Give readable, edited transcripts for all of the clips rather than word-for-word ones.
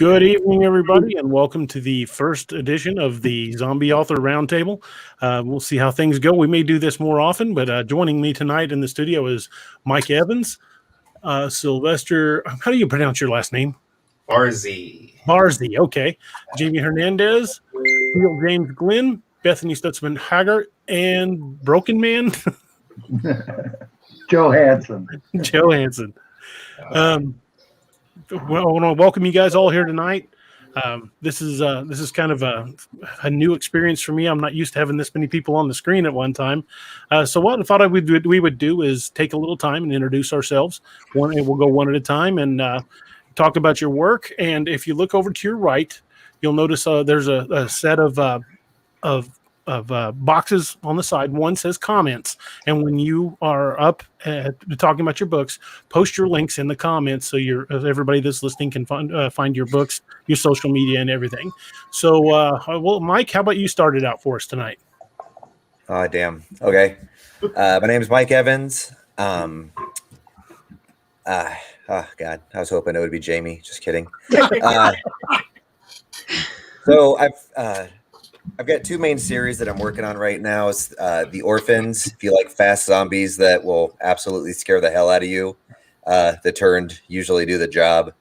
Good evening, everybody, and welcome to the first edition of the Zombie Author Roundtable. We'll see how things go. We may do this more often, but joining me tonight in the studio is Mike Evans, Sylvester. How do you pronounce your last name? Barzey. Barzey, okay. Jaime Hernandez, Teel James Glenn, Bethany Stutsman Hagardt, and Broken Man, Joe Hansen. Joe Hansen. Well, I want to welcome you guys all here tonight. This is kind of a new experience for me. I'm not used to having this many people on the screen at one time. So what I thought we would do is take a little time and introduce ourselves. We'll go one at a time and talk about your work. And if you look over to your right, you'll notice there's a set of boxes on the side. One says comments, and when you are up talking about your books, post your links in the comments so everybody that's listening can find your books, your social media, and everything. So, well, Mike, how about you start it out for us tonight? Oh, damn. Okay. My name is Mike Evans. Oh God, I was hoping it would be Jamie. Just kidding. So I've got two main series that I'm working on right now. It's The Orphans, if you like fast zombies that will absolutely scare the hell out of you. The Turned usually do the job.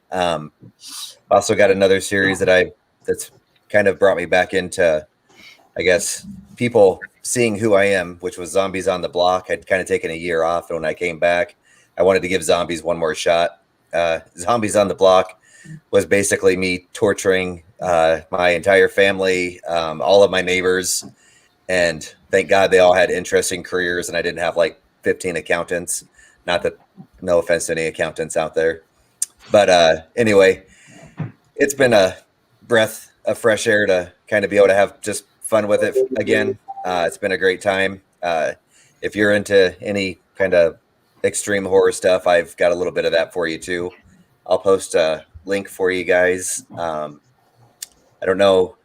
Also got another series that's kind of brought me back into, I guess, people seeing who I am, which was Zombies on the Block. I'd kind of taken a year off, and when I came back, I wanted to give zombies one more shot. Zombies on the Block was basically me torturing my entire family, all of my neighbors, and thank God they all had interesting careers and I didn't have like 15 accountants. Not that, no offense to any accountants out there, but anyway, it's been a breath of fresh air to kind of be able to have just fun with it again. It's been a great time. If you're into any kind of extreme horror stuff, I've got a little bit of that for you too. I'll post a link for you guys. I don't know.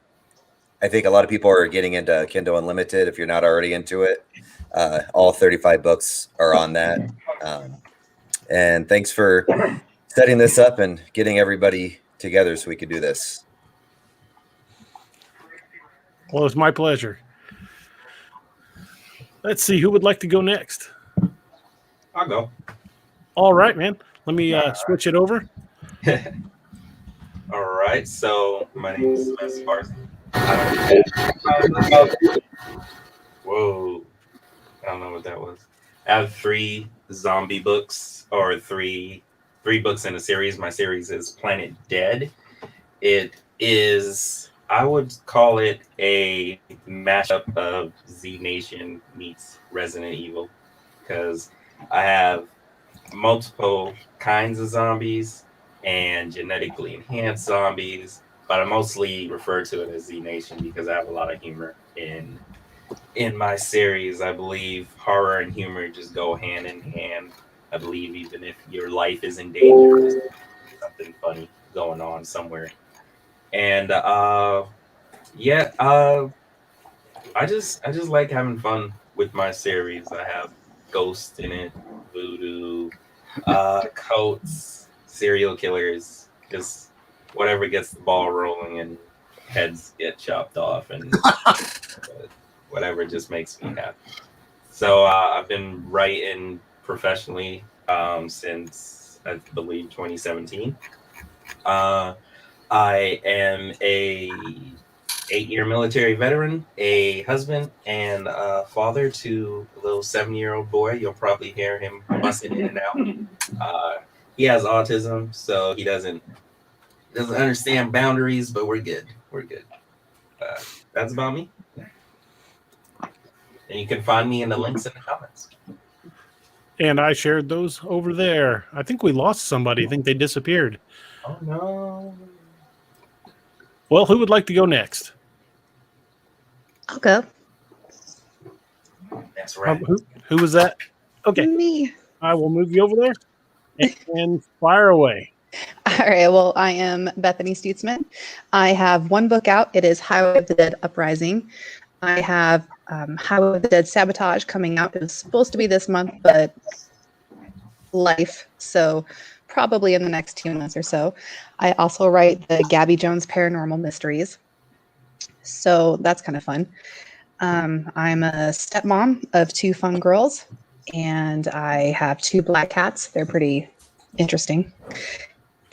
I think a lot of people are getting into Kindle Unlimited. If you're not already into it, all 35 books are on that. And thanks for setting this up and getting everybody together so we could do this. Well, it's my pleasure. Let's see who would like to go next. I'll go. All right, man. Let me switch it over. All right. So my name is Sylvester. Whoa. I don't know what that was. I have 3 zombie books, or three books in a series. My series is Planet Dead. It is, I would call it a mashup of Z Nation meets Resident Evil, because I have multiple kinds of zombies and genetically enhanced zombies, but I mostly refer to it as Z Nation because I have a lot of humor in my series. I believe horror and humor just go hand in hand. I believe even if your life is in danger, there's something funny going on somewhere. And I just like having fun with my series. I have ghosts in it, voodoo, cults, serial killers, just whatever gets the ball rolling and heads get chopped off, and whatever just makes me happy. So I've been writing professionally since I believe 2017. I am a 8-year military veteran, a husband, and a father to a little 7-year-old boy. You'll probably hear him busting in and out. He has autism, so he doesn't understand boundaries, but we're good. We're good. That's about me. And you can find me in the links in the comments. And I shared those over there. I think we lost somebody. I think they disappeared. Oh, no. Well, who would like to go next? I'll go. That's right. Who was that? Okay. Me. I will move you over there and fire away. All right. Well, I am Bethany Stutsman. I have one book out. It is Highway of the Dead Uprising. I have Highway of the Dead Sabotage coming out. It was supposed to be this month, but life. So probably in the next 2 months or so. I also write the Gabby Jones Paranormal Mysteries. So that's kind of fun. I'm a stepmom of 2 fun girls, and I have 2 black cats. They're pretty interesting.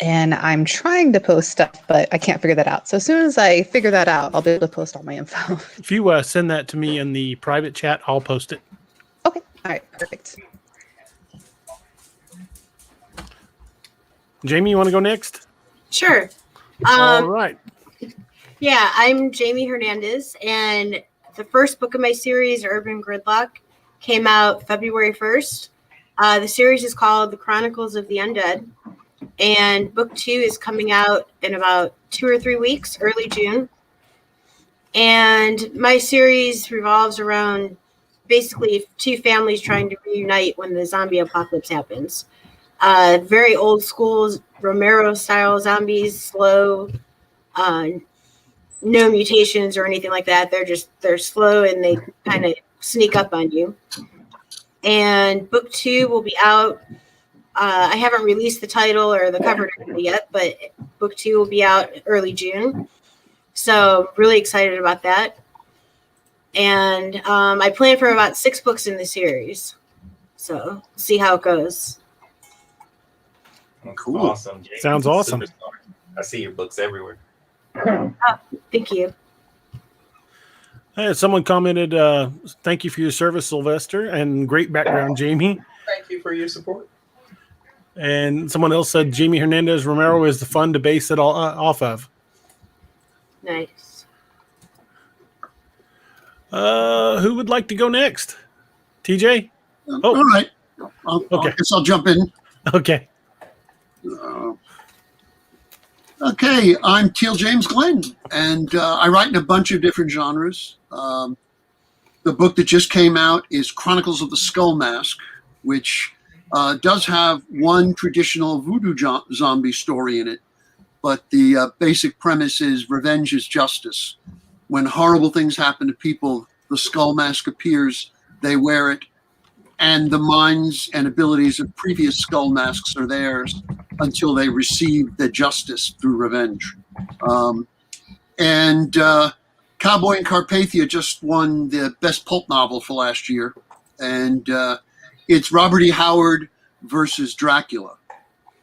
And I'm trying to post stuff, but I can't figure that out. So as soon as I figure that out, I'll be able to post all my info. If you send that to me in the private chat, I'll post it. Okay. All right. Perfect. Jamie, you want to go next? Sure. All right. Yeah, I'm Jaime Hernandez, and the first book of my series, Urban Gridlock, came out February 1st. The series is called The Chronicles of the Undead, and book 2 is coming out in about 2 or 3 weeks, early June. And my series revolves around basically 2 families trying to reunite when the zombie apocalypse happens. Very old school Romero-style zombies, slow, no mutations or anything like that. They're slow and they kind of sneak up on you. And book 2 will be out. I haven't released the title or the cover yet, but book 2 will be out early June. So really excited about that. And I plan for about 6 books in the series. So see how it goes. Cool. Awesome. Jamie. Sounds awesome. Superstar. I see your books everywhere. Oh, thank you. Someone commented, thank you for your service, Sylvester, and great background, Jamie. Thank you for your support. And someone else said Jaime Hernandez Romero is the fun to base it all off of. Nice. Who would like to go next? TJ? Oh. All right. Okay. I guess I'll jump in. Okay. Okay, I'm Teel James Glenn, and I write in a bunch of different genres. The book that just came out is Chronicles of the Skull Mask, which does have one traditional voodoo zombie story in it, but the basic premise is revenge is justice. When horrible things happen to people, the skull mask appears, they wear it, and the minds and abilities of previous skull masks are theirs until they receive the justice through revenge. Cowboy in Carpathia just won the best pulp novel for last year. And it's Robert E. Howard versus Dracula.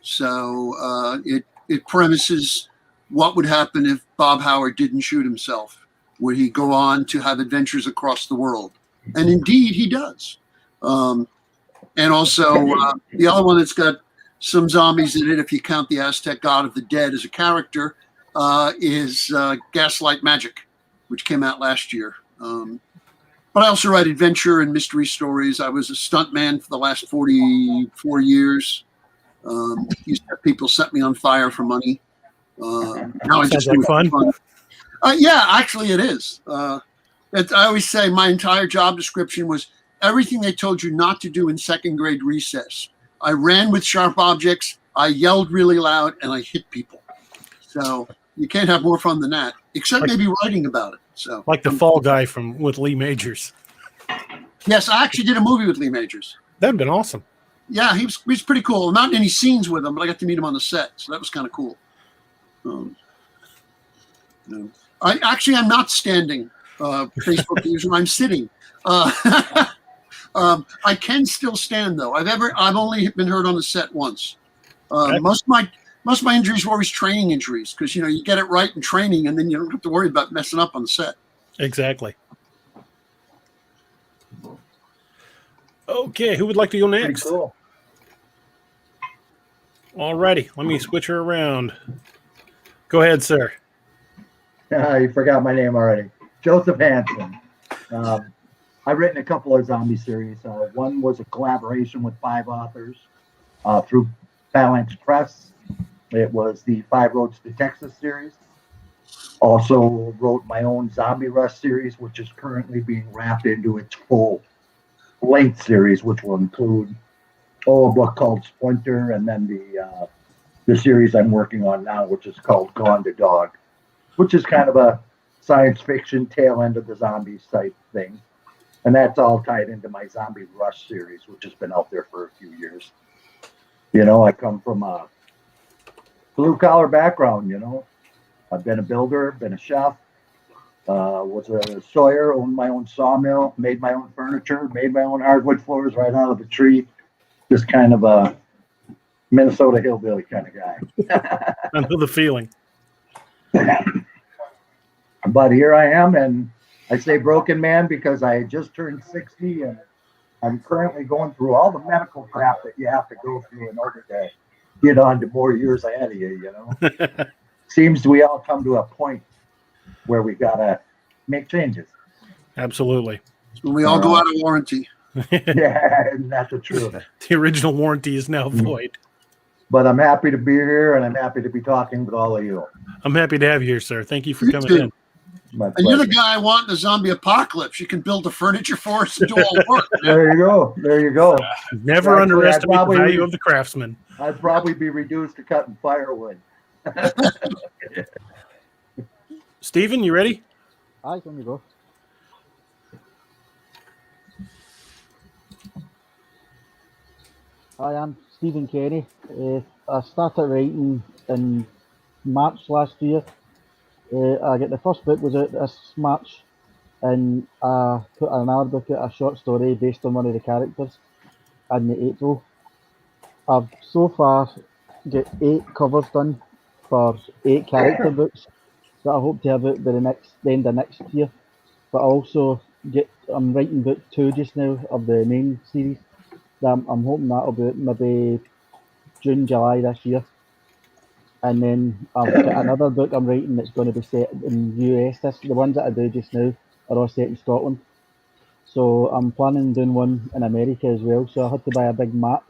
So it premises what would happen if Bob Howard didn't shoot himself. Would he go on to have adventures across the world? And indeed, he does. And also, the other one that's got some zombies in it, if you count the Aztec God of the Dead as a character, is Gaslight Magic, which came out last year. But I also write adventure and mystery stories. I was a stuntman for the last 44 years. Used to have people set me on fire for money. Now I just do it for fun. Yeah, actually it is. I always say my entire job description was everything they told you not to do in second grade recess. I ran with sharp objects, I yelled really loud, and I hit people. So you can't have more fun than that, except maybe writing about it. So like the Fall Guy with Lee Majors. Yes, I actually did a movie with Lee Majors. That'd been awesome. Yeah, he was pretty cool. Not in any scenes with him, but I got to meet him on the set, so that was kind of cool. I'm not standing. Facebook user, I'm sitting. I can still stand though. I've only been hurt on the set once. Most of my injuries were always training injuries because you get it right in training and then you don't have to worry about messing up on the set. Exactly. Okay, who would like to go next? Pretty cool. All righty, let me switch her around. Go ahead, sir. You forgot my name already. Joseph Hansen. I've written a couple of zombie series. One was a collaboration with 5 authors through Phalanx Press. It was the 5 Roads to Texas series. Also wrote my own Zombie Rush series, which is currently being wrapped into its full length series, which will include a book called Splinter, and then the series I'm working on now, which is called Gone to Dog, which is kind of a science fiction tail end of the zombies type thing. And that's all tied into my Zombie Rush series, which has been out there for a few years. I come from a blue collar background. I've been a builder, been a chef, was a sawyer, owned my own sawmill, made my own furniture, made my own hardwood floors right out of the tree. Just kind of a Minnesota hillbilly kind of guy. I know the feeling. But here I am, and I say broken man because I just turned 60, and I'm currently going through all the medical crap that you have to go through in order to get on to more years ahead of you, Seems we all come to a point where we got to make changes. Absolutely. When we all go out of warranty. Yeah, and that's the truth. The original warranty is now void. But I'm happy to be here, and I'm happy to be talking with all of you. I'm happy to have you here, sir. Thank you for You coming too. in. My And you're the pleasure. guy I want in the zombie apocalypse. You can build the furniture for us and do all the work. There you go. There you go. Never Actually, underestimate I'd probably- the value of the craftsman. I'd probably be reduced to cutting firewood. Steven, you ready? Aye, on you go. Hi, I'm Stephen Kenny. I started writing in March last year. I get the first book was out this March, and I put another book out, a short story based on one of the characters, in the April. I've so far got 8 covers done for 8 character books that I hope to have out by the end of next year. But I also I'm writing book 2 just now of the main series. I'm hoping that'll be out maybe June, July this year. And then I've got another book I'm writing that's going to be set in the US. The ones that I do just now are all set in Scotland. So I'm planning on doing one in America as well. So I had to buy a big map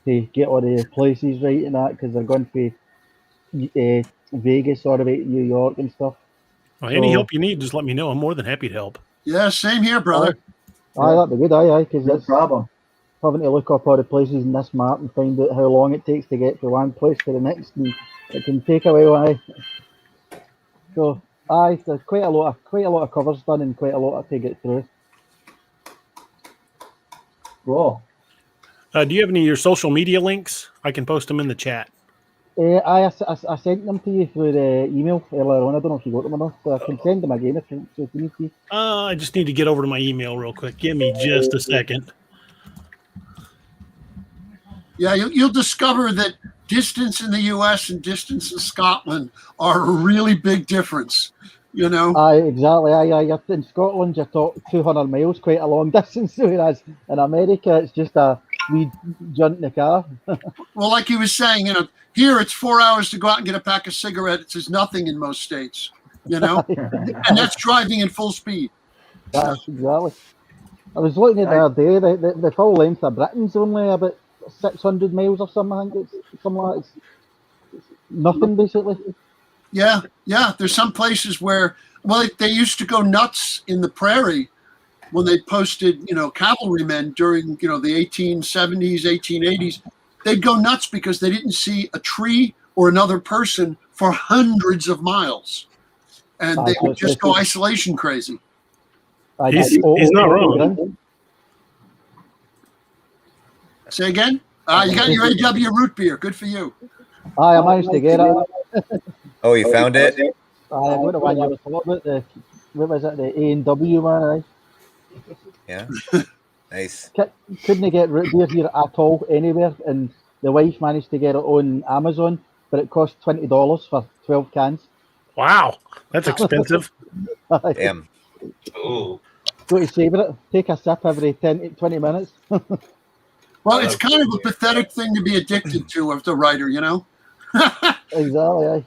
to get all the places right and that, because they're going to Vegas all the way to New York and stuff. Well, any So- help you need, just let me know. I'm more than happy to help. Yeah, same here, brother. Aye, that'd be good, aye, because No it's problem. having to look up all the places in this map and find out how long it takes to get from one place to the next, and it can take a while, aye. So, aye, there's quite a lot of covers done and quite a lot to get through. Cool. Do you have any of your social media links? I can post them in the chat. I sent them to you through the email earlier on. I don't know if you got them or not, but I can send them again if you need to. I just need to get over to my email real quick. Give me just a second. Yeah, you'll discover that distance in the U.S. and distance in Scotland are a really big difference. Aye, exactly. Aye. In Scotland, you're talking 200 miles, quite a long distance, whereas in America, it's just a wee jaunt in the car. Well, like he was saying, here it's 4 hours to go out and get a pack of cigarettes is nothing in most states, and that's driving in full speed. Aye, exactly. I was looking at the other day, the full length of Britain's only about 600 miles or something. I think it's something like it's nothing, basically. Yeah. There's some places where, they used to go nuts in the prairie when they posted, cavalrymen during, the 1870s, 1880s. They'd go nuts because they didn't see a tree or another person for hundreds of miles. And they would just go isolation crazy. He's not wrong. Say again? You got your AW root beer. Good for you. Aye, I managed to get it. Oh, you found it? I got the one you were talking about, what was it, the A&W one, aye. Yeah. Nice. Couldn't get root beer here at all, anywhere, and the wife managed to get it on Amazon, but it cost $20 for 12 cans. Wow, that's expensive. Damn. Ooh. Got to savour it. Take a sip every 20 minutes. Well, it's kind of a pathetic thing to be addicted to as a writer, Exactly, aye.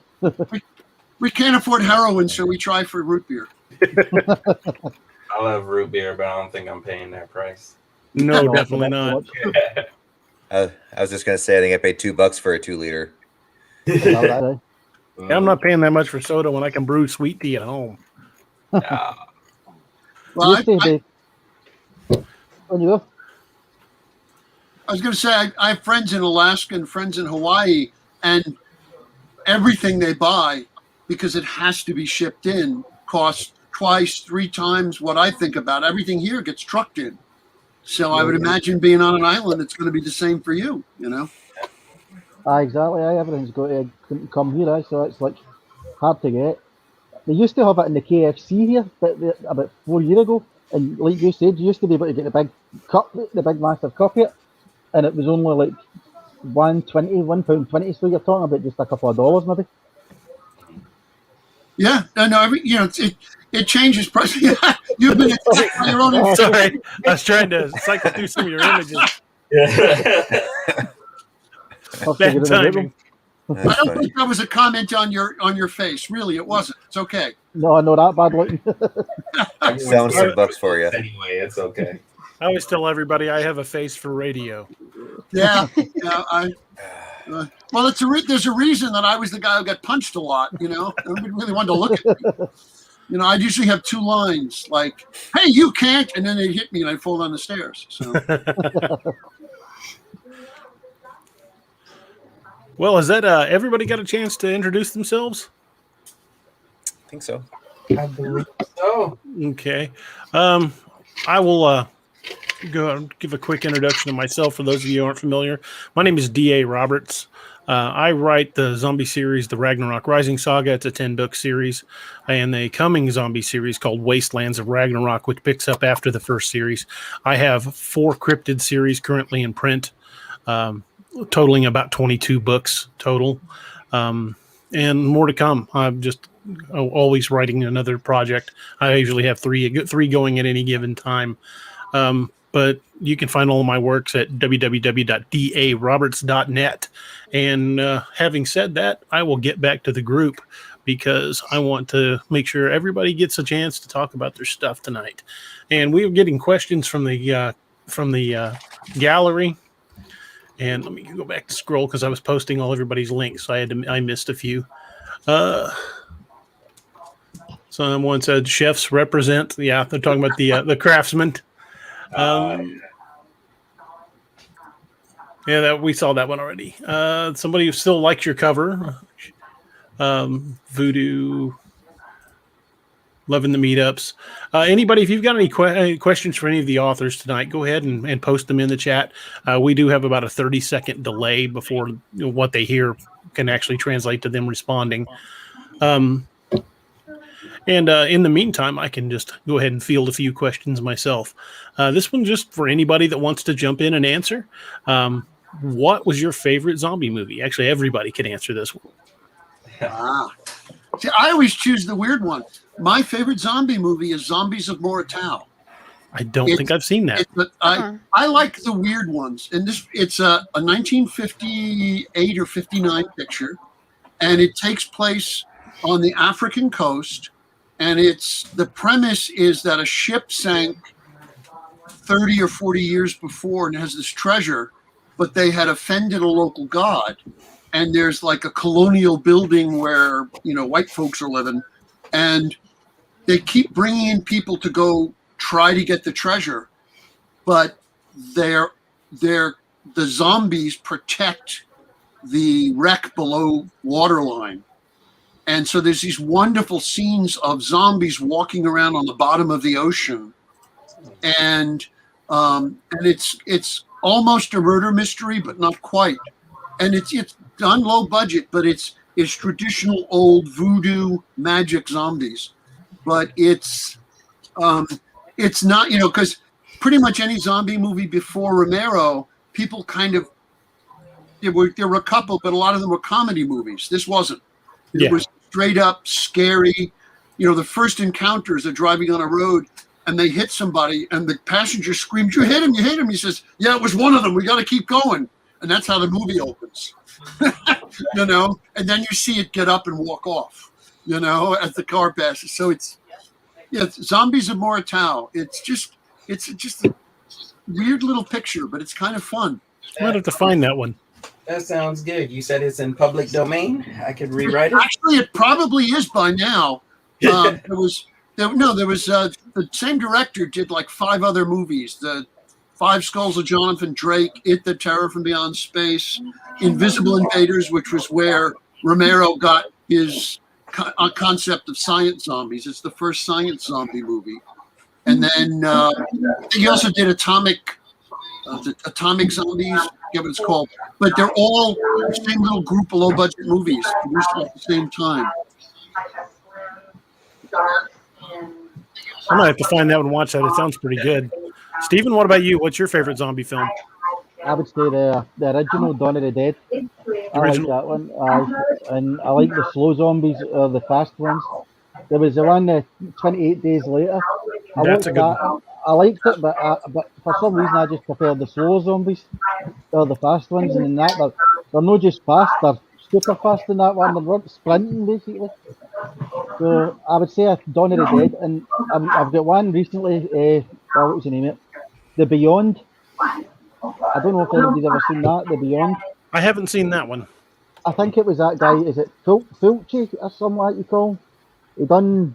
We can't afford heroin, so we try for root beer. I love root beer, but I don't think I'm paying that price. No, definitely not. I was just gonna say I think I paid $2 for a 2-liter. Yeah, I'm not paying that much for soda when I can brew sweet tea at home. Well, On you go. I was going to say, I have friends in Alaska and friends in Hawaii, and everything they buy, because it has to be shipped in, costs twice, 3 times what I think about. Everything here gets trucked in. So I would imagine being on an island, it's going to be the same for you, Exactly. Everything's got to come here, so it's like hard to get. They used to have it in the KFC here, but about 4 years ago, and like you said, you used to be able to get the big cup, the big massive cup here, and it was only like £1.20, so you're talking about just a couple of dollars maybe. Yeah, no, it changes price. You've been attacked by your own. Sorry, I was trying to cycle through some of your images. Bad timing. I don't think that was a comment on your face. Really, it wasn't. It's okay. No, that bad looking. Sound some bucks for you. Anyway, it's okay. I always tell everybody I have a face for radio. Yeah. Well, there's a reason that I was the guy who got punched a lot. Nobody really wanted to look at me. I'd usually have two lines like, "Hey, you can't," and then they'd hit me and I'd fall down the stairs. So. Well, has that everybody got a chance to introduce themselves? I think so. I believe so. Okay. I will go and give a quick introduction of myself for those of you who aren't familiar. My name is D.A. Roberts. I write the zombie series, the Ragnarok Rising Saga. It's a 10-book series, and a coming zombie series called Wastelands of Ragnarok, which picks up after the first series. I have 4 cryptid series currently in print, totaling about 22 books total, and more to come. I'm just always writing another project. I usually have three going at any given time. But you can find all of my works at www.daroberts.net. And having said that, I will get back to the group because I want to make sure everybody gets a chance to talk about their stuff tonight. And we are getting questions from the gallery. And let me go back to scroll because I was posting all everybody's links, so I missed a few. Someone said chefs represent. Yeah, they're talking about the craftsman. Yeah, that we saw that one already. Somebody who still likes your cover, Voodoo, loving the meetups. Anybody, if you've got any questions for any of the authors tonight, go ahead and post them in the chat. We do have about a 30-second delay before what they hear can actually translate to them responding. And in the meantime, I can just go ahead and field a few questions myself. This one just for anybody that wants to jump in and answer. What was your favorite zombie movie? Actually, everybody can answer this one. See, I always choose the weird one. My favorite zombie movie is Zombies of Moratau. I don't think I've seen that. I like the weird ones. And it's a 1958 or 59 picture. And it takes place on the African coast. And the premise is that a ship sank 30 or 40 years before and has this treasure, but they had offended a local god. And there's like a colonial building where, white folks are living. And they keep bringing in people to go try to get the treasure. But the zombies protect the wreck below waterline. And so there's these wonderful scenes of zombies walking around on the bottom of the ocean. And it's almost a murder mystery, but not quite. And it's done low budget, but it's traditional old voodoo magic zombies. But it's not, because pretty much any zombie movie before Romero, people kind of, there were a couple, but a lot of them were comedy movies. This wasn't. It was straight up scary. The first encounters are driving on a road and they hit somebody and the passenger screams, "You hit him, you hit him." He says, "Yeah, it was one of them. We got to keep going." And that's how the movie opens, and then you see it get up and walk off, as the car passes. So it's Zombies of Moratau. It's just a weird little picture, but it's kind of fun. I might have to find that one. That sounds good. You said it's in public domain. I could rewrite it. Actually, it probably is by now. There was the same director did like 5 other movies: The 5 Skulls of Jonathan Drake, It, the Terror from Beyond Space, Invisible Invaders, which was where Romero got his concept of science zombies. It's the first science zombie movie, and then he also did Atomic Zombies. forget what it's called, but they're all the same little group of low-budget movies produced at the same time. I might have to find that one and watch that. It sounds pretty good. Steven, what about you? What's your favorite zombie film? I would say the original Dawn of the Dead. I Original? like that one. And I like the slow zombies or the fast ones. There was the one 28 Days Later. I That's a watched good that. I liked it, but for some reason I just prefer the slow zombies or the fast ones. And in that, they're not just fast, they're super fast in that one. They're sprinting basically. So I would say Dawn of the Dead. And I've got one recently. What was the name of it? The Beyond. I don't know if anybody's ever seen that. The Beyond. I haven't seen that one. I think it was that guy. Is it Fulci or something like you call him? He done.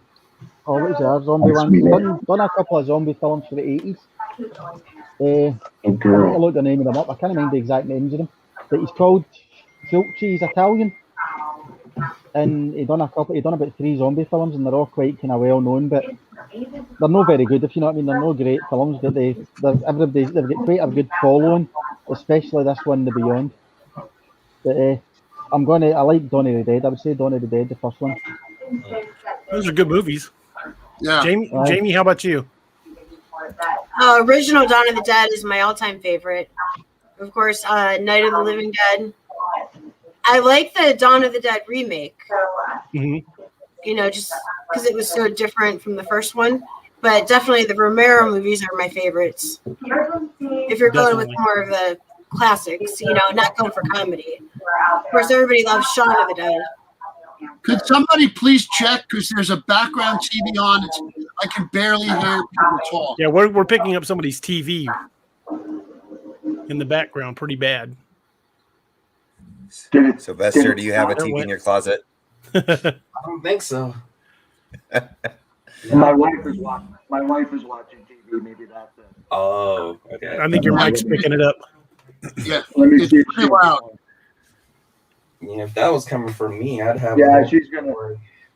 Oh, what is it? Zombie one. He done a couple of zombie films for the 80s. I need to look the name of them up. I can't remember the exact names of them. But he's called Fulci. He's Italian. And he done about 3 zombie films, and they're all quite kind of well known, but they're not very good, if you know what I mean. They're not great films, but they've got quite a good following, especially this one, The Beyond. But I like Dawn of the Dead. I would say Dawn of the Dead, the first one. Those are good movies. Yeah. Jamie, how about you? Original Dawn of the Dead is my all-time favorite. Of course, Night of the Living Dead. I like the Dawn of the Dead remake. Mm-hmm. You know, just because it was so different from the first one. But definitely the Romero movies are my favorites. If you're going with more of the classics, you know, not going for comedy. Of course, everybody loves Shaun of the Dead. Could somebody please check, because there's a background TV on. I can barely hear people talk. Yeah, we're picking up somebody's TV in the background pretty bad. Sylvester, do you have a TV in your closet? I don't think so. My wife is watching TV. Maybe that's it. Oh, okay. I think your mic's picking it up. Yeah, Let me it's see. pretty loud. Yeah, if that was coming from me, I'd have. Yeah, she's gonna.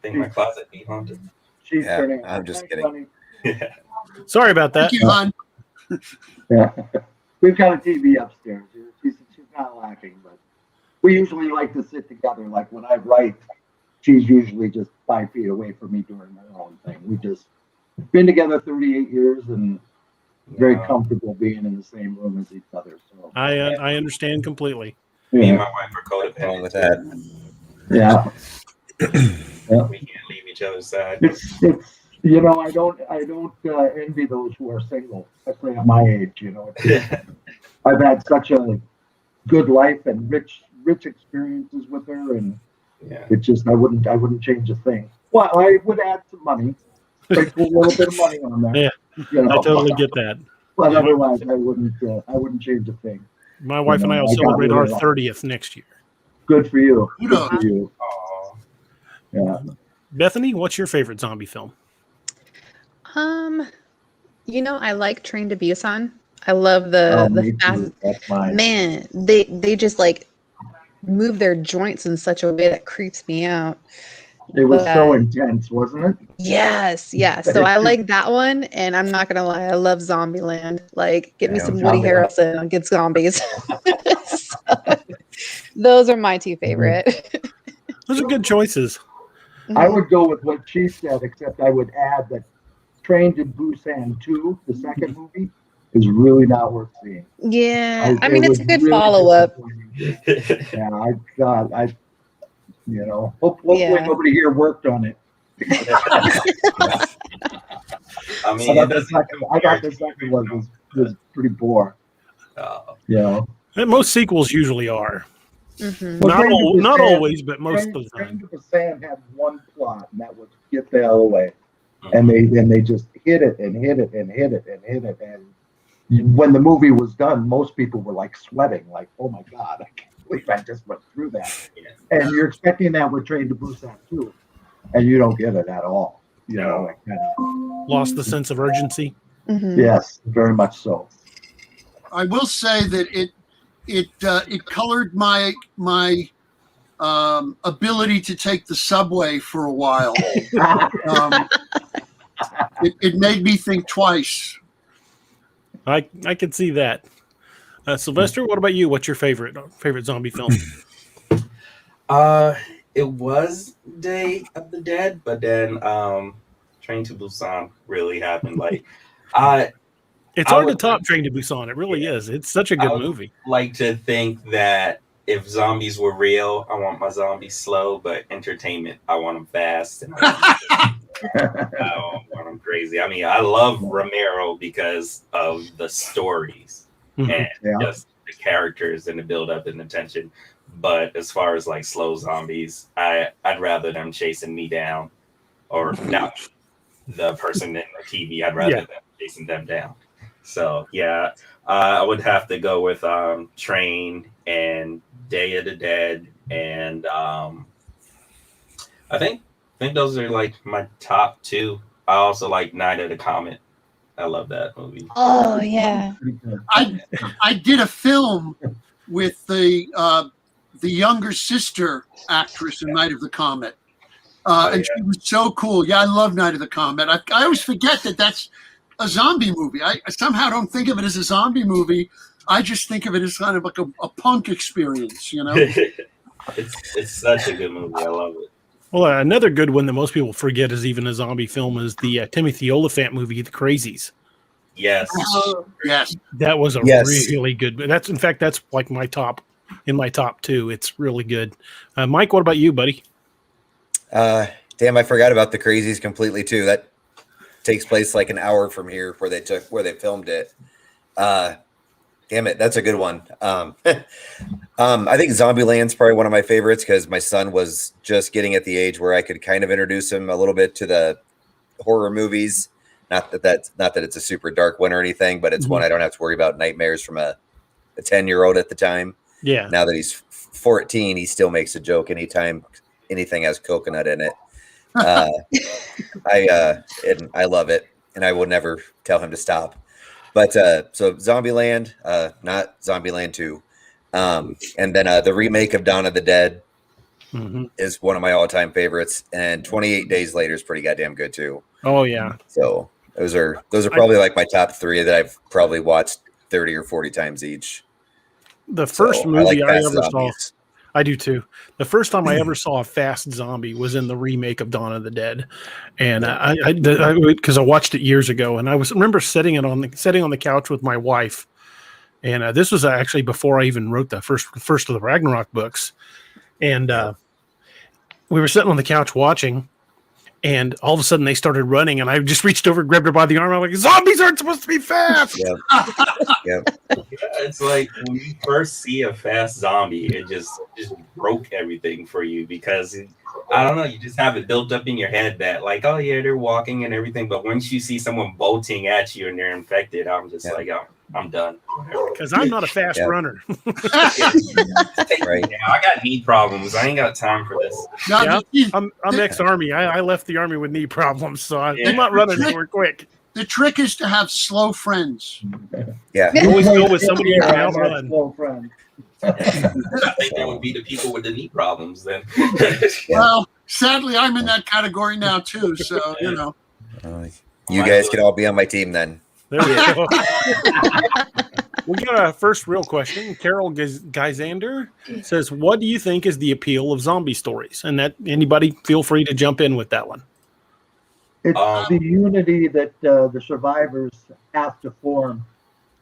Think my closet be haunted. She's Yeah, turning. I'm just Thanks, kidding. Yeah. Sorry about that. Thank you, hon. Yeah, we've got a TV upstairs. She's not laughing, but we usually like to sit together. Like when I write, she's usually just 5 feet away from me doing her own thing. We've just been together 38 years and very comfortable being in the same room as each other. So I understand completely. Me and yeah, my wife are Wrong codependent. with that. yeah. We can't leave each other's side. It's you know, I don't envy those who are single, especially at my age. You know, I've had such a good life and rich experiences with her, and Yeah. it just I wouldn't change a thing. Well, I would add some money, sprinkle a little bit of money on there. Yeah, you know, I totally get that. But otherwise, I wouldn't change a thing. My wife and I will I got celebrate our really lucky. 30th next year. Good for you. Good Kudos. for you. Aw. Yeah. Bethany, what's your favorite zombie film? You know, I like Train to Busan. I love the Me fast. too. That's mine. Man, they just like move their joints in such a way that creeps me out. It was so But- intense, wasn't it? Yes, yeah. So I like that one, and I'm not gonna lie, I love Zombieland. Like, get me Yeah, some Woody Zombieland. Harrelson on Get Zombies. So, those are my two favorite. Those are good choices. I would go with what she said, except I would add that Train to Busan 2, the second movie, is really not worth seeing. Yeah, I It mean, it's was a good really follow-up. disappointing. Yeah, hopefully Yeah. nobody here worked on it. I mean, I thought the second one was pretty poor. You know, And most sequels usually are. Mhm. Well, Not Train to Busan- always, but most of the Train time. to Busan had one plot, and that was get the hell away. And they just hit it and hit it and hit it and hit it. And when the movie was done, most people were like sweating, like, "Oh my God, I can't believe I just went through that." And you're expecting that with Train to Busan too, and you don't get it at all. You know, like Lost the sense of urgency. Mhm. yes, very much so. I will say that it colored my ability to take the subway for a while. It made me think twice. I could see that. Sylvester, what about you? What's your favorite zombie film? It was Day of the Dead, but then Train to Busan really happened. Like, It's I hard to would top Train to Busan. It really is. It's such a I good would movie. like to think that if zombies were real, I want my zombies slow, but entertainment, I want them fast, and I want them crazy. I mean, I love Romero because of the stories and just the characters and the build up and the tension. But as far as like slow zombies, I'd rather them chasing me down, or not the person in the TV. I'd rather them chasing them down. So yeah, I would have to go with Train and Day of the Dead, and I think those are like my top two. I also like Night of the Comet. I love that movie. Oh yeah. I did a film with the younger sister actress in Night of the Comet, and she was so cool. Yeah, I love Night of the Comet. I always forget that that's a zombie movie. I somehow don't think of it as a zombie movie. I just think of it as kind of like a punk experience, you know. It's such a good movie. I love it. Well, another good one that most people forget is even a zombie film is the Timothy Olyphant movie, The Crazies. Yes. Yes. That was a really good. That's like my top two. It's really good. Mike, what about you, buddy? Damn, I forgot about The Crazies completely too. That takes place like an hour from here where they filmed it. Damn it, that's a good one. I think Zombieland's probably one of my favorites because my son was just getting at the age where I could kind of introduce him a little bit to the horror movies. Not that it's a super dark one or anything, but it's one I don't have to worry about nightmares from a 10-year-old at the time. Yeah. Now that he's 14, he still makes a joke anytime anything has coconut in it. I love it, and I will never tell him to stop. But so Zombieland, not Zombieland 2. And then the remake of Dawn of the Dead is one of my all-time favorites. And 28 Days Later is pretty goddamn good too. Oh yeah. So those are probably like my top three that I've probably watched 30 or 40 times each. The first movie I ever saw. Zombies. I do too. The first time I ever saw a fast zombie was in the remake of Dawn of the Dead, and because I watched it years ago, and I remember sitting on the couch with my wife, and this was actually before I even wrote the first of the Ragnarok books, and we were sitting on the couch watching, and all of a sudden they started running, and I just reached over and grabbed her by the arm. I'm like, "Zombies aren't supposed to be fast." Yeah. It's like when you first see a fast zombie, it just broke everything for you because I don't know, you just have it built up in your head that like, oh yeah, they're walking and everything, but once you see someone bolting at you and they're infected, I'm just like, oh, I'm done. Because I'm not a fast runner. Right. I got knee problems. I ain't got time for this. I'm ex-army. I left the army with knee problems, so I'm not running anywhere quick. The trick is to have slow friends. Yeah. Always go with somebody who can outrun. Slow friend. I think that would be the people with the knee problems then. Well, sadly, I'm in that category now too. So you know, you guys can all be on my team then. There we go. We got our first real question. Carol Geisander says, "What do you think is the appeal of zombie stories?" And that anybody feel free to jump in with that one. It's the unity that the survivors have to form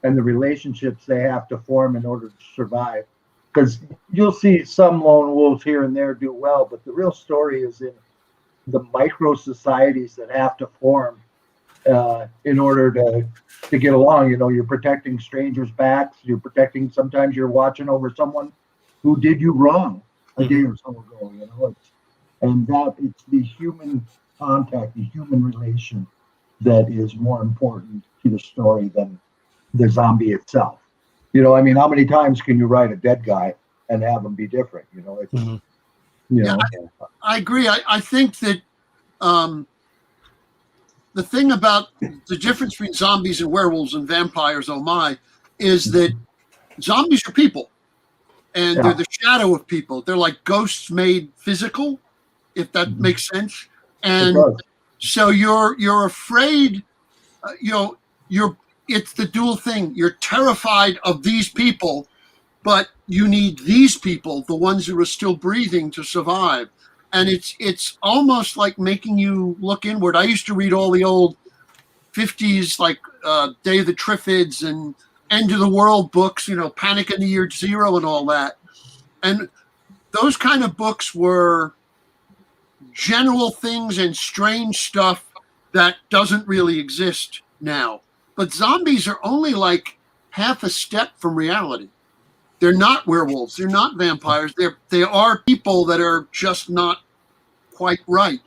and the relationships they have to form in order to survive. Because you'll see some lone wolves here and there do well, but the real story is in the micro societies that have to form in order to get along. You know, you're protecting strangers' backs. Sometimes you're watching over someone who did you wrong a day or so ago. You know, it's the human contact, the human relation that is more important to the story than the zombie itself. You know, I mean, how many times can you write a dead guy and have him be different? You know, it's, you know. I agree. I think that the thing about the difference between zombies and werewolves and vampires, oh my, is that zombies are people, and they're the shadow of people. They're like ghosts made physical, if that makes sense. And so you're afraid, you know, it's the dual thing. You're terrified of these people, but you need these people, the ones who are still breathing, to survive. And it's almost like making you look inward. I used to read all the old 50s, like Day of the Triffids and End of the World books, Panic in the Year Zero and all that. And those kind of books were general things and strange stuff that doesn't really exist now. But zombies are only like half a step from reality. They're not werewolves. They're not vampires. They are people that are just not quite right.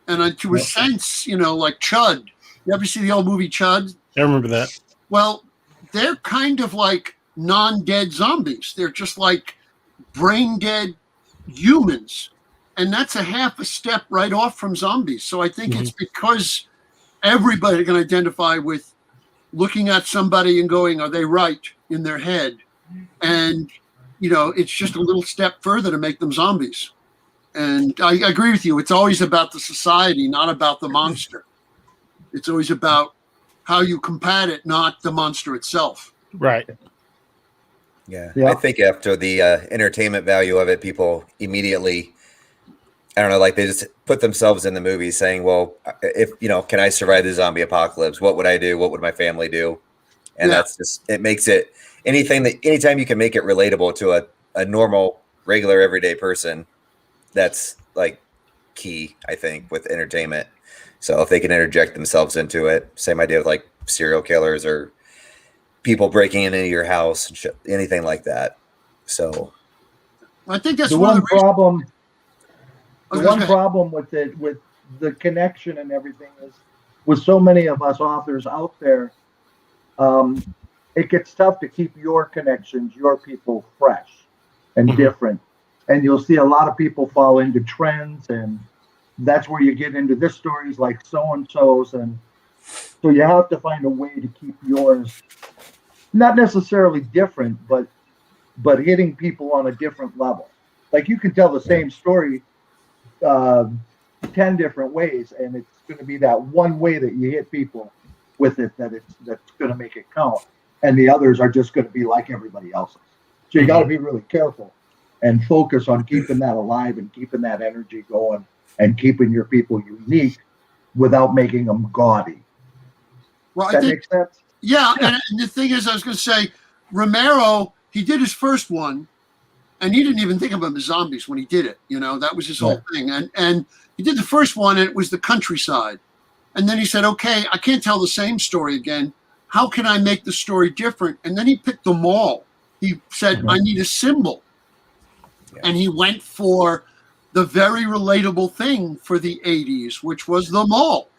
And to a sense, like Chud. You ever see the old movie Chud? I remember that. Well, they're kind of like non-dead zombies. They're just like brain-dead humans. And that's a half a step right off from zombies. So I think it's because everybody can identify with looking at somebody and going, are they right in their head? And, it's just a little step further to make them zombies. And I agree with you. It's always about the society, not about the monster. It's always about how you combat it, not the monster itself. Right. Yeah. I think after the entertainment value of it, people immediately, I don't know, like they just put themselves in the movie saying, well, if, can I survive the zombie apocalypse? What would I do? What would my family do? And that's just, it makes it anytime you can make it relatable to a normal, regular, everyday person, that's like key, I think, with entertainment. So if they can interject themselves into it, same idea with like serial killers or people breaking into your house, and shit, anything like that. So I think that's the one problem. The one problem with it, with the connection and everything, is with so many of us authors out there, it gets tough to keep your connections, your people, fresh and different. And you'll see a lot of people fall into trends, and that's where you get into this stories like so-and-so's. And so you have to find a way to keep yours not necessarily different, but hitting people on a different level. Like you can tell the same story 10 different ways, and it's going to be that one way that you hit people with it that's going to make it count, and the others are just going to be like everybody else's. So you got to be really careful and focus on keeping that alive and keeping that energy going and keeping your people unique without making them gaudy. Well, Does that make sense? Yeah, and the thing is, I was going to say, Romero, he did his first one, and he didn't even think of them as zombies when he did it. That was his whole thing. And he did the first one, and it was the countryside. And then he said, okay, I can't tell the same story again. How can I make the story different? And then he picked the mall. He said, I need a symbol. Yeah. And he went for the very relatable thing for the 80s, which was the mall,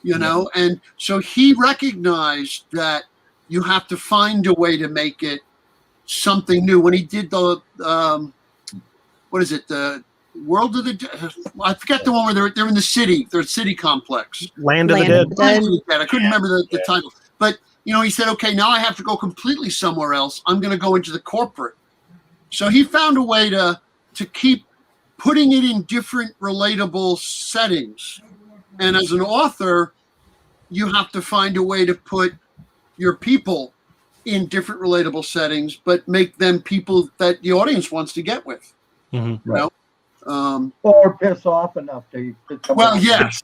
And so he recognized that you have to find a way to make it something new. When he did the what is it, the World of the I forget the one where they're in the city, their city complex, Land of the Dead. I couldn't remember the title, but he said, okay, now I have to go completely somewhere else. I'm going to go into the corporate. So he found a way to keep putting it in different relatable settings. And as an author, you have to find a way to put your people in different relatable settings, but make them people that the audience wants to get with. Right. Or piss off enough to come well, yes.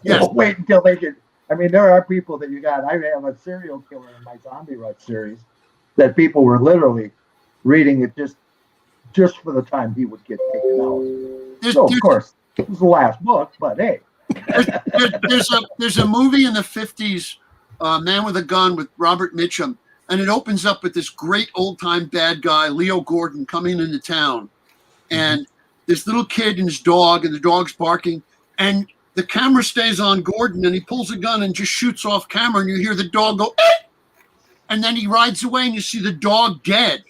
Wait until they get. I mean, there are people that you got. I have a serial killer in my Zombie Rut series that people were literally reading it just for the time he would get taken out. So of course, it was the last book, but hey. there's a movie in the 50s, Man with a Gun, with Robert Mitchum, and it opens up with this great old-time bad guy, Leo Gordon, coming into town. And this little kid and his dog, and the dog's barking, and the camera stays on Gordon, and he pulls a gun and just shoots off camera, and you hear the dog go, eh! And then he rides away, and you see the dog dead.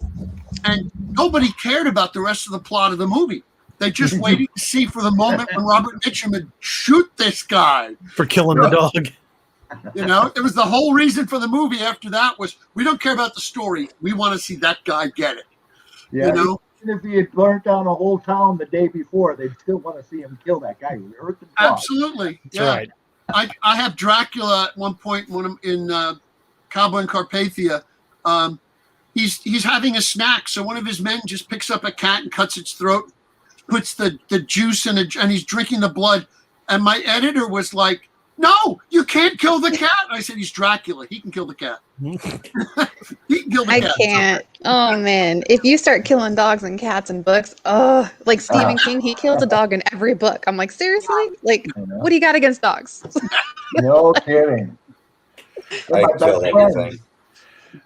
And nobody cared about the rest of the plot of the movie. They just waited to see for the moment when Robert Mitchum would shoot this guy. For killing the dog. It was the whole reason for the movie after that was, we don't care about the story. We want to see that guy get it. Yeah, even if he had burnt down a whole town the day before, they'd still want to see him kill that guy who hurt the dog. Absolutely. That's right. I have Dracula at one point when I'm in Cowboy in Carpathia, he's having a snack. So one of his men just picks up a cat and cuts its throat, puts the juice in it, and he's drinking the blood. And my editor was like, "No, you can't kill the cat." I said, "He's Dracula. He can kill the cat." He can kill the I cat. can't. Oh man, if you start killing dogs and cats in books, oh, like Stephen King, he kills a dog in every book. I'm like, seriously? Like, what do you got against dogs? No kidding. I My kill best friend. everything.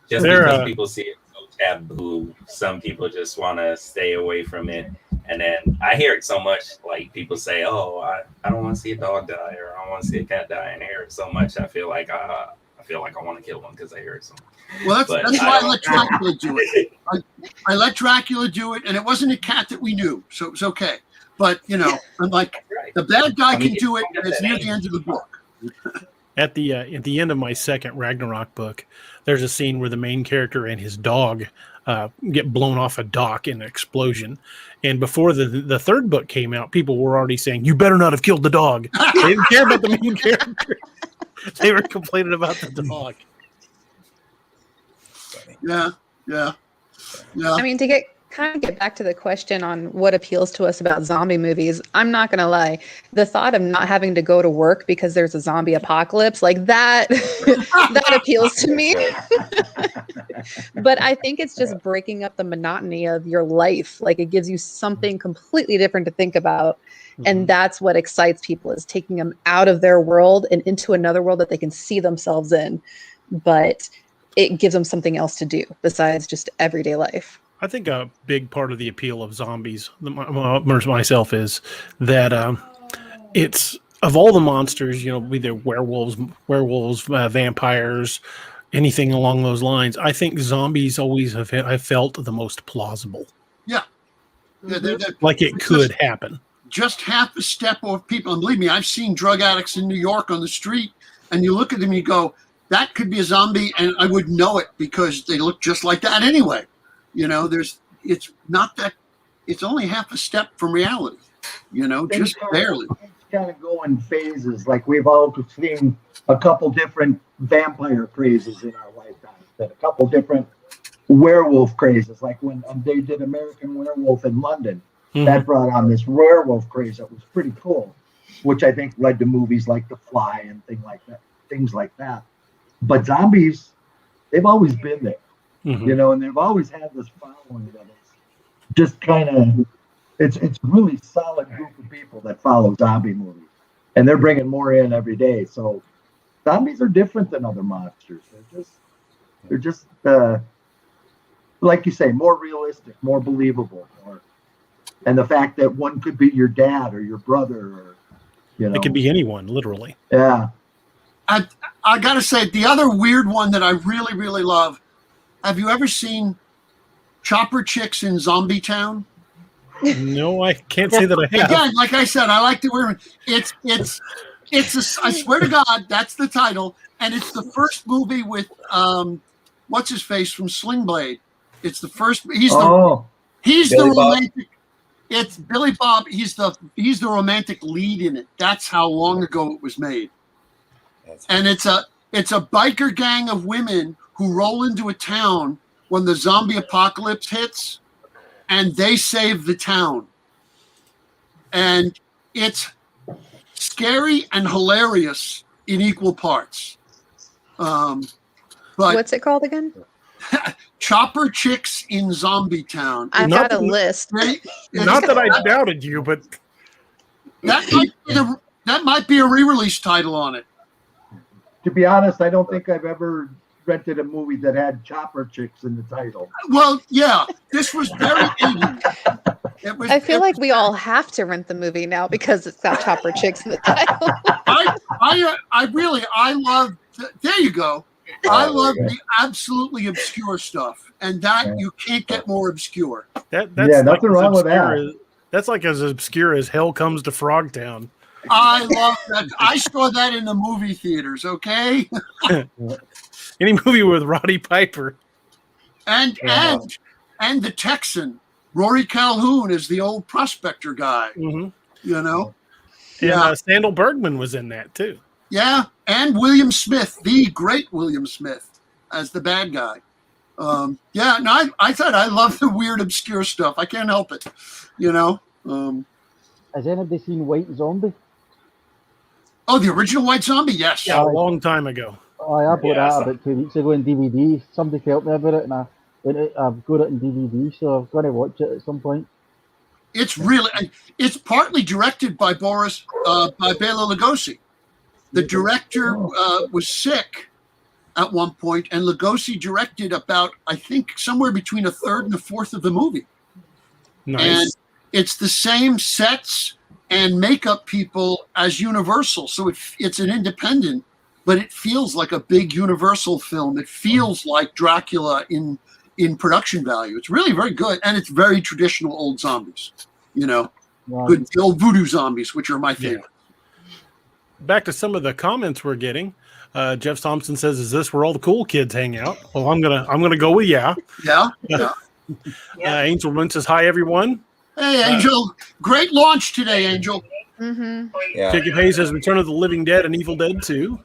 Just They're, because people see it so taboo, some people just want to stay away from it. And then I hear it so much, like people say, "Oh, I don't want to see a dog die, or I don't want to see a cat die," and I hear it so much, I feel like I want to kill one because I hear it so much. Well, But that's why I don't- let Dracula do it. I let Dracula do it, and it wasn't a cat that we knew, so it was okay. But I'm like, Right. the bad guy I mean, can do it, you don't and it's get near that the end of the book. At the end of my second Ragnarok book, there's a scene where the main character and his dog get blown off a dock in an explosion. And before the third book came out, people were already saying, "You better not have killed the dog." They didn't care about the main character. They were complaining about the dog. Yeah. I mean, to get back to the question on what appeals to us about zombie movies, I'm not gonna lie. The thought of not having to go to work because there's a zombie apocalypse, like that, that appeals to me. But I think it's just breaking up the monotony of your life. Like it gives you something completely different to think about. And that's what excites people, is taking them out of their world and into another world that they can see themselves in. But it gives them something else to do besides just everyday life. I think a big part of the appeal of zombies, myself, is that it's, of all the monsters, either werewolves, vampires, anything along those lines. I think zombies always have felt the most plausible. Yeah, they're Like it could happen. just half a step off people. And believe me, I've seen drug addicts in New York on the street, and you look at them and you go, that could be a zombie, and I would know it because they look just like that anyway. It's not that, it's only half a step from reality, just barely. It's kind of go in phases. Like we've all seen a couple different vampire crazes in our lifetime, and a couple different werewolf crazes. Like when they did American Werewolf in London, that brought on this werewolf craze that was pretty cool, which I think led to movies like The Fly and things like that. But zombies, they've always been there, and they've always had this following that is just kind of, it's a really solid group of people that follow zombie movies, and they're bringing more in every day. So zombies are different than other monsters. They're just like you say, more realistic, more believable, and the fact that one could be your dad or your brother, or It could be anyone, literally. Yeah. I gotta say, the other weird one that I really, really love. Have you ever seen Chopper Chicks in Zombie Town? No, I can't say that I have. Again, like I said, I like the word. It's I swear to God, that's the title, and it's the first movie with what's his face from Sling Blade. It's the first. He's the Billy Bob. romantic. It's Billy Bob. He's the romantic lead in it. That's how long ago it was made. And it's a biker gang of women who roll into a town when the zombie apocalypse hits, and they save the town. And it's scary and hilarious in equal parts. But What's it called again? Chopper Chicks in Zombie Town. I've Not got a the- list. Not that I doubted you, but That might be a re-release title on it. To be honest, I don't think I've ever rented a movie that had Chopper Chicks in the title. Well, yeah, this was very 80s. I feel like we all have to rent the movie now because it's got Chopper Chicks in the title. I love. There you go. I love the absolutely obscure stuff, and that you can't get more obscure. that's nothing like wrong with obscure that. That's like as obscure as Hell Comes to Frogtown. I love that. I saw that in the movie theaters. Okay, Any movie with Roddy Piper. and the Texan Rory Calhoun is the old prospector guy. And Yeah. Sandal Bergman was in that too. Yeah, and William Smith, the great William Smith. as the bad guy. Yeah, no, I thought I love the weird, obscure stuff. I can't help it, you know. Has anybody seen White Zombie? Oh, the original White Zombie, yes. Yeah, a long time ago. Oh, I bought Yeah, that about 2 weeks ago in DVD. Somebody told me about it, and I've got it in DVD, so I'm going to watch it at some point. It's partly directed by Bela Lugosi. The director was sick at one point, and Lugosi directed about, I think, somewhere between a third and a fourth of the movie. Nice. And it's the same sets and makeup people as Universal, so it's an independent, but it feels like a big Universal film. It feels like Dracula in production value. It's really very good, and it's very traditional old zombies. You know, good old voodoo zombies, which are my favorite. Back to some of the comments we're getting. Jeff Thompson says, "Is this where all the cool kids hang out?" Well, I'm gonna go with yeah. Yeah. Angel Moon says, "Hi everyone." Hey, Angel. Great launch today, Angel. Mm-hmm. Yeah. Jacob Hayes says, "Return of the Living Dead and Evil Dead 2."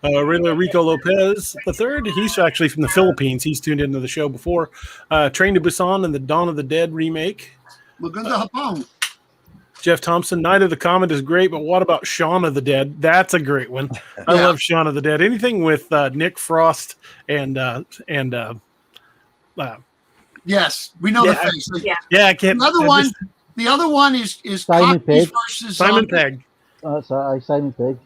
Rico Lopez III, he's actually from the Philippines. He's tuned into the show before. Train to Busan and the Dawn of the Dead remake. Maganda Hapong. Jeff Thompson, Night of the Comet is great, but what about Shaun of the Dead? That's a great one. I love Shaun of the Dead. Anything with Nick Frost and yes, we know the face. yeah, I can't. The other one is Simon Cockneys Pegg. versus Simon Zombies. Pegg. That's Simon Pegg.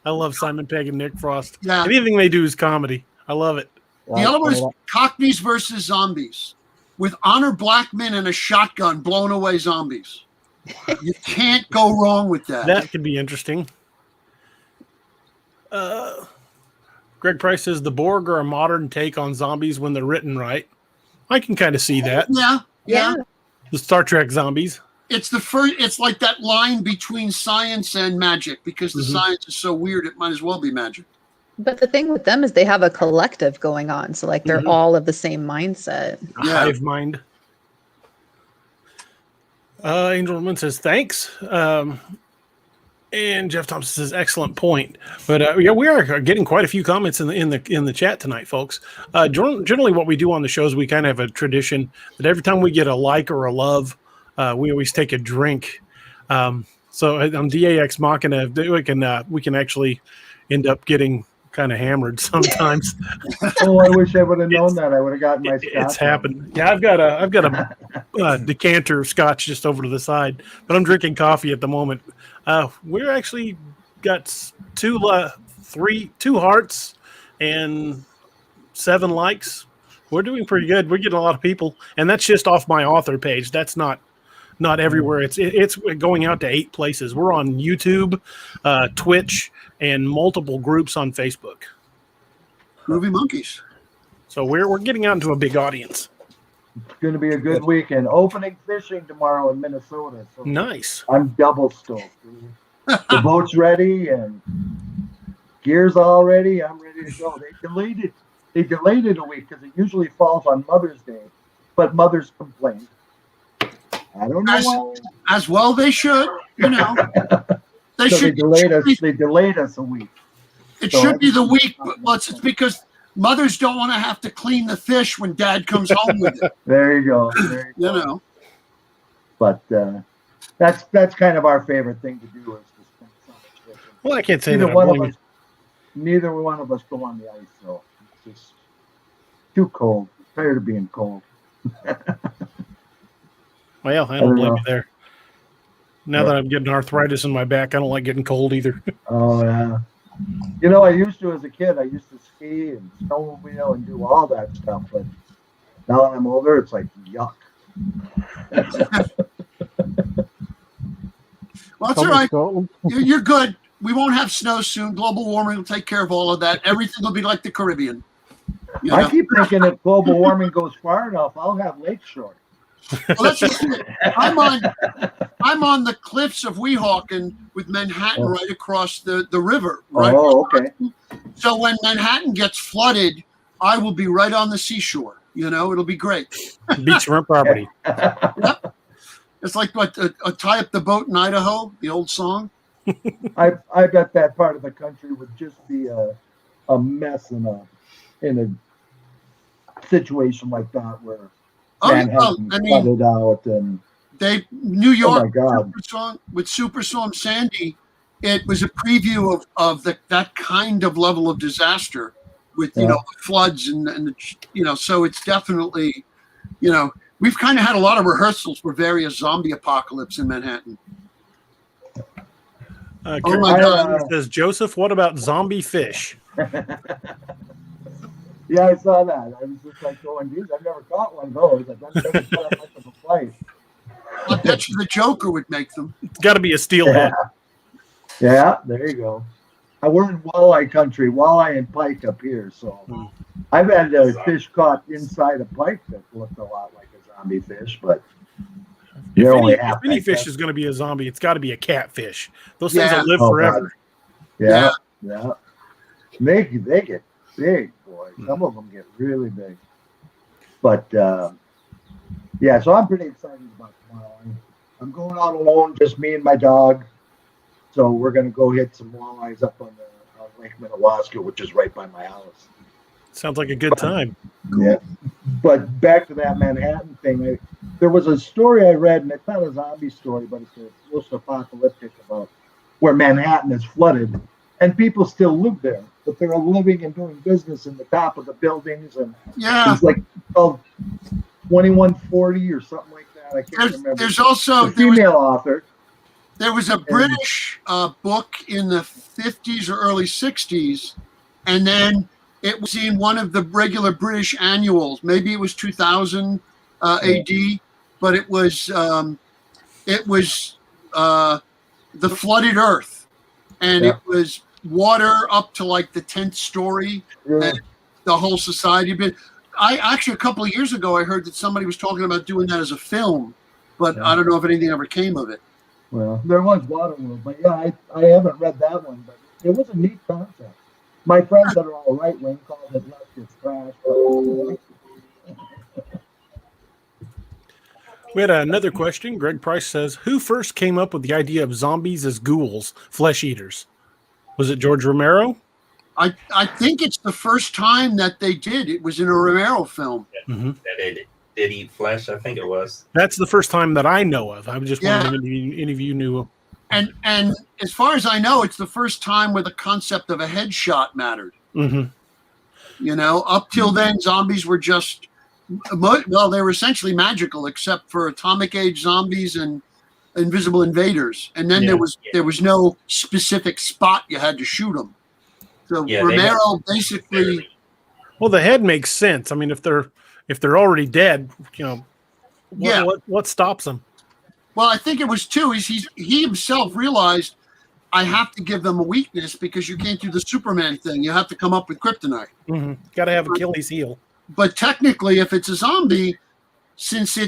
I love Simon Pegg and Nick Frost. Yeah. Anything they do is comedy. I love it. The other one is Cockneys versus Zombies, with Honor Blackman and a shotgun blowing away zombies. You can't go wrong with that. That could be interesting. Greg Price says the Borg are a modern take on zombies when they're written right. I can kind of see that. Yeah. The Star Trek zombies. It's the first. It's like that line between science and magic, because the science is so weird, it might as well be magic. But the thing with them is they have a collective going on. So like they're all of the same mindset. Yeah. Hive mind. Angel Moon says thanks. And Jeff Thompson says excellent point. But yeah, we are getting quite a few comments in the chat tonight, folks. Generally, what we do on the show is we kind of have a tradition that every time we get a like or a love, we always take a drink. So on DAX Machina, we can actually end up getting kind of hammered sometimes. Oh, I wish I would have known that. I would have gotten my scotch. It's happened. Yeah, I've got a decanter of scotch just over to the side, but I'm drinking coffee at the moment. We're actually got two hearts and 7 likes. We're doing pretty good. We're getting a lot of people, and that's just off my author page. That's not everywhere. It's going out to 8 places. We're on YouTube, Twitch, and multiple groups on Facebook. Groovy Monkeys. So we're getting out into a big audience. It's going to be a good weekend. Opening fishing tomorrow in Minnesota. So Nice. I'm double stoked. The boat's ready and gear's all ready. I'm ready to go. They delayed it a week because it usually falls on Mother's Day, but mothers complained. I don't know why. As well they should, you know. They delayed us a week. It should be the week, but it's because mothers don't want to have to clean the fish when dad comes home with it. There you go. You know. But that's kind of our favorite thing to do is to spend so much fishing. Well, I can't say Neither that. one of us go on the ice, so it's just too cold. Tired of being cold. Well, I don't blame you there. Now that I'm getting arthritis in my back, I don't like getting cold either. Oh, yeah. You know, I used to as a kid. I used to ski and snowmobile and do all that stuff. But now that I'm older, it's like, yuck. Well, that's all right. You're good. We won't have snow soon. Global warming will take care of all of that. Everything will be like the Caribbean. You know? I keep thinking if global warming goes far enough, I'll have lakeshore. Well, that's just it. I'm on the cliffs of Weehawken with Manhattan right across the river. Right? Oh, okay. So when Manhattan gets flooded, I will be right on the seashore. You know, it'll be great. Beachfront property. Yep. It's like what tie up the boat in Idaho, the old song. I bet that part of the country would just be a mess in situation like that where Oh, yeah, Manhattan I mean, flooded out and New oh my York God. with Superstorm Sandy, it was a preview of that kind of level of disaster with Yeah. floods and so it's definitely we've kind of had a lot of rehearsals for various zombie apocalypse in Manhattan. Karen my God. says, Joseph, what about zombie fish? Yeah, I saw that. I was just like going, geez, I've never caught one of those. I've never caught much of a fight. I bet you the Joker would make them. It's got to be a steelhead. Yeah, there you go. We're in walleye country, walleye and pike up here. So I've had a fish caught inside a pike that looked a lot like a zombie fish, but if any fish is going to be a zombie, it's got to be a catfish. Those things will live forever. Yeah. They get big, boy. Some of them get really big. But yeah, so I'm pretty excited about tomorrow. I'm going out alone, just me and my dog. So we're going to go hit some walleyes up on Lake Minnewaska, which is right by my house. Sounds like a good time. Yeah. But back to that Manhattan thing, there was a story I read, and it's not a zombie story, but it's a post-apocalyptic about where Manhattan is flooded, and people still live there, but they're living and doing business in the top of the buildings, and it's like called 2140 or something like that. I can't remember. There's also a female author. There was a British book in the 50s or early 60s, and then it was in one of the regular British annuals. Maybe it was 2000 AD, but it was the flooded Earth, and it was water up to like the 10th story, and the whole society. But I actually a couple of years ago I heard that somebody was talking about doing that as a film, but I don't know if anything ever came of it. Well, there was Waterworld, but yeah, I haven't read that one, but it was a neat concept. My friends that are all right wing called it leftist trash. We had another question. Greg Price says, who first came up with the idea of zombies as ghouls, flesh eaters? Was it George Romero? I think it's the first time that they did. It was in a Romero film. That it did eat flesh, I think it was. That's the first time that I know of. I was just wondering if any of you knew. And as far as I know, it's the first time where the concept of a headshot mattered. Up till then, zombies were just, they were essentially magical, except for atomic age zombies and invisible invaders. And then there was no specific spot you had to shoot them. So Romero basically. Well, the head makes sense. I mean, if they're already dead, what stops them? Well, I think it was too. He himself realized I have to give them a weakness because you can't do the Superman thing. You have to come up with kryptonite. Got to have Achilles' heel. But technically, if it's a zombie, since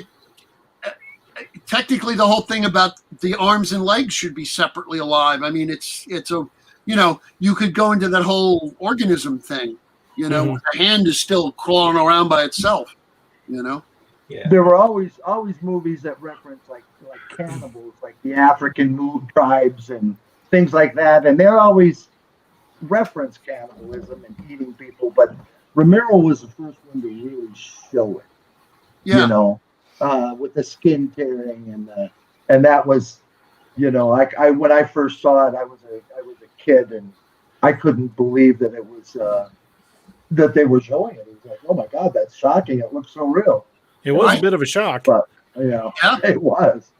technically the whole thing about the arms and legs should be separately alive. I mean, it's a you could go into that whole organism thing. The hand is still crawling around by itself. There were always movies that reference like cannibals, like the African tribes and things like that, and they're always reference cannibalism and eating people. But Romero was the first one to really show it. With the skin tearing and that was, I when I first saw it, I was a kid and I couldn't believe that it was that they were showing it. It was like, oh my God, that's shocking! It looks so real. It was a bit of a shock, but it was.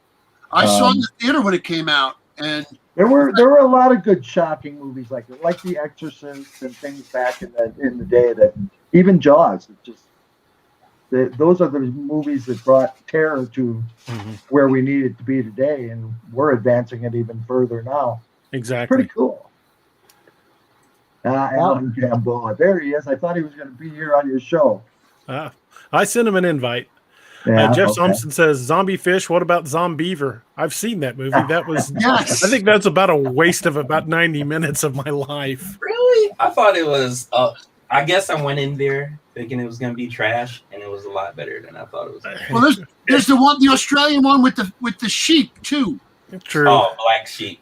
I saw it in the theater when it came out, and there were a lot of good shocking movies like that, like The Exorcist and things back in the day. That even Jaws. Those are the movies that brought terror to where we need it to be today, and we're advancing it even further now. Exactly. Pretty cool. Alan Gamboa. There he is. I thought he was going to be here on your show. I sent him an invite. Jeff Thompson says, zombie fish, what about Zombeaver? I've seen that movie. That was, I think that's about a waste of about 90 minutes of my life. Really? I thought it was, I guess I went in there thinking it was going to be trash, and it was a lot better than I thought it was. Well, there's the Australian one with the sheep, too. True. Oh, Black Sheep.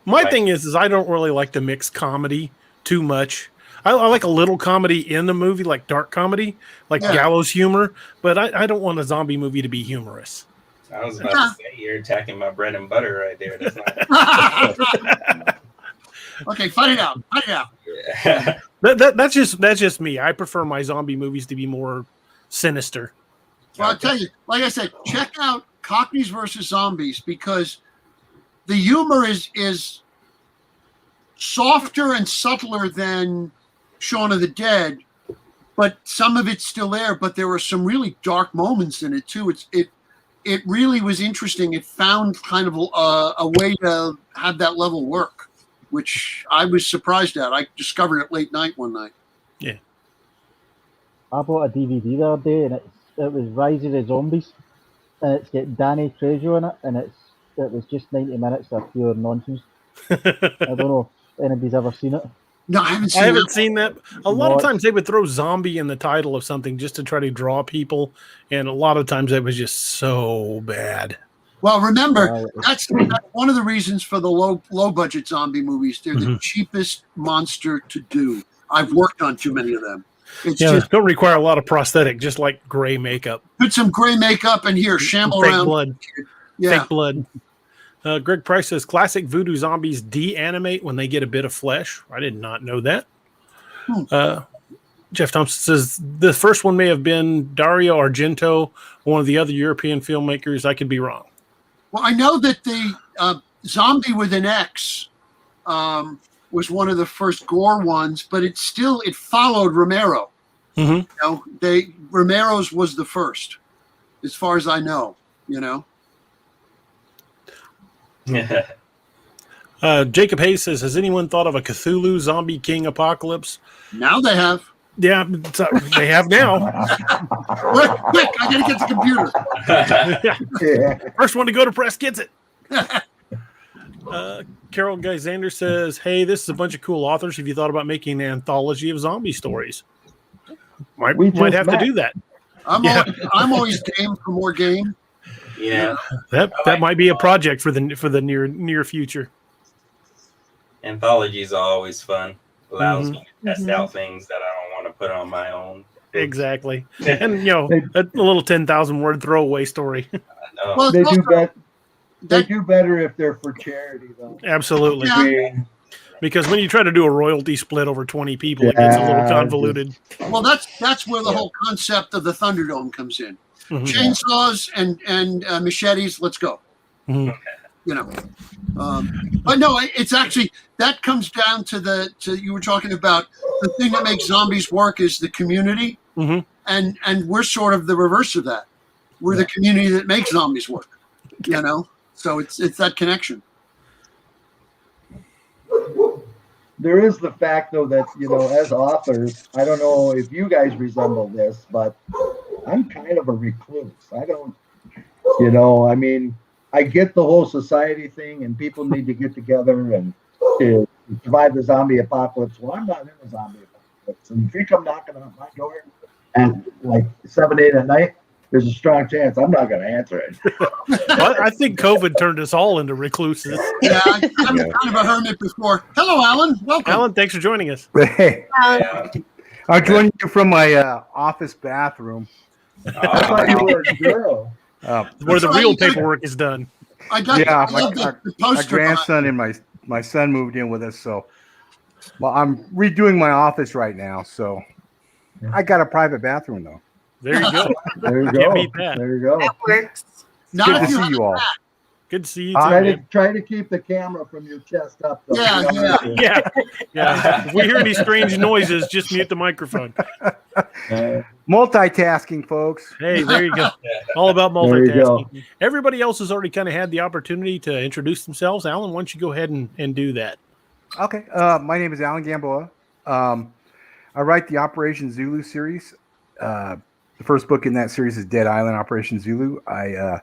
My thing is I don't really like to mix comedy too much. I like a little comedy in the movie, like dark comedy, like Yeah. gallows humor. But I don't want a zombie movie to be humorous. I was about to say you're attacking my bread and butter right there. That's not. Okay, fight it out. Fight it out. Yeah. That's just me. I prefer my zombie movies to be more sinister. Well, I'll tell you, like I said, check out Cockneys versus Zombies because the humor is softer and subtler than Shaun of the Dead, but some of it's still there. But there were some really dark moments in it too. It really was interesting. It found kind of a way to have that level work, which I was surprised at. I discovered it late night one night. Yeah. I bought a DVD the other day, and it was Rise of the Zombies, and it's got Danny Trejo in it, and it was just 90 minutes of pure nonsense. I don't know if anybody's ever seen it. No, I haven't seen. I haven't seen that. A lot of What? times they would throw zombie in the title of something just to try to draw people, and a lot of times it was just so bad. Well, remember, Uh, that's one of the reasons for the low budget zombie movies. They're the Mhm. cheapest monster to do. I've worked on too many of them. It's Yeah, just don't require a lot of prosthetic, just like gray makeup, put some gray makeup and here, shamble fake around. blood, Yeah. fake blood. Greg Price says classic voodoo zombies de-animate when they get a bit of flesh. I did not know that. Jeff Thompson says the first one may have been Dario Argento, one of the other European filmmakers. I could be wrong. Well, I know that the Zombie with an X was one of the first gore ones, but it followed Romero. Mhm. You know, Romero's was the first, as far as I know. You know. Jacob Hayes says, has anyone thought of a Cthulhu Zombie King apocalypse? Now they have. Yeah, they have now. Quick, I gotta get the computer. Yeah. First one to go to press gets it. Carol Geisander says, hey, this is a bunch of cool authors. Have you thought about making an anthology of zombie stories? Might just have met. to do that. I'm always game for more game. Yeah. That might be a project for the near future. Anthologies are always fun. Allows Mhm. me to test out things that I don't want to put on my own. Exactly. And, a little 10,000 word throwaway story. No. Well, They it's do also- bet. They that- do better if they're for charity, though. Absolutely. Yeah. I mean, Because when you try to do a royalty split over 20 people, it gets a little Yeah, convoluted. Well, that's where the whole concept of the Thunderdome comes in. Mhm. Chainsaws and machetes. Let's go. Mhm. You know, but no, it's actually that comes down to you were talking about the thing that makes zombies work is the community, Mhm. and we're sort of the reverse of that. We're the community that makes zombies work. You know, so it's that connection. there is the fact, though, that, as authors, I don't know if you guys resemble this, but I'm kind of a recluse. I don't, I mean, I get the whole society thing and people need to get together and to survive the zombie apocalypse. Well, I'm not in the zombie apocalypse. And if you come knocking on my door at like 7, 8 at night, there's a strong chance I'm not going to answer it. Well, I think COVID turned us all into recluses. Yeah, I'm kind of a hermit before. Hello, Alan. Welcome. Alan, thanks for joining us. Hey, Yeah. I'm joining you from my office bathroom. I thought you were a girl. Where the real paperwork is done. I got Yeah, I love the my poster. grandson and my son moved in with us, so I'm redoing my office right now. So I got a private bathroom though. There you go. There you Can't go. beat that. There you go. That works. Not Good if to you see have you all. Good to see you too, Try to, man. try to keep the camera from your chest up, though. Yeah, Yeah. If we hear any strange noises, just mute the microphone. Multitasking, folks. Hey, there you go. All about There you go. multitasking. Everybody else has already kind of had the opportunity to introduce themselves. Alan, why don't you go ahead and do that? Okay. My name is Alan Gamboa. I write the Operation Zulu series. The first book in that series is Dead Island Operation Zulu. I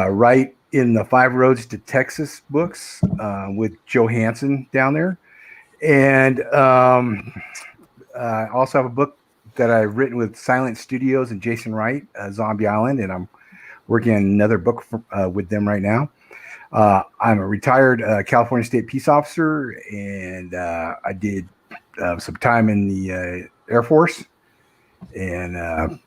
write in the 5 Roads to Texas books with Joe Hansen down there. And I also have a book that I've written with Silent Studios and Jason Wright, Zombie Island, and I'm working on another book with them right now. I'm a retired California State Peace Officer, and I did some time in the Air Force, and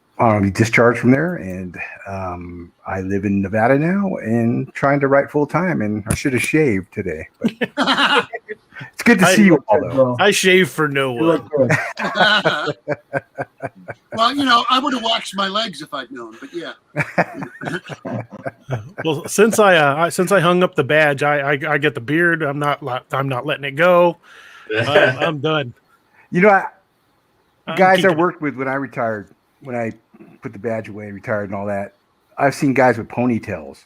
he discharged from there. And I live in Nevada now, and trying to write full time. And I should have shaved today, but it's good to see you all, though. I shave for no You look one. good. Well, I would have waxed my legs if I'd known, but yeah. Well, since I hung up the badge, I get the beard. I'm not letting it go. I'm done. Guys I worked with when I retired, when I put the badge away, retired, and all that, I've seen guys with ponytails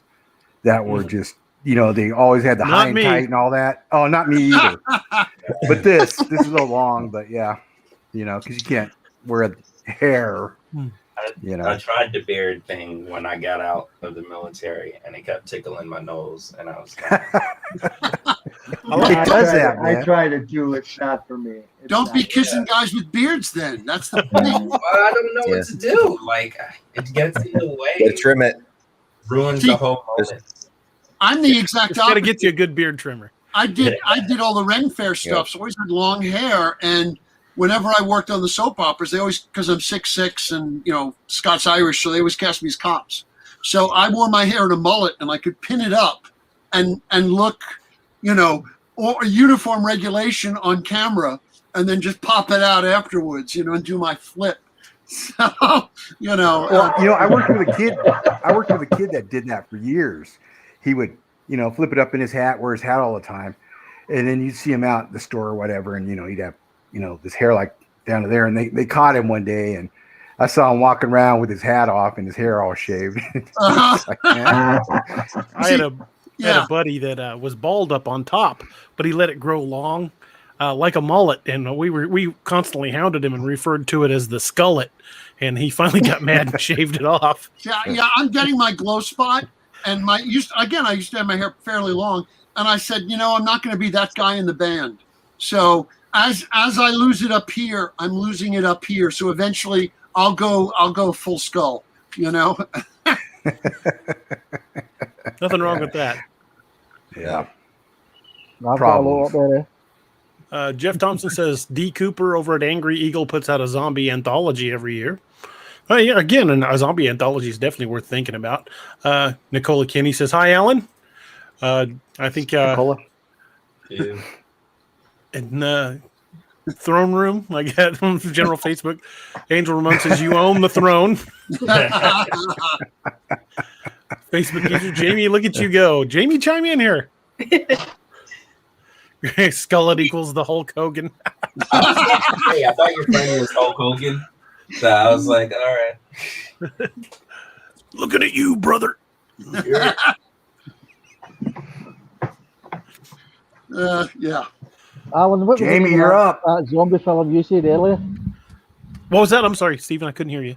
that were just, they always had the high and tight and all that. Oh, not me either. But this is a little long, but yeah, because you can't wear hair. I tried the beard thing when I got out of the military, and it kept tickling my nose, and I was like, I try to do it. Not for me. Don't be kissing guys with beards then. That's the thing. well, I don't know what to do. Like, it gets in the way. Gotta trim it. Ruins the whole moment. I'm the exact Just gotta opposite. get you a good beard trimmer. I did all the Ren Fair stuff, so I always had long hair, and whenever I worked on the soap operas, they always, because I'm 6'6" and Scots Irish, so they always cast me as cops. So I wore my hair in a mullet, and I could pin it up and look, or a uniform regulation on camera, and then just pop it out afterwards, and do my flip. So I worked with a kid. I worked with a kid that did that for years. He would, flip it up in his hat, wear his hat all the time, and then you'd see him out at the store or whatever, and he'd have this hair like down to there, and they caught him one day, and I saw him walking around with his hat off and his hair all shaved. I had a buddy that was bald up on top, but he let it grow long, like a mullet, and we constantly hounded him and referred to it as the skullet, and he finally got mad and shaved it off. Yeah, I'm getting my glow spot, and I used to have my hair fairly long, and I said, I'm not going to be that guy in the band. So as I lose it up here, I'm losing it up here. So eventually I'll go full skull, Nothing wrong with that. Yeah. I've got a lot up there. Jeff Thompson says D. Cooper over at Angry Eagle puts out a zombie anthology every year. Yeah, again, and a zombie anthology is definitely worth thinking about. Nicola Kinney says, "Hi, Alan." I think Nicola. Yeah. in Throne Room, like that on general Facebook, Angel Ramon says, "You own the throne." Facebook user Jamie, look at you go. Jamie, chime in here. Skullet equals the Hulk Hogan. Hey, I thought your friend was Hulk Hogan. So I was like, all right. Looking at you, brother. Yeah. Alan, what Jamie, you're up. That zombie film you said earlier. What was that? I'm sorry, Stephen, I couldn't hear you.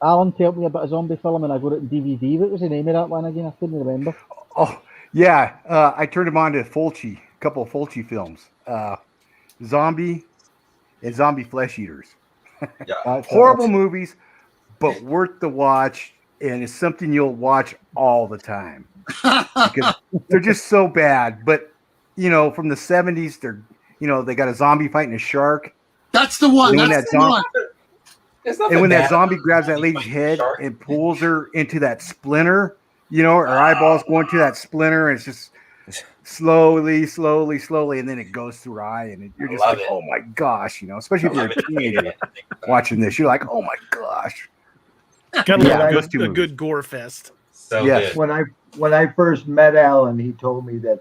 Alan told me about a zombie film and I got it in DVD. What was the name of that one again? I couldn't remember. Oh, yeah. I turned him on to Fulci, a couple of Fulci films. Zombie and Zombie Flesh Eaters. Yeah. Horrible movies, but worth the watch, and it's something you'll watch all the time. Because they're just so bad. But, from the 70s, they got a zombie fighting a shark. That's the one. And That's the one. And when that zombie grabs that lady's head and pulls her into that splinter, her eyeballs go into that splinter, and it's just slowly, and then it goes through her eye, and you're just like, oh my gosh, especially if you're a teenager watching this, you're like, oh my gosh. Gotta love a good gore fest. So yes. good. When I first met Alan, he told me that,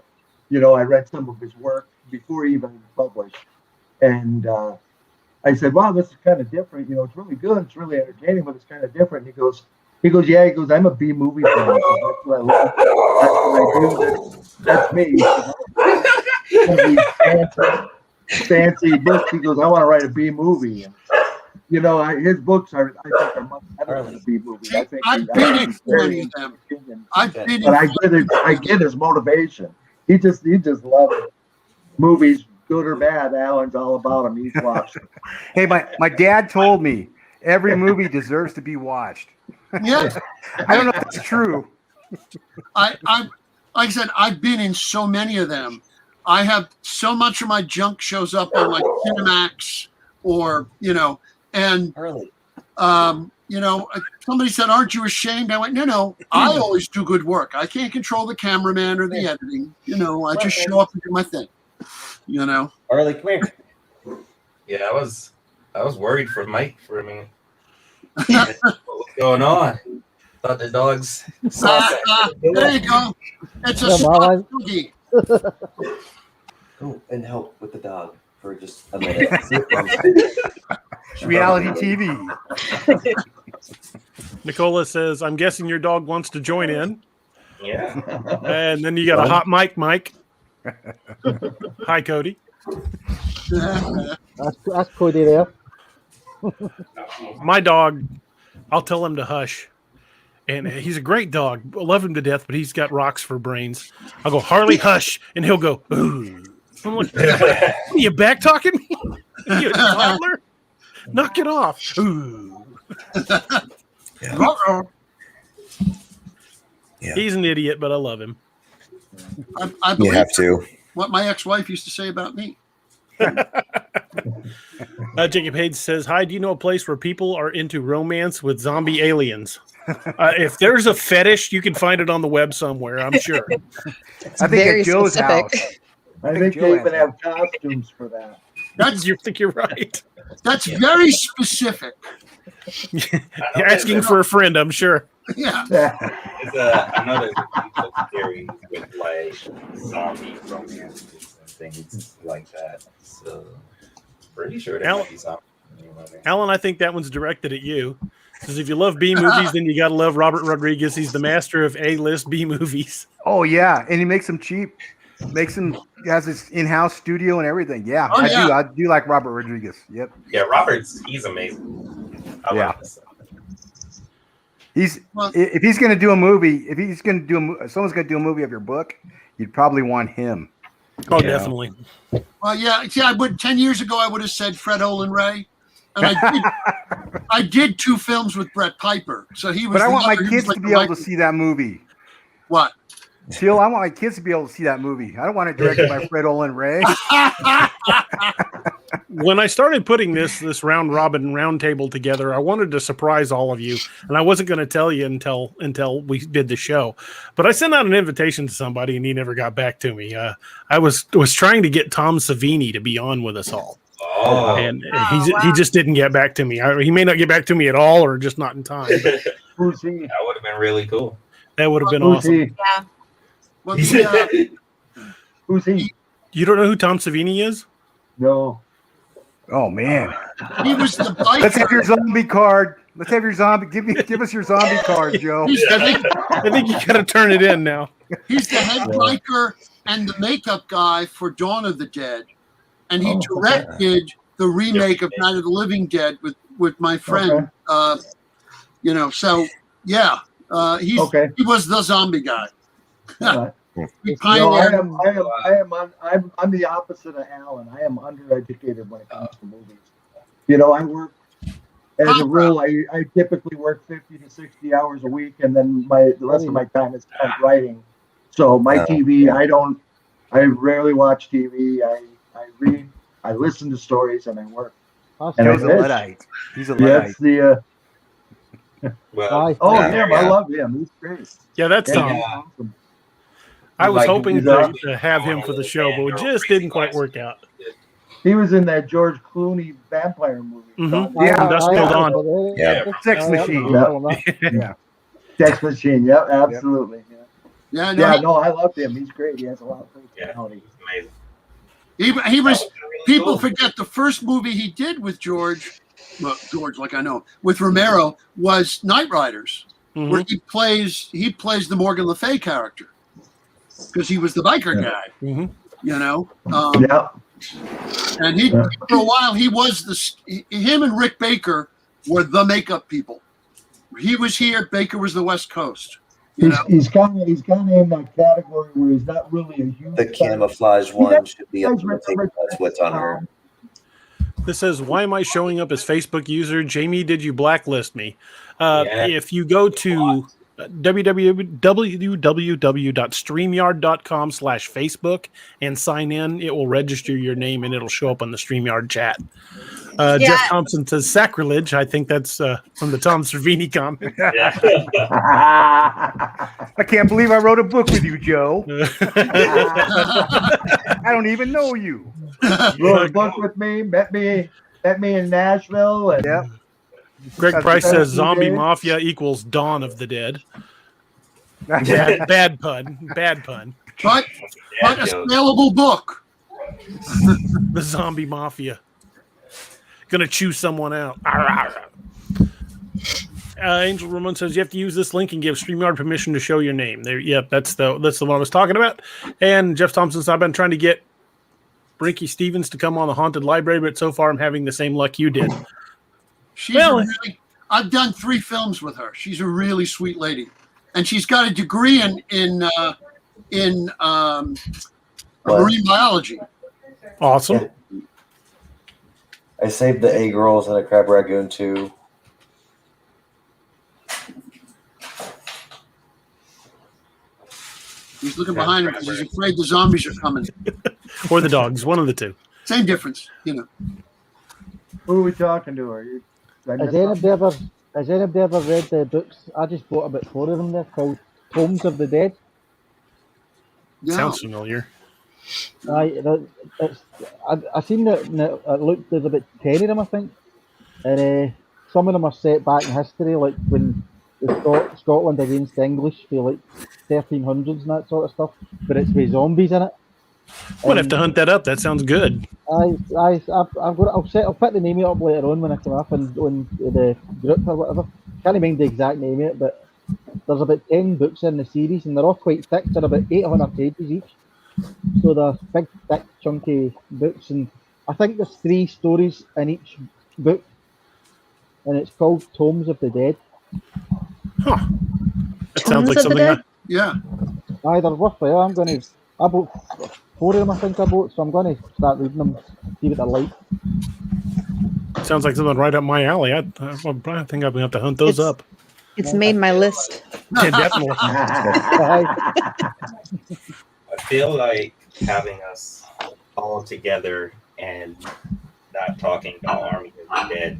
I read some of his work before he even published, and I said, wow, this is kind of different. It's really good. It's really entertaining, but it's kind of different. He goes, yeah. He goes, I'm a B movie fan. That's what I love. That's what I do. That's me. Fancy books. He goes, I want to write a B movie. And, his books I think are much better than a B movie. I think I've been in many of them. But I get his motivation. He just loves movies. Good or bad, Alan's all about them. He's watched. Hey, my dad told me every movie deserves to be watched. Yeah. I don't know if that's true. Like I said, I've been in so many of them. I have so much of my junk shows up on like Cinemax or, and, Early. somebody said, aren't you ashamed? I went, no, I always do good work. I can't control the cameraman or the editing. I just show up and do my thing, Early, come here. Yeah, I was worried for Mike for a minute. What was going on? Thought the dogs saw that. There you go. It's a Yeah, spot Mama. cookie. Go and help with the dog for just a minute. Reality TV. Nicola says, I'm guessing your dog wants to join in. Yeah. And then you got a hot mic, Mike. Hi, Cody. That's Cody there. My dog, I'll tell him to hush. And he's a great dog. I love him to death, but he's got rocks for brains. I'll go, Harley, hush. And he'll go, ooh. I'm like, are you back talking me? You toddler? Knock it off. Ooh. Uh-oh. Yeah. He's an idiot, but I love him. I You believe have to. what my ex-wife used to say about me. Jacob Hayes says, hi, do you know a place where people are into romance with zombie aliens? If there's a fetish, you can find it on the web somewhere, I'm sure. I think very at Joe's specific. house. I think Joe they even has have costumes for that. You think you're right. That's very specific. You're asking for a friend, I'm sure. Yeah. It's another series with like zombie romances and things like that. So pretty sure there might be something. Alan, I think that one's directed at you. Because if you love B movies, then you got to love Robert Rodriguez. He's the master of A-list B movies. Oh yeah, and he makes them cheap. He has his in-house studio and everything. Yeah, Oh, yeah. I do like Robert Rodriguez. Yep. Yeah, he's amazing. I Yeah. like this. If he's going to do a movie, someone's going to do a movie of your book, you'd probably want him. Oh, Yeah. definitely. Well, yeah. See, 10 years ago, I would have said Fred Olin Ray. And I did 2 films with Brett Piper. So he was. But I the want my other- he kids was to like be the able to see that movie. What? Teel, I want my kids to be able to see that movie. I don't want it directed by Fred Olin Ray. When I started putting this round robin round table together, I wanted to surprise all of you, and I wasn't going to tell you until we did the show. But I sent out an invitation to somebody, and he never got back to me. I was trying to get Tom Savini to be on with us all, and he just didn't get back to me. He may not get back to me at all, or just not in time. But Who's he? That would have been really cool. that would have been Who's awesome. he? Yeah. Well, the, Who's he? You don't know who Tom Savini is? No. Oh man. he was the Let's have your biker. zombie card. Let's have your zombie. Give us your zombie card, Joe. I think you got to turn it in now. He's the head biker and the makeup guy for Dawn of the Dead, and he directed the remake of Night of the Living Dead with my friend. So yeah, he was the zombie guy. He No, pioneered. I'm the opposite of Alan. I am undereducated when it comes to movies. I work as a rule. I typically work 50 to 60 hours a week, and then the rest of my time is spent writing. So my TV, I rarely watch TV. I read, I listen to stories, and I work. That's And Joe's a I- Luddite. He's a Luddite. Yes, the Well, him. I love him. He's great. Yeah, that's Tom. He's awesome. I was Like, hoping he's to have him for the show, but it just didn't quite work out. He was in that George Clooney vampire movie. Mhm. Yeah, Dust Till Dawn. Yeah. Sex machine. Yeah. Sex Machine. Yep, absolutely. Yeah, I love him. He's great. He has a lot of personality. amazing. he was. Really People cool. forget the first movie he did with George, like I know, with Romero was Night Riders, Mhm. where he plays the Morgan Le Fay character because he was the biker guy, Mhm. Yeah. And he for a while he was him and Rick Baker were the makeup people. He was here, Baker was the West Coast. He's kind of in that category where he's not really a huge. The camouflage one should be up to that's what's on her. This says, why am I showing up as Facebook user? Jamie, did you blacklist me? Yeah. If you go to www.streamyard.com/Facebook and sign in. It will register your name and it'll show up on the StreamYard chat. Jeff Thompson says sacrilege. I think that's from the Tom Servini comment. I can't believe I wrote a book with you, Joe. I don't even know you. Wrote a book with me, met me in Nashville. And Yep. Greg That's Price says the zombie days. mafia equals Dawn of the Dead. Bad pun. Bad pun. But a saleable book. The zombie mafia. Gonna chew someone out. Angel Ramon says you have to use this link and give StreamYard permission to show your name. There, yep, that's the one I was talking about. And Jeff Thompson says I've been trying to get Brinky Stevens to come on the Haunted Library, but so far I'm having the same luck you did. I've done 3 films with her. She's a really sweet lady, and she's got a degree in marine biology. Awesome. Yeah. I saved the egg rolls and a crab ragoon too. He's looking behind him because he's afraid the zombies are coming. Or the dogs, one of the two. Same difference, you know. Who are we talking to? Are you? Has anybody ever read the books? I just bought about 4 of them. They're called Tomes of the Dead. Yeah. Sounds familiar. I seen that it looked there's about 10 of them, I think, and some of them are set back in history, like when Scotland against the English for like 1300s and that sort of stuff. But it's with zombies in it. We'll have to hunt that up. That sounds good. I'll put the name of it up later on when I come up and on the group or whatever. Can't remember the exact name of it, but there's about 10 books in the series, and they're all quite thick. They're about 800 pages each. So they're big, thick, chunky books, and I think there's 3 stories in each book, and it's called Tomes of the Dead. Huh. That sounds like something. Yeah. Either roughly, I bought 4 of them, I think I bought, so I'm going to start reading them, see what they're like. Sounds like something right up my alley. I think I'm going to have to hunt those up. It's made my list. Yeah, definitely. I feel like having us all together and not talking about Army of the Dead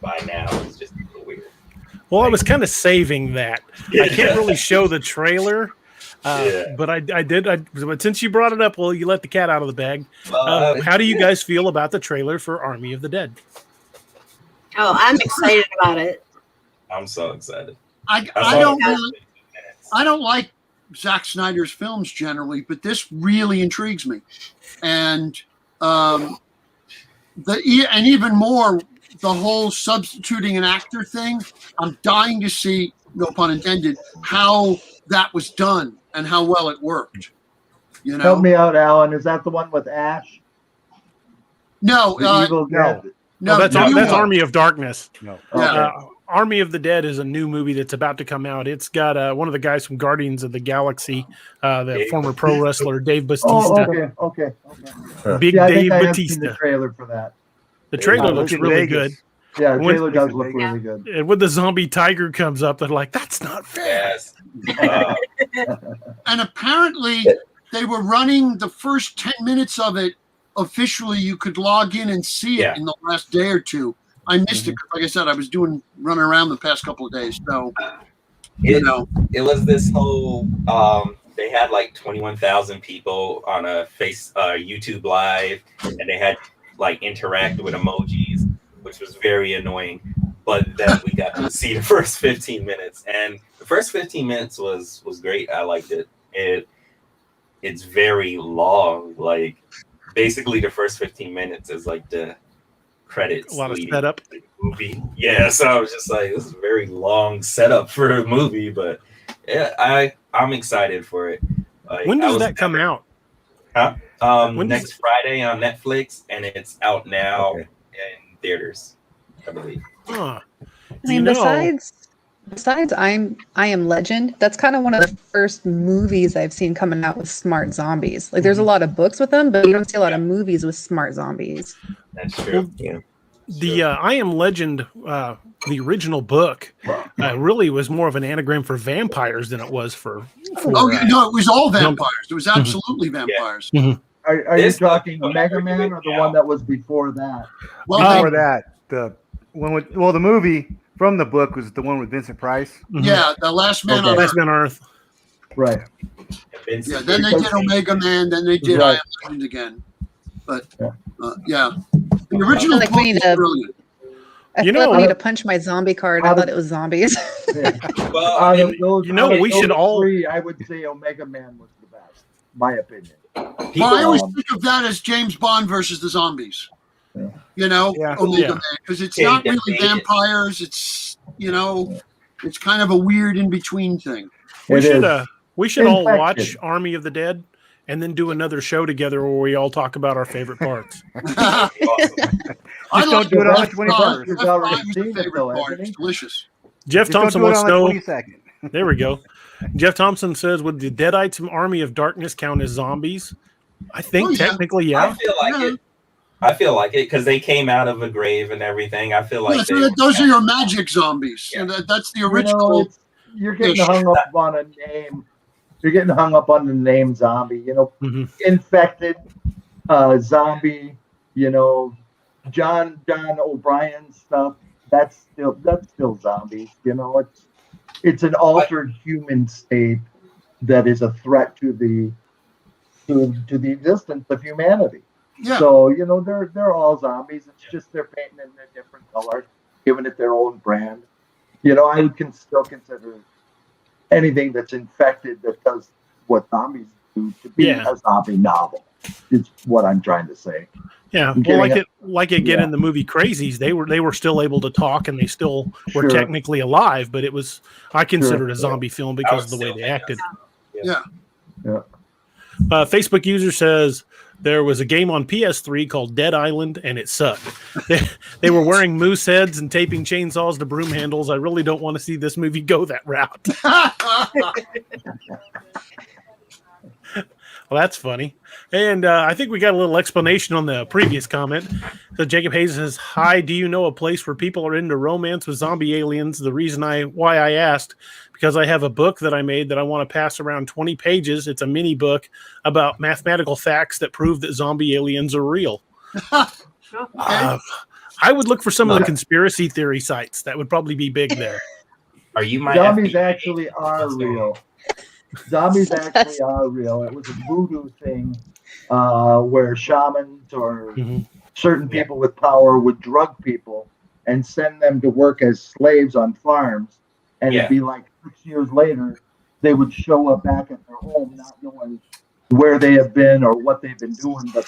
by now is just a little weird. Well, I was kind of saving that. I can't really show the trailer, but I did. But since you brought it up, well, you let the cat out of the bag. How do you guys feel about the trailer for Army of the Dead? Oh, I'm excited about it. I'm so excited. I don't like Zack Snyder's films generally, but this really intrigues me, and even more the whole substituting an actor thing. I'm dying to see, no pun intended, how that was done and how well it worked. You know, Help me out, Alan. Is that the one with Ash? No, The Evil Dead? no, that's Army of Darkness. No. Yeah. Army of the Dead is a new movie that's about to come out. It's got one of the guys from Guardians of the Galaxy, the former pro wrestler Dave Bautista. Oh, okay. Big Yeah, I Dave think I have seen Bautista. the trailer for that. The trailer Yeah, looks look in really Vegas. good. Yeah, the When- trailer does look really good. And when the zombie tiger comes up, they're like, "That's not fair." Yes. Uh, And apparently they were running the first 10 minutes of it officially. You could log in and see it in the last day or two. I missed it 'cause, like I said, I was running around the past couple of days. So, it was this whole they had like 21,000 people on a YouTube live, and they had like interact with emojis, which was very annoying. But then we got to see the first 15 minutes, and the first 15 minutes was great. I liked it. It's very long. Like basically, the first 15 minutes is like the credits. A lot of leading setup. to the movie. Yeah, so I was just like, this is a very long setup for a movie, but yeah, I'm excited for it. Like, When does that come out? Next Friday on Netflix, and it's out now in theaters, I believe. Huh. I mean, besides I Am Legend, that's kind of one of the first movies I've seen coming out with smart zombies. Like, there's a lot of books with them, but you don't see a lot of movies with smart zombies. That's true. The I Am Legend, the original book, really was more of an anagram for vampires than it was for Oh, no, it was all vampires. It was absolutely vampires. Are you talking Mega Man or the one that was before that? Well, Before that, the one with the movie from the book was the one with Vincent Price. yeah, The Last Man on Last Earth. Man on Earth. Right. Yeah, then they did Omega Man, then they did I Am Legend again. But yeah, the original Like book we need is to- brilliant. I You feel like know- I need to punch my zombie card. I thought it was zombies. Yeah. Well, Out and of those, you know, out of we should those all- three, I would say Omega Man was the best, my opinion. Well, I always Um, think of that as James Bond versus the zombies. Yeah. You know, Yeah. Omega Yeah. Man, because it's Yeah, not you really get dated. vampires. It's it's kind of a weird in between thing. We should is. we should all Infected. watch Army of the Dead and then do another show together where we all talk about our favorite parts. I don't do it on the That's- 21st. You've already F5 was seen the it, favorite though, part. hasn't It's he? delicious. Jeff Just don't Thompson do it wants on to the know. 22nd. There we go. Jeff Thompson says, "Would the Deadites from Army of Darkness count as zombies?" I think Oh, yeah. technically, I yeah. feel like it. I feel like it because they came out of a grave and everything. I feel like Yeah, they so those are your magic zombies. Yeah. That's the You know, original. you're getting Yeah, hung up on a name. You're getting hung up on the name zombie. Mhm. Infected, zombie. John O'Brien stuff. That's still zombies. It's an altered human state that is a threat to the existence of humanity. Yeah. So they're all zombies. It's just they're painting it in a different color, giving it their own brand. I would still consider anything that's infected that does what zombies do to be Yeah. a zombie novel. Is what I'm trying to say. Yeah, I'm well, like getting it again in the movie Crazies, they were still able to talk and they still were Sure. technically alive, but it was I considered Sure. a zombie film I because was of the way still they acted. Yeah. Facebook user says there was a game on PS3 called Dead Island and it sucked. They were wearing moose heads and taping chainsaws to broom handles. I really don't want to see this movie go that route. Well, that's funny. And I think we got a little explanation on the previous comment. So Jacob Hayes says, "Hi, do you know a place where people are into romance with zombie aliens?" The reason why I asked, because I have a book that I made that I want to pass around 20 pages. It's a mini book about mathematical facts that prove that zombie aliens are real. I would look for some of the conspiracy theory sites. That would probably be big there. Are you my Zombies FBI? actually are real. Zombies actually are real. It was a voodoo thing where shamans or Mhm. certain people with power would drug people and send them to work as slaves on farms. And Yeah. it'd be like 6 years later, they would show up back at their home not knowing where they have been or what they've been doing, but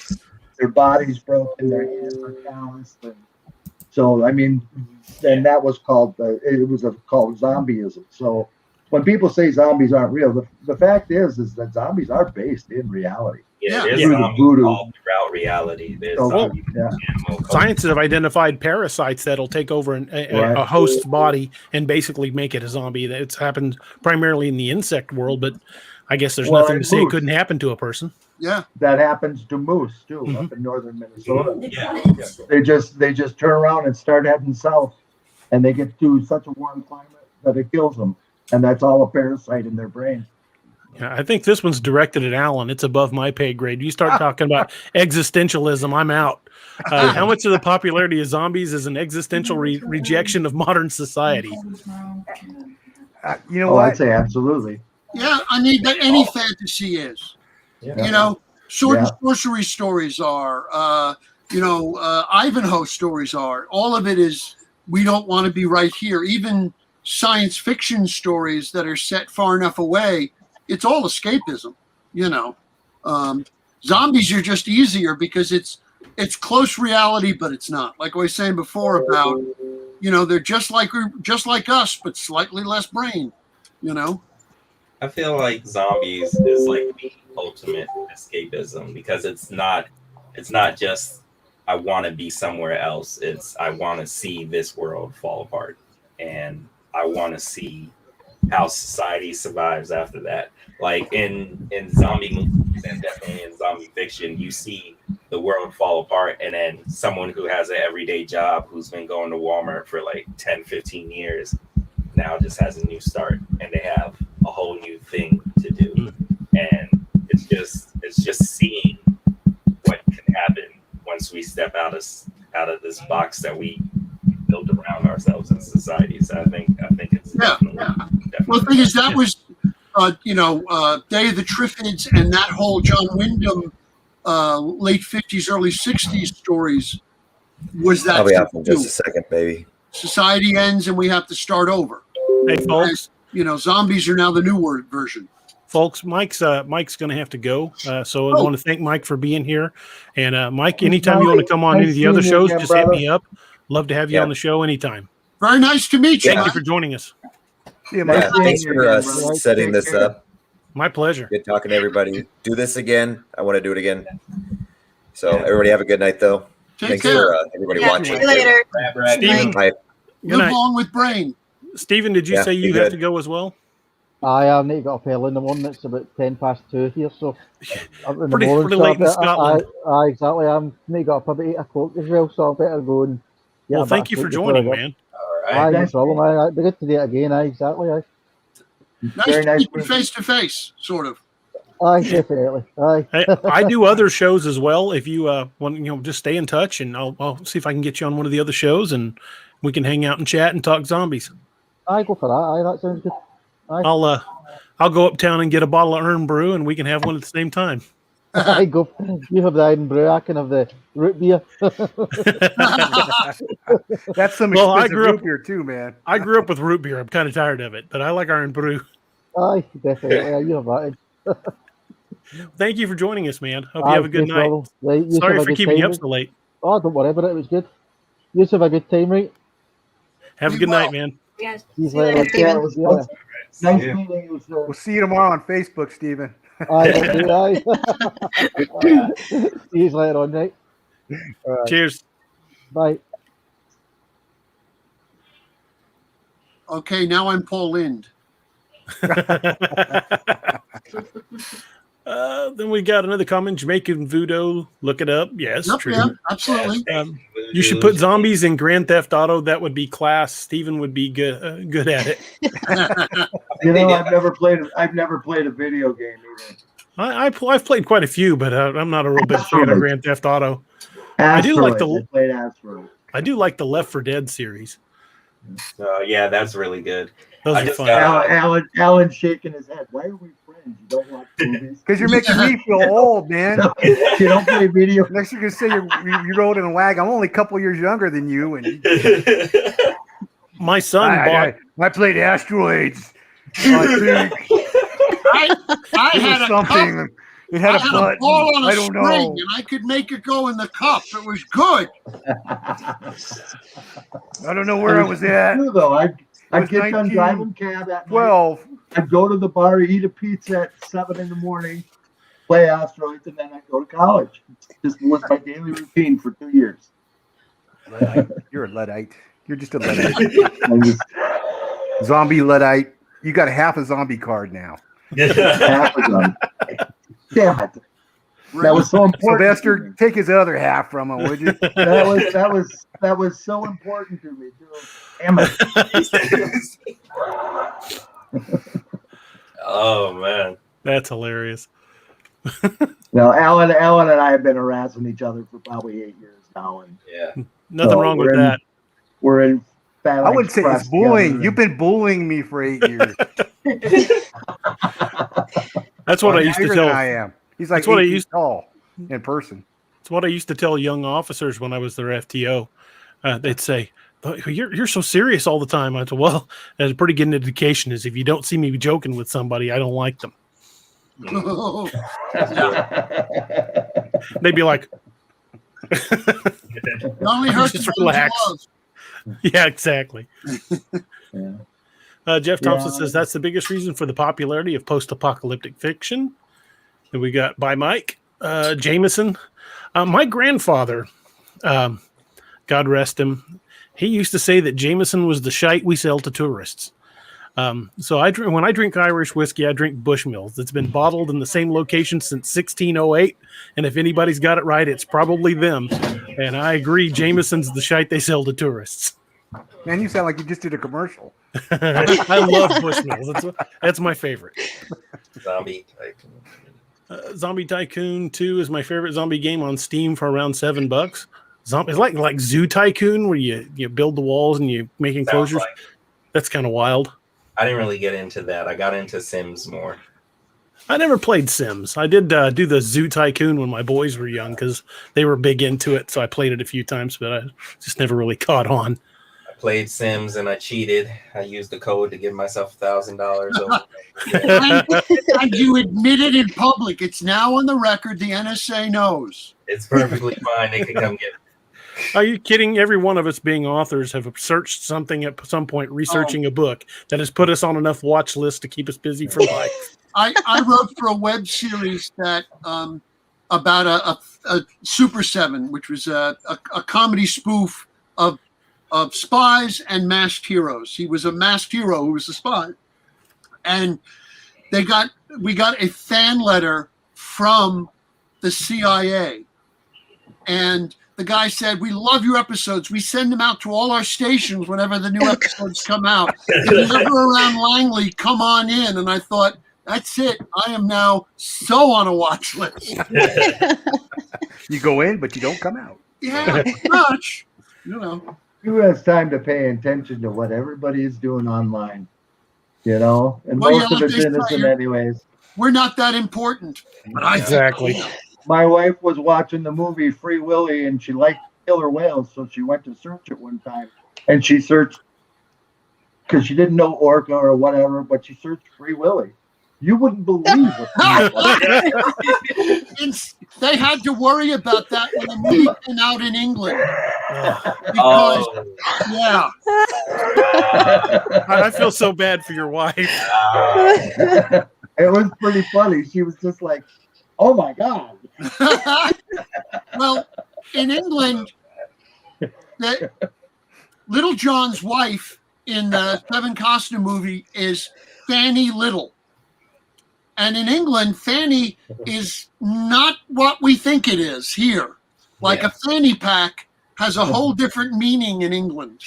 their bodies broken, their hands are calloused. And so, and that was called, called zombieism. So, when people say zombies aren't real, the fact is that zombies are based in reality. Yeah, there's Yeah. zombies Voodoo. all throughout reality. There's So, zombies yeah. in animal culture. Scientists have identified parasites that'll take over Right. a host's body and basically make it a zombie. It's happened primarily in the insect world, but I guess there's Well, nothing to and say it moose. couldn't happen to a person. Yeah. That happens to moose too, Mhm. up in northern Minnesota. Yeah. They just turn around and start heading south, and they get to such a warm climate that it kills them, and that's all a parasite in their brain. Yeah, I think this one's directed at Alan. It's above my pay grade. You start talking about existentialism, I'm out. How much of the popularity of zombies is an existential rejection of modern society? You know Oh, what? I'd say absolutely. Yeah, that any fantasy is. Yeah. Sword and Yeah. sorcery stories are, Ivanhoe stories are. All of it is, we don't want to be right here. Even science fiction stories that are set far enough away, it's all escapism, Zombies are just easier because it's close reality, but it's not. Like I was saying before about, they're just like us, but slightly less brain, I feel like zombies is like the ultimate escapism because it's not just I want to be somewhere else. It's I want to see this world fall apart and I want to see how society survives after that. Like in zombie movies and definitely in zombie fiction, you see the world fall apart, and then someone who has an everyday job who's been going to Walmart for like 10, 15 years now just has a new start, and they have a whole new thing to do. And it's just seeing what can happen once we step out of this box that we built around ourselves in society. So I think it's definitely. Well, the thing is, that was Day of the Triffids and that whole John Wyndham late 50s, early 60s stories was that. I'll be off in just a second, baby. Society ends and we have to start over. Hey, folks. Zombies are now the new word version. Folks, Mike's going to have to go. So I want to thank Mike for being here. And Mike, anytime you want to come on any of the other shows, just hit me up. Love to have you on the show anytime. Very nice to meet you. Thank you for joining us. Thanks for setting this up. My pleasure. Good talking to everybody. Do this again. I want to do it again. So everybody have a good night, though. Thanks for everybody watching. See you later. Steven, live long with brain. Steven, did you say you have to go as well? I need to get up early in the morning. It's about 2:10 here, so pretty late in Scotland. Exactly. I'm need to get up about 8 o'clock as well, so I better go and. Well, thank you for joining, man. All right. No problem. I'd be good to do it again. Exactly. Nice to meet you face to face, sort of. Definitely. Hey, I do other shows as well. If you want, just stay in touch, and I'll see if I can get you on one of the other shows, and we can hang out and chat and talk zombies. Go for that. That sounds good. I'll go uptown and get a bottle of Earn Brew, and we can have one at the same time. Go. You have the Iron Brew. I can have the root beer. That's some expensive root beer too, man. I grew up with root beer. I'm kind of tired of it, but I like Iron Brew. Definitely. You have that. Thank you for joining us, man. Hope you have a good night. Right, sorry for keeping you up so late. Oh, don't worry about it. It was good. You have a good time, right? Have a good night, man. Yes. Nice meeting you, sir. We'll see you tomorrow on Facebook, Stephen. See you later on, right? Cheers. Bye. Okay, now I'm Paul Lind. Then we got another comment. Jamaican Voodoo. Look it up. Yes, true. Yeah, absolutely. You should put zombies in Grand Theft Auto. That would be class. Steven would be good at it. I've never played a video game either. I've played quite a few, but I'm not a real big fan of Grand Theft Auto. I do like the Left 4 Dead series. Yeah, that's really good. Those are fun. Alan shaking his head. Why are we friends? You don't watch movies? Because you're making me feel old, man. You don't play video. Next, you're gonna say you rode in a wagon. I'm only a couple years younger than you, and my son bought. I played Asteroids. I had something. A cup. It had a button. Ball on a I don't string, know. and I could make it go in the cup. It was good. I don't know where I was at. True, though. I'd get done driving cab at 12. night. I'd go to the bar, eat a pizza at 7 in the morning, play Asteroids, and then I'd go to college. This was my daily routine for 2 years. Luddite. You're a Luddite. You're just a Luddite. Zombie Luddite. You got half a zombie card now. Half a zombie. Damn it. That was so important. Sylvester, take his other half from him, would you? That was so important to me too. Damn it. Oh man, that's hilarious. No, Alan and I have been harassing each other for probably 8 years now, and nothing wrong with that. We're in. I wouldn't say it's bullying. You've been bullying me for 8 years. That's what I used to tell. I am. He's like 8 feet tall in person. It's what I used to tell young officers when I was their FTO. They'd say, "You're so serious all the time." I said, "Well, that's a pretty good indication. Is if you don't see me joking with somebody, I don't like them." They'd be like, only hurts just relax. Yeah, exactly. Jeff Thompson says that's the biggest reason for the popularity of post-apocalyptic fiction. And we got by Mike Jameson. My grandfather, God rest him, he used to say that Jameson was the shite we sell to tourists. So when I drink Irish whiskey, I drink Bushmills. It's been bottled in the same location since 1608, and if anybody's got it right, it's probably them. And I agree, Jameson's the shite they sell to tourists. Man, you sound like you just did a commercial. I love Bushmills. That's my favorite. Zombie Tycoon. Zombie Tycoon 2 is my favorite zombie game on Steam for around $7. It's like Zoo Tycoon, where you build the walls and you make enclosures. Like, that's kind of wild. I didn't really get into that. I got into Sims more. I never played Sims. I did do the Zoo Tycoon when my boys were young because they were big into it. So I played it a few times, but I just never really caught on. I played Sims and I cheated. I used the code to give myself $1,000. And you admit it in public. It's now on the record. The NSA knows. It's perfectly fine. They can come get me. Are you kidding? Every one of us being authors have searched something at some point, researching a book that has put us on enough watch lists to keep us busy for life. I wrote for a web series that about a Super 7, which was a comedy spoof of spies and masked heroes. He was a masked hero who was a spy. And we got a fan letter from the CIA. And the guy said, "We love your episodes. We send them out to all our stations whenever the new episodes come out. If you're ever around Langley, come on in." And I thought, that's it. I am now so on a watch list. You go in, but you don't come out. Yeah, pretty much. You know. Who has time to pay attention to what everybody is doing online? You know, and Well, most yeah, of it's they innocent say- anyways. We're not that important. But I think Exactly. we are. My wife was watching the movie Free Willy, and she liked killer whales, so she went to search it one time, and she searched because she didn't know orca or whatever, but she searched Free Willy. You wouldn't believe it. They had to worry about that when the movie came out in England. Because, Oh, yeah. I feel so bad for your wife. It was pretty funny. She was just like, "Oh my god!" Well, in England, Little John's wife in the Kevin Costner movie is Fanny Little. And in England, Fanny is not what we think it is here. Like a fanny pack has a whole different meaning in England.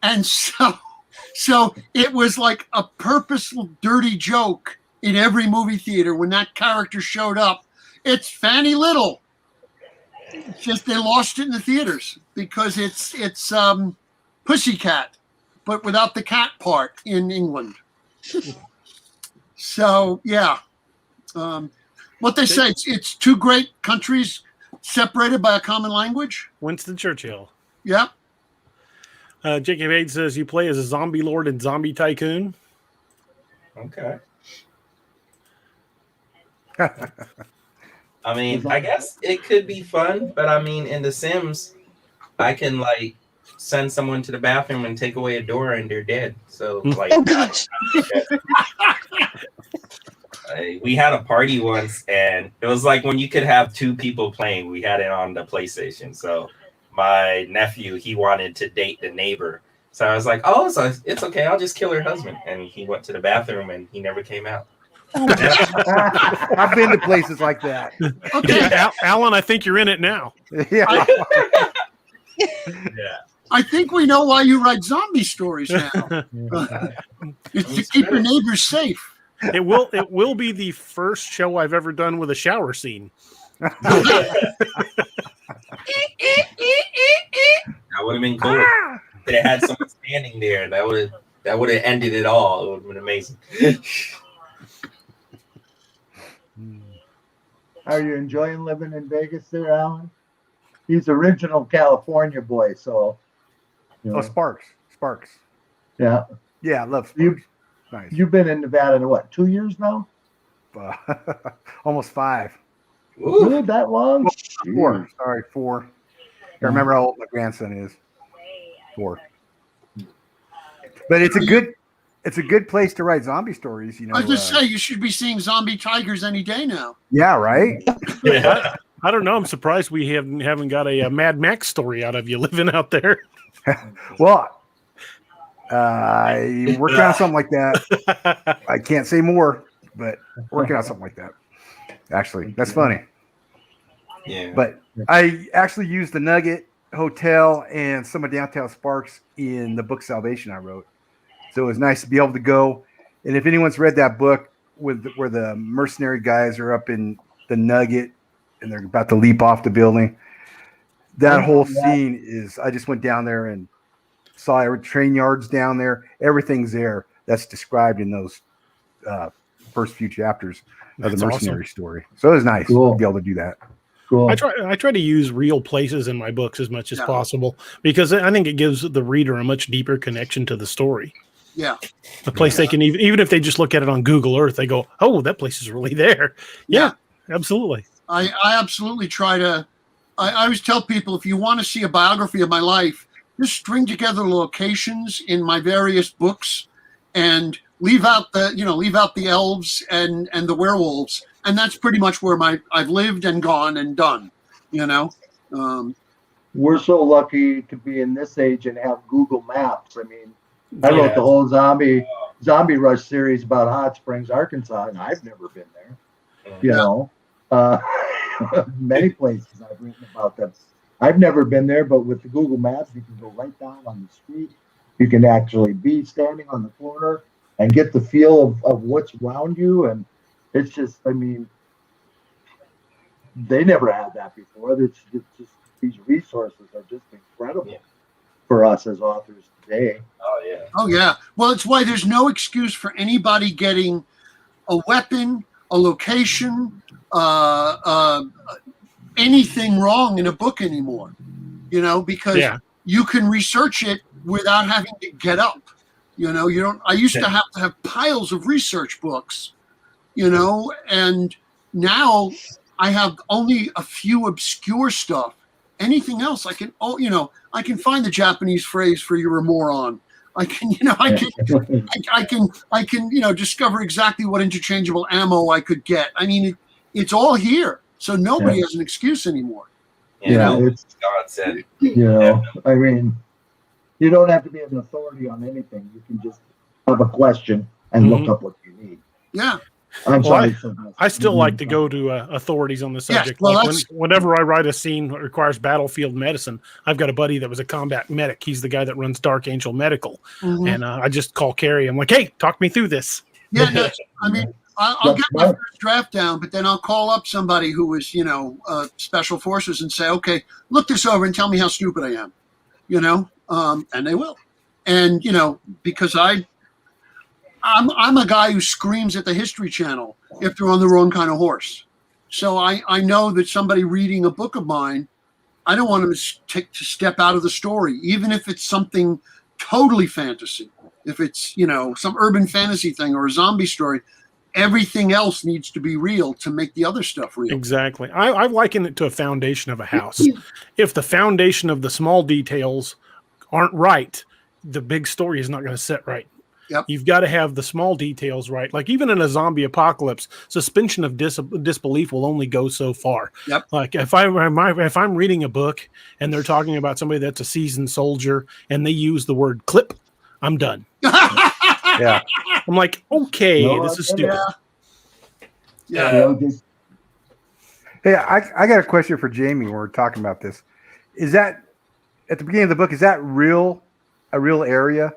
And so it was like a purposeful dirty joke in every movie theater when that character showed up. It's Fanny Little. It's just they lost it in the theaters because it's Pussycat, but without the cat part in England. So yeah, what they say, it's two great countries separated by a common language. Winston Churchill. Yeah. Jacob Aid says you play as a zombie lord in Zombie Tycoon. okay. I mean, I guess it could be fun, but I mean, in The Sims, I can like send someone to the bathroom and take away a door and they're dead. So like, Oh gosh. we had a party once and it was like when you could have two people playing. We had it on the PlayStation. So my nephew, he wanted to date the neighbor. So I was like, "Oh, so it's okay. I'll just kill her husband." And he went to the bathroom and he never came out. I've been to places like that. Okay. Alan, I think you're in it now. Yeah. Yeah. I think we know why you write zombie stories now. It's to keep your neighbors safe. It will be the first show I've ever done with a shower scene. That would have been cool. They had someone standing there. That would have ended it all. It would have been amazing. Are you enjoying living in Vegas there, Alan? He's original California boy, so. You know, Oh, Sparks. yeah. Yeah, I love You- Sparks. Nice. You've been in Nevada in what, 2 years now? Almost 5. Ooh. Really, that long? 4. Sorry, 4. I remember how old my grandson is. 4. But it's a good place to write zombie stories, you know. I was just say you should be seeing zombie tigers any day now. Yeah, right? Yeah. I don't know. I'm surprised we haven't got a Mad Max story out of you living out there. Well, I'm working on something like that. I can't say more, but working on something like that. Actually, that's funny. Yeah. But I actually used the Nugget Hotel and some of Downtown Sparks in the book Salvation I wrote. So it was nice to be able to go. And if anyone's read that book where the mercenary guys are up in the Nugget and they're about to leap off the building, that whole scene is, I just went down there and saw train yards down there. Everything's there that's described in those first few chapters of the mercenary story. So it was nice to be able to do that. Cool. I try to use real places in my books as much as possible because I think it gives the reader a much deeper connection to the story. Yeah. A place they can even if they just look at it on Google Earth, they go, "Oh, that place is really there." Yeah, absolutely. I absolutely try to. I always tell people, if you want to see a biography of my life, just string together locations in my various books, and leave out the elves and the werewolves, and that's pretty much where I've lived and gone and done. We're so lucky to be in this age and have Google Maps. I mean, I wrote the whole zombie rush series about Hot Springs, Arkansas, and I've never been there. You know, many places I've written about them. I've never been there, but with the Google Maps, you can go right down on the street. You can actually be standing on the corner and get the feel of what's around you. And it's just, I mean, they never had that before. It's just these resources are just incredible for us as authors today. Oh yeah. Well, it's why there's no excuse for anybody getting a weapon, a location, anything wrong in a book anymore. Because you can research it without having to get up. You don't. I used to have piles of research books, and now I have only a few obscure stuff. Anything else, I can find the Japanese phrase for "you're a moron." I can discover exactly what interchangeable ammo I could get. I mean, it's all here, so nobody has an excuse anymore. It's God said. I mean, you don't have to be an authority on anything. You can just have a question and look up what you need. Yeah. I'm sorry. I still like to go to authorities on the subject. Whenever I write a scene that requires battlefield medicine, I've got a buddy that was a combat medic. He's the guy that runs Dark Angel Medical. And I just call Carrie. I'm like, hey, talk me through this. Yeah, no, I mean, I'll get my first draft down, but then I'll call up somebody who was, special forces and say, okay, look this over and tell me how stupid I am, and they will. And, because I'm a guy who screams at the History Channel if they're on the wrong kind of horse. So I know that somebody reading a book of mine, I don't want them to step out of the story, even if it's something totally fantasy. If it's, some urban fantasy thing or a zombie story, everything else needs to be real to make the other stuff real. Exactly. I liken it to a foundation of a house. If the foundation of the small details aren't right, the big story is not going to set right. Yep. You've got to have the small details right. Like even in a zombie apocalypse, suspension of disbelief will only go so far. Yep. Like if I'm reading a book and they're talking about somebody that's a seasoned soldier and they use the word clip, I'm done. Yeah. I'm like, okay, this is stupid. Yeah. Hey, I got a question for Jamie when we're talking about this. Is that at the beginning of the book, is that a real area?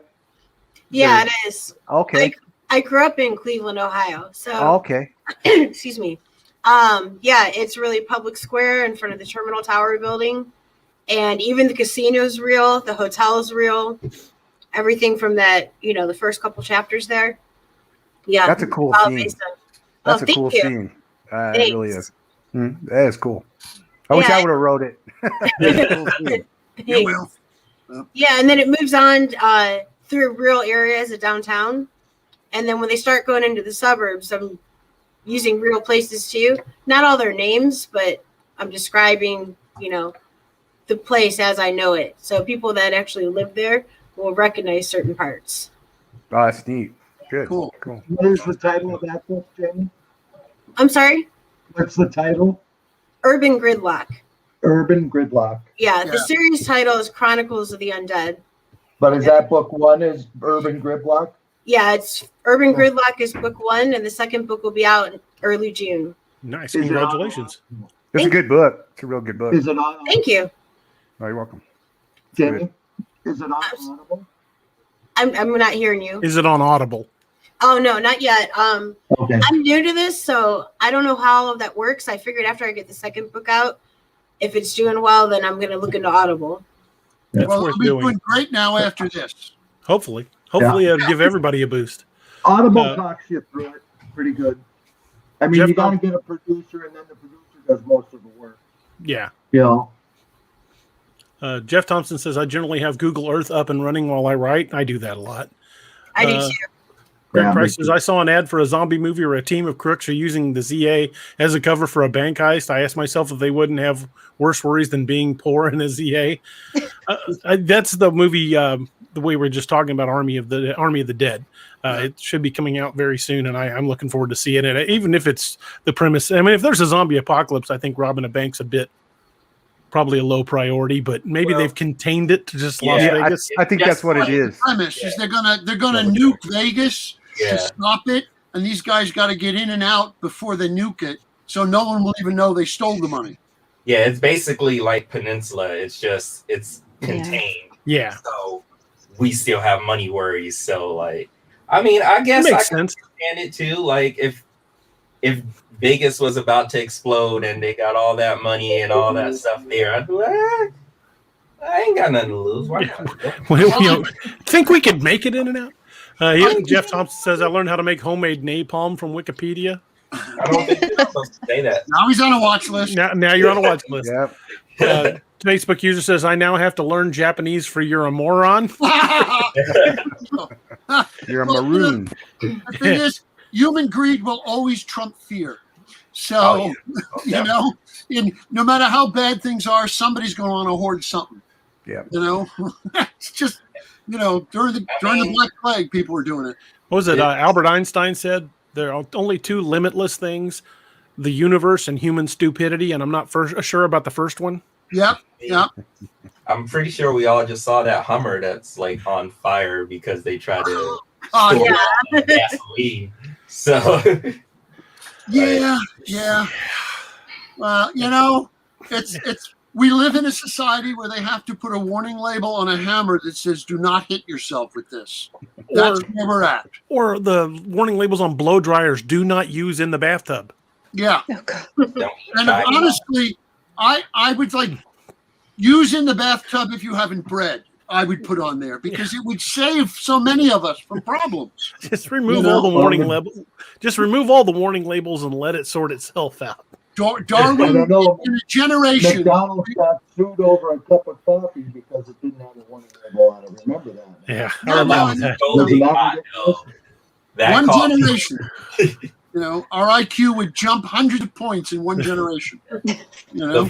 Yeah, it is. Okay. I grew up in Cleveland, Ohio. So okay. Excuse me. Yeah, it's really public square in front of the Terminal Tower building. And even the casino's real, the hotel's real. Everything from that, the first couple chapters there. Yeah. That's a cool scene. That's a cool scene. It really is. That is cool. I wish I would have wrote it. That's a cool scene. You will. Yeah, and then it moves on through rural areas of downtown. And then when they start going into the suburbs, I'm using real places too. Not all their names, but I'm describing, the place as I know it. So people that actually live there will recognize certain parts. Oh, that's neat. Good. Cool. What is the title of that book, Jenny? I'm sorry? What's the title? Urban Gridlock. Urban Gridlock. Yeah, the series title is Chronicles of the Undead. But is that book one is Urban Gridlock? Yeah, it's Urban Gridlock is book 1, and the second book will be out in early June. Nice. Is it Congratulations. It's a good book. It's a real good book. Is it on? Thank you. Oh, you're welcome. Timmy? Is it on Audible? I'm not hearing you. Is it on Audible? Oh no, not yet. Okay. I'm new to this, so I don't know how all of that works. I figured after I get the second book out, if it's doing well, then I'm gonna look into Audible. That's Well, worth it'll be doing. doing great now after this. Hopefully. Hopefully it'll give everybody a boost. Audible talks you through it pretty good. I mean, Jeff, you got to get a producer, and then the producer does most of the work. Yeah. You know. Jeff Thompson says, I generally have Google Earth up and running while I write. I do that a lot. I do too. Greg Yeah, Price me says, too. I saw an ad for a zombie movie where a team of crooks are using the ZA as a cover for a bank heist. I asked myself if they wouldn't have worse worries than being poor in a ZA. That's the movie, the way we're just talking about Army of the Dead. It should be coming out very soon, and I'm looking forward to seeing it. Even if it's the premise. I mean, if there's a zombie apocalypse, I think robbing a bank's probably a low priority, but maybe they've contained it to just Las Vegas. I think that's what it is. The premise is they're gonna nuke Vegas Yeah. to stop it, and these guys got to get in and out before they nuke it, so no one will even know they stole the money. Yeah, it's basically like Peninsula. It's contained. Yeah. So we still have money worries. So like, I mean, I guess Makes I can sense. understand it too. Like if Vegas was about to explode and they got all that money and all that stuff there, I'd be like, I ain't got nothing to lose. Why not? Well, think we could make it in and out? Jeff Thompson says, I learned how to make homemade napalm from Wikipedia. I don't think you're supposed to say that. Now he's on a watch list. Now you're on a watch list. Yep. Facebook user says, I now have to learn Japanese for you're a moron. You're a maroon. The thing is, human greed will always trump fear. So, you know, no matter how bad things are, somebody's going to want to hoard something. Yeah. You know, it's just, you know, during the Black Plague, people were doing it. What was it? Albert Einstein said there are only two limitless things, the universe and human stupidity. And I'm not sure about the first one. Yep. Yep. I'm pretty sure we all just saw that Hummer that's like on fire because they tried to Oh, store yeah. it on gasoline. So Yeah. Well, you know, it's we live in a society where they have to put a warning label on a hammer that says "Do not hit yourself with this." That's where we're at. Or the warning labels on blow dryers, do not use in the bathtub. Yeah. Oh, God. And honestly, I would like use in the bathtub if you haven't bread. I would put on there because it would save so many of us from problems. Just remove all the warning labels. Just remove all the warning labels and let it sort itself out. I Darwin, don't know. in a generation, McDonald's got sued over a cup of coffee because it didn't have a warning label on it. Remember that? Yeah, I No, remember no, that. totally Wasn't that hot, ridiculous? though. That one coffee- generation. You know, our IQ would jump hundreds of points in one generation. You know,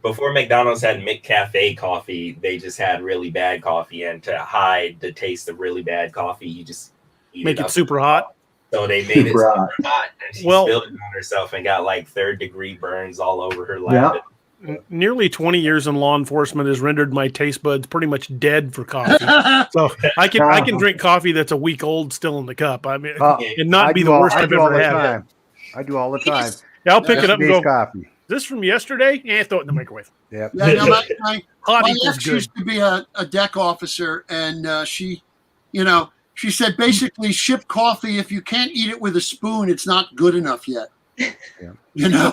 Before McDonald's had McCafe coffee, they just had really bad coffee, and to hide the taste of really bad coffee, you just Make it up. super hot. So they made it Super super hot. hot, and she Well- spilled it on herself and got like 3rd-degree burns all over her lap. Nearly 20 years in law enforcement has rendered my taste buds pretty much dead for coffee. So I can drink coffee that's a week old still in the cup. I mean, and not be the worst I've ever had. I do all the time. Yeah, I'll pick it up and go, Yesterday's coffee. is this from yesterday? Yeah, throw it in the microwave. Yep. yeah, no, my Hot my equals ex good. used to be a deck officer, and she said basically ship coffee. If you can't eat it with a spoon, it's not good enough yet. Yeah. You know,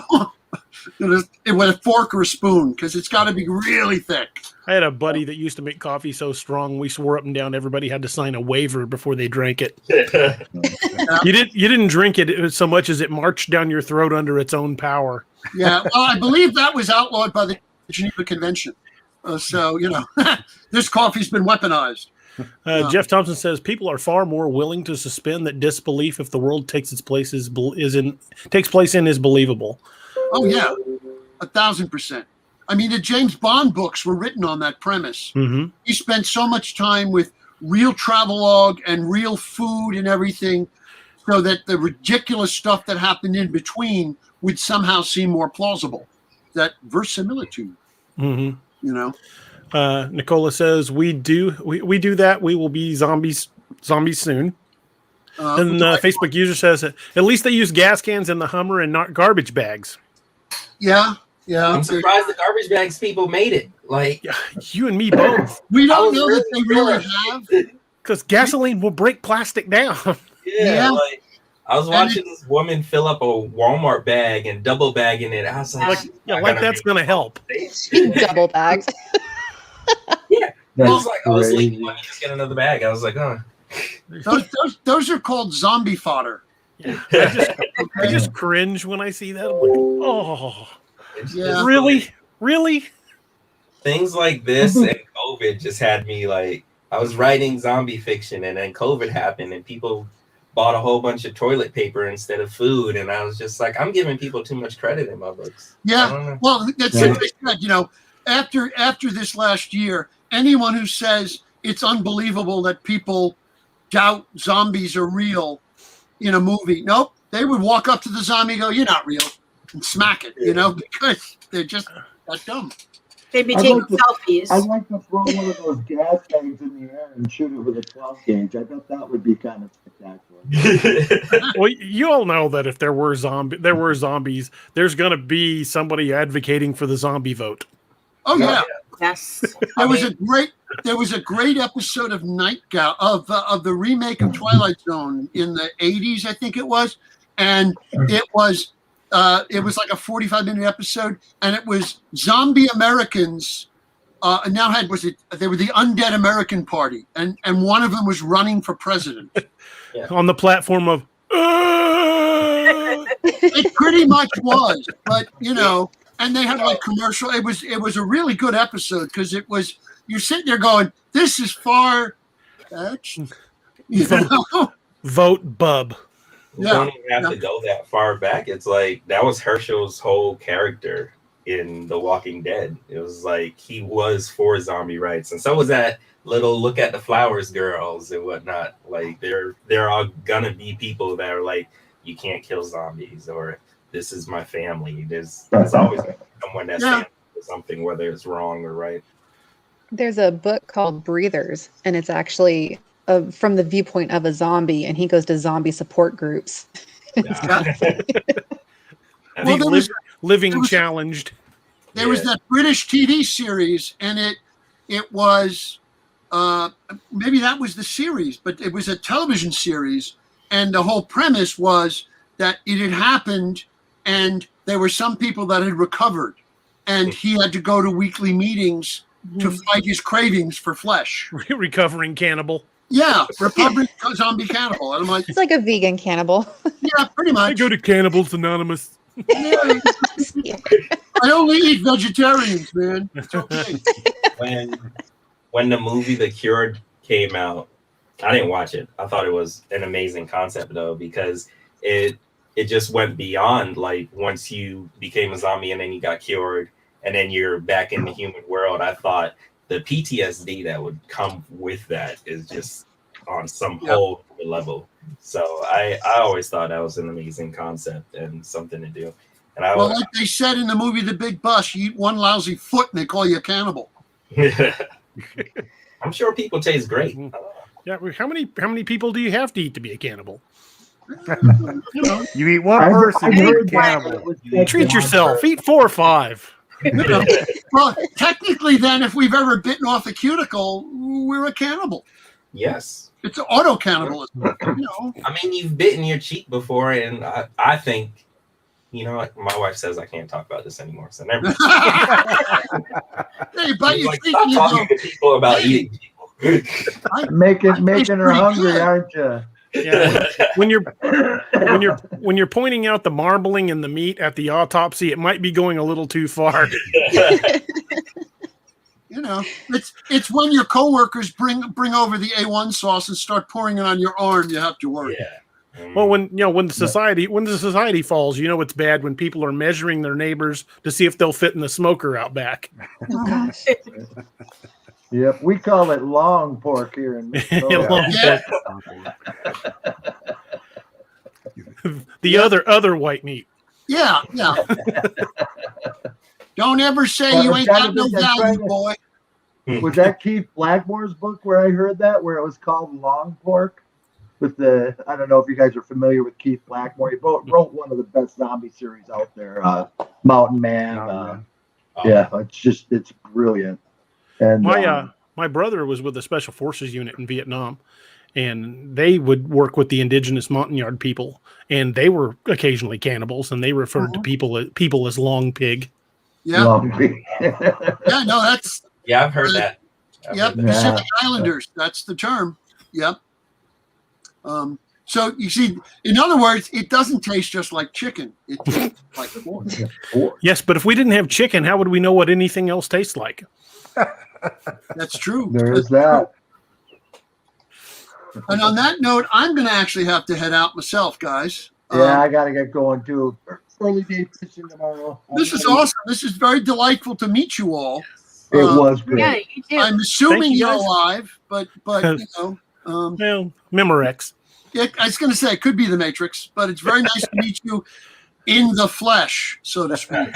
with a fork or a spoon, because it's got to be really thick. I had a buddy that used to make coffee so strong we swore up and down everybody had to sign a waiver before they drank it. You didn't drink it so much as it marched down your throat under its own power. Yeah, well, I believe that was outlawed by the Geneva Convention. So you know, this coffee's been weaponized. Jeff Thompson says people are far more willing to suspend that disbelief if the world takes place in is believable. Oh yeah, 1,000%. I mean, the James Bond books were written on that premise. Mm-hmm. He spent so much time with real travelogue and real food and everything, so that the ridiculous stuff that happened in between would somehow seem more plausible. That verisimilitude, Mm-hmm. you know. Nicola says we do that. We will be zombies soon. And Facebook user says at least they use gas cans in the Hummer and not garbage bags. Yeah. I'm surprised the garbage bags people made it. Like you and me both. We don't know that they really have. Because gasoline will break plastic down. Yeah. Like, I was watching this woman fill up a Walmart bag and double bagging it. I was like that's going to help. Double bags. Yeah. I was like, I was leaving. Let me just get another bag. I was like, oh. Those are called zombie fodder. Yeah. I just cringe when I see that. I'm like, oh, yeah. Really? Things like this and COVID just had me like, I was writing zombie fiction and then COVID happened and people bought a whole bunch of toilet paper instead of food. And I was just like, I'm giving people too much credit in my books. Yeah. Well, that's what I said, you know, after this last year, anyone who says it's unbelievable that people doubt zombies are real in a movie, nope, they would walk up to the zombie and go, "You're not real," and smack it, you know, because they're just that dumb. They'd be taking selfies. I'd like to throw one of those gas tanks in the air and shoot it with a 12 gauge. I bet that would be kind of spectacular. Well, you all know that if there were zombies, there's going to be somebody advocating for the zombie vote. Oh yeah. Yes. There was a great episode of of the remake of Twilight Zone in the 80s, I think it was, and it was like a 45-minute episode, and it was zombie Americans. They were the Undead American Party, and one of them was running for president on the platform of. It pretty much was, but you know. And they had like commercial. It was a really good episode because you're sitting there going, "This is far fetched." Vote bub. You don't even have to go that far back. It's like that was Herschel's whole character in The Walking Dead. It was like he was for zombie rights, and so was that little "Look at the Flowers" girls and whatnot. Like there are gonna be people that are like, you can't kill zombies, or this is my family. There's always someone that's saying something, whether it's wrong or right. There's a book called Breathers, and it's actually from the viewpoint of a zombie, and he goes to zombie support groups. Living challenged. There was that British TV series, and it was maybe that was the series, but it was a television series, and the whole premise was that it had happened and there were some people that had recovered, and he had to go to weekly meetings to fight his cravings for flesh. Recovering cannibal. Yeah, recovering zombie cannibal. And I'm like, it's like a vegan cannibal. Yeah, pretty much. I go to Cannibals Anonymous. Yeah, I only eat vegetarians, man. It's okay. When the movie The Cure came out, I didn't watch it. I thought it was an amazing concept though, because it just went beyond like once you became a zombie and then you got cured and then you're back in the human world. I thought the PTSD that would come with that is just on some whole level. So I always thought that was an amazing concept and something to do. And like they said in the movie The Big Bus, you eat one lousy foot and they call you a cannibal. I'm sure people taste great. Yeah, how many people do you have to eat to be a cannibal? You eat one person, you're a cannibal. Treat yourself. Eat 4 or 5. Well, technically, then, if we've ever bitten off a cuticle, we're a cannibal. Yes, it's auto cannibalism. You know? I mean, you've bitten your cheek before, and I think, you know, my wife says I can't talk about this anymore. So never. Hey, bite your cheek. Stop talking to people about eating people. Making her hungry, good. Aren't you? Yeah, when you're pointing out the marbling and the meat at the autopsy, it might be going a little too far. You know, it's when your coworkers bring over the A1 sauce and start pouring it on your arm, you have to worry. Yeah. Well, when the society falls, you know it's bad when people are measuring their neighbors to see if they'll fit in the smoker out back. Oh gosh. Yep, we call it long pork here in Minnesota. The other white meat. Yeah. Don't ever say you ain't got no value, boy. Was that Keith Blackmore's book where I heard that, where it was called Long Pork? With I don't know if you guys are familiar with Keith Blackmore. He wrote one of the best zombie series out there, Mountain Man. Yeah, it's brilliant. And my brother was with the Special Forces unit in Vietnam, and they would work with the indigenous Montagnard people, and they were occasionally cannibals, and they referred to people as long pig. Yeah. Long Pig. Yeah, no, that's Yeah, I've heard that. Pacific Islanders. That's the term. Yep. So you see, in other words, it doesn't taste just like chicken. It tastes like pork. Yes, but if we didn't have chicken, how would we know what anything else tastes like? That's true. There is that. And on that note, I'm going to actually have to head out myself, guys. Yeah, I got to get going too. Early day fishing tomorrow. This is awesome. This is very delightful to meet you all. It was great. Yeah, you too. I'm assuming Thank you, you're guys. alive, but you know. Well, Memorex. Yeah, I was going to say it could be the Matrix, but it's very nice to meet you in the flesh, so to speak.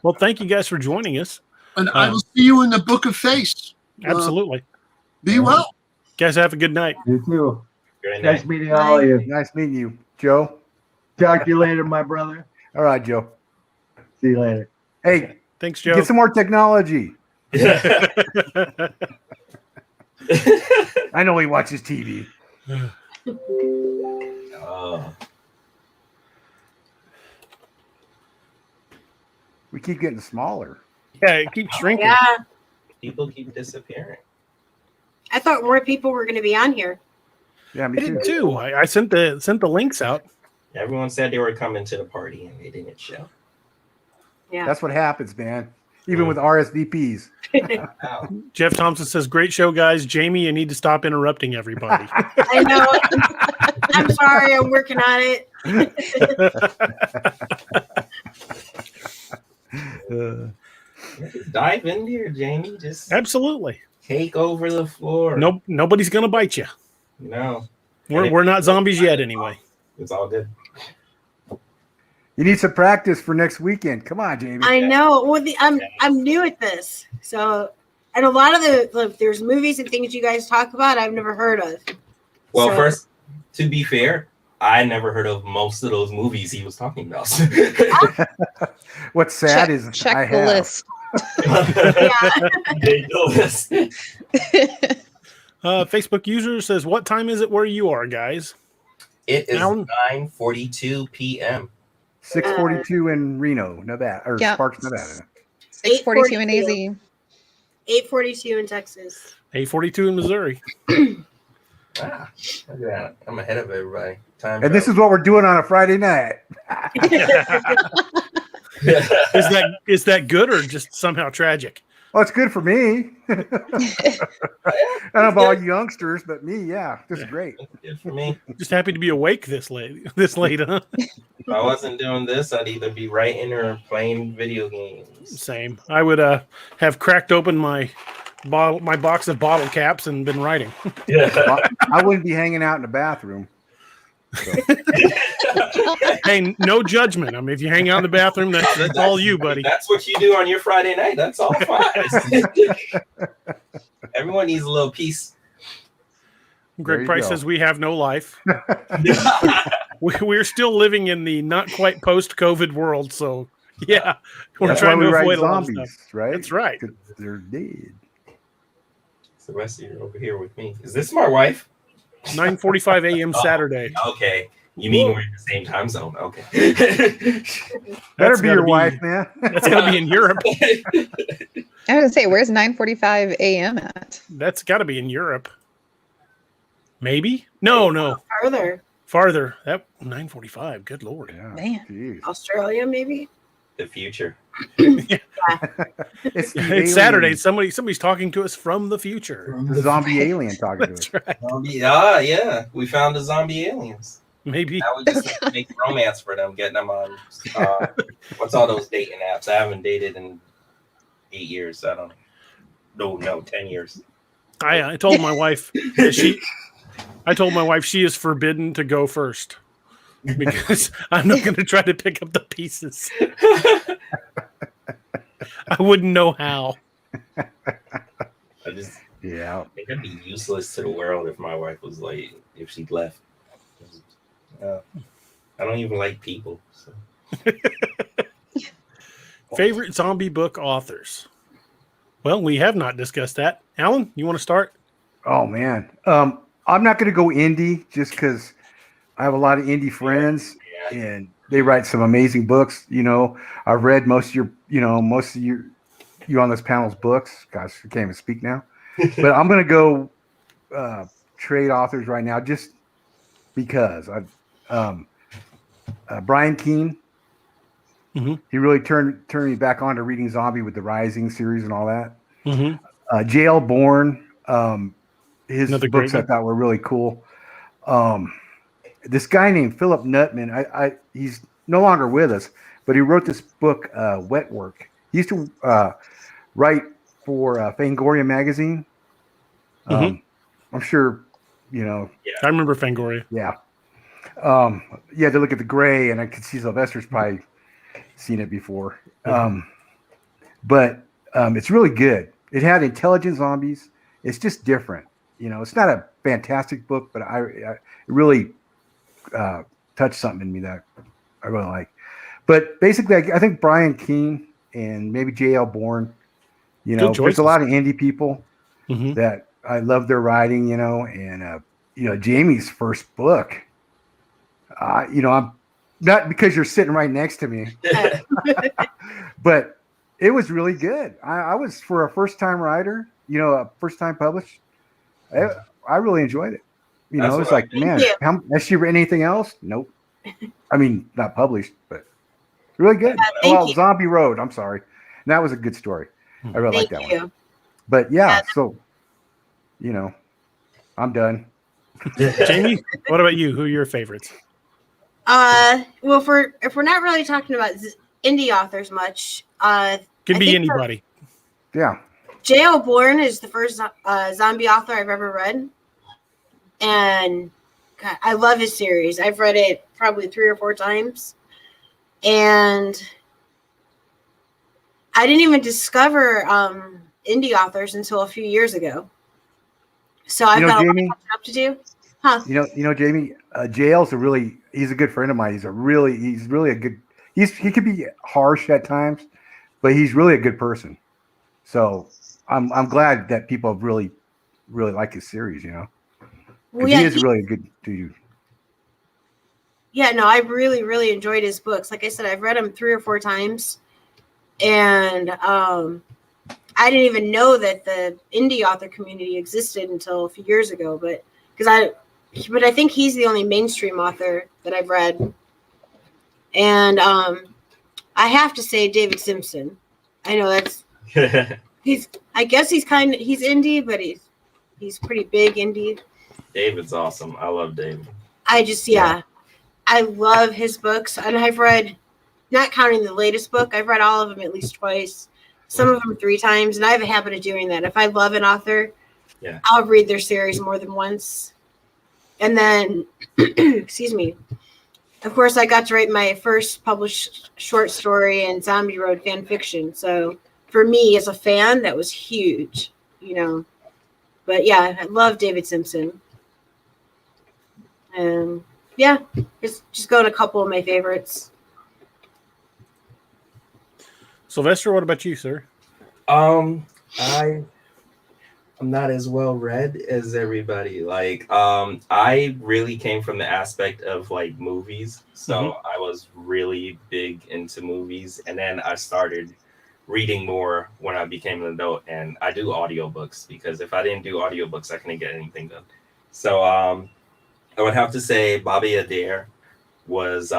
Well, thank you guys for joining us. And I will see you in the Book of Face. Absolutely. Be well. Guys, have a good night. You too. Good Nice night. meeting all of you. Nice meeting you, Joe. Talk to you later, my brother. All right, Joe. See you later. Hey, Thanks, Joe. get some more technology. I know he watches TV. Oh, We keep getting smaller. Yeah, it keeps shrinking. Yeah, people keep disappearing. I thought more people were going to be on here. Yeah, I me did too. too. I sent the links out. Everyone said they were coming to the party and they didn't show. Yeah. That's what happens, man. Even with RSVPs. Ow. Jeff Thompson says, "Great show, guys. Jamie, you need to stop interrupting everybody." I know. I'm sorry. I'm working on it. Just dive in there, Jamie. Just Absolutely. take over the floor. Nope. Nobody's gonna bite you. No. We're not zombies yet, anyway. It's all good. You need some practice for next weekend. Come on, Jamie. I know. Well, I'm new at this, so and a lot of there's movies and things you guys talk about I've never heard of. Well, So- first, to be fair, I never heard of most of those movies he was talking about. What's sad is check I the have. list. They know this. Facebook user says, "What time is it where you are, guys?" It is Now- 9:42 p.m. 642 in Reno, Nevada, or Yeah. Sparks, Nevada. 642 in AZ. 8:42 in Texas. 8:42 in Missouri. Ah, look at that. I'm ahead of everybody. Time. And this is what we're doing on a Friday night. Is that good or just somehow tragic? Well, it's good for me. I don't know about all you youngsters, but me, yeah, this is great. good for me. Just happy to be awake this late, huh? If I wasn't doing this, I'd either be writing or playing video games. Same. I would have cracked open my box of bottle caps and been writing. Yeah. I wouldn't be hanging out in the bathroom. Hey, no judgment. I mean, if you hang out in the bathroom, that's all you, buddy. That's what you do on your Friday night. That's all fine. Everyone needs a little peace. Greg you Price go. says we have no life. We're still living in the not quite post-COVID world, so yeah, we're That's trying why to we write avoid a lot of zombies, stuff. right? That's right. 'Cause they're dead. Sylvester, you're over here with me. Is this my wife? 9:45 a.m. Saturday. Okay. You mean we're in the same time zone? Okay. Better That's be your gotta wife, man. That's got to be in Europe. I was gonna say, where's 9:45 a.m. at? That's got to be in Europe. Maybe? No. Farther. That 9:45. Good lord. Yeah, Man. geez. Australia, maybe. The future. It's, the alien, It's Saturday. Somebody's talking to us from the future. The zombie alien talking to That's us. right. Zombie. Ah, yeah. We found the zombie aliens. Maybe. Now we just have to make romance for them, getting them on. What's all those dating apps? I haven't dated in 8 years. I don't know. No, 10 years. I told my wife that I told my wife she is forbidden to go first because I'm not going to try to pick up the pieces. I wouldn't know how. I just Yeah. I think I'd be useless to the world if my wife was like, if she left. I don't even like people. So. Favorite zombie book authors? Well, we have not discussed that. Alan, you want to start? Oh man. I'm not going to go indie just because I have a lot of indie friends Yeah. and they write some amazing books. You know, I've read most of you on this panel's books. Gosh, I can't even speak now. But I'm going to go trade authors right now just because Brian Keene. Mhm. He really turned me back on to reading Zombie with the Rising series and all that. Mm-hmm. Jailborn, his Another books great I thought were really cool. This guy named Philip Nutman, he's no longer with us, but he wrote this book, Wet Work. He used to write for Fangoria magazine. Mhm. I'm sure, you know, I remember Fangoria. yeah. You had to look at the gray, and I could see Sylvester's probably seen it before. But it's really good. It had intelligent zombies. It's just different. You know, it's not a fantastic book, but it really touched something in me that I really like. But basically, I think Brian Keene and maybe J.L. Bourne, you know, Good there's a choices. lot of indie people Mhm. that I love their writing, you know, and, Jamie's first book, I'm not because you're sitting right next to me, but it was really good. I was, for a first time writer, a first time published. I really enjoyed it. That's It's what like, Thank man, you. has she written anything else? Nope. I mean, not published, but really good. Thank Well, you. Zombie Road. I'm sorry. And that was a good story. I really like Thank that you. one. But yeah, so I'm done. Jamie, what about you? Who are your favorites? Well, if we're not really talking about indie authors much, Can I be think anybody. Yeah. J.L. Bourne is the first zombie author I've ever read, and God, I love his series. I've read it probably 3 or 4 times, and I didn't even discover indie authors until a few years ago. So I've got Jamie, a lot of catching up to do. Huh? Jamie, he's a good friend of mine. He's really a good, he could be harsh at times, but he's really a good person. So I'm glad that people have really, really like his series, Well, because he is really a good dude. Yeah, no, I really, really enjoyed his books. Like I said, I've read them 3 or 4 times, and I didn't even know that the indie author community existed until a few years ago. But I think he's the only mainstream author that I've read, and I have to say David Simpson. I know I guess he's indie, but he's pretty big indie. David's awesome. I love David. I love his books, and I've read, not counting the latest book, I've read all of them at least twice, some of them 3 times, and I have a habit of doing that. If I love an author, I'll read their series more than once. And then, excuse me, of course, I got to write my first published short story in Zombie Road fan fiction. So for me, as a fan, that was huge, But yeah, I love David Simpson. And yeah, just going a couple of my favorites. Sylvester, what about you, sir? I'm not as well read as everybody. Like, I really came from the aspect of like movies. So I was really big into movies. And then I started reading more when I became an adult, and I do audiobooks because if I didn't do audiobooks, I couldn't get anything done. So, I would have to say Bobby Adair was,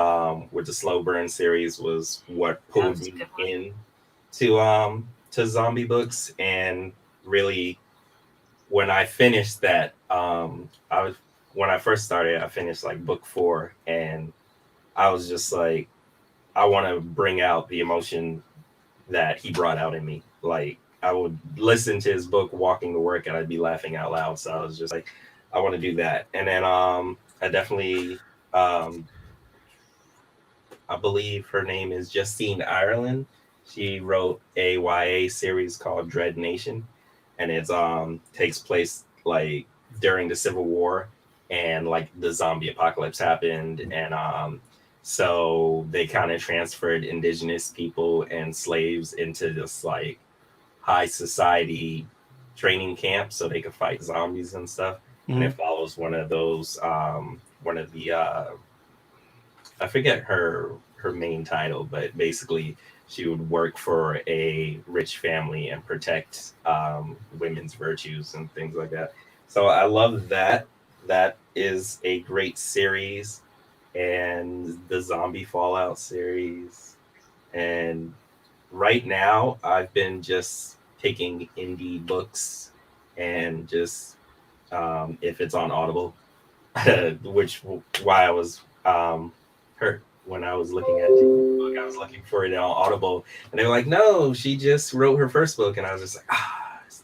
with the Slow Burn series, was what pulled me in to zombie books. And really, when I finished that, when I first started, I finished like book 4, and I was just like, I want to bring out the emotion that he brought out in me. Like, I would listen to his book walking to work, and I'd be laughing out loud. So I was just like, I want to do that. And then I definitely, I believe her name is Justine Ireland. She wrote a YA series called Dread Nation, and it's takes place like during the Civil War, and like the zombie apocalypse happened, and so they kind of transferred indigenous people and slaves into this like high society training camp so they could fight zombies and stuff. And it follows one of those one of the I forget her main title, but basically she would work for a rich family and protect women's virtues and things like that. So I love that. That is a great series. And the Zombie Fallout series. And right now, I've been just picking indie books and just, if it's on Audible, why I was hurt when I was looking at the book. I was looking for it on Audible, and they were like, "No, she just wrote her first book," and I was just like, it's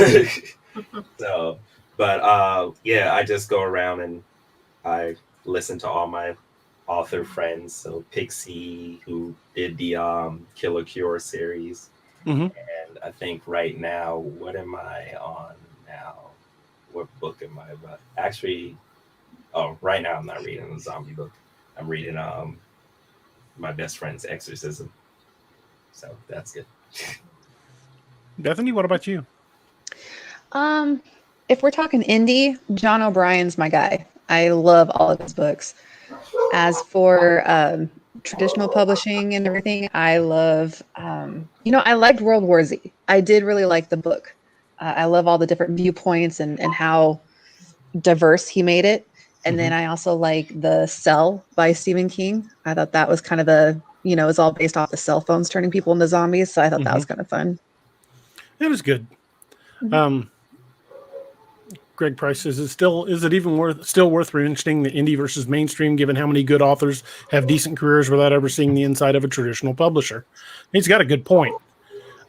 not on. So, but yeah, I just go around and I listen to all my author friends. So Pixie, who did the Killer Cure series, and I think right now, what am I on now? What book am I about? Actually, right now I'm not reading a zombie book. I'm reading my best friend's Exorcism. So that's good. Bethany, what about you? If we're talking indie, John O'Brien's my guy. I love all of his books. As for traditional publishing and everything, I love, I liked World War Z. I did really like the book. I love all the different viewpoints and how diverse he made it. And then I also like The Cell by Stephen King. I thought that was kind of it's all based off the cell phones turning people into zombies. So I thought that was kind of fun. It was good. Greg Price says, is it even worth mentioning the indie versus mainstream, given how many good authors have decent careers without ever seeing the inside of a traditional publisher? He's got a good point.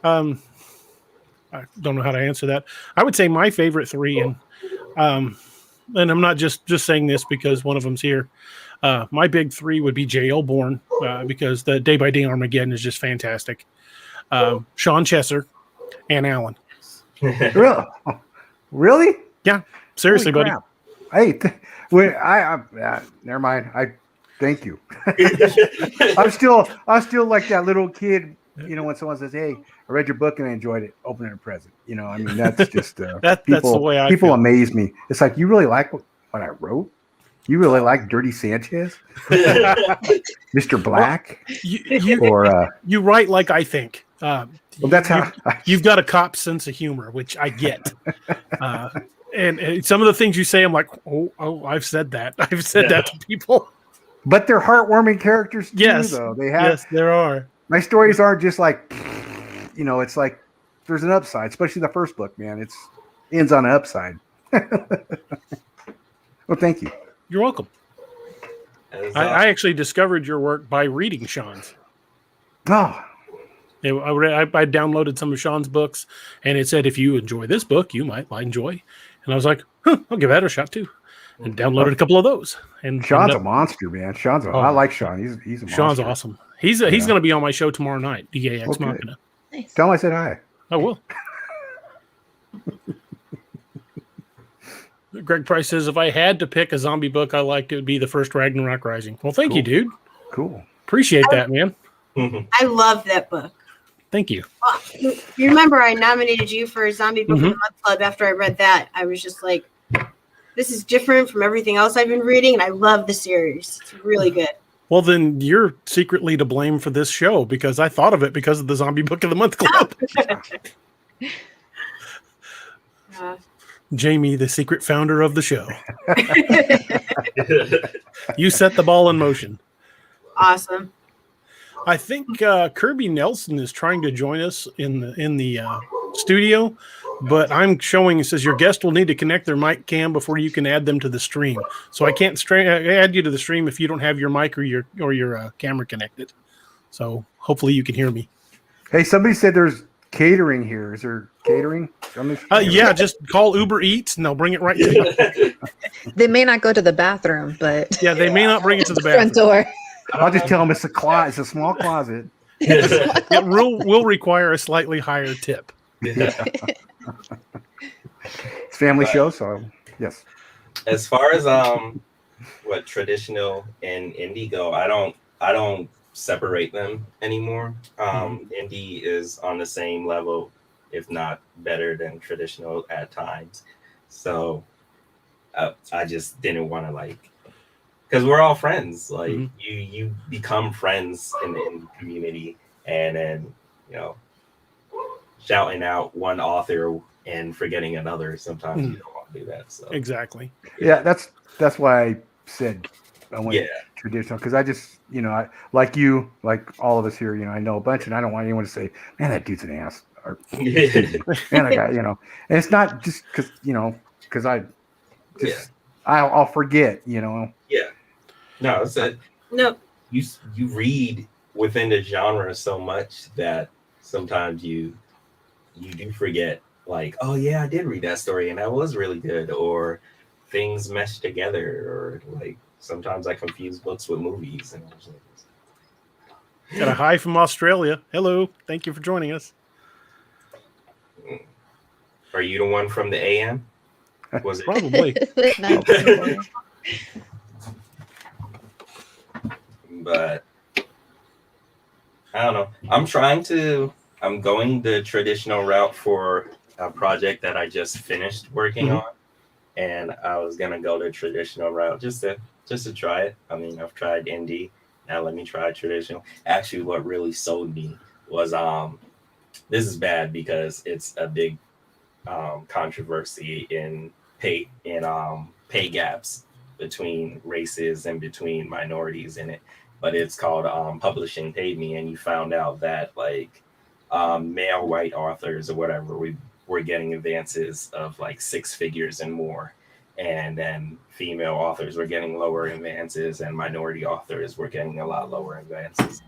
I don't know how to answer that. I would say my favorite three, and I'm not just saying this because one of them's here. My big three would be J.L. Bourne, because the Day by Day Armageddon is just fantastic. Sean Chesser and Allen. Really? Yeah, seriously, buddy. Hey, never mind. Thank you. I'm still like that little kid. When someone says, "Hey, I read your book and I enjoyed it," opening a present. That's just that's the way I people feel. Amaze me. It's like, you really like what I wrote? You really like Dirty Sanchez, Mr. Black, you write like I think. Well, that's how you've got a cop sense of humor, which I get. And some of the things you say, I'm like, oh, I've said that. I've said that to people. But they're heartwarming characters too, though. Yes, there are. My stories aren't just like, it's like there's an upside, especially the first book, man. It ends on an upside. Well, thank you. You're welcome. I actually discovered your work by reading Sean's. Oh. I downloaded some of Sean's books, and it said, if you enjoy this book, you might enjoy. And I was like, I'll give that a shot too. And downloaded a couple of those. And Sean's a monster, man. I like Sean. He's a monster. Sean's awesome. He's going to be on my show tomorrow night, DA Ex Machina. Nice. Tell him I said hi. I will. Greg Price says, if I had to pick a zombie book I liked, it would be the first Ragnarok Rising. Well, thank you, dude. Cool. Appreciate that, man. I love that book. Thank you. You remember I nominated you for a Zombie Book of the Month Club after I read that. I was just like, this is different from everything else I've been reading, and I love the series. It's really good. Well, then you're secretly to blame for this show, because I thought of it because of the Zombie Book of the Month Club. Jaime, the secret founder of the show. You set the ball in motion. Awesome. I think Kirby Nelson is trying to join us in the studio, but I'm showing, it says your guest will need to connect their mic cam before you can add them to the stream. So I can't add you to the stream if you don't have your mic or your camera connected. So hopefully you can hear me. Hey, somebody said there's catering here. Is there catering? Yeah, just call Uber Eats and they'll bring it right to you. They may not go to the bathroom, but yeah, they may not bring it to the bathroom. Front door. I'll just tell them it's a small closet. It will require a slightly higher tip. It's family show, so yes. As far as what traditional and indie go, I don't separate them anymore. Indie is on the same level, if not better than traditional at times. So I just didn't want to because we're all friends. Like you become friends in the indie community, and then shouting out one author and forgetting another. Sometimes you don't want to do that. So Exactly. Yeah, that's why I said I went traditional, because I just I like you, like all of us here. I know a bunch, and I don't want anyone to say, "Man, that dude's an ass," or "Man, I got," and it's not just because I just I'll forget. Yeah. No, it's a No. You read within the genre so much that sometimes you do forget, like, oh yeah, I did read that story and that was really good, or things mesh together, or like sometimes I confuse books with movies. And Got a hi from Australia. Hello, thank you for joining us. Are you the one from the AM? Was it? Probably. But I don't know. I'm going the traditional route for a project that I just finished working on, and I was gonna go the traditional route just to try it. I mean, I've tried indie. Now let me try traditional. Actually, what really sold me was this is bad because it's a big controversy in pay gaps between races and between minorities in it. But it's called Publishing Paid Me, and you found out that male white authors or whatever, we were getting advances of like 6 figures and more, and then female authors were getting lower advances, and minority authors were getting a lot lower advances.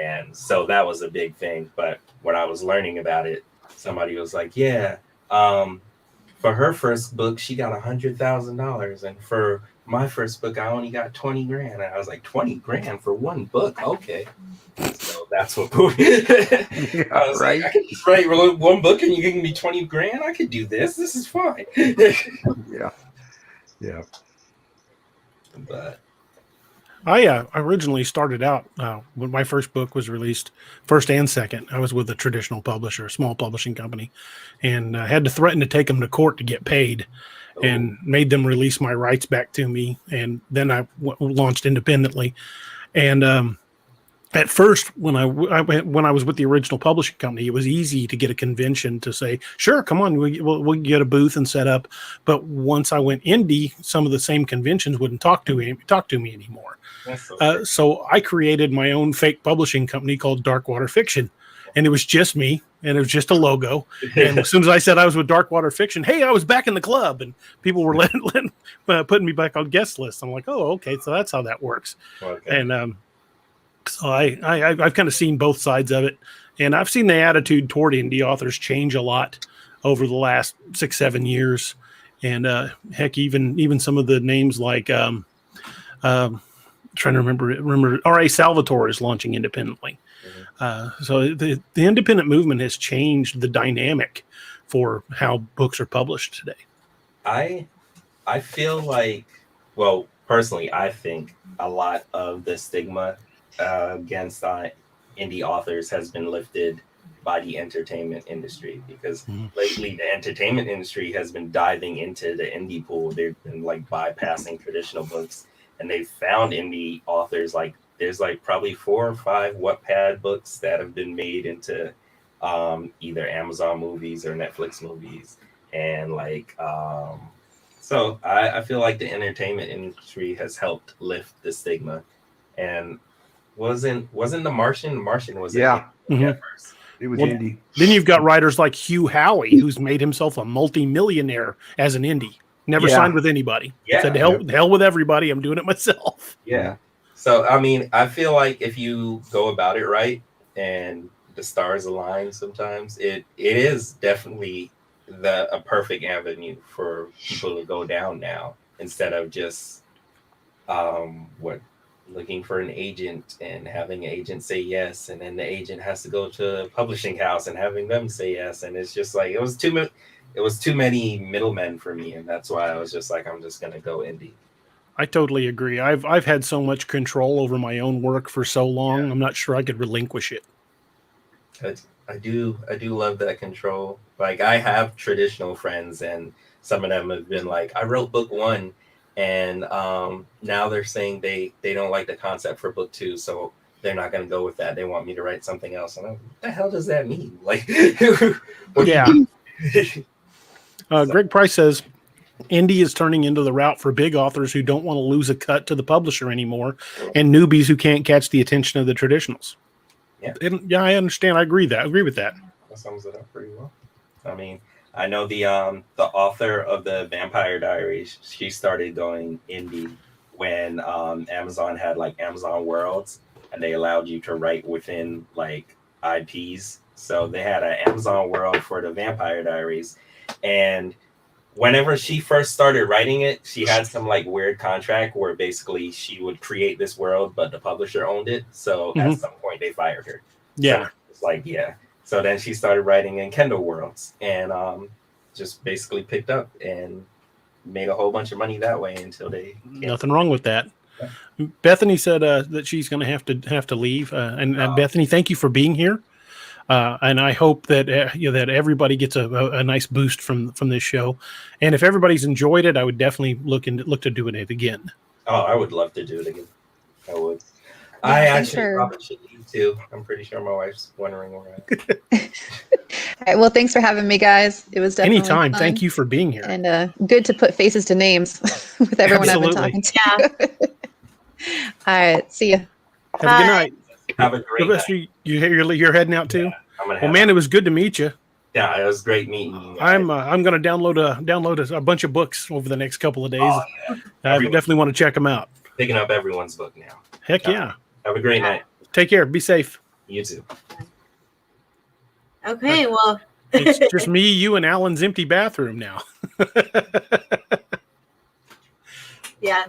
And so that was a big thing. But when I was learning about it, somebody was like, yeah, for her first book, she got $100,000. And for my first book, I only got 20 grand. And I was like, 20 grand for one book? Okay. So that's what I was right. like, I can just write one book and you give me 20 grand? I could do this. This is fine. Yeah. But I originally started out when my first book was released, first and second. I was with a traditional publisher, a small publishing company, and I had to threaten to take them to court to get paid, and made them release my rights back to me. And then I launched independently. And at first, when I was with the original publishing company, it was easy to get a convention to say, "Sure, come on, we'll get a booth and set up." But once I went indie, some of the same conventions wouldn't talk to me anymore. So I created my own fake publishing company called Darkwater Fiction, and it was just me, and it was just a logo. And as soon as I said I was with Darkwater Fiction, hey, I was back in the club, and people were putting me back on guest lists. I'm like, oh, okay, so that's how that works. Okay. And so I've kind of seen both sides of it, and I've seen the attitude toward indie authors change a lot over the last 6-7 years. And heck, even some of the names like trying to remember R.A. Salvatore is launching independently. So the independent movement has changed the dynamic for how books are published today. I feel like, well, personally, I think a lot of the stigma against indie authors has been lifted by the entertainment industry, because lately the entertainment industry has been diving into the indie pool. They've been bypassing traditional books, and they've found indie authors. There's probably 4 or 5 Wattpad books that have been made into either Amazon movies or Netflix movies. And so I feel like the entertainment industry has helped lift the stigma. And wasn't The Martian? The Martian was at first. It was indie. Then you've got writers like Hugh Howey, who's made himself a multi-millionaire as an indie. Never signed with anybody. Said the hell with everybody. I'm doing it myself. Yeah. So I mean, I feel like if you go about it right and the stars align, sometimes it is definitely a perfect avenue for people to go down now, instead of just let looking for an agent and having an agent say yes, and then the agent has to go to a publishing house and having them say yes, and it's just like it was too many middlemen for me, and that's why I was just like, I'm just gonna go indie. I totally agree. I've had so much control over my own work for so long. Yeah. I'm not sure I could relinquish it. I do love that control. Like, I have traditional friends, and some of them have been like, I wrote book 1, and now they're saying they don't like the concept for book 2, so they're not going to go with that. They want me to write something else. And I'm like, what the hell does that mean? Like, Yeah. Greg Price says indie is turning into the route for big authors who don't want to lose a cut to the publisher anymore, and newbies who can't catch the attention of the traditionals. Yeah, I understand. I agree with that. That sums it up pretty well. I mean, I know the author of the Vampire Diaries, she started going indie when Amazon had like Amazon Worlds, and they allowed you to write within like IPs. So they had an Amazon World for the Vampire Diaries, and whenever she first started writing it, she had some like weird contract where basically she would create this world, but the publisher owned it. So at some point they fired her. Yeah. So it's like, yeah. So then she started writing in Kendall Worlds, and just basically picked up and made a whole bunch of money that way until they Nothing wrong with that. Yeah. Bethany said that she's going to have to leave. And Bethany, thank you for being here. And I hope that that everybody gets a nice boost from this show. And if everybody's enjoyed it, I would definitely look to doing it again. Oh, I would love to do it again. I would. Yeah, I actually probably should leave too. I'm pretty sure my wife's wondering where I'm at. All right, well, thanks for having me, guys. It was definitely anytime. Fun. Thank you for being here. And good to put faces to names with everyone Absolutely. I've been talking to. Yeah. All right, see you. Have a good night. Have a great night. You're heading out too? Yeah, well, man, it was good to meet you. Yeah, it was great meeting you. I'm going to download a bunch of books over the next couple of days. Oh, yeah. I definitely want to check them out. Picking up everyone's book now. Heck yeah. Have a great night. Take care. Be safe. You too. Okay, well. It's just me, you, and Alan's empty bathroom now. Yeah.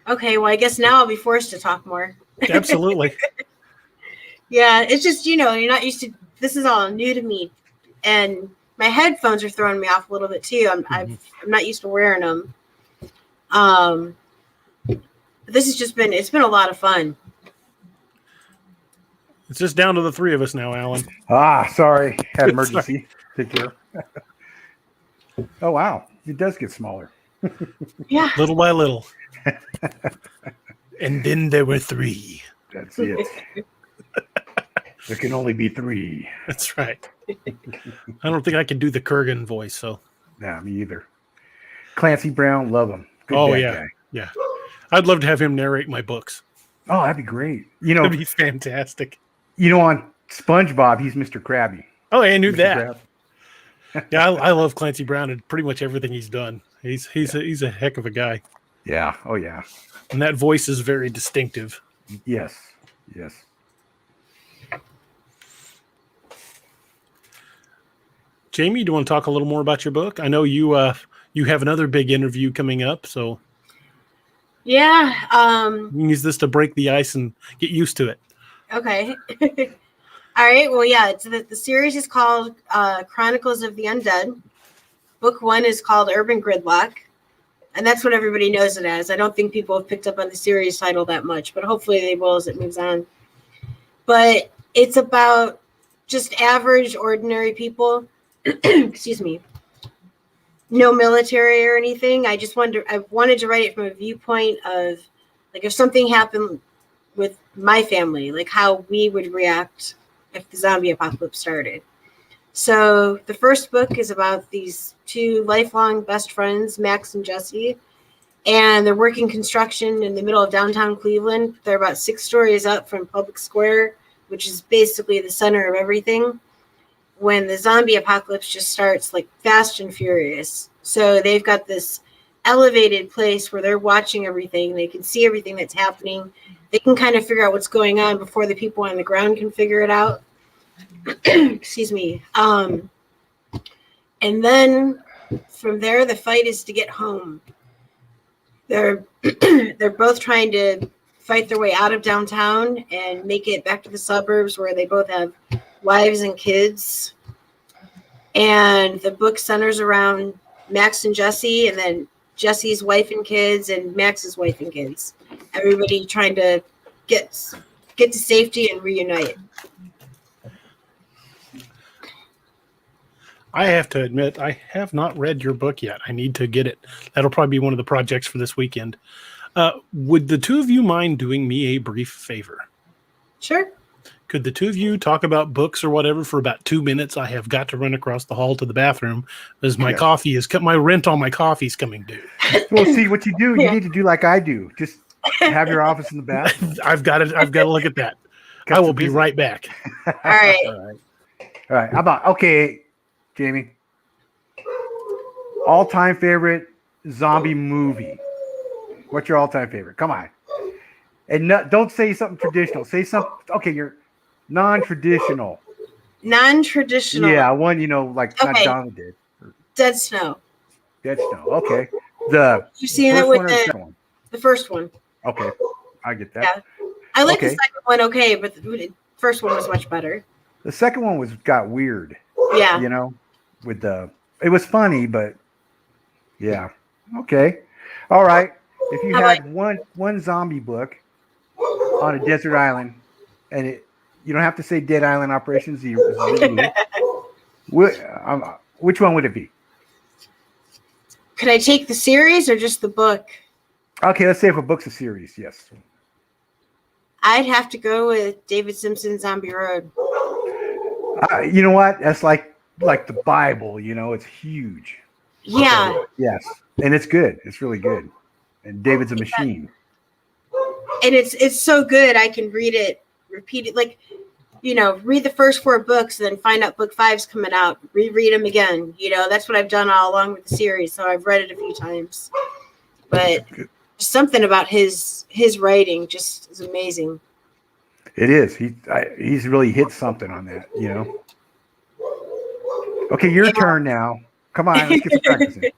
Okay, well, I guess now I'll be forced to talk more. Absolutely. Yeah, it's just, you're not used to, this is all new to me. And my headphones are throwing me off a little bit too. I'm not used to wearing them. This has just been, it's been a lot of fun. It's just down to the three of us now, Alan. Sorry. Had emergency. Take care. Oh, wow. It does get smaller. Yeah. Little by little. And then there were 3. That's it. There can only be 3. That's right. I don't think I can do the Kurgan voice, so. Nah, me either. Clancy Brown, love him. Good yeah. Guy. Yeah. I'd love to have him narrate my books. Oh, that'd be great. That'd be fantastic. On SpongeBob, he's Mr. Krabby. Oh, I knew that. Yeah, I love Clancy Brown and pretty much everything he's done. He's a heck of a guy. Yeah. Oh, yeah. And that voice is very distinctive. Yes. Jamie, do you want to talk a little more about your book? I know you have another big interview coming up, so yeah. You can use this to break the ice and get used to it. Okay. All right. Well, yeah. The series is called Chronicles of the Undead. Book 1 is called Urban Gridlock, and that's what everybody knows it as. I don't think people have picked up on the series title that much, but hopefully they will as it moves on. But it's about just average, ordinary people. Excuse me. No military or anything. I wanted to write it from a viewpoint of, like, if something happened with my family, like how we would react if the zombie apocalypse started. So the first book is about these 2 lifelong best friends, Max and Jesse, and they're working construction in the middle of downtown Cleveland. They're about 6 stories up from Public Square, which is basically the center of everything, when the zombie apocalypse just starts, like, fast and furious. So they've got this elevated place where they're watching everything. They can see everything that's happening. They can kind of figure out what's going on before the people on the ground can figure it out. Excuse me. And then from there, the fight is to get home. They're both trying to fight their way out of downtown and make it back to the suburbs where they both have wives and kids. And the book centers around Max and Jesse, and then Jesse's wife and kids, and Max's wife and kids. Everybody trying to get to safety and reunite. I have to admit, I have not read your book yet. I need to get it. That'll probably be one of the projects for this weekend. Would the two of you mind doing me a brief favor? Sure. Could the two of you talk about books or whatever for about 2 minutes? I have got to run across the hall to the bathroom as my coffee is my rent on my coffee is coming due. Well, see what you do. You need to do like I do. Just have your office in the back. I've got to look at that. I will be right back. All right. All right. How about Jamie? All-time favorite zombie movie. What's your all-time favorite? Come on. And don't say something traditional. Say something. Okay, you're non-traditional. Non-traditional. Yeah, one not Donald did. Dead Snow. Dead Snow. Okay. You've seen it with the first one. Okay, I get that. Yeah. I like the second one. Okay, but the first one was much better. The second one got weird. Yeah. It was funny, but yeah. Okay. All right. If you had one zombie book on a desert island, and you don't have to say Dead Island Operation Zero. Which one would it be? Could I take the series or just the book? Okay, let's say if a book's a series, yes. I'd have to go with David Simpson's Zombie Road. You know what? That's like the Bible. It's huge. Yeah. Yes, and it's good. It's really good. And David's a machine. And it's so good. I can read it, repeat it, read the first 4 books, then find out book 5's coming out, reread them again. That's what I've done all along with the series. So I've read it a few times. But something about his writing just is amazing. It is. He's really hit something on that. Okay, your turn now. Come on, let's get some practicing.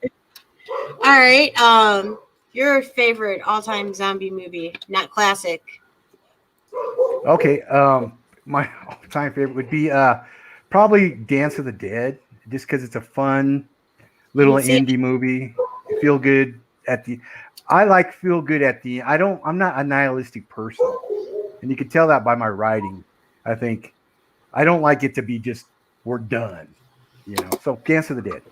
All right. Your favorite all-time zombie movie, not classic. Okay. My all-time favorite would be probably Dance of the Dead, just because it's a fun little indie movie. Feel good at the. I like feel good at the. I'm not a nihilistic person, and you can tell that by my writing. I think I don't like it to be just we're done. So Dance of the Dead.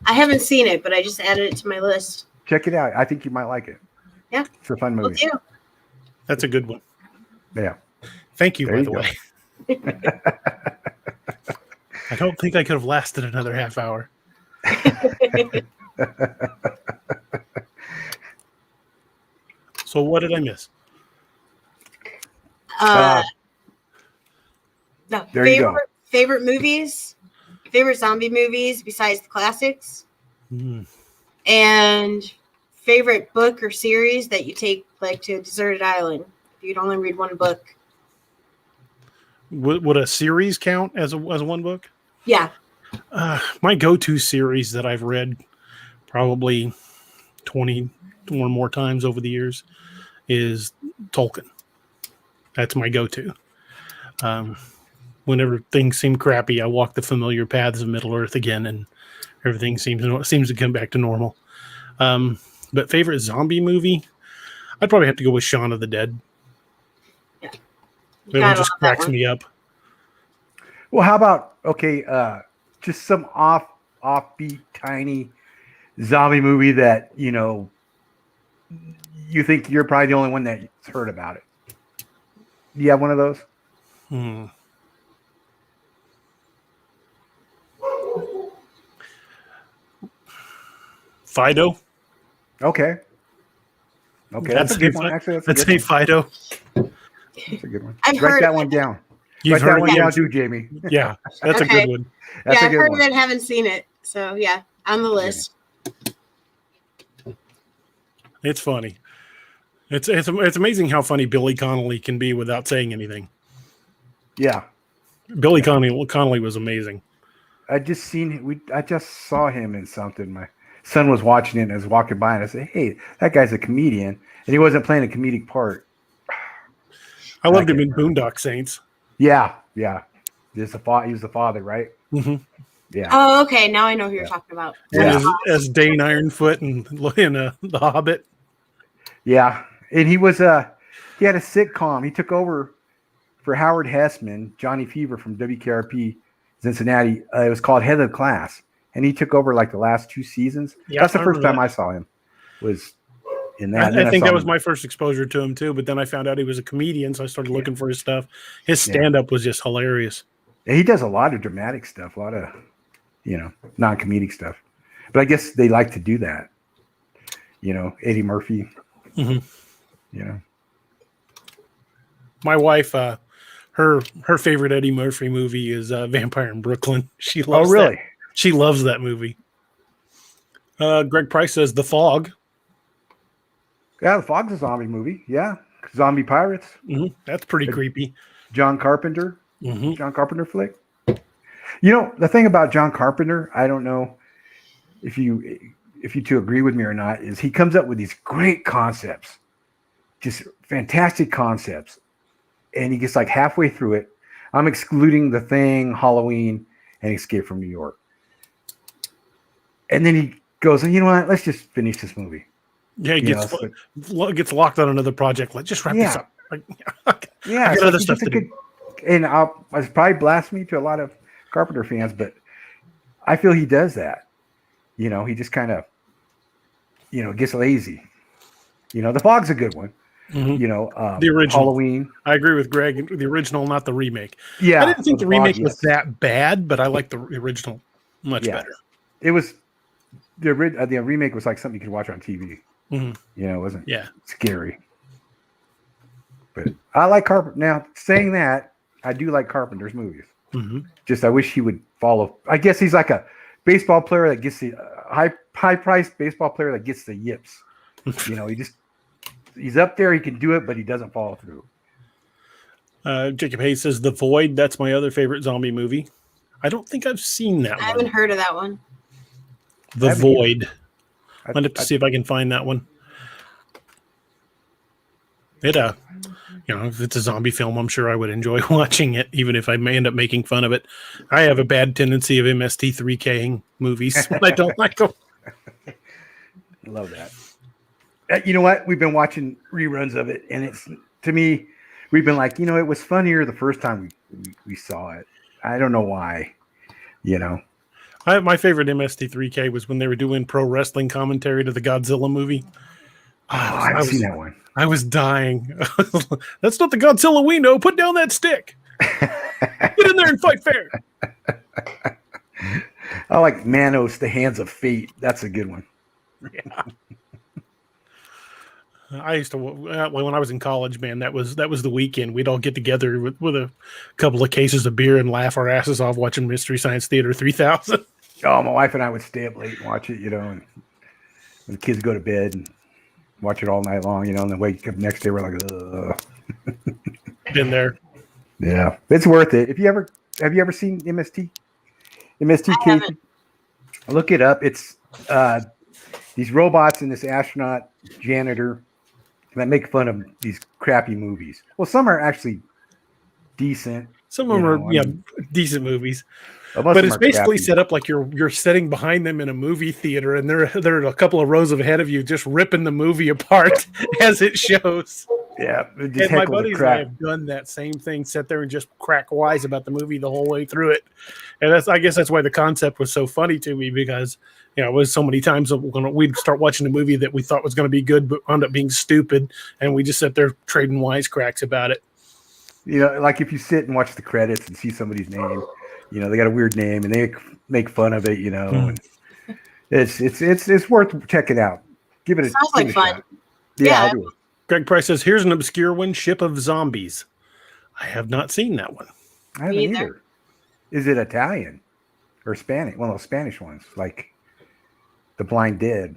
I haven't seen it, but I just added it to my list. Check it out. I think you might like it. Yeah. It's a fun movie. That's a good one. Yeah. Thank you, by the way. I don't think I could have lasted another half hour. So what did I miss? There you go. Favorite movies? Favorite zombie movies besides the classics? And favorite book or series that you take to a deserted island if you'd only read one book? Would a series count as one book? Yeah. My go-to series that I've read probably 20 or more times over the years is Tolkien. That's my go-to. Whenever things seem crappy, I walk the familiar paths of Middle-earth again, and everything seems to come back to normal. But favorite zombie movie, I'd probably have to go with Shaun of the Dead. Yeah, it just cracks me up. Well, how about just some offbeat, tiny zombie movie that you think you're probably the only one that's heard about it. Do you have one of those? Fido. Okay. That's a good one. Actually, that's a Fido. That's a good one. I've Write heard that one down. You've Write that heard one down too, Jamie. Yeah, that's a good one. That's yeah, a I've good heard one. of it, haven't seen it. So yeah, on the list. It's funny. It's amazing how funny Billy Connolly can be without saying anything. Yeah. Billy Connolly was amazing. I just saw him in something. My son was watching it and I was walking by and I said, "Hey, that guy's a comedian." And he wasn't playing a comedic part. I loved him in Boondock Saints. Yeah. He was the father, right? Mm-hmm. Yeah. Oh, okay. Now I know who you're talking about. And as Dane Ironfoot in The Hobbit. Yeah. And he had a sitcom. He took over for Howard Hessman, Johnny Fever from WKRP Cincinnati. It was called Head of the Class. And he took over like the last 2 seasons. Yeah, that's the first time I saw him, was in that. I think that was my first exposure to him too, but then I found out he was a comedian, so I started looking for his stuff. His stand-up was just hilarious. And he does a lot of dramatic stuff, a lot of, non-comedic stuff. But I guess they like to do that. Eddie Murphy. Mm-hmm. My wife, her favorite Eddie Murphy movie is Vampire in Brooklyn. She loves really? She loves that movie. Greg Price says The Fog. Yeah, The Fog's a zombie movie. Yeah. Zombie pirates. Mm-hmm. That's pretty creepy. John Carpenter. Mm-hmm. John Carpenter flick. The thing about John Carpenter, I don't know if you two agree with me or not, is he comes up with these great concepts, just fantastic concepts. And he gets like halfway through it. I'm excluding The Thing, Halloween, and Escape from New York. And then he goes, you know what? Let's just finish this movie. Yeah, he gets locked on another project. Let's just wrap this up. Yeah, I got other stuff to do. And it's probably blasphemy to a lot of Carpenter fans, but I feel he does that. He just kind of, gets lazy. The Fog's a good one. Mm-hmm. The original Halloween. I agree with Greg. The original, not the remake. Yeah, I didn't think the remake was that bad, but I like the original much better. It was the remake was like something you could watch on TV. Mm-hmm. It wasn't scary. But I like Carpenter. Now, saying that, I do like Carpenter's movies. Mm-hmm. Just I wish he would follow. I guess he's like a baseball player that gets the high-priced baseball player that gets the yips. He's up there. He can do it, but he doesn't follow through. Jacob Hayes says The Void. That's my other favorite zombie movie. I don't think I've seen that one. I haven't heard of that one. The Void. I'll have to see if I can find that one. If it's a zombie film, I'm sure I would enjoy watching it, even if I may end up making fun of it. I have a bad tendency of MST3King movies. I don't like them. Love that. You know what? We've been watching reruns of it, and it's, to me, we've been like, it was funnier the first time we saw it. I don't know why, My favorite MST3K was when they were doing pro wrestling commentary to the Godzilla movie. I haven't seen that one. I was dying. That's not the Godzilla we know. Put down that stick. Get in there and fight fair. I like Manos, The Hands of Fate. That's a good one. Yeah. I used to, when I was in college, man, that was the weekend. We'd all get together with a couple of cases of beer and laugh our asses off watching Mystery Science Theater 3000. Oh, my wife and I would stay up late and watch it, and the kids go to bed and watch it all night long, and then wake up next day, we're like, ugh. Been there. Yeah, it's worth it. Have you ever seen MST? MST? Look it up. It's these robots and this astronaut janitor that make fun of these crappy movies. Well, some are actually decent. Some of them are decent movies. But it's basically set up like you're sitting behind them in a movie theater, and they're a couple of rows ahead of you, just ripping the movie apart as it shows. Yeah, and my buddies and I have done that same thing, sit there and just crack wise about the movie the whole way through it. And I guess that's why the concept was so funny to me, because it was so many times when we'd start watching a movie that we thought was going to be good, but wound up being stupid, and we just sit there trading wisecracks about it. Like if you sit and watch the credits and see somebody's name. They got a weird name and they make fun of it, and it's worth checking out. Give it Sounds like fun. Shot. Yeah. I'll do it. Greg Price says, here's an obscure one, Ship of Zombies. I have not seen that one. I haven't either. Is it Italian or Spanish? One of those Spanish ones, like The Blind Dead.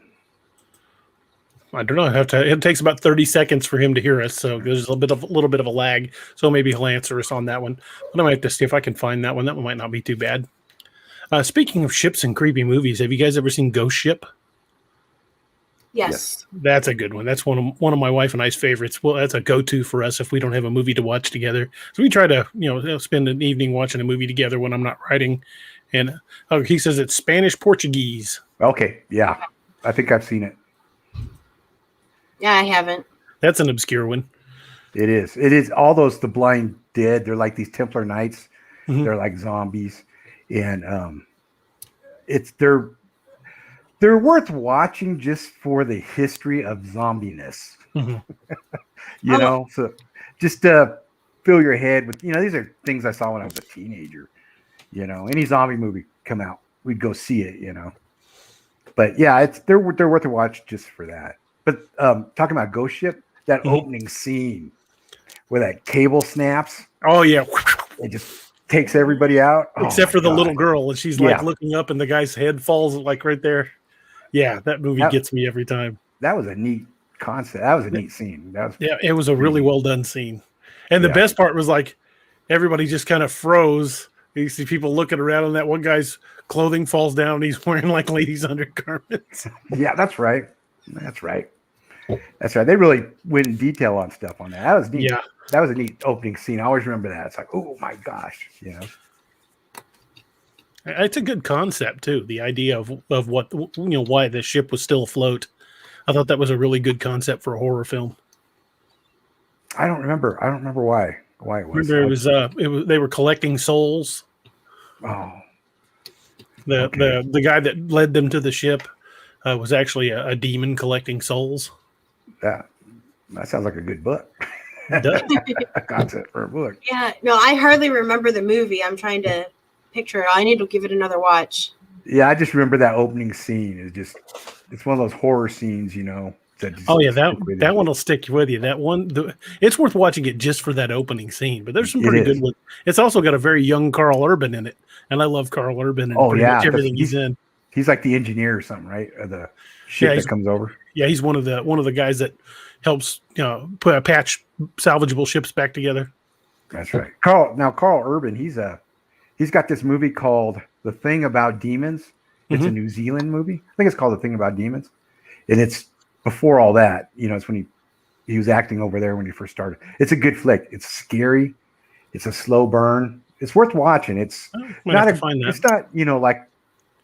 I don't know. It takes about 30 seconds for him to hear us, so there's a little bit of a lag. So maybe he'll answer us on that one. But I might have to see if I can find that one. That one might not be too bad. Speaking of ships and creepy movies, have you guys ever seen Ghost Ship? Yes. That's a good one. That's one of my wife and I's favorites. Well, that's a go-to for us if we don't have a movie to watch together. So we try to, spend an evening watching a movie together when I'm not writing. And he says it's Spanish Portuguese. Okay, yeah, I think I've seen it. Yeah, I haven't. That's an obscure one. It is. It is all those The Blind Dead. They're like these Templar Knights. Mhm. They're like zombies, and they're worth watching just for the history of zombiness. Mhm. So just fill your head with these are things I saw when I was a teenager. Any zombie movie come out, we'd go see it. But yeah, they're worth a watch just for that. But talking about Ghost Ship, that opening scene where that cable snaps. Oh yeah, it just takes everybody out. Except for the little God. girl, and she's like looking up, and the guy's head falls like right there. Yeah, that movie gets me every time. That was a neat concept. That was a neat scene. It was a really well done scene. And the best part was like everybody just kind of froze. You see people looking around, and that one guy's clothing falls down, and he's wearing like ladies' undergarments. Yeah, that's right. That's right. They really went in detail on stuff on that. That was neat. Yeah. That was a neat opening scene. I always remember that. It's like, oh my gosh, It's a good concept too. The idea of what why the ship was still afloat. I thought that was a really good concept for a horror film. I don't remember why it was. Remember they were collecting souls. Oh. The guy that led them to the ship was actually a demon collecting souls. That sounds like a good book. It does. A concept for a book. Yeah, no, I hardly remember the movie. I'm trying to picture it. I need to give it another watch. Yeah, I just remember that opening scene. It's one of those horror scenes, that one will stick with you. That one, it's worth watching it just for that opening scene. But there's some pretty good ones. It's also got a very young Carl Urban in it, and I love Carl Urban and pretty much everything he's in. He's like the engineer or something, right? Or the ship that comes over. Yeah, he's one of the guys that helps patch salvageable ships back together. That's right. Carl Urban, he's got this movie called The Thing About Demons. It's a New Zealand movie. I think it's called The Thing About Demons. And it's before all that, it's when he was acting over there when he first started. It's a good flick. It's scary. It's a slow burn. It's worth watching. It's not like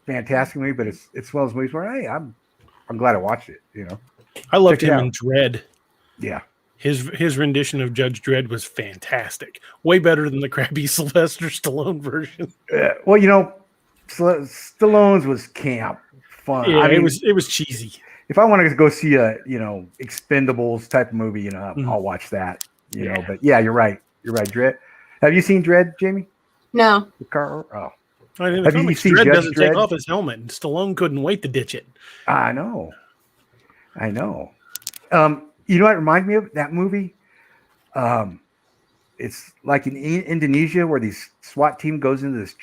fantastic movie, but it's one of those movies where hey, I'm glad I watched it. I loved him in Dredd. Yeah, his rendition of Judge Dredd was fantastic. Way better than the crappy Sylvester Stallone version. Stallone's was camp fun. Yeah, it was cheesy. If I wanted to go see a Expendables type of movie, I'll watch that. But yeah, you're right. You're right. Dredd. Have you seen Dredd, Jamie? No. Have you seen Dredd doesn't take off his helmet, and Stallone couldn't wait to ditch it. I know. You know what it reminds me of? That movie? It's like in Indonesia where these SWAT team goes into this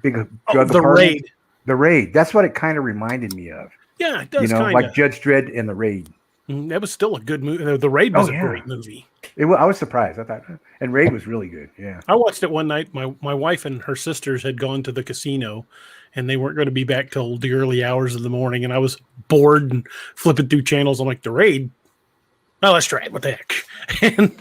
big drug the Raid. The Raid. That's what it kind of reminded me of. Yeah, it does. Like Judge Dredd and The Raid. That was still a good movie. The Raid was a great movie. I was surprised. I thought, and Raid was really good. Yeah, I watched it one night. My wife and her sisters had gone to the casino, and they weren't going to be back till the early hours of the morning. And I was bored and flipping through channels. I'm like, The Raid. Oh, let's try it. What the heck? And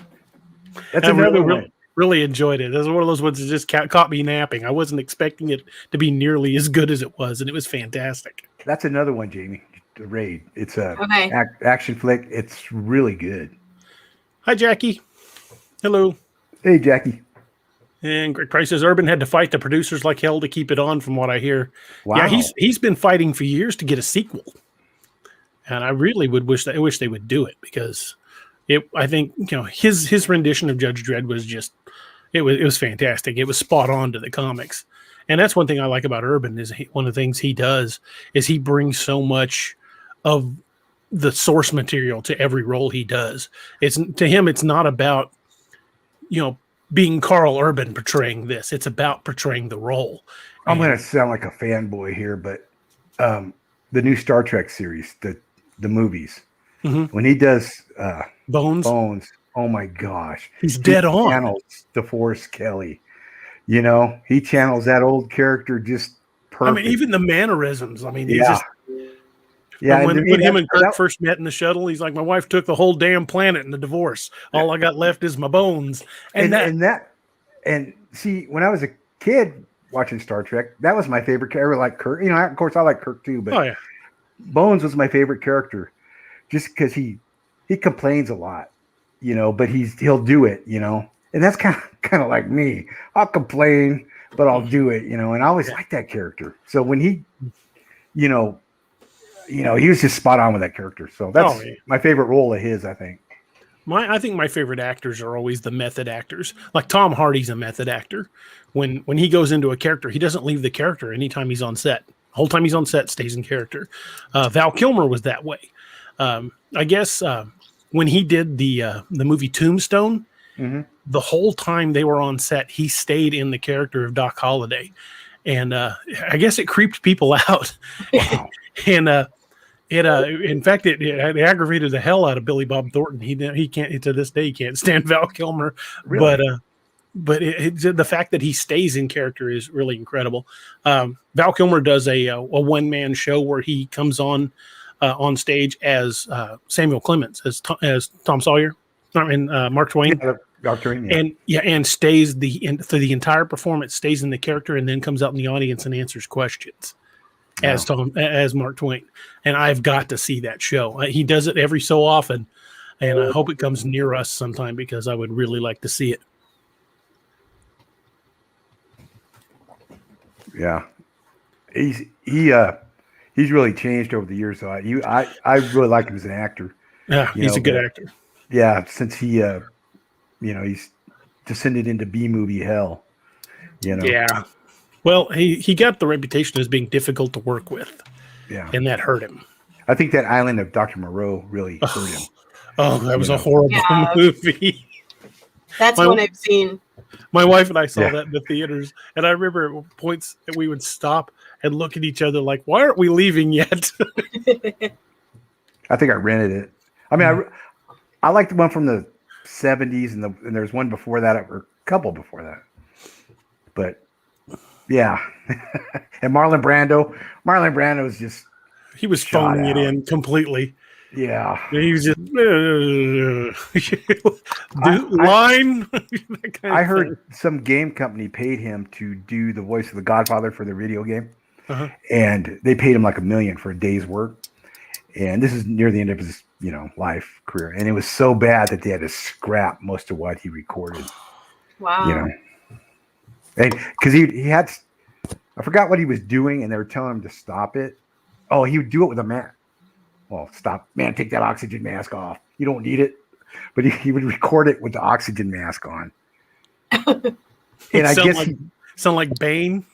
that's another one. Really enjoyed it. It was one of those ones that just caught me napping. I wasn't expecting it to be nearly as good as it was, and it was fantastic. That's another one, Jamie. The Raid. It's a Okay. action flick. It's really good. Hi, Jackie. Hello. Hey, Jackie. And Greg Price says Urban had to fight the producers like hell to keep it on, from what I hear. Wow. Yeah, he's been fighting for years to get a sequel, and I really wish they would do it, because I think his rendition of Judge Dredd was just it was fantastic. It was spot on to the comics, and that's one thing I like about Urban is one of the things he does is he brings so much of the source material to every role he does. It's to him, it's not about being Carl Urban portraying this. It's about portraying the role. I'm going to sound like a fanboy here, but the new Star Trek series, the movies, when he does Bones, oh my gosh, he's dead on. Channels DeForest Kelly. He channels that old character just perfect. I mean, even the mannerisms. I mean, Yeah, when, and when him and Kirk that- first met in the shuttle, he's like, "My wife took the whole damn planet in the divorce. All I got left is my bones." And see, when I was a kid watching Star Trek, that was my favorite character. Like Kirk, of course, I like Kirk too, but oh yeah, Bones was my favorite character, just because he complains a lot, but he'll do it, and that's kind of like me. I'll complain, but I'll do it, and I always liked that character. So when he, he was just spot on with that character. So that's my favorite role of his, I think. I think my favorite actors are always the method actors. Like Tom Hardy's a method actor. When he goes into a character, he doesn't leave the character anytime he's on set. The whole time he's on set, stays in character. Val Kilmer was that way. I guess when he did the movie Tombstone, the whole time they were on set, he stayed in the character of Doc Holliday, and I guess it creeped people out. Wow. And in fact, it aggravated the hell out of Billy Bob Thornton. He can't, to this day, he can't stand Val Kilmer. Really? But the fact that he stays in character is really incredible. Val Kilmer does a one-man show where he comes on stage as Samuel Clemens, as Tom Sawyer, and Mark Twain. Mark Twain, and stays through the entire performance, stays in the character, and then comes out in the audience and answers questions. Wow. As Mark Twain, and I've got to see that show. He does it every so often, and I hope it comes near us sometime because I would really like to see it. Yeah, he's really changed over the years. So I really like him as an actor. Yeah, he's a good actor. Yeah, since he he's descended into B movie hell. Yeah. Well, he got the reputation as being difficult to work with. Yeah. And that hurt him. I think that Island of Dr. Moreau really hurt him. Oh, that was a horrible movie. That's one I've seen. My wife and I saw that in the theaters, and I remember at points that we would stop and look at each other like, why aren't we leaving yet? I think I rented it. I mean, I liked the one from the 70s, and there's one before that, or a couple before that. But yeah. And Marlon Brando was just, he was phoning it in completely. Yeah. He was just line. I heard some game company paid him to do the voice of the Godfather for the video game. And they paid him like $1 million for a day's work. And this is near the end of his, life career. And it was so bad that they had to scrap most of what he recorded. Wow. And because he had, I forgot what he was doing, and they were telling him to stop it. Oh, he would do it with a mask. Well, stop, man, take that oxygen mask off. You don't need it. But he would record it with the oxygen mask on. And I guess sound like Bane.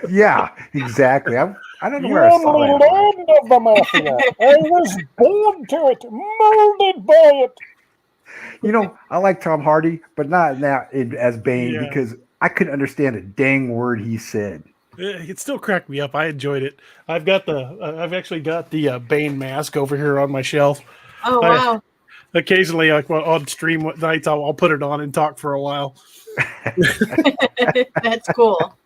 Yeah, exactly. I don't know where I saw that. Land of the mafia. I was born to it, molded by it. I like Tom Hardy, but not now as Bane because I couldn't understand a dang word he said. It still cracked me up. I enjoyed it. I've actually got the Bane mask over here on my shelf. Oh wow! Occasionally, like on stream nights, I'll put it on and talk for a while. That's cool.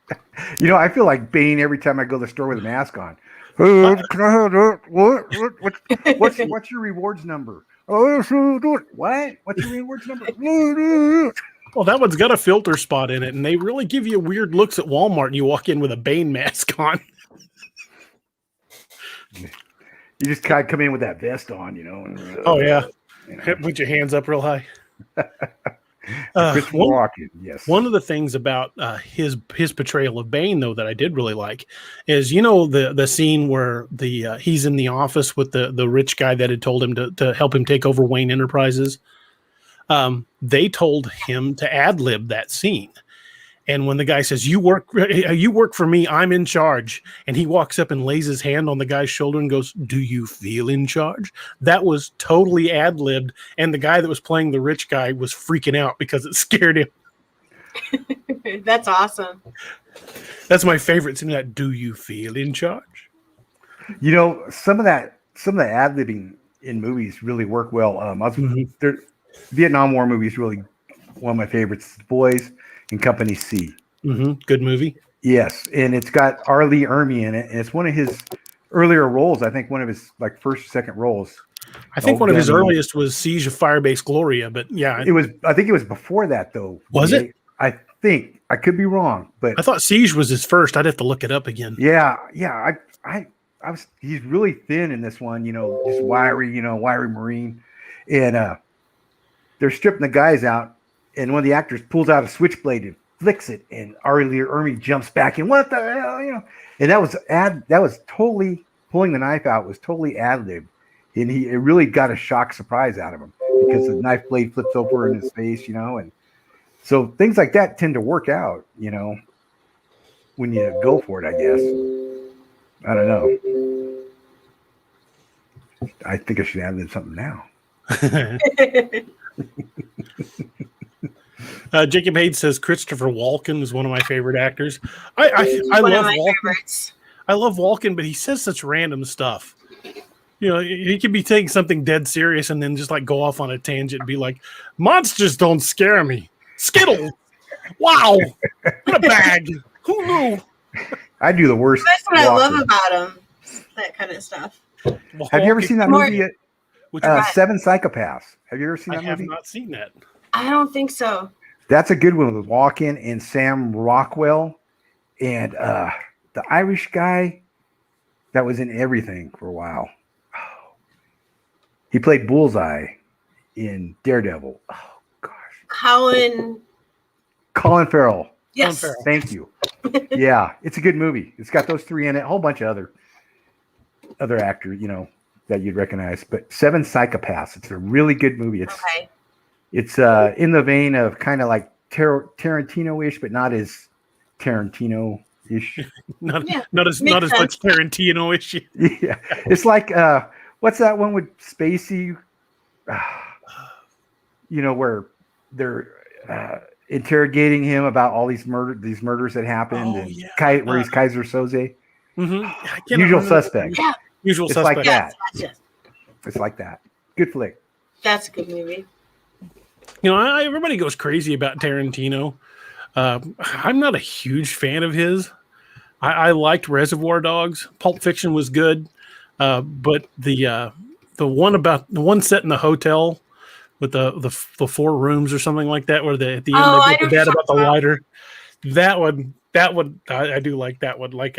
I feel like Bane every time I go to the store with a mask on. Can I have that? What's your rewards number? What? What's your rewards number? Well, that one's got a filter spot in it, and they really give you weird looks at Walmart, and you walk in with a Bane mask on. You just kind of come in with that vest on, Oh, yeah. Put your hands up real high. Yes. One of the things about his portrayal of Bane, though, that I did really like is, the scene where he's in the office with the rich guy that had told him to help him take over Wayne Enterprises. They told him to ad-lib that scene. And when the guy says, you work for me, I'm in charge. And he walks up and lays his hand on the guy's shoulder and goes, do you feel in charge? That was totally ad-libbed. And the guy that was playing the rich guy was freaking out because it scared him. That's awesome. That's my favorite scene, that do you feel in charge? Some of the ad-libbing in movies really work well. Vietnam War movies really one of my favorites. Boys and Company C. Good movie. Yes, and it's got R. Lee Ermey in it, and it's one of his earlier roles. I think one of his like first or second roles. I think Oh, one of his Bethany. earliest was Siege of Firebase Gloria, but yeah, It was. I think it was before that though. Was it? I think I could be wrong, but I thought Siege was his first. I'd have to look it up again. yeah. I was. He's really thin in this one. Just wiry. Wiry Marine, and they're stripping the guys out, and one of the actors pulls out a switchblade and flicks it, and Army jumps back and what the hell, and that was totally pulling the knife out was totally ad lib, and it really got a shock surprise out of him because the knife blade flips over in his face, and so things like that tend to work out, when you go for it. I guess I don't know. I think I should ad lib something now. Jacob Hayes says Christopher Walken is one of my favorite actors. I One love of my Walken. favorites. I love Walken, but he says such random stuff. He could be taking something dead serious and then just like go off on a tangent and be like, "Monsters don't scare me. Skittles. Wow, what a bag. Who knew?" I do the worst. That's what I love Walker. about him. That kind of stuff. Have you ever seen that More- movie yet? Which one? Seven Psychopaths. Have you ever seen I that have movie? not seen that. I don't think so. That's a good one with Walken and Sam Rockwell and the Irish guy that was in everything for a while. Oh. He played Bullseye in Daredevil. Oh gosh. Colin. Colin Farrell. Yes. Farrell. Thank you. Yeah, it's a good movie. It's got those three in it, a whole bunch of other actors, that you'd recognize. But Seven Psychopaths. It's a really good movie. Okay. It's in the vein of kind of like Tarantino-ish, but not as Tarantino-ish. Not as makes much sense. Tarantino issue. Yeah, it's like what's that one with Spacey? Where they're interrogating him about all these murders that happened, Oh, and yeah. where he's Kaiser Soze. Mm-hmm. Usual Suspect. Yeah. Usual It's Suspect. like that. Yes. It's like that. Good flick. That's a good movie. Everybody goes crazy about Tarantino. I'm not a huge fan of his. I liked Reservoir Dogs. Pulp Fiction was good, but the one set in the hotel with the four rooms or something like that, where at the end I they know get the dad what about the you're talking lighter. That one, I do like that one. Like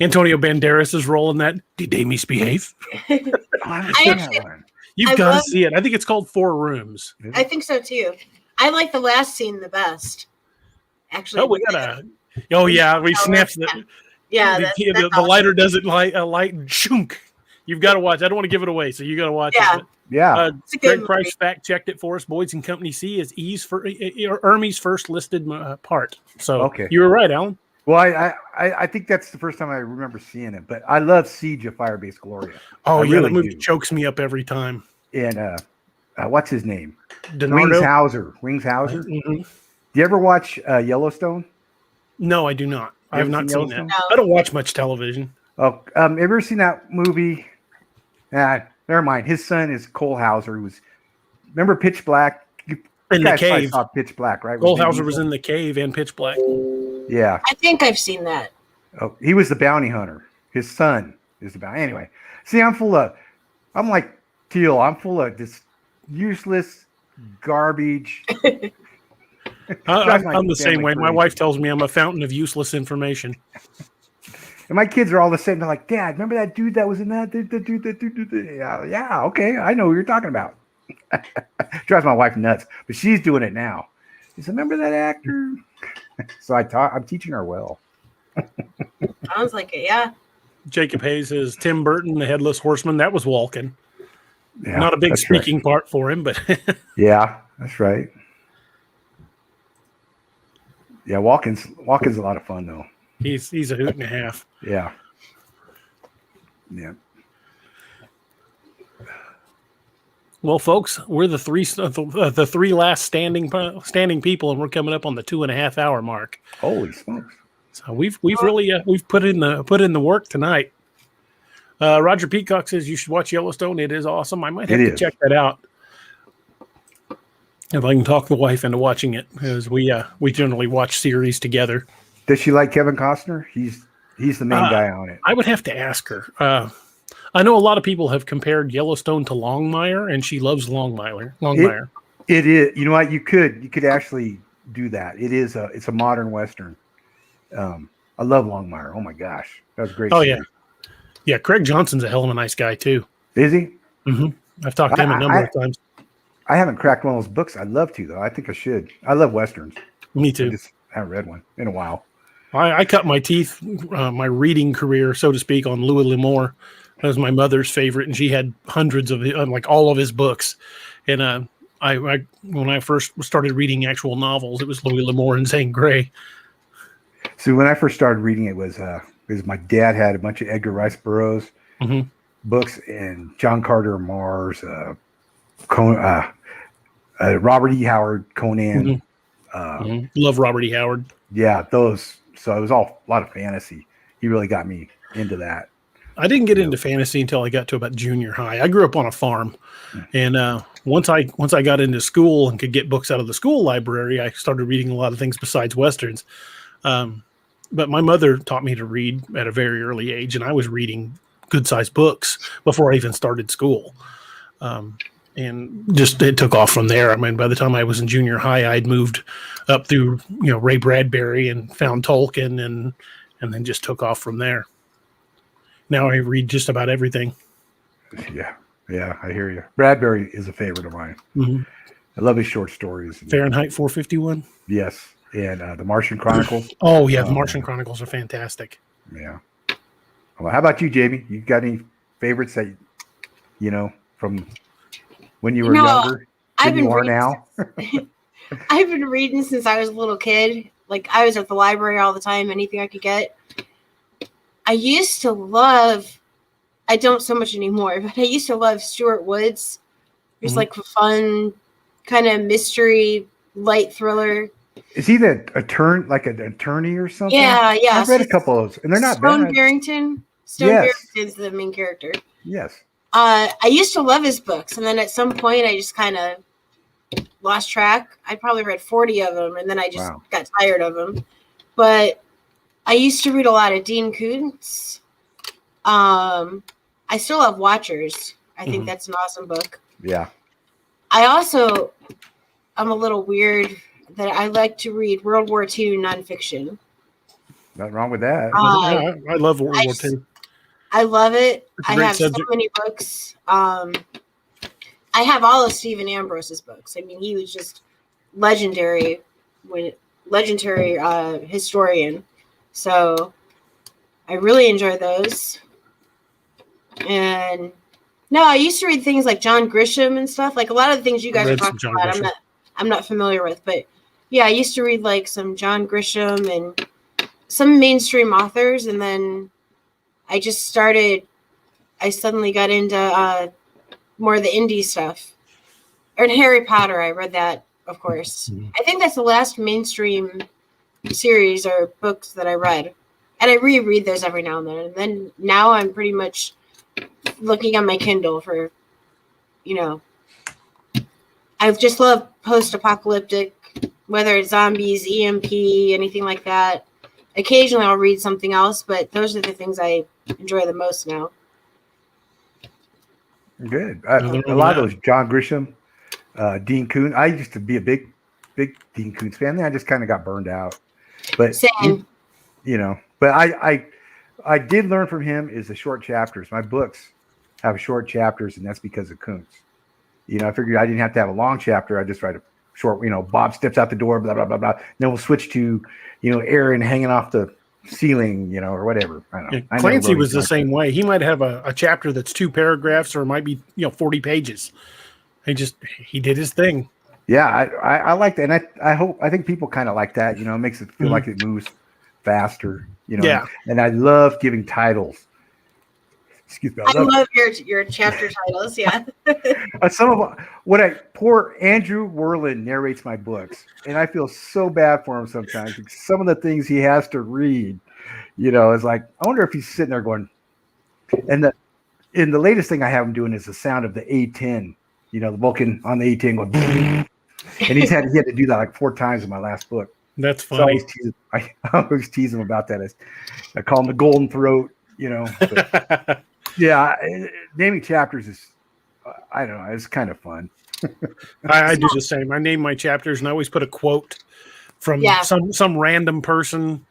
Antonio Banderas' role in that. Did they misbehave? You've I got to love- see it. I think it's called Four Rooms. I think so too. I like the last scene the best. Actually. Oh, we got Oh yeah, we snaps the. Yeah. the awesome. lighter doesn't light a light and chunk. You've got to watch. I don't want to give it away, so you got to watch Yeah. it. Yeah. It's a good Greg Price fact checked it for us. Boyd's and Company C is Ermey's first listed part. So Okay. you were right, Alan. Well, I think that's the first time I remember seeing it, but I love Siege of Firebase Gloria. Oh I yeah, really that movie do. chokes me up every time. And what's his name? Donardo. Wings Hauser. Mhm. Do you ever watch Yellowstone? No, I do not. I have You not ever seen seen that. Yellowstone? I don't watch much television. Oh, have you ever seen that movie? Never mind. His son is Cole Hauser. Who was remember Pitch Black? You In the guys probably cave. saw Pitch Black, right? With Vin Goldhauser was Diesel? in the cave and Pitch Black. Yeah. I think I've seen that. Oh, he was the bounty hunter. His son is the bounty. Anyway, see, I'm like Teel. I'm full of this useless garbage. I'm the same family way. My crazy. wife tells me I'm a fountain of useless information. And my kids are all the same. They're like, Dad, remember that dude that was in that? Yeah, okay. I know who you're talking about. Drives my wife nuts, but she's doing it now. She said, remember that actor? So I'm teaching her well. Sounds like it. Yeah. Jacob Hayes is Tim Burton, the Headless Horseman. That was Walken. Yeah, Not a big that's right. speaking part for him, but Yeah, that's right. Yeah, Walken's a lot of fun though. he's a hoot and a half. Yeah. Yeah. Well, folks, we're the three last standing people, and we're coming up on the 2.5 hour mark. Holy smokes. So we've really we've put in the work tonight. Roger Peacock says you should watch Yellowstone. It is awesome. I might have to check that out if I can talk the wife into watching it, because we generally watch series together. Does she like Kevin Costner? He's He's the main guy on it. I would have to ask her. I know a lot of people have compared Yellowstone to Longmire, and she loves Longmire. It is. You know what? You could actually do that. It's a modern Western. I love Longmire. Oh my gosh. That was great. Oh, series. Yeah. Craig Johnson's a hell of a nice guy too. Is he? Mm-hmm. I've talked to him a number of times. I haven't cracked one of those books. I'd love to, though. I think I should. I love Westerns. Me too. I just haven't read one in a while. I cut my teeth, my reading career, so to speak, on Louis L'Amour. That was my mother's favorite, and she had hundreds of like all of his books. And I when I first started reading actual novels, it was Louis L'Amour and Zane Grey. So when I first started reading it was my dad had a bunch of Edgar Rice Burroughs books and John Carter of Mars, Robert E. Howard, Conan. Love Robert E. Howard. Yeah, those. So it was a lot of fantasy. He really got me into that. I didn't get into fantasy until I got to about junior high. I grew up on a farm, and once I got into school and could get books out of the school library, I started reading a lot of things besides Westerns. But my mother taught me to read at a very early age, and I was reading good-sized books before I even started school. And just it took off from there. I mean, by the time I was in junior high, I'd moved up through Ray Bradbury and found Tolkien, and then just took off from there. Now I read just about everything. Yeah, I hear you. Bradbury is a favorite of mine. Mm-hmm. I love his short stories. Fahrenheit 451. Yes, and the Martian Chronicles. Oh yeah, the Martian Chronicles are fantastic. Yeah. Well, how about you, Jamie? You got any favorites that from when you were younger? I've been reading now. I've been reading since I was a little kid. Like I was at the library all the time, anything I could get. I used to love, I don't so much anymore, but I used to love Stuart Woods. It was like a fun kind of mystery, light thriller. Is he an attorney or something? Yeah. I've read a couple of those, and they're not Stone bad. Barrington. Barrington's the main character. Yes. I used to love his books, and then at some point I just kind of lost track. I probably read 40 of them, and then I just got tired of them. But I used to read a lot of Dean Koontz. I still love Watchers. I think that's an awesome book. Yeah. I'm a little weird that I like to read World War II nonfiction. Nothing wrong with that. I love World War II. I love it. I have subject. so many books. I have all of Stephen Ambrose's books. I mean, he was just legendary historian. So I really enjoy those. And no, I used to read things like John Grisham and stuff. Like a lot of the things you guys are talking about, I'm not familiar with. But yeah, I used to read like some John Grisham and some mainstream authors. And then I suddenly got into more of the indie stuff. And Harry Potter, I read that, of course. I think that's the last mainstream series or books that I read. And I reread those every now and then. And then now I'm pretty much looking on my Kindle for, I just love post-apocalyptic, whether it's zombies, EMP, anything like that. Occasionally I'll read something else, but those are the things I enjoy the most now. Good. A lot of those John Grisham, Dean Koontz. I used to be a big Dean Koontz fan. Then I just kind of got burned out. But same. But I did learn from him is the short chapters. My books have short chapters, and that's because of Koontz. I figured I didn't have to have a long chapter. I just write a short. Bob steps out the door, blah blah blah blah. Then we'll switch to Aaron hanging off the ceiling, or whatever. I don't know. Yeah, Clancy was the same way. He might have a chapter that's 2 paragraphs, or it might be 40 pages. He did his thing. Yeah, I like that, and I think people kind of like that. It makes it feel like it moves faster. Yeah. And I love giving titles. Excuse me. I love your chapter titles. Yeah. Poor Andrew Werlin narrates my books, and I feel so bad for him sometimes. Some of the things he has to read, is like, I wonder if he's sitting there going, and the latest thing I have him doing is the sound of the A10, the Vulcan on the A10 going, and he had to do that like 4 times in my last book. That's So funny. I always tease him about that. I call him the golden throat, But, yeah, naming chapters is, I don't know, it's kind of fun. I do the same. I name my chapters and I always put a quote from some random person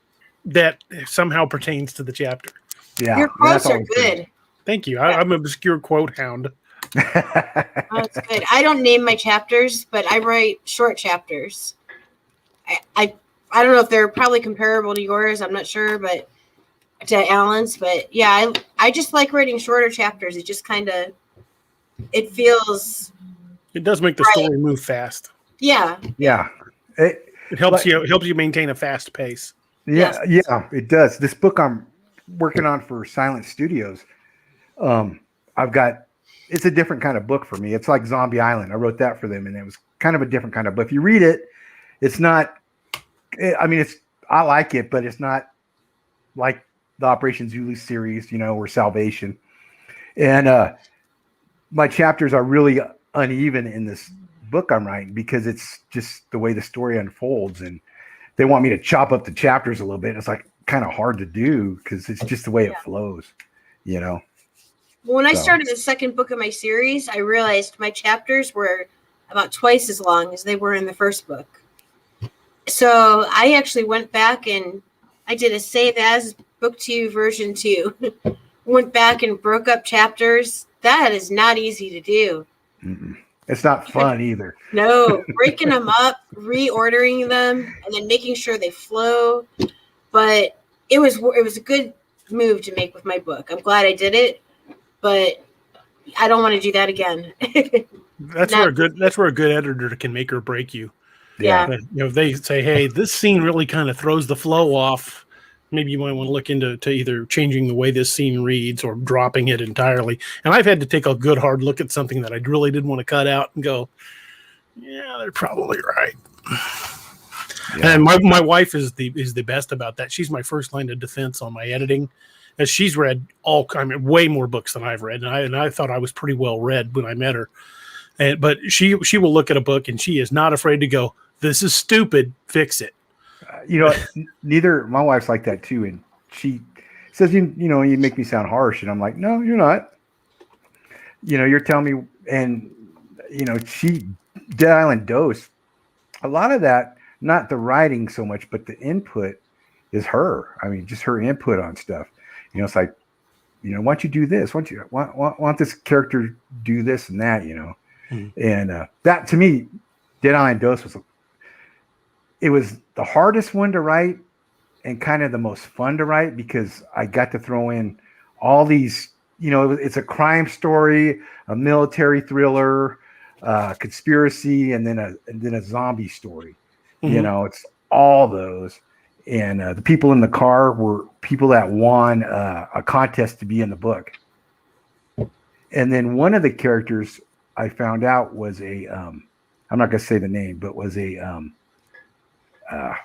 that somehow pertains to the chapter. Yeah, your quotes are good. Thank you. I'm an obscure quote hound. That's good. I don't name my chapters, but I write short chapters. I don't know if they're probably comparable to yours. I'm not sure, but to Alan's. But yeah, I just like writing shorter chapters. It just kind of it feels. It does make the story move fast. Yeah. Yeah. It helps you maintain a fast pace. Yeah, yeah, it does. This book I'm working on for Silent Studios, it's a different kind of book for me. It's like Zombie Island. I wrote that for them, and it was kind of a different kind of book. If you read it, it's not. I like it, but it's not like the Operation Zulu series, or Salvation. And my chapters are really uneven in this book I'm writing because it's just the way the story unfolds, and they want me to chop up the chapters a little bit. It's like kind of hard to do because it's just the way it flows, When I started the second book of my series, I realized my chapters were about twice as long as they were in the first book. So I actually went back and I did a save as book 2 version 2. Went back and broke up chapters. That is not easy to do. Mm-mm. It's not fun either. No, breaking them up, reordering them, and then making sure they flow. But it was a good move to make with my book. I'm glad I did it, but I don't want to do that again. That's where a good editor can make or break you. Yeah. If they say, "Hey, this scene really kind of throws the flow off," maybe you might want to look into either changing the way this scene reads or dropping it entirely. And I've had to take a good hard look at something that I really didn't want to cut out and go, "Yeah, they're probably right." Yeah. And my wife is the best about that. She's my first line of defense on my editing, as she's read way more books than I've read, and I thought I was pretty well read when I met her. But she will look at a book and she is not afraid to go, "This is stupid. Fix it." Neither my wife's like that too, and she says, you make me sound harsh, and I'm like, no, you're not. You're telling me, and she Dead Island Dose. A lot of that, not the writing so much, but the input is her. I mean, just her input on stuff. It's like, why don't you do this? Why don't you want this character do this and that? And that to me, Dead Island Dose was the hardest one to write and kind of the most fun to write because I got to throw in all these, it's a crime story, a military thriller, conspiracy, and then a zombie story. Mm-hmm. It's all those. And the people in the car were people that won a contest to be in the book. And then one of the characters I found out was I'm not going to say the name, but was a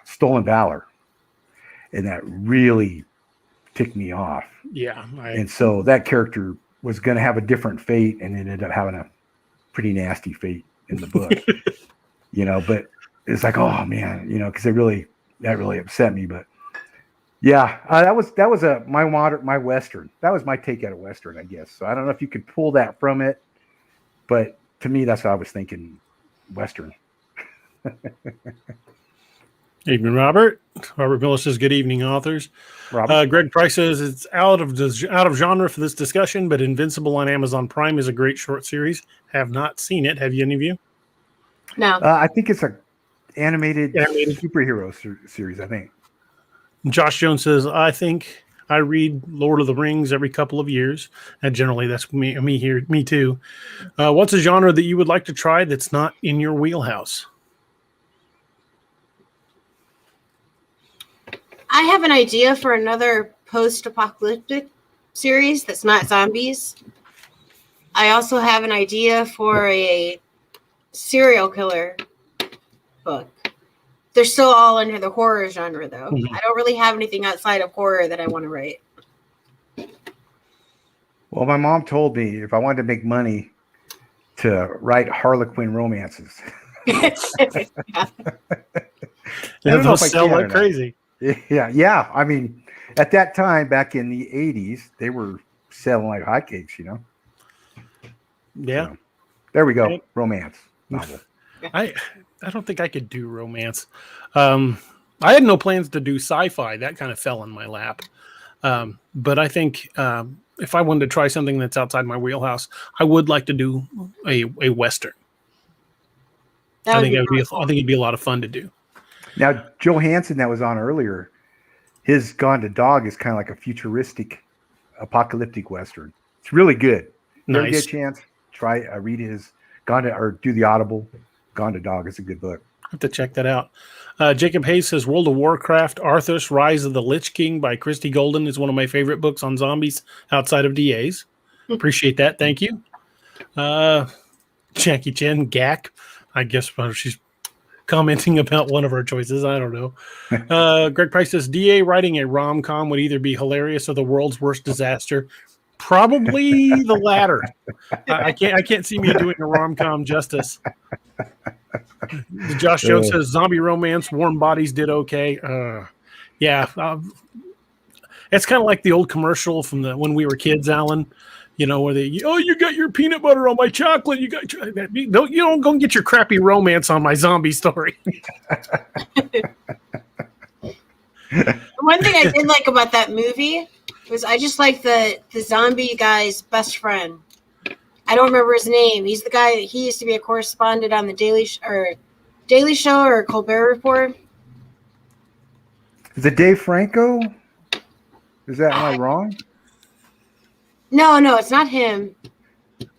Stolen Valor. And that really ticked me off. Yeah. And so that character was going to have a different fate and ended up having a pretty nasty fate in the book. But it's like, oh man, because that really upset me. But yeah, that was my Western. That was my take at a Western, I guess. So I don't know if you could pull that from it, but to me, that's what I was thinking, Western. Evening, Robert. Robert Miller says, "Good evening, authors." Greg Price says it's out of genre for this discussion, but Invincible on Amazon Prime is a great short series. Have not seen it. Have you, any of you? No. I think it's a animated superhero series. I think. Josh Jones says, "I think I read Lord of the Rings every couple of years, and generally that's me here. Me too. What's a genre that you would like to try that's not in your wheelhouse?" I have an idea for another post-apocalyptic series that's not zombies. I also have an idea for a serial killer book. They're still all under the horror genre, though. Mm-hmm. I don't really have anything outside of horror that I want to write. Well, my mom told me if I wanted to make money to write Harlequin romances. I don't know Those if I sell can or like not. crazy. Yeah. I mean, at that time, back in the 80s, they were selling like hotcakes, Yeah. So, there we go. Right. Romance novel. I don't think I could do romance. I had no plans to do sci-fi. That kind of fell in my lap. But I think if I wanted to try something that's outside my wheelhouse, I would like to do a Western. I think it'd be a lot of fun to do. Now, Joe Hansen, that was on earlier, his Gone to Dog is kind of like a futuristic, apocalyptic Western. It's really good. You ever Nice. get a chance, try read his or do the Audible. Gone to Dog is a good book. I have to check that out. Jacob Hayes says World of Warcraft, Arthas, Rise of the Lich King by Christy Golden is one of my favorite books on zombies outside of DA's. Appreciate that. Thank you. Jackie Chen, Gak. I guess she's commenting about one of our choices. I don't know. Greg Price says DA writing a rom-com would either be hilarious or the world's worst disaster. Probably the latter. I can't see me doing a rom-com justice. Josh Jones says zombie romance, Warm Bodies did okay. Yeah. It's kind of like the old commercial from when we were kids, Alan. Where you got your peanut butter on my chocolate. You don't go and get your crappy romance on my zombie story. One thing I did like about that movie was I just like the zombie guy's best friend. I don't remember his name. He's the guy. He used to be a correspondent on the Daily Show or Colbert Report. Is it Dave Franco? Am I wrong? No, it's not him.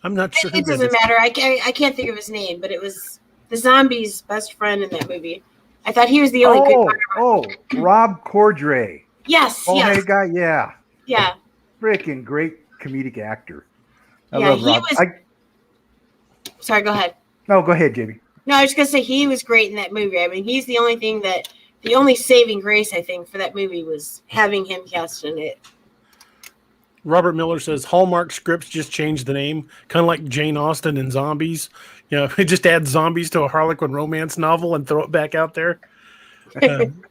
I'm not sure. It doesn't matter. I can't think of his name, but it was the zombie's best friend in that movie. I thought he was the only good part. Rob Corddry. Yes. Hey guy, yeah. Yeah. Freaking great comedic actor. I Yeah, love Rob. Sorry, go ahead. No, go ahead, Jamie. No, I was going to say he was great in that movie. I mean, he's the only saving grace, I think, for that movie was having him cast in it. Robert Miller says Hallmark Scripts just changed the name, kind of like Jane Austen and Zombies. It just adds zombies to a Harlequin romance novel and throw it back out there.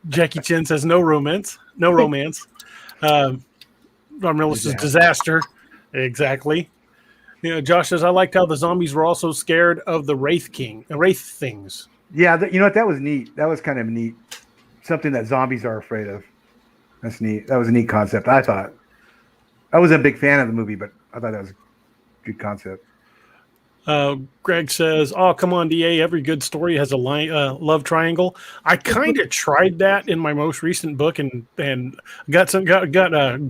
Jackie Chan says no romance. Robert Miller says disaster. Exactly. Josh says I liked how the zombies were also scared of the Wraith things. Yeah, that was neat. That was kind of neat. Something that zombies are afraid of. That's neat. That was a neat concept. I thought. I wasn't a big fan of the movie, but I thought that was a good concept. Greg says, "Oh, come on, DA! Every good story has a love triangle." I kind of tried that in my most recent book, and got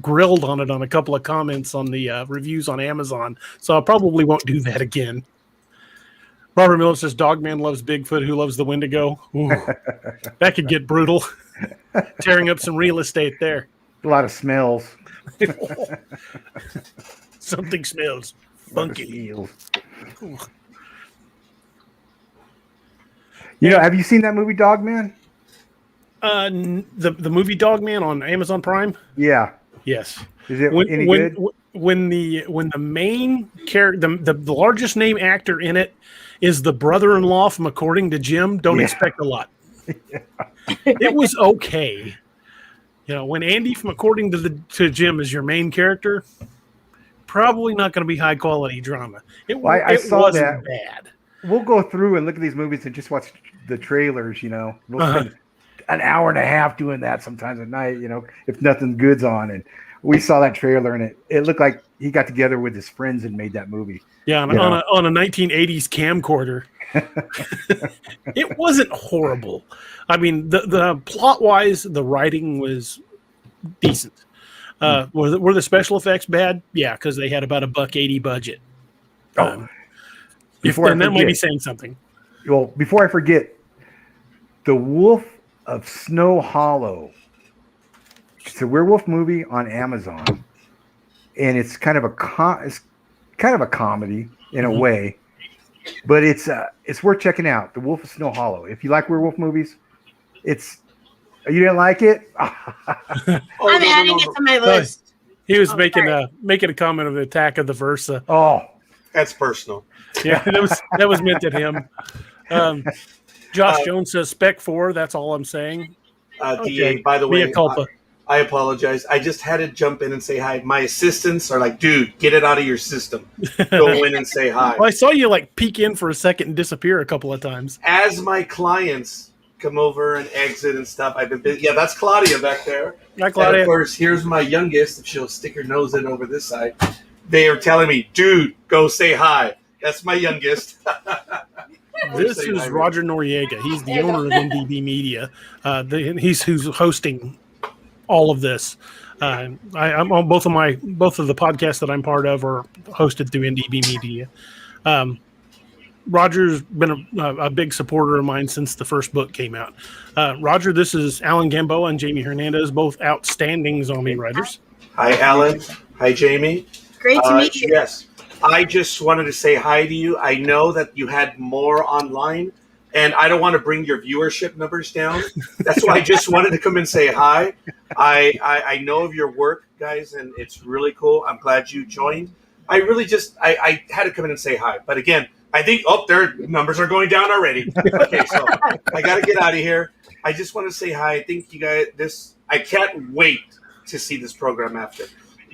grilled on it on a couple of comments on the reviews on Amazon. So I probably won't do that again. Robert Miller says, "Dogman loves Bigfoot. Who loves the Wendigo?" Ooh, that could get brutal. Tearing up some real estate there. A lot of smells. Something smells funky. Have you seen that movie Dogman? The movie Dogman on Amazon Prime? Yeah. Yes. Is it any good? When the main character, the largest name actor in it is the brother-in-law from According to Jim, don't expect a lot. It was okay. When Andy from According to Jim is your main character, probably not going to be high quality drama. I saw that. Bad. We'll go through and look at these movies and just watch the trailers. We'll spend an hour and a half doing that sometimes at night. If nothing good's on, and we saw that trailer and it looked like he got together with his friends and made that movie. Yeah, on a 1980s camcorder. It wasn't horrible. I mean, the plot wise, the writing was decent. Were the special effects bad? Yeah, because they had about $180 budget. That might be saying something. Well, before I forget, The Wolf of Snow Hollow. It's a werewolf movie on Amazon, and it's kind of a comedy in a way, but it's worth checking out. The Wolf of Snow Hollow. If you like werewolf movies, you didn't like it? I'm adding it to my list. He was making a comment of the Attack of the Versa. Oh, that's personal. Yeah, that was meant at him. Josh Jones says spec 4. That's all I'm saying. DA, by the Mea way, culpa. I apologize. I just had to jump in and say hi. My assistants are like, dude, get it out of your system. Go in and say hi. Well, I saw you like peek in for a second and disappear a couple of times. As my clients come over and exit and stuff, I've been busy. Yeah, that's Claudia back there. Hi, And Claudia. of course, here's my youngest. If she'll stick her nose in over this side, they are telling me, dude, go say hi. That's my youngest. This is Roger Noriega. He's the owner of NDB Media. He's who's hosting all of this. I'm on both of the podcasts that I'm part of are hosted through NDB Media. Roger's been a big supporter of mine since the first book came out. Roger, this is Alan Gamboa and Jaime Hernandez, both outstanding zombie writers. Hi, Alan. Hi, Jamie. Great to meet you. Yes. I just wanted to say hi to you. I know that you had more online, and I don't want to bring your viewership numbers down. That's why I just wanted to come and say hi. I know of your work, guys, and it's really cool. I'm glad you joined. I really just I had to come in and say hi. But again, I think their numbers are going down already. Okay, so I got to get out of here. I just want to say hi. I think you guys I can't wait to see this program after.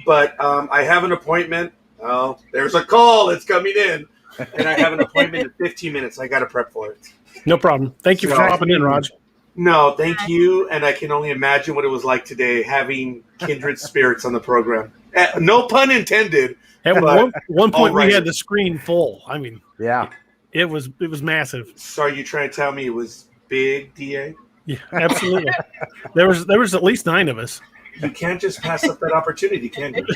But I have an appointment. Oh, there's a call that's coming in, and I have an appointment in 15 minutes. I got to prep for it. No problem. Thank you for popping in, Raj. No, thank you. And I can only imagine what it was like today having kindred spirits on the program. No pun intended. At one point, we had the screen full. I mean, yeah, it was massive. So are you trying to tell me it was big, DA? Yeah, absolutely. there was at least 9 of us. You can't just pass up that opportunity, can you?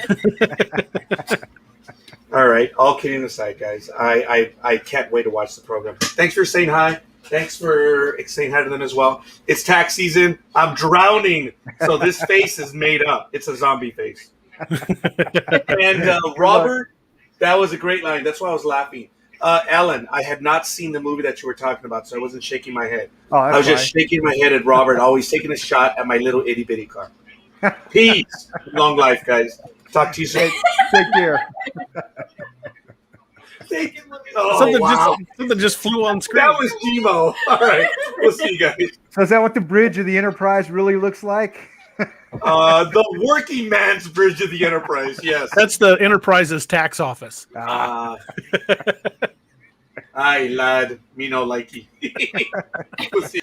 All right. All kidding aside, guys, I can't wait to watch the program. Thanks for saying hi. Thanks for saying hi to them as well. It's tax season. I'm drowning, so this face is made up. It's a zombie face. And Robert, that was a great line. That's why I was laughing. Ellen, I had not seen the movie that you were talking about, so I wasn't shaking my head. I was just shaking my head at Robert, always taking a shot at my little itty bitty car. Peace. Long life, guys. Talk to you soon. Take care. Something just flew on screen. That was Gmo. All right. We'll see you guys. So is that what the bridge of the Enterprise really looks like? The working man's bridge of the Enterprise, yes. That's the Enterprise's tax office. Aye, lad. Me no likey. We'll see.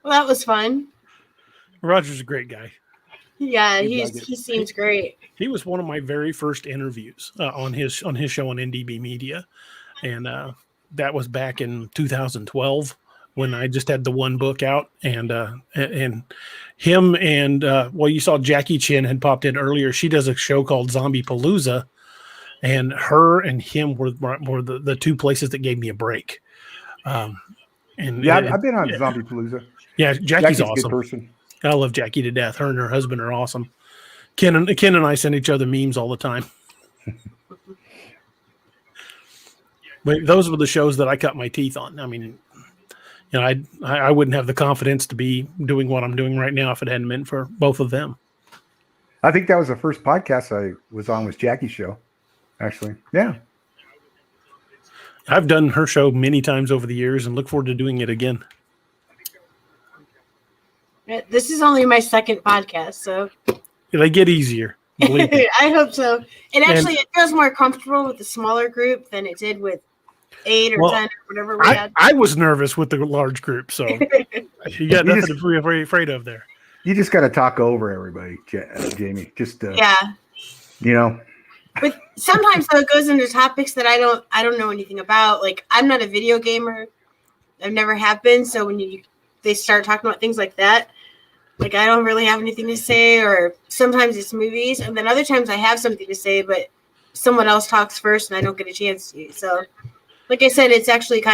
Well, that was fun. Roger's a great guy. Yeah, he seems great. He was one of my very first interviews on his show on NDB Media, and that was back in 2012 when I just had the one book out, and him and you saw Jackie Chin had popped in earlier. She does a show called Zombie Palooza, and her and him were the 2 places that gave me a break. I've been on Zombie Palooza. Yeah, Jackie's awesome. A good person. I love Jackie to death. Her and her husband are awesome. Ken and I send each other memes all the time. But those were the shows that I cut my teeth on. I mean, I wouldn't have the confidence to be doing what I'm doing right now if it hadn't been for both of them. I think that was the first podcast I was on was Jackie's show, actually. Yeah. I've done her show many times over the years and look forward to doing it again. This is only my second podcast, so They get easier. Believe me. I hope so. And actually, it feels more comfortable with the smaller group than it did with 8 or 10 or whatever we had. I was nervous with the large group, so you got nothing to be afraid of there. You just got to talk over everybody, Jamie. Just yeah. But sometimes though it goes into topics that I don't know anything about. Like I'm not a video gamer. I never have been. So when they start talking about things like that, like I don't really have anything to say. Or sometimes it's movies, and then other times I have something to say, but someone else talks first, and I don't get a chance to. So, like I said, it's actually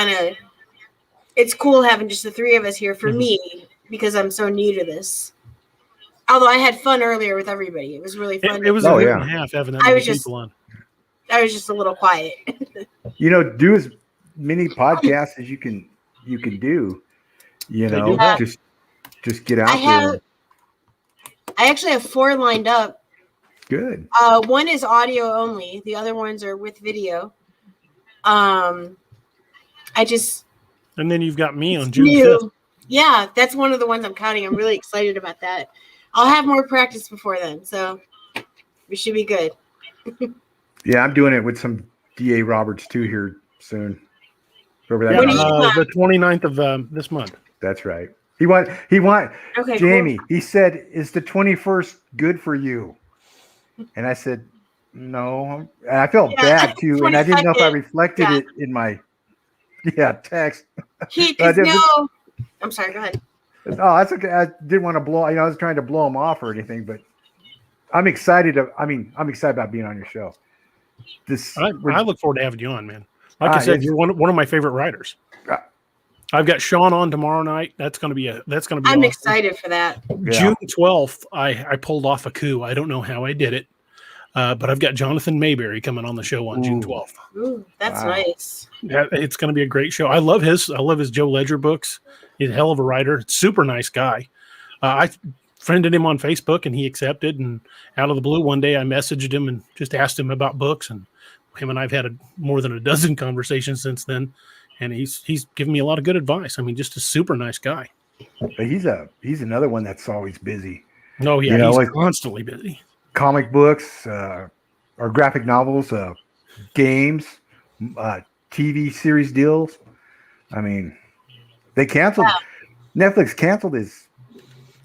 it's cool having just the 3 of us here for me because I'm so new to this. Although I had fun earlier with everybody. It was really fun. It was a year and a half having that many people on. I was just a little quiet. Do as many podcasts as you can do. Just get out there. I actually have 4 lined up. Good. One is audio only. The other ones are with video. And then you've got me on June new. 5th. Yeah, that's one of the ones I'm counting. I'm really excited about that. I'll have more practice before then, so we should be good. Yeah, I'm doing it with some DA Roberts too here soon. Whoever that When is. are you The 29th of this month. That's right. He want Okay, Jamie, cool. he said, is the 21st good for you? And I said, no. And I felt bad too. And I didn't know if I 22nd, reflected it in my text. No, I'm sorry, go ahead. Oh, that's okay. I didn't want to blow, I was trying to blow him off or anything, but I'm excited. I'm excited about being on your show. I look forward to having you on, man. Like I said, you're one of my favorite writers. I've got Sean on tomorrow night. That's gonna be I'm awesome. excited for that. June 12th, I pulled off a coup. I don't know how I did it, but I've got Jonathan Mayberry coming on the show on June 12th. Ooh, that's nice. Yeah, it's going to be a great show. I love his Joe Ledger books. He's a hell of a writer. Super nice guy. I friended him on Facebook and he accepted. And out of the blue, one day I messaged him and just asked him about books. And him and I've had more than a dozen conversations since then. And he's given me a lot of good advice. I mean, just a super nice guy. But he's another one that's always busy. Oh yeah, he's constantly busy. Comic books, or graphic novels, games, TV series deals. I mean, they canceled. Netflix canceled his.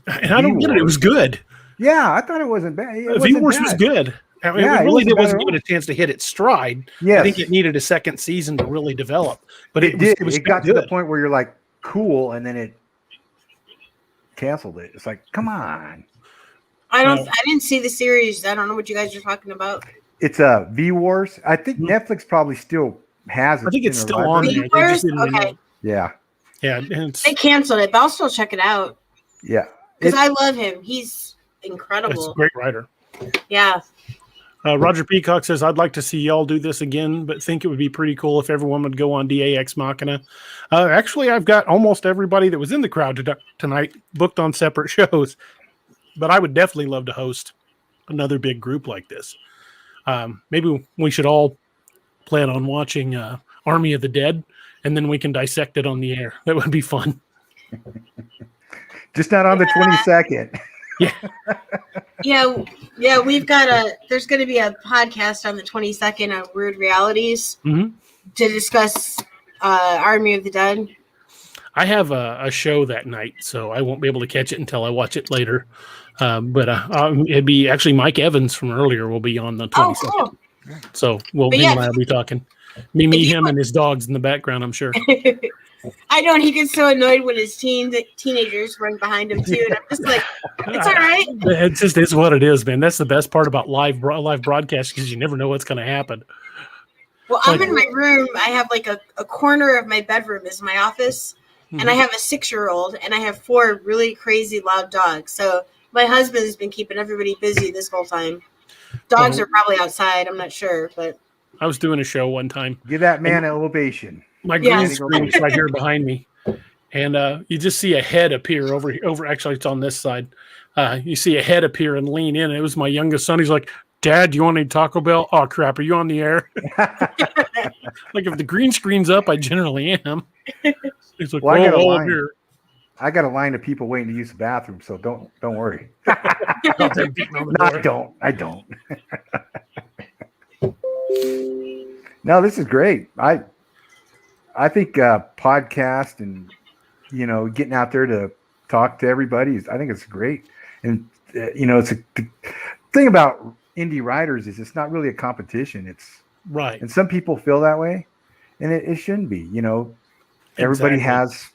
And I don't get it. It was good. Yeah, I thought it wasn't bad. V-Wars was good. I mean, Yeah, it really wasn't bad given a chance to hit its stride. Yes. I think it needed a second season to really develop. But it did. It got good. to the point where you're like, cool, and then it canceled it. It's like, come on. I didn't see the series. I don't know what you guys are talking about. It's V-Wars. I think Netflix probably still has it. I think it's still on there. They just didn't renew it. Yeah. Yeah. They canceled it, but I'll still check it out. Yeah. Because I love him. He's incredible. It's a great writer. Yeah. Roger Peacock says, I'd like to see y'all do this again, but think it would be pretty cool if everyone would go on DAX Machina. Actually, I've got almost everybody that was in the crowd tonight booked on separate shows, but I would definitely love to host another big group like this. Maybe we should all plan on watching Army of the Dead, and then we can dissect it on the air. That would be fun. Just not on the 22nd. Yeah, we've got there's going to be a podcast on the 22nd on Weird Realities to discuss Army of the Dead. I have a show that night, so I won't be able to catch it until I watch it later. But it'd be actually Mike Evans from earlier will be on the 22nd. Oh, cool. So him and I will be talking. Me, him, and his dogs in the background, I'm sure. I know, and he gets so annoyed when his teenagers run behind him too. And I'm just like, it's all right. It just is what it is, man. That's the best part about live broadcast because you never know what's going to happen. Well, I'm in my room. I have like a corner of my bedroom is my office, and I have a 6-year-old, and I have 4 really crazy loud dogs. So my husband's been keeping everybody busy this whole time. Dogs are probably outside. I'm not sure, but I was doing a show one time. Give that man an ovation. My green screen is right here behind me, and you just see a head appear over. Actually, it's on this side. You see a head appear and lean in. It was my youngest son. He's like, "Dad, do you want any Taco Bell?" Oh crap! Are you on the air? Like if the green screen's up, I generally am. He's like, well, "Oh, here." I got a line of people waiting to use the bathroom, so don't worry. No, I don't. No, this is great. I think podcast and getting out there to talk to everybody I think it's great. And it's the thing about indie writers is it's not really a competition. It's right. And some people feel that way, and it shouldn't be. Everybody has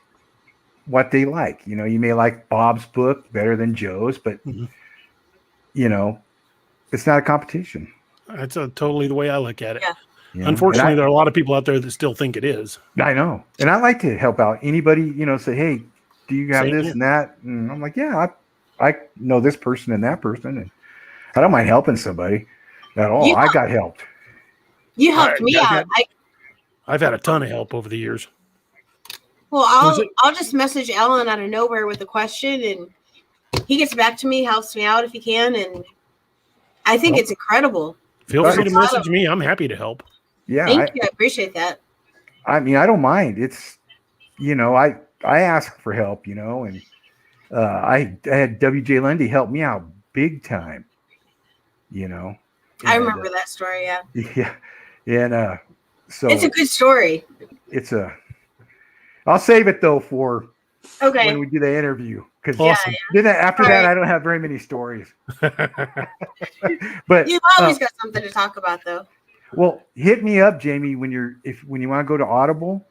what they like. You may like Bob's book better than Joe's, but it's not a competition. That's totally the way I look at it. Yeah. Unfortunately, there are a lot of people out there that still think it is. I know. And I like to help out anybody, say, hey, do you have this and that? And I'm like, yeah, I know this person and that person. And I don't mind helping somebody at all. I got helped. You helped me out. I've had a ton of help over the years. Well, I'll just message Alan out of nowhere with a question, and he gets back to me, helps me out if he can. And I think it's incredible. Feel free to message me. I'm happy to help. Yeah, Thank you. I appreciate that. I mean, I don't mind. It's, I ask for help, and I had W.J. Lundy help me out big time, I and, remember that story. Yeah, yeah, and so it's a good story. it's I'll save it though for Okay. when we do the interview, because Awesome. then after that All right. I don't have very many stories. But You've always got something to talk about, though. well, hit me up, Jamie, when you want to go to Audible,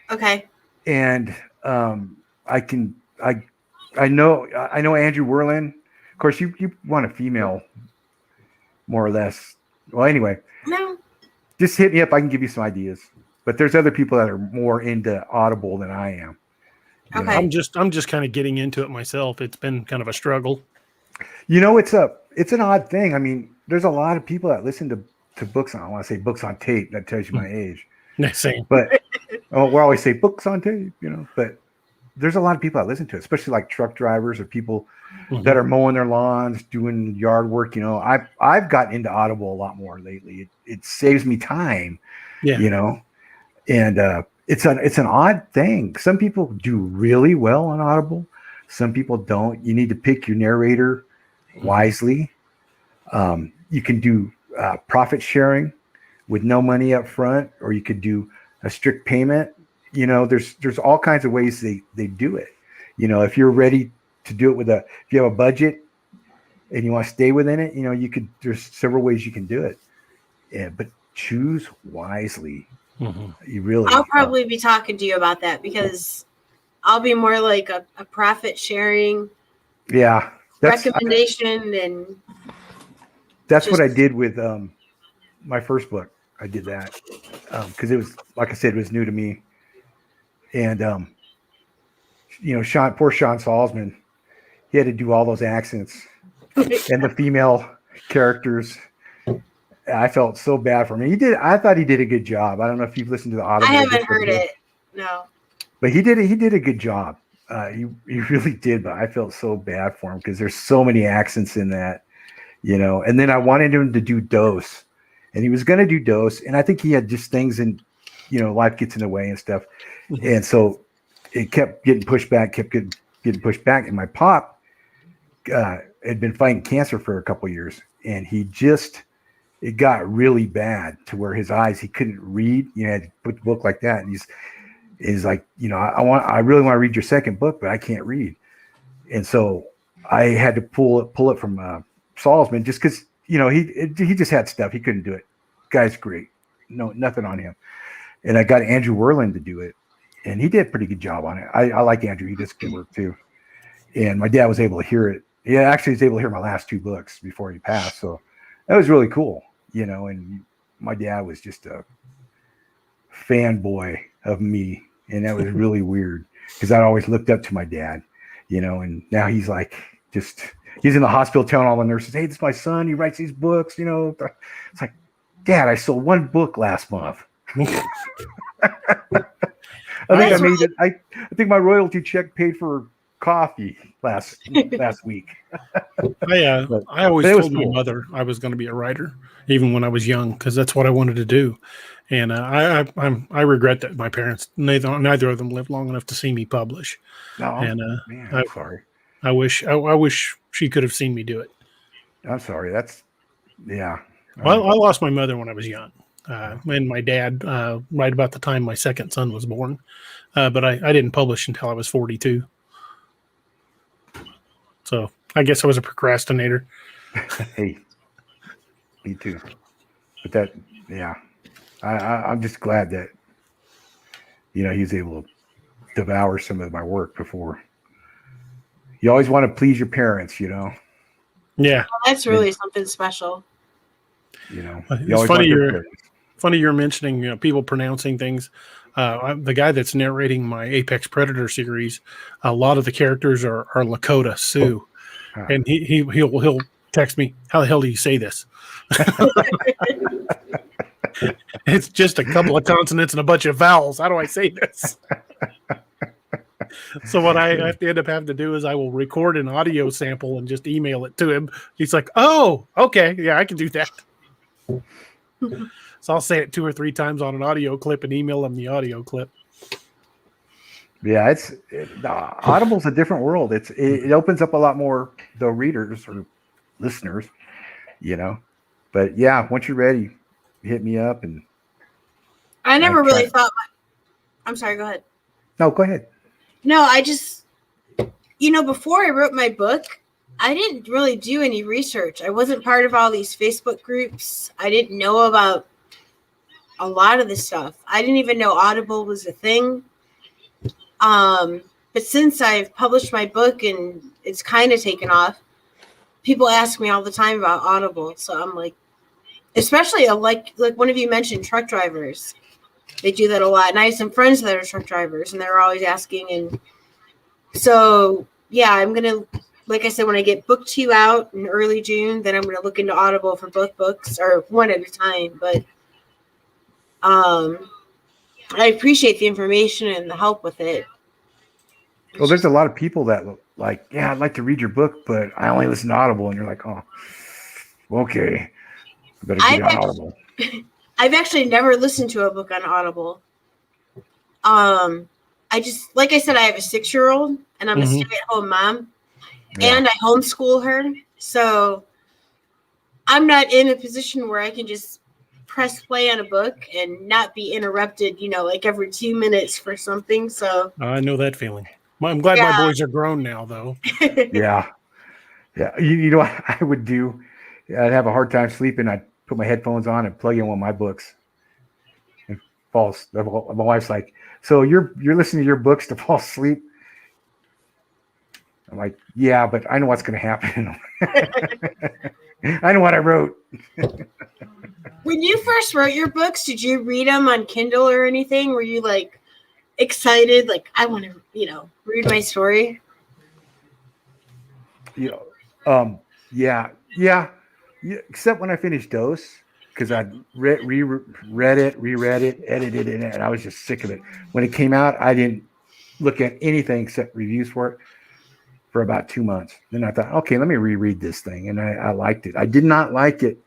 Okay. and I know Andrew Werlin. Of course, you want a female, more or less. Well, anyway, No. just hit me up. I can give you some ideas. But there's other people that are more into Audible than I am. Okay. I'm just kind of getting into it myself. It's been kind of a struggle. It's an odd thing. I mean, there's a lot of people that listen to books on. I want to say books on tape. That tells you my age. Same. But we always say books on tape, But there's a lot of people that listen to it, especially like truck drivers or people that are mowing their lawns, doing yard work. I've gotten into Audible a lot more lately. It saves me time. Yeah. And it's an odd thing. Some people do really well on Audible. Some people don't. You need to pick your narrator wisely. You can do profit sharing with no money up front, or you could do a strict payment. There's all kinds of ways they do it. If you're ready to do it if you have a budget and you want to stay within it, there's several ways you can do it. Yeah, but choose wisely. You really. I'll probably be talking to you about that, because I'll be more like a profit sharing. Yeah. Recommendation and. That's what I did with my first book. I did that because it was, like I said, it was new to me. And, poor Sean Salzman, he had to do all those accents and the female characters. I felt so bad for him. I thought he did a good job. I don't know if you've listened to the Audible. I haven't heard it. No. But he did a good job. He really did, but I felt so bad for him because there's so many accents in that. And then I wanted him to do Dose, and he was going to do Dose, and I think he had just things in, life gets in the way and stuff, and so it kept getting pushed back, and my pop had been fighting cancer for a couple years, and it got really bad to where his eyes, he couldn't read, had to put the book like that, and he's like, I really want to read your second book, but I can't read, and so I had to pull it from Salzman, just because he just had stuff, he couldn't do it. Guy's great, no, nothing on him. And I got Andrew Werlin to do it, and he did a pretty good job on it. I like Andrew; he does good work too. And my dad was able to hear it. He actually was able to hear my last two books before he passed, so that was really cool. And my dad was just a fanboy of me, and that was really weird because I'd always looked up to my dad, and now he's like he's in the hospital telling all the nurses, "Hey, this is my son. He writes these books." It's like, Dad, I sold one book last month. I think my royalty check paid for coffee last week. I always told my mother I was going to be a writer, even when I was young, because that's what I wanted to do. And I regret that my parents, neither of them lived long enough to see me publish. No, and man, I'm sorry. I wish she could have seen me do it. I'm sorry. Yeah. Well, I lost my mother when I was young, and my dad right about the time my second son was born. But I didn't publish until I was 42. So I guess I was a procrastinator. Hey, me too. But I'm just glad that he was able to devour some of my work before. You always want to please your parents, Yeah, well, that's really something special. It's funny you're mentioning people pronouncing things. The guy that's narrating my Apex Predator series, a lot of the characters are Lakota Sioux, and he'll text me, "How the hell do you say this?" It's just a couple of consonants and a bunch of vowels. How do I say this? So what I have to end up having to do is I will record an audio sample and just email it to him. He's like, "Oh, okay, yeah, I can do that." So I'll say it 2 or 3 times on an audio clip and email them the audio clip. Yeah, Audible's a different world. It opens up a lot more the readers or listeners, But yeah, once you're ready, hit me up and I never really thought. I'm sorry. Go ahead. No, go ahead. No, I just, before I wrote my book, I didn't really do any research. I wasn't part of all these Facebook groups. I didn't know about a lot of this stuff. I didn't even know Audible was a thing. But since I've published my book and it's kind of taken off, people ask me all the time about Audible. So I'm like, especially like one of you mentioned, truck drivers. They do that a lot. And I have some friends that are truck drivers and they're always asking. And so, yeah, I'm going to, like I said, when I get book 2 out in early June, then I'm going to look into Audible for both books, or one at a time. But I appreciate the information and the help with it. Well, there's a lot of people that like, yeah, I'd like to read your book, but I only listen to Audible. And you're like, oh, okay. I better get on Audible. I've actually never listened to a book on Audible. I just, like I said, I have a 6-year-old and I'm a stay-at-home mom and I homeschool her. So I'm not in a position where I can just press play on a book and not be interrupted, like every 2 minutes for something. So I know that feeling. I'm glad my boys are grown now, though. Yeah. You know what I would do? I'd have a hard time sleeping. I'd put my headphones on and plug in one of my books. And falls. My wife's like, "So you're listening to your books to fall asleep?" I'm like, "Yeah, but I know what's going to happen. I know what I wrote." When you first wrote your books, did you read them on Kindle or anything? Were you like excited, like I want to, read my story? Yeah. Except when I finished Dose, because I read it, reread it, edited it, and I was just sick of it. When it came out, I didn't look at anything except reviews for it for about 2 months. Then I thought, okay, let me reread this thing, and I liked it. I did not like it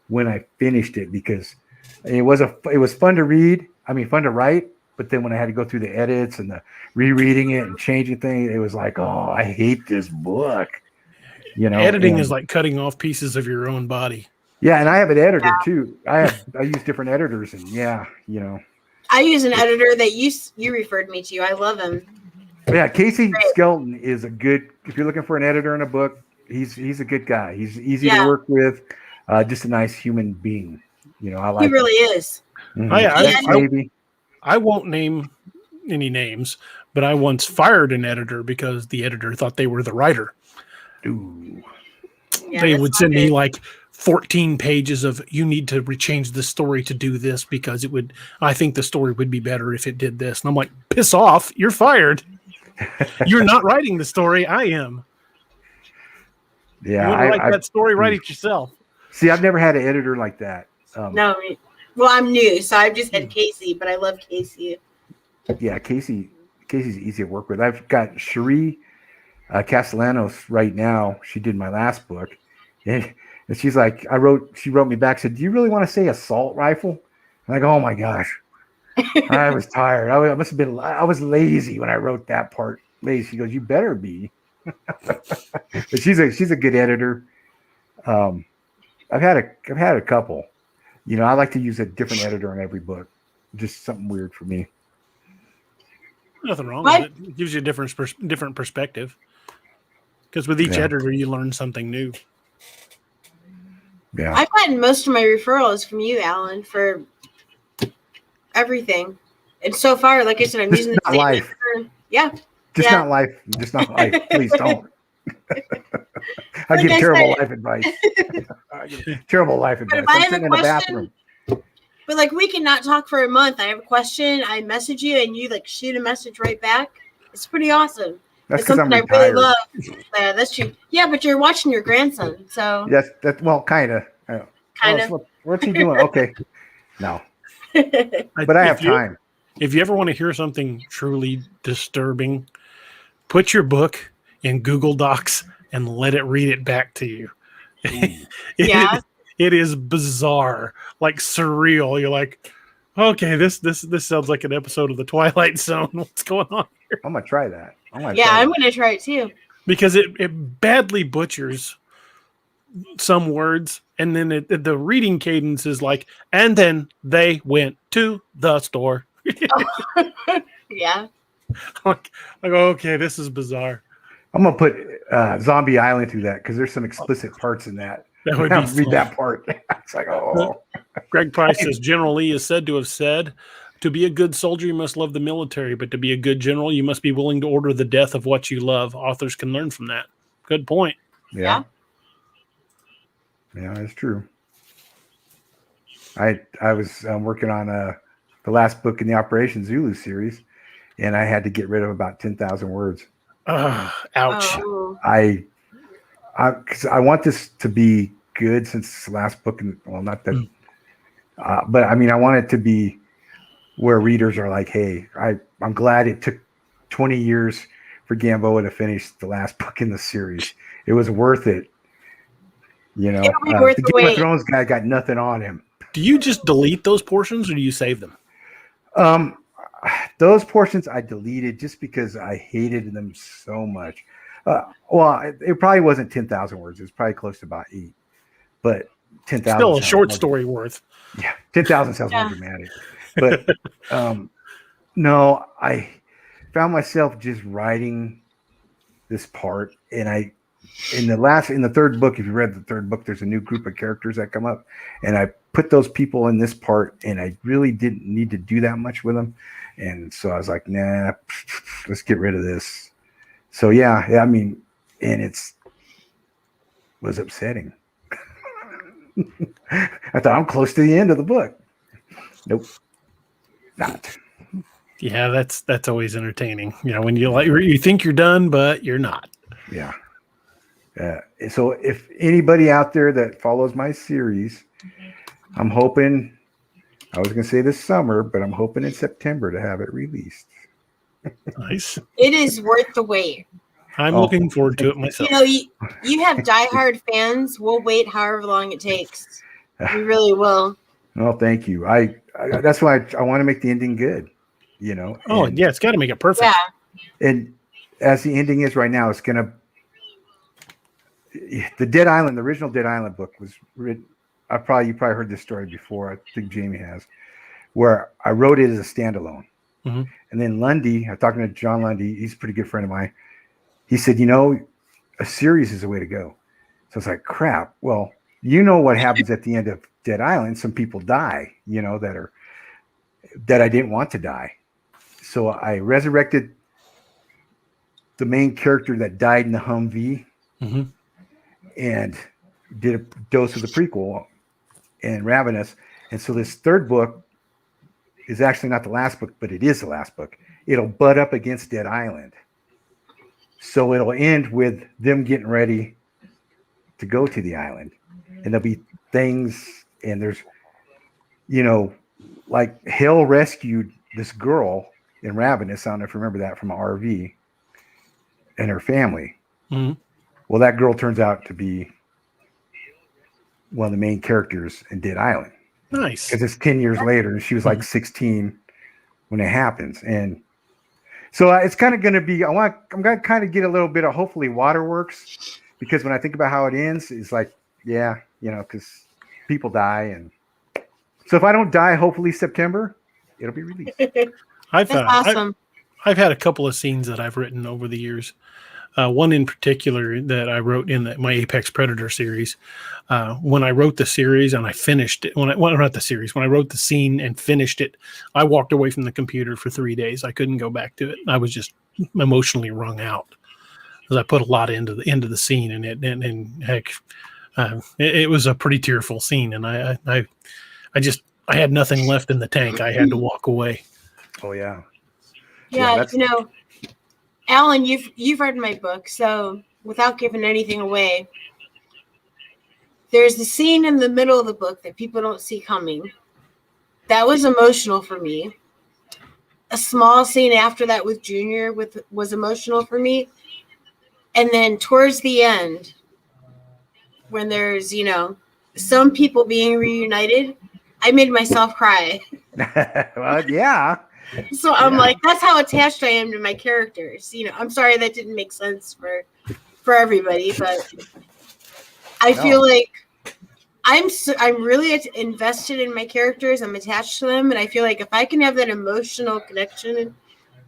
when I finished it because it was fun to read. I mean, fun to write. But then when I had to go through the edits and the rereading it and changing things, it was like, oh, I hate this book. Editing is like cutting off pieces of your own body. Yeah, and I have an editor too. I use different editors, and I use an editor that you referred me to. I love him. Yeah, Casey Skelton is a good. If you're looking for an editor in a book, he's a good guy. He's easy to work with. Just a nice human being. I like. He really is. Mm-hmm. I won't name any names, but I once fired an editor because the editor thought they were the writer. Ooh. Yeah, they would send me like 14 pages of, you need to rechange the story to do this because I think the story would be better if it did this. And I'm like, piss off, you're fired. You're not writing the story. I am. Yeah. You want to write that story, write it yourself. See, I've never had an editor like that. No, well, I'm new, so I've just had Casey, but I love Casey. Yeah, Casey's easy to work with. I've got Cherie Castellanos right now. She did my last book, and she's like, she wrote me back, said, "Do you really want to say assault rifle?" I'm like, oh my gosh, I was tired. I was lazy when I wrote that part. Lazy. She goes, "You better be." But she's a good editor. I've had a couple. I like to use a different editor on every book. Just something weird for me. Nothing wrong with it. It gives you a different perspective. Because with each editor, you learn something new. Yeah, I've gotten most of my referrals from you, Alan, for everything. And so far, like I said, I'm using the same life. editor. Yeah. Just not life. Just not life. Please don't. I give terrible life advice. Terrible life advice. If I have sitting a in the question, bathroom. But like we cannot talk for a month. I have a question. I message you, and you like shoot a message right back. It's pretty awesome. That's it's because something I'm I really retired. love. Yeah, that's true. Yeah, but you're watching your grandson, so Yes, well, kind of. Kind of. What's he doing? Okay, no, but I have time. If you ever want to hear something truly disturbing, put your book in Google Docs and let it read it back to you. Yeah. It is bizarre, like surreal. You're like, okay, this sounds like an episode of the Twilight Zone. What's going on? I'm gonna try that. I'm gonna Yeah, try I'm that. gonna try it too. Because it badly butchers some words, and then the reading cadence is like, and then they went to the store. Yeah. like, okay, this is bizarre. I'm gonna put Zombie Island through that because there's some explicit parts in that. That would I be read fun. that part. It's like, oh. Greg Price says General Lee is said to have said, "To be a good soldier, you must love the military, but to be a good general, you must be willing to order the death of what you love." Authors can learn from that. Good point. Yeah. Yeah, that's true. I was working on the last book in the Operation Zulu series, and I had to get rid of about 10,000 words. Ouch. Oh. Because I want this to be good since it's the last book, and well, not that, but I mean, I want it to be where readers are like, "Hey, I'm glad it took 20 years for Gamboa to finish the last book in the series. It was worth it." You know, It'll be worth the the Game of wait. Thrones guy got nothing on him. Do you just delete those portions or do you save them? Those portions I deleted just because I hated them so much. Well, it probably wasn't 10,000 words. It was probably close to about 8. But 10,000 Still a sounds short more- story worth. Yeah, 10,000 sounds Yeah. more dramatic. But no, I found myself just writing this part, and in the third book, if you read the third book, there's a new group of characters that come up, and I put those people in this part, and I really didn't need to do that much with them, and so I was like, nah, let's get rid of this. So yeah, I mean, and was upsetting. I thought I'm close to the end of the book. Nope, not. Yeah, that's always entertaining. You know, when you think you're done, but you're not. Yeah. So if anybody out there that follows my series, I'm hoping, I was going to say this summer, but I'm hoping in September to have it released. Nice. It is worth the wait. I'm looking forward to it myself. You know, you have diehard fans. We'll wait however long it takes. We really will. Well, thank you. I that's why I want to make the ending good, you know. Oh, yeah, it's got to make it perfect. Yeah. And as the ending is right now, it's going to, the Dead Island, the original Dead Island book was written. You probably heard this story before. I think Jaime has, where I wrote it as a standalone. Mm-hmm. And then Lundy, I'm talking to John Lundy. He's a pretty good friend of mine. He said, you know, a series is the way to go. So it's like, crap. Well, you know what happens at the end of Dead Island? Some people die, you know, that I didn't want to die. So I resurrected the main character that died in the Humvee. Mm-hmm. And did a dose of the prequel and Ravenous. And so this third book is actually not the last book, but it is the last book. It'll butt up against Dead Island. So it'll end with them getting ready to go to the island. And there'll be things, and there's, you know, like Hell rescued this girl in Ravenous. I don't know if you remember that, from an RV, and her family. Mm-hmm. Well, that girl turns out to be one of the main characters in Dead Island. Nice. Because it's 10 years later, and she was like 16 when it happens. And so it's kind of going to be, I'm going to kind of get a little bit of, hopefully, waterworks, because when I think about how it ends, it's like, yeah, you know, because people die. And so if I don't die, hopefully September, it'll be released. That's awesome. I've had a couple of scenes that I've written over the years. One in particular that I wrote in my Apex Predator series. When I wrote the series and I finished it, when I wrote the scene and finished it, I walked away from the computer for 3 days. I couldn't go back to it. I was just emotionally wrung out because I put a lot into the scene, and heck, it was a pretty tearful scene, and I had nothing left in the tank. I had to walk away. Oh yeah. Yeah, you know, Alan, you've read my book, so without giving anything away, there's the scene in the middle of the book that people don't see coming. That was emotional for me. A small scene after that with Junior was emotional for me. And then towards the end, when there's, you know, some people being reunited, I made myself cry. Well, yeah. So I'm like, that's how attached I am to my characters. I'm sorry that didn't make sense for everybody, but I feel like I'm really invested in my characters. I'm attached to them, and I feel like if I can have that emotional connection,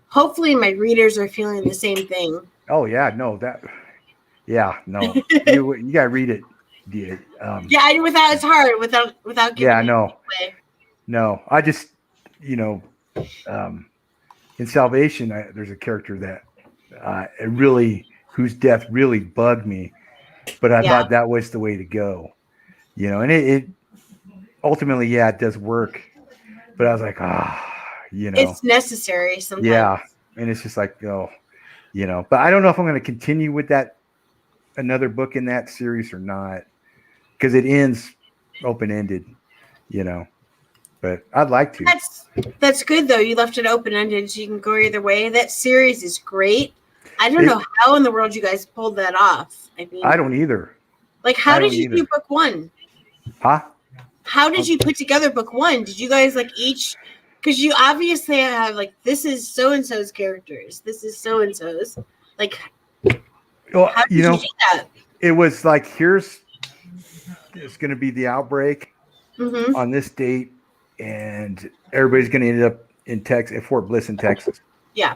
hopefully my readers are feeling the same thing. Oh yeah, no, you gotta read it. Yeah, it's hard without giving it away. No, I just in Salvation, there's a character that whose death really bugged me, but I thought that was the way to go, and it ultimately, it does work, but I was like, it's necessary sometimes. Yeah, and it's just like, but I don't know if I'm going to continue with another book in that series or not, because it ends open-ended, but I'd like to. That's good though. You left it open-ended so you can go either way. That series is great. I don't know how in the world you guys pulled that off. I don't either. Like, how did you do book one? Huh? How did you put together book one? Did you guys each? Because you obviously have this is so and so's characters. This is so and so's. Well, how did you do that? It was like, it's going to be the outbreak on this date, and everybody's going to end up at Fort Bliss in Texas. Yeah.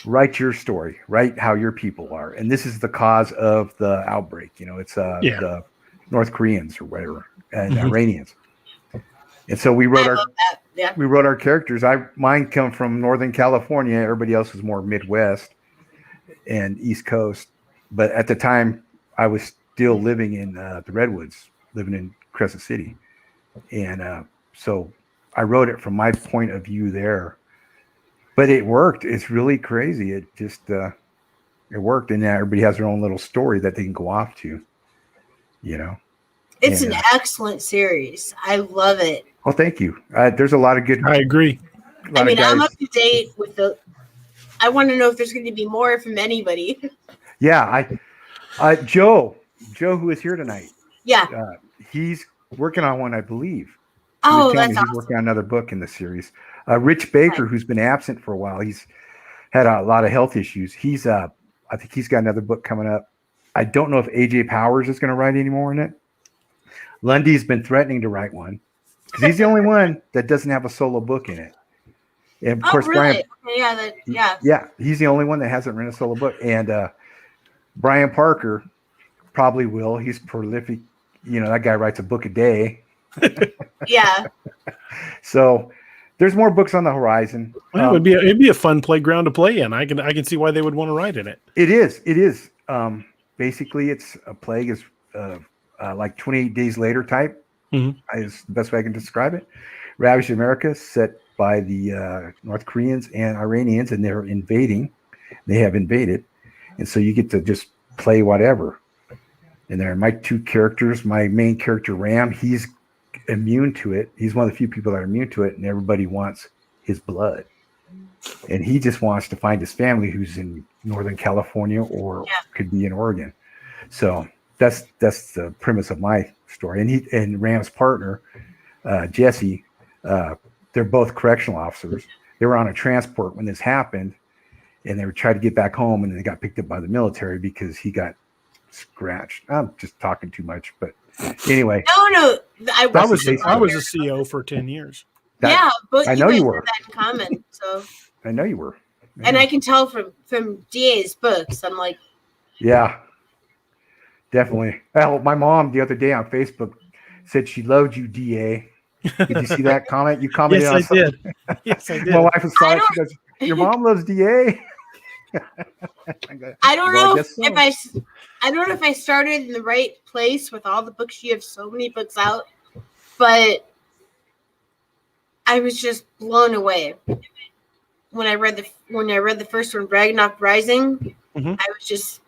Write your story. Write how your people are, and this is the cause of the outbreak. It's the North Koreans or whatever, and Iranians. And so we wrote we wrote our characters. Mine come from Northern California. Everybody else was more Midwest and East Coast. But at the time, I was still living in the Redwoods, living in Crescent City, and so I wrote it from my point of view there. But it worked. It's really crazy. It just it worked, and now everybody has their own little story that they can go off to. It's an excellent series. I love it. Well, thank you. There's a lot of good. I agree. I'm up to date with I want to know if there's going to be more from anybody. Yeah, Joe, who is here tonight. Yeah, he's working on one, I believe. Oh, that's awesome. He's working on another book in the series. Rich Baker, who's been absent for a while, he's had a lot of health issues. I think he's got another book coming up. I don't know if AJ Powers is going to write any more in it. Lundy's been threatening to write one because he's the only one that doesn't have a solo book in it. And of course, really? Brian, yeah, he's the only one that hasn't written a solo book. And Brian Parker probably will. He's prolific. That guy writes a book a day. Yeah. So there's more books on the horizon. Well, it'd be a fun playground to play in. I can see why they would want to write in it. It is. Basically, it's a plague is like 28 Days Later type. Is the best way I can describe it. Ravaged America, set by the North Koreans and Iranians, and they're invading. They have invaded, and so you get to just play whatever. And there are my two characters. My main character, Ram, he's immune to it. He's one of the few people that are immune to it, and everybody wants his blood. And he just wants to find his family who's in Northern California or could be in Oregon. So that's the premise of my story. And Ram's partner, Jesse, they're both correctional officers. They were on a transport when this happened, and they were trying to get back home, and they got picked up by the military because he got scratched. I'm just talking too much, but anyway. No, I was a CO for 10 years. But I know you were. That in common, so I know you were. Yeah. And I can tell from DA's books. I'm like, yeah, definitely. Well, my mom the other day on Facebook said she loved you, DA. Did you see that comment? You commented on something. Yes, I did. My wife was sorry. She goes, "Your mom loves DA." I don't know I don't know if I started in the right place with all the books. You have so many books out, but I was just blown away when I read the first one, Ragnarok Rising. I was just,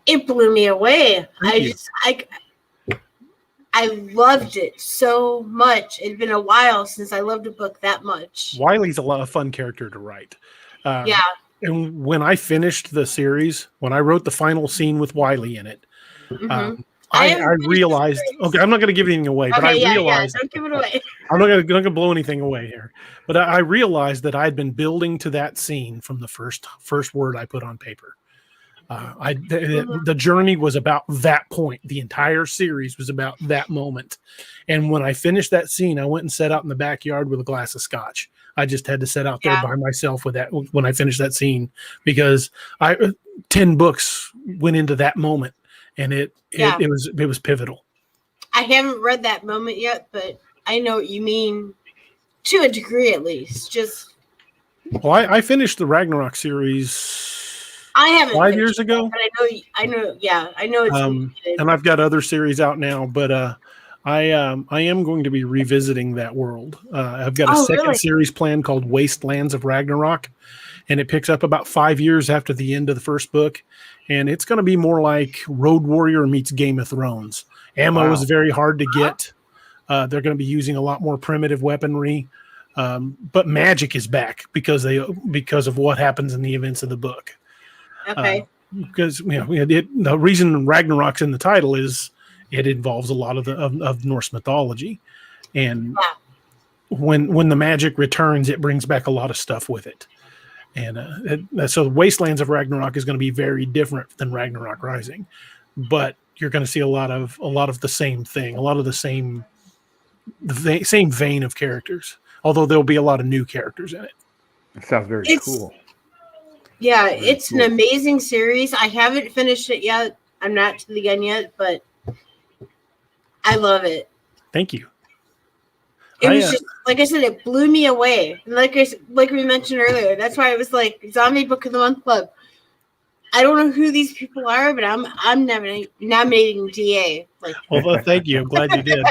it blew me away. I loved it so much. It'd been a while since I loved a book that much. Wiley's a lot of fun character to write. And when I finished the series, when I wrote the final scene with Wiley in it, I haven't finished the realized. series. Okay, I'm not going to give anything away, but I Okay, yeah, realized don't give it away. I'm not going to blow anything away here. But I realized that I'd been building to that scene from the first word I put on paper. The journey was about that point. The entire series was about that moment. And when I finished that scene, I went and sat out in the backyard with a glass of scotch. I just had to sit out there by myself with that when I finished that scene, because 10 books went into that moment, and it was pivotal. I haven't read that moment yet, but I know what you mean to a degree, at least. Just Well, I finished the Ragnarok series. I haven't 5 finished years ago. but I know. Yeah, I know it's completed. And I've got other series out now, but I am going to be revisiting that world. I've got a second series planned called Wastelands of Ragnarok, and it picks up about 5 years after the end of the first book, and it's going to be more like Road Warrior meets Game of Thrones. Ammo is very hard to get. They're going to be using a lot more primitive weaponry, but magic is back because of what happens in the events of the book. Okay. Because the reason Ragnarok's in the title is it involves a lot of Norse mythology, and when the magic returns, it brings back a lot of stuff with it. And so Wastelands of Ragnarok is going to be very different than Ragnarok Rising, but you're going to see a lot of the same thing, a lot of the same vein of characters. Although there'll be a lot of new characters in it. It sounds very cool. Yeah, it's an amazing series. I haven't finished it yet. I'm not to the end yet, but I love it. Thank you. It was just, like I said, it blew me away. And like we mentioned earlier, that's why it was like Zombie Book of the Month Club. I don't know who these people are, but I'm nominating DA. Well, thank you. I'm glad you did.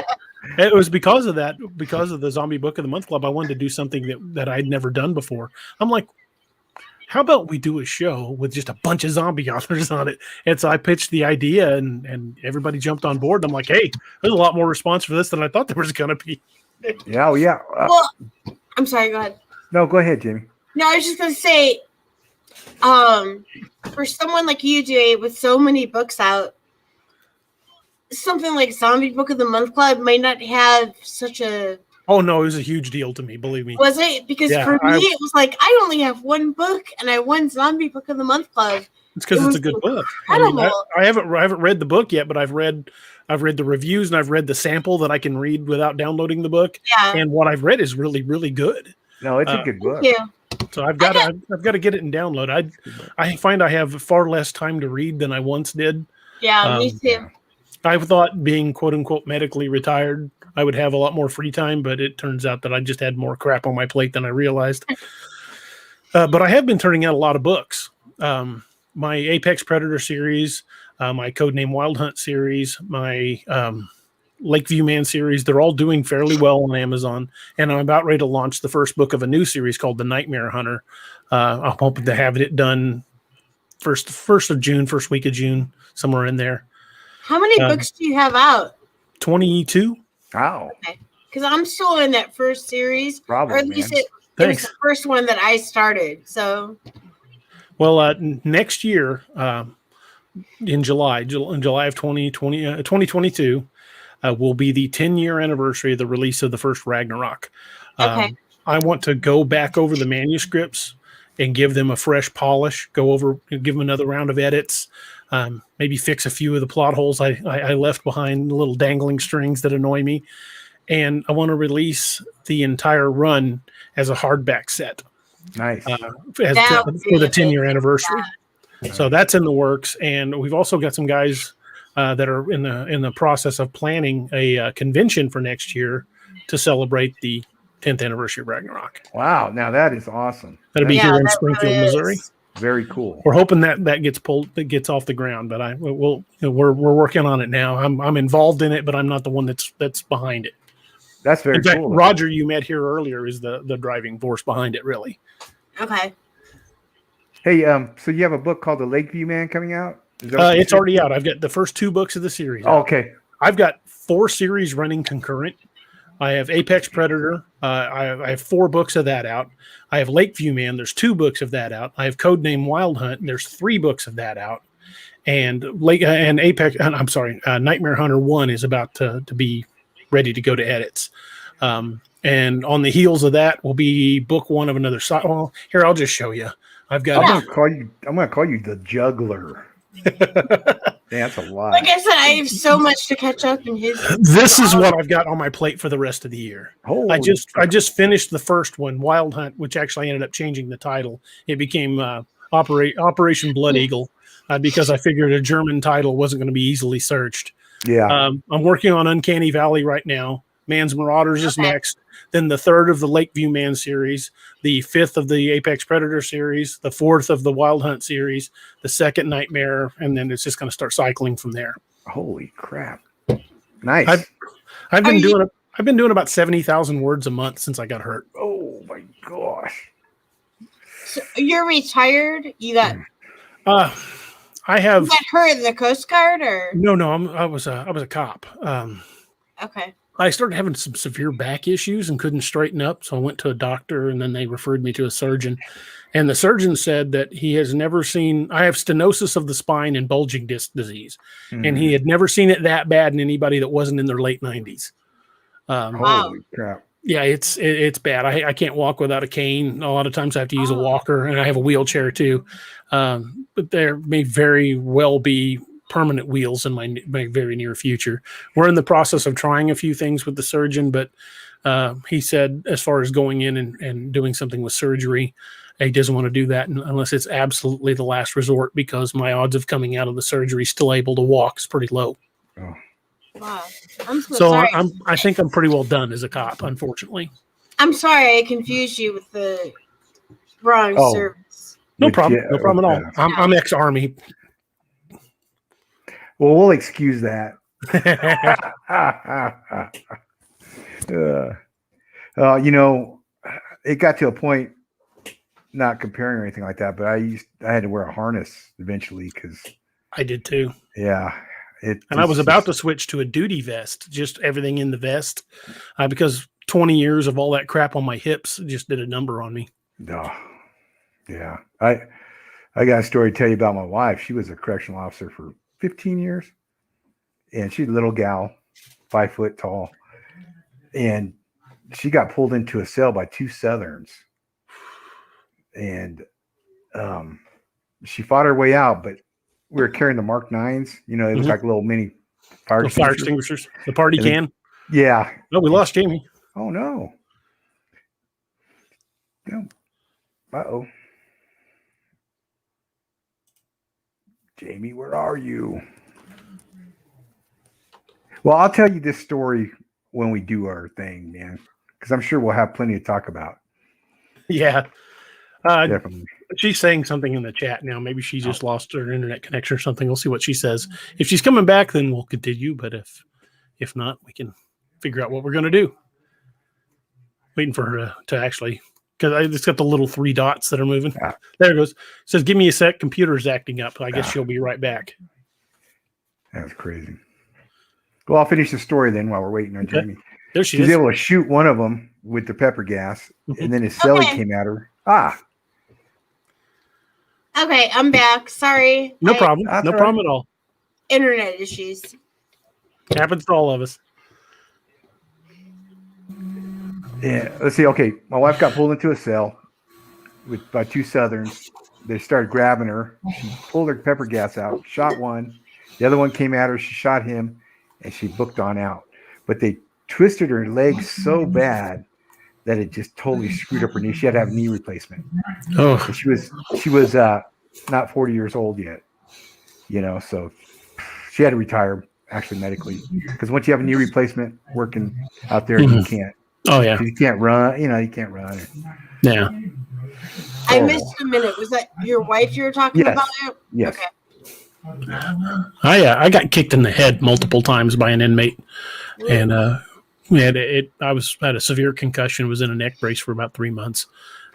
It was because of that, because of the Zombie Book of the Month Club. I wanted to do something that I'd never done before. I'm like, how about we do a show with just a bunch of zombie authors on it? And so I pitched the idea, and everybody jumped on board. I'm like, hey, there's a lot more response for this than I thought there was going to be. Yeah, yeah. Well, I'm sorry, go ahead. No, go ahead, Jamie. No, I was just going to say, for someone like you, Jay, with so many books out, something like Zombie Book of the Month Club might not have such a... Oh, no, it was a huge deal to me, believe me. Was it? Because for me, it was like, I only have one book, and I won Zombie Book of the Month Club. It's because it's a good book. I haven't read the book yet, but I've read the reviews, and I've read the sample that I can read without downloading the book. Yeah. And what I've read is really, really good. No, it's a good book. Thank you. So I've got to get it in download. I find I have far less time to read than I once did. Yeah, me too. I thought being quote unquote medically retired, I would have a lot more free time, but it turns out that I just had more crap on my plate than I realized. But I have been turning out a lot of books. My Apex Predator series, my Codename Wild Hunt series, my Lakeview Man series, they're all doing fairly well on Amazon. And I'm about ready to launch the first book of a new series called The Nightmare Hunter. I'm hoping to have it done first of June, first week of June, somewhere in there. How many books do you have out? 22. Wow. Okay. Because I'm still in that first series. Bravo, or at least man. it was the first one that I started. So, well, next year, in July of 2022, will be the 10-year anniversary of the release of the first Ragnarok. Okay. I want to go back over the manuscripts and give them a fresh polish, give them another round of edits, maybe fix a few of the plot holes I left behind, little dangling strings that annoy me. And I want to release the entire run as a hardback set. Nice. For the 10-year anniversary. Yeah. So that's in the works. And we've also got some guys that are in the process of planning a convention for next year to celebrate the 10th anniversary of Ragnarok. Wow. Now that is awesome. That'll be here in Springfield, Missouri. Very cool. We're hoping that gets off the ground, but we're working on it now. I'm involved in it, but I'm not the one that's behind it. That's very cool. In fact, Roger, you met here earlier, is the driving force behind it, really. Okay. Hey, so you have a book called The Lakeview Man coming out? It's already out. I've got the first 2 books of the series. Oh, okay. I've got 4 series running concurrent. I have Apex Predator. I have 4 books of that out. I have Lakeview Man. There's 2 books of that out. I have Codename Wild Hunt, and there's 3 books of that out. and Nightmare Hunter 1 is about to be ready to go to edits. And on the heels of that will be book 1 of another side. Well, here, I'll just show you. I'm gonna call you the juggler. That's a lot. Like I said, I have so much to catch up in his. This is what I've got on my plate for the rest of the year. I just finished the first one, Wild Hunt, which actually ended up changing the title. It became Operation Blood Eagle because I figured a German title wasn't going to be easily searched. Yeah. I'm working on Uncanny Valley right now. Man's Marauders is next. Then the 3rd of the Lakeview Man series, the 5th of the Apex Predator series, the 4th of the Wild Hunt series, the 2nd Nightmare, and then it's just going to start cycling from there. Holy crap! Nice. I've been doing about 70,000 words a month since I got hurt. Oh my gosh! So you're retired? You got? I have. You got hurt in the Coast Guard, or no? I was a cop. Okay. I started having some severe back issues and couldn't straighten up. So I went to a doctor and then they referred me to a surgeon. And the surgeon said that he has never seen, I have stenosis of the spine and bulging disc disease. And he had never seen it that bad in anybody that wasn't in their late 90s. Holy crap. Yeah, it's bad. I can't walk without a cane. A lot of times I have to use a walker, and I have a wheelchair too. But there may very well be permanent wheels in my very near future. We're in the process of trying a few things with the surgeon, but he said as far as going in and doing something with surgery, he doesn't want to do that unless it's absolutely the last resort, because my odds of coming out of the surgery still able to walk is pretty low. Oh. Wow. I'm so So sorry. I think I'm pretty well done as a cop, unfortunately. I'm sorry I confused you with the wrong service. No problem. No problem at all. I'm ex-Army. Well, we'll excuse that. It got to a point, not comparing or anything like that, but I had to wear a harness eventually because I did too. Yeah. I was about to switch to a duty vest, just everything in the vest, because 20 years of all that crap on my hips just did a number on me. Oh, yeah. I got a story to tell you about my wife. She was a correctional officer for 15 years, and she's a little gal, 5 foot tall, and she got pulled into a cell by 2 Southerns, and she fought her way out, but we were carrying the Mark 9s. You know, it was like little mini fire extinguishers. The party can. Yeah. No, we lost Jamie. Oh, no. Uh-oh. Jamie, where are you? Well, I'll tell you this story when we do our thing, man, because I'm sure we'll have plenty to talk about. Yeah. Definitely. She's saying something in the chat now. Maybe she just lost her internet connection or something. We'll see what she says. If she's coming back, then we'll continue. But if not, we can figure out what we're going to do. Waiting for her to actually, because it's got the little 3 dots that are moving. There it goes. It says, give me a sec. Computer's acting up. I guess she'll be right back. That's crazy. Well, I'll finish the story then while we're waiting on Jamie. There she is. She's able to shoot one of them with the pepper gas, and then his celly came at her. Okay, I'm back. Sorry. No problem. No problem at all. Internet issues. Happens to all of us. Yeah, let's see. Okay, my wife got pulled into a cell by 2 Southerns. They started grabbing her. She pulled her pepper gas out, shot one. The other one came at her. She shot him, and she booked on out. But they twisted her legs so bad that it just totally screwed up her knee. She had to have a knee replacement. Oh, and she was not 40 years old yet, so she had to retire actually medically, because once you have a knee replacement working out there, you can't. Oh yeah, you can't run. You can't run. Yeah. I missed a minute. Was that your wife you were talking about? Yes. Okay. I got kicked in the head multiple times by an inmate, and I had a severe concussion. Was in a neck brace for about 3 months.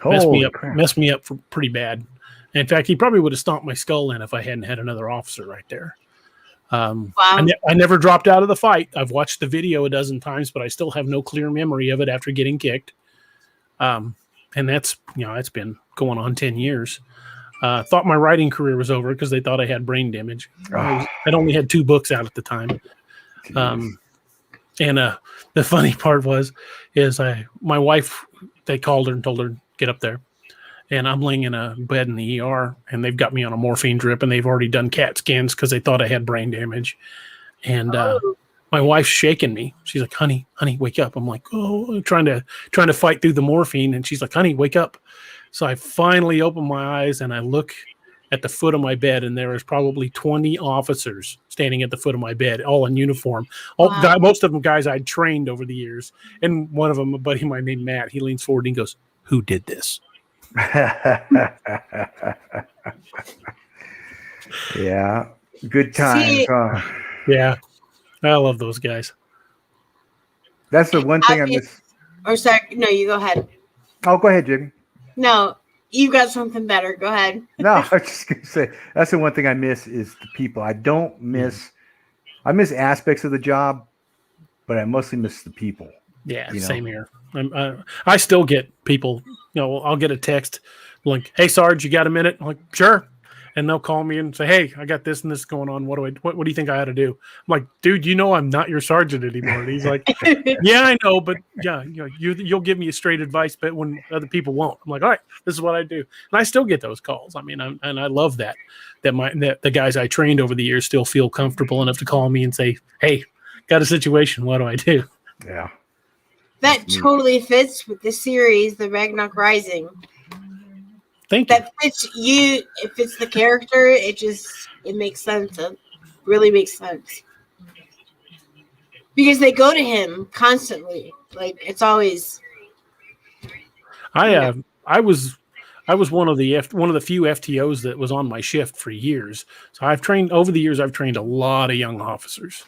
Messed me up for pretty bad. In fact, he probably would have stomped my skull in if I hadn't had another officer right there. Wow. I never dropped out of the fight. I've watched the video a dozen times, but I still have no clear memory of it after getting kicked. And that's it's been going on 10 years. thought my writing career was over because they thought I had brain damage. I'd only had 2 books out at the time. And the funny part is my wife, they called her and told her, get up there. And I'm laying in a bed in the ER, and they've got me on a morphine drip, and they've already done CAT scans because they thought I had brain damage. And my wife's shaking me. She's like, honey, wake up. I'm like, oh, trying to fight through the morphine. And she's like, honey, wake up. So I finally open my eyes, and I look at the foot of my bed, and there is probably 20 officers standing at the foot of my bed, all in uniform. Most of them guys I'd trained over the years. And one of them, a buddy of mine named Matt, he leans forward and he goes, who did this? Yeah. Good times, huh? Yeah. I love those guys. That's the one thing I miss. Or sorry, no, you go ahead. Oh, go ahead, Jimmy. No, you got something better. Go ahead. No, I was just gonna say that's the one thing I miss is the people. I don't miss. I miss aspects of the job, but I mostly miss the people. Yeah, same here. I still get people. I'll get a text like, "Hey, Sarge, you got a minute?" I'm like, "Sure." And they'll call me and say, "Hey, I got this and this going on. What do you think I ought to do?" I'm like, "Dude, I'm not your sergeant anymore." And he's like, "Yeah, I know, but yeah, you'll give me a straight advice, but when other people won't." I'm like, "All right, this is what I do." And I still get those calls. I mean, and I love that the guys I trained over the years still feel comfortable enough to call me and say, "Hey, got a situation. What do I do?" Yeah. That totally fits with the series, The Ragnarok Rising. Thank you. That fits you. It fits the character. It makes sense. It really makes sense. Because they go to him constantly. Like, it's always. I was one of the few FTOs that was on my shift for years. So over the years I've trained a lot of young officers.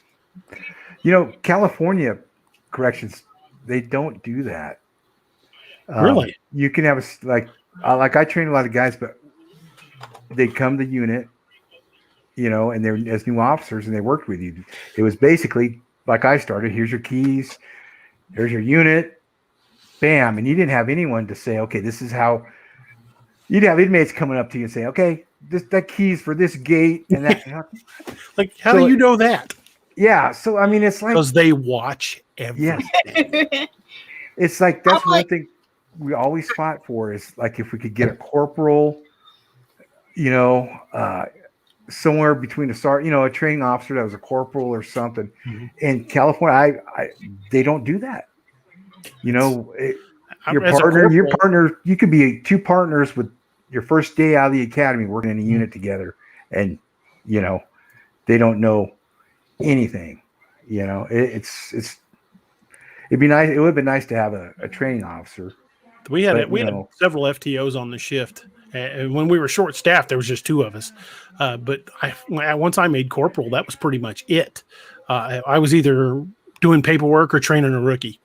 California corrections, they don't do that. Really? You can have like I train a lot of guys, but they come to unit, and they're as new officers and they worked with you. It was basically like I started, here's your keys, here's your unit, bam. And you didn't have anyone to say, okay, this is how. You'd have inmates coming up to you and say, okay, that key's for this gate and that. Like, how do you know that? Yeah. So, I mean, it's like. Because they watch everything. Yeah. It's like, that's one thing we always fought for is like, if we could get a corporal, somewhere between a training officer that was a corporal or something. Mm-hmm. In California, they don't do that. Your partner, you could be 2 partners with your first day out of the academy working in a unit together, and they don't know anything. It'd be nice. It would have been nice to have a training officer. We had several FTOs on the shift. When we were short staffed, there was just 2 of us. But once I made corporal, that was pretty much it. I was either doing paperwork or training a rookie.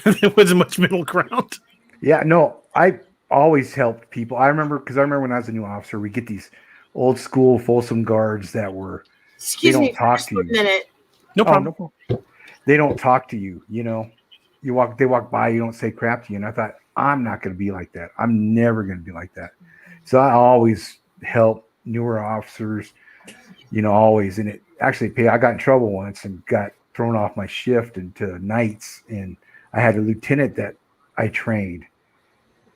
There wasn't much middle ground. Yeah, no, I always helped people. I remember when I was a new officer, we get these old school Folsom guards that were. Excuse me, talk to you. Minute. No problem. No problem. They don't talk to you. They walk by, you don't say crap to you. And I thought, I'm not going to be like that. I'm never going to be like that. So I always help newer officers, always. And it actually paid. I got in trouble once and got thrown off my shift into nights. And I had a lieutenant that I trained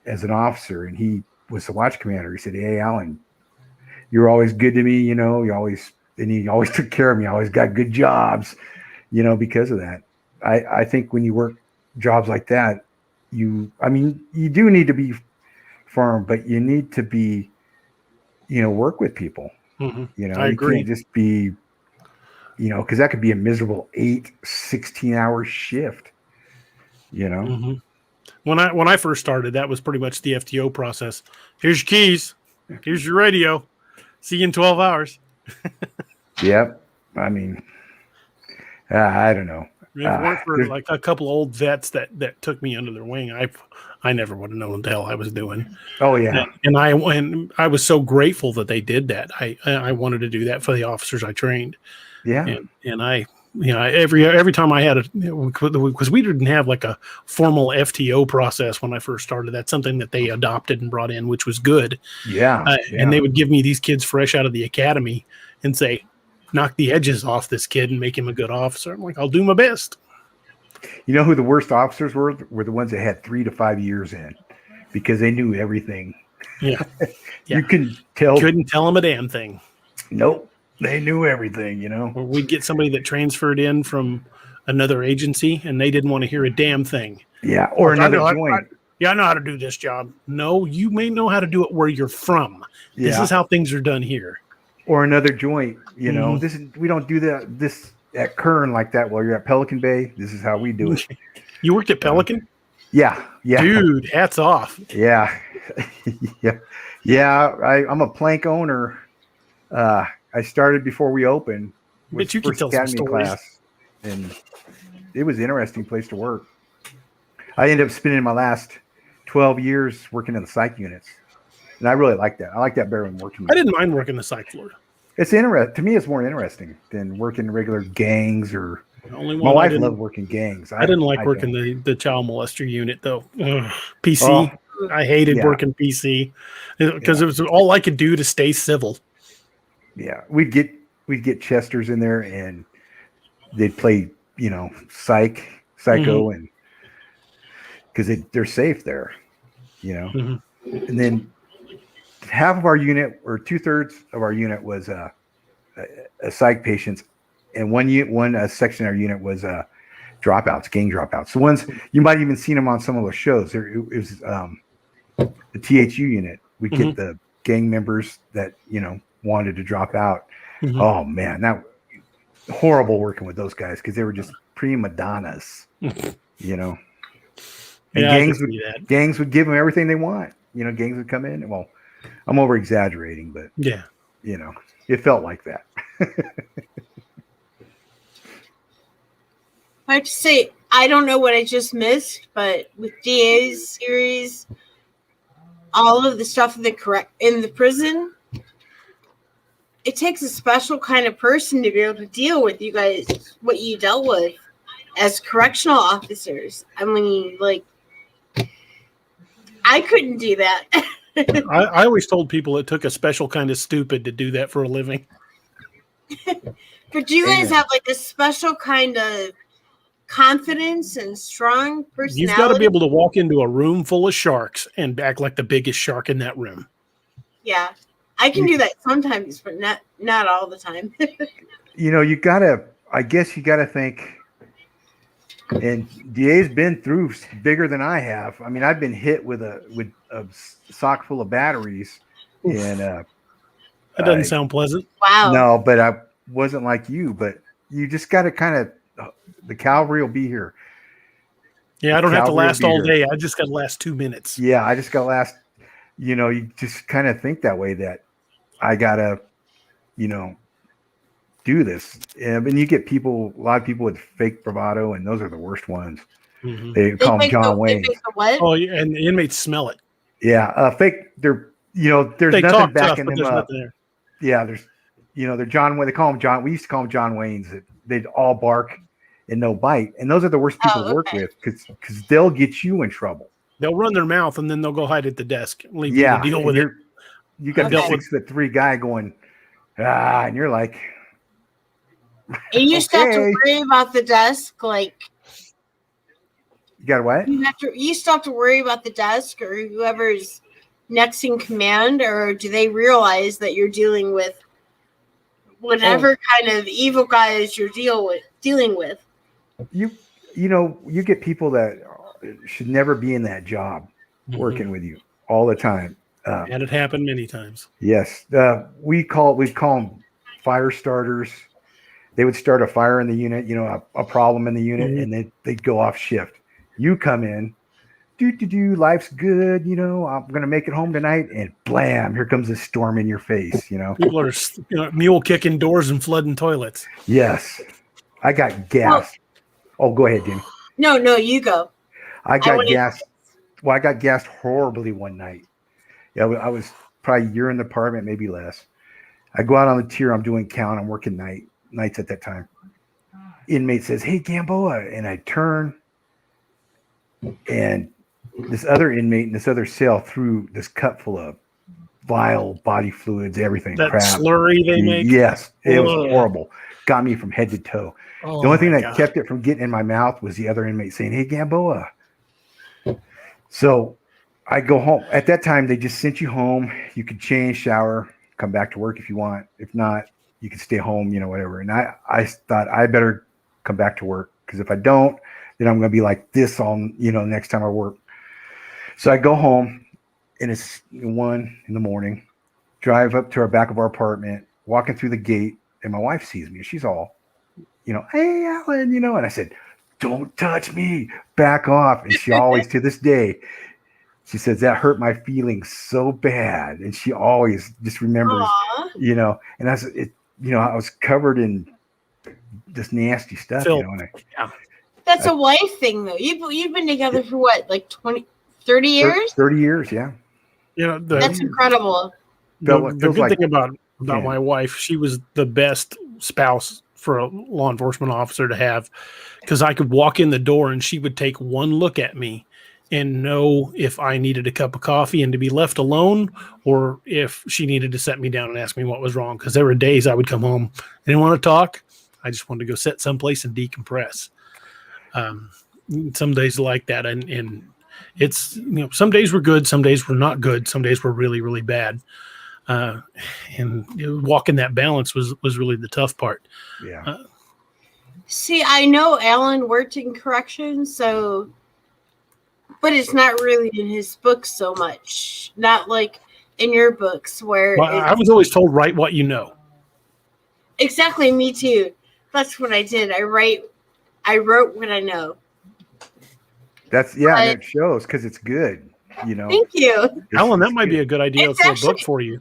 as an officer, and he was the watch commander. He said, "Hey, Alan, you're always good to me. You always took care of me. I always got good jobs, because of that." I think when you work jobs like that, you do need to be firm, but you need to be, work with people. Mm-hmm. I agree. You can't just be, because that could be a miserable 16-hour shift. Mm-hmm. When I first started, that was pretty much the FTO process. Here's your keys. Here's your radio. See you in 12 hours. Yep. I mean, I don't know. If it weren't for like a couple of old vets that took me under their wing, I never would have known what the hell I was doing. Oh yeah. And I was so grateful that they did that. I wanted to do that for the officers I trained. Yeah. And I every time I had because we didn't have like a formal FTO process when I first started. That's something that they adopted and brought in, which was good. Yeah. And they would give me these kids fresh out of the academy and say, knock the edges off this kid and make him a good officer. I'm like, I'll do my best. You know who the worst officers were? Were the ones that had 3 to 5 years in, because they knew everything. Yeah. You couldn't tell. Couldn't tell them a damn thing. Nope. They knew everything, Or we'd get somebody that transferred in from another agency and they didn't want to hear a damn thing. Yeah. Or another I joint. know how to do this job. No, you may know how to do it where you're from. Yeah. This is how things are done here. Or another joint, we don't do this at Kern like that. While you're at Pelican Bay, this is how we do it. You worked at Pelican? Yeah. Dude, hats off. Yeah. I'm a plank owner. I started before we opened. But you can tell some stories. And it was an interesting place to work. I ended up spending my last 12 years working in the psych units. And I really like that. I like that better than working. I didn't mind working the psych floor. It's interesting. To me, it's more interesting than working regular gangs or. Only my wife loved working gangs. I didn't like working the child molester unit though. PC. I hated working PC because it was all I could do to stay civil. Yeah, we'd get Chesters in there and they'd play, psycho, and because they're safe there, And then half of our unit, or 2/3 of our unit, was a psych patients, and one section of our unit was dropouts, gang dropouts. The ones you might even seen them on some of those shows. It was the THU unit. We get the gang members that wanted to drop out. Oh man, that horrible working with those guys because they were just prima donnas, And gangs would give them everything they want. Gangs would come in. Well, I'm over exaggerating, but it felt like that. I have to say, I don't know what I just missed, but with DA's series, all of the stuff in the prison, it takes a special kind of person to be able to deal with you guys, what you dealt with as correctional officers. I mean, I couldn't do that. I always told people it took a special kind of stupid to do that for a living. But do you guys have a special kind of confidence and strong personality? You've got to be able to walk into a room full of sharks and act like the biggest shark in that room. Yeah, I can do that sometimes, but not all the time. I guess you gotta think. And DA's been through bigger than I have. I mean, I've been hit with a sock full of batteries, and that doesn't sound pleasant. Wow. No, but I wasn't like you. But you just got to kind of. The cavalry will be here. Yeah, I don't have to last all day. I just got to last 2 minutes. Yeah, I just got to last. You just kind of think that way, that I gotta, do this. And you get a lot of people with fake bravado, and those are the worst ones. They call them John Wayne. Oh, yeah, and the inmates smell it. Yeah, fake. There's nothing backing them up. Yeah, they're John Wayne. They call them John. We used to call them John Waynes. They'd all bark and no bite, and those are the worst people to work with because they'll get you in trouble. They'll run their mouth and then they'll go hide at the desk. Leave you to deal with it. You got a 6'3" guy going, and you're like, and you used to have to worry about the desk, you got what? You still have to worry about the desk or whoever's next in command, or do they realize that you're dealing with whatever kind of evil guys you're dealing with? You get people that should never be in that job working with you all the time. And it happened many times. Yes. We'd call them fire starters. They would start a fire in the unit, a problem in the unit, and they'd go off shift. You come in, life's good, I'm going to make it home tonight, and blam, here comes a storm in your face, People are mule kicking doors and flooding toilets. Yes. I got gassed. Go ahead, Jamie. No, you go. I got gassed. Well, I got gassed horribly one night. Yeah, I was probably a year in the apartment, maybe less. I go out on the tier. I'm doing count. I'm working nights at that time. inmate says, "Hey, Gamboa," and I turn, and this other inmate in this other cell threw this cup full of vile body fluids, everything, That crap. slurry they make. Yes, it was Ugh. horrible. Got me from head to toe. Oh, The only thing my that God. kept it from getting in my mouth was the other inmate saying, "Hey, Gamboa." So I go home. At that time, they just sent you home. You could change, shower, come back to work if you want. If not, you could stay home, whatever. And I thought I better come back to work, because if I don't, then I'm going to be like this all, next time I work. So I go home, and it's 1 a.m, drive up to our back of our apartment, walking through the gate, and my wife sees me. She's all, "Hey, Alan," and I said, "Don't touch me, back off." And she always, to this day, she says, "That hurt my feelings so bad." And she always just remembers, Aw. and I said, I was covered in this nasty stuff, Phil. and That's a wife thing, though. You've been together for what, like 20, 30 years? 30 years, yeah. That's incredible. The good like thing about my wife, she was the best spouse for a law enforcement officer to have, because I could walk in the door and she would take one look at me and know if I needed a cup of coffee and to be left alone, or if she needed to set me down and ask me what was wrong. Because there were days I would come home, I didn't want to talk. I just wanted to go sit someplace and decompress. Some days like that. And it's, some days were good, some days were not good, some days were really, really bad. And walking that balance was really the tough part. Yeah. See, I know Alan worked in corrections, but it's not really in his books so much. Not like in your books where I was always told, write what you know. Exactly, me too. That's what I did. I wrote what I know. And it shows, because it's good, Thank you. Alan, that might be a good idea It's for a book for you.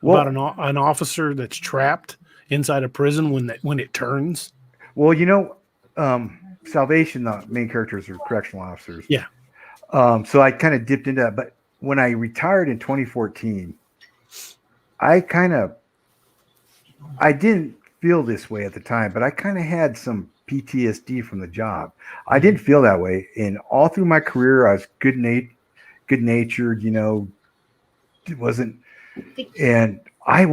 Well, about an officer that's trapped inside a prison when it turns. Well, Salvation, the main characters are correctional officers. Yeah. So I kind of dipped into that. But when I retired in 2014, I didn't feel this way at the time, but I kind of had some PTSD from the job. I didn't feel that way. And all through my career, I was good-natured, it wasn't. And I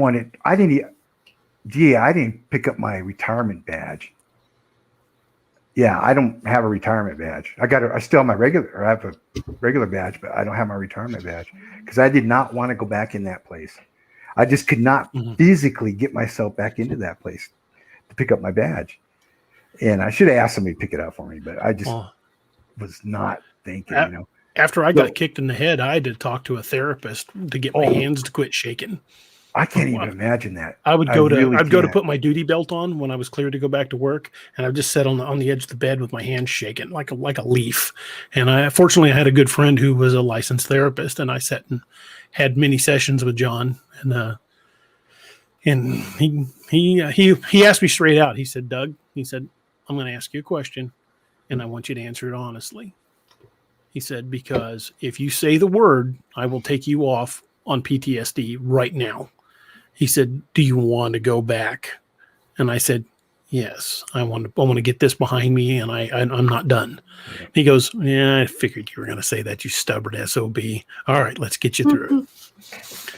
didn't pick up my retirement badge. Yeah, I don't have a retirement badge. I still have I have a regular badge, but I don't have my retirement badge, because I did not want to go back in that place. I just could not physically get myself back into that place to pick up my badge. And I should have asked somebody to pick it up for me, but I just was not thinking, After I got kicked in the head, I had to talk to a therapist to get my hands to quit shaking. I can't even imagine that. I'd go to put my duty belt on when I was cleared to go back to work, and I'd just sit on the edge of the bed with my hands shaking like a leaf. And fortunately I had a good friend who was a licensed therapist, and I sat and had many sessions with John, and he asked me straight out. He said, "Doug," he said, "I'm going to ask you a question, and I want you to answer it honestly." He said, "Because if you say the word, I will take you off on PTSD right now." He said, "Do you want to go back?" And I said, "Yes, I want to get this behind me, and I'm not done." Yeah. He goes, "Yeah, I figured you were going to say that, you stubborn SOB. All right, let's get you through it."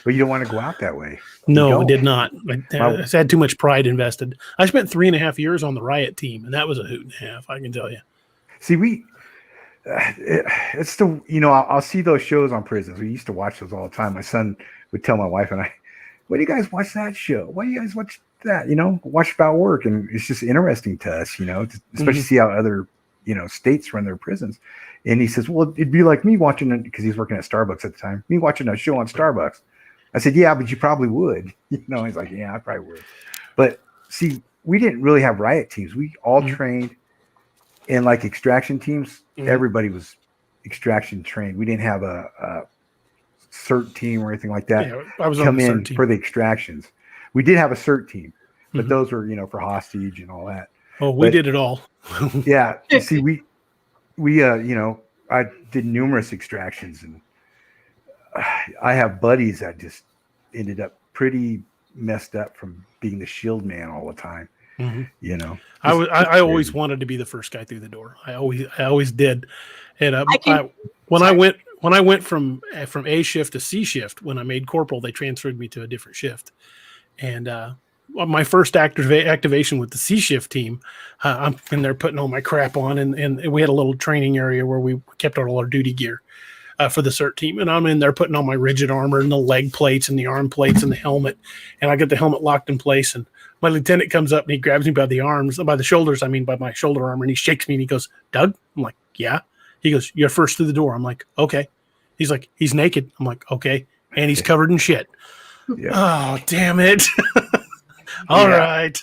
But you don't want to go out that way. No, I did not. I had too much pride invested. I spent 3.5 years on the riot team, and that was a hoot and a half, I can tell you. See, it's still, I'll see those shows on prisons. We used to watch those all the time. My son would tell my wife and I, "Why do you guys watch that show? Why do you guys watch that? Watch about work." And it's just interesting to us, especially see how other, states run their prisons. And he says, "Well, it'd be like me watching it," because he's working at Starbucks at the time, "me watching a show on Starbucks." I said, "Yeah, but you probably would." He's like, "Yeah, I probably would." But see, we didn't really have riot teams. We all trained in like extraction teams. Everybody was extraction trained. We didn't have a CERT team or anything like that. Yeah, I was come on the in CERT team for the extractions. We did have a CERT team, but those were, for hostage and all that. Oh, we did it all. Yeah. See, I did numerous extractions, and I have buddies that just ended up pretty messed up from being the shield man all the time. Mhm. You know, I always wanted to be the first guy through the door. I always did. And when I went from A shift to C shift, when I made corporal, they transferred me to a different shift. And my first activation with the C shift team, I'm in there putting all my crap on, and we had a little training area where we kept all our duty gear for the CERT team. And I'm in there putting all my rigid armor and the leg plates and the arm plates and the helmet. And I get the helmet locked in place. And my lieutenant comes up and he grabs me by the shoulders, by my shoulder armor. And he shakes me and he goes, "Doug?" I'm like, "Yeah." He goes, "You're first through the door." I'm like, "Okay." He's like, "He's naked." I'm like, "Okay." And he's covered in shit. Yeah. Oh, damn it. All right.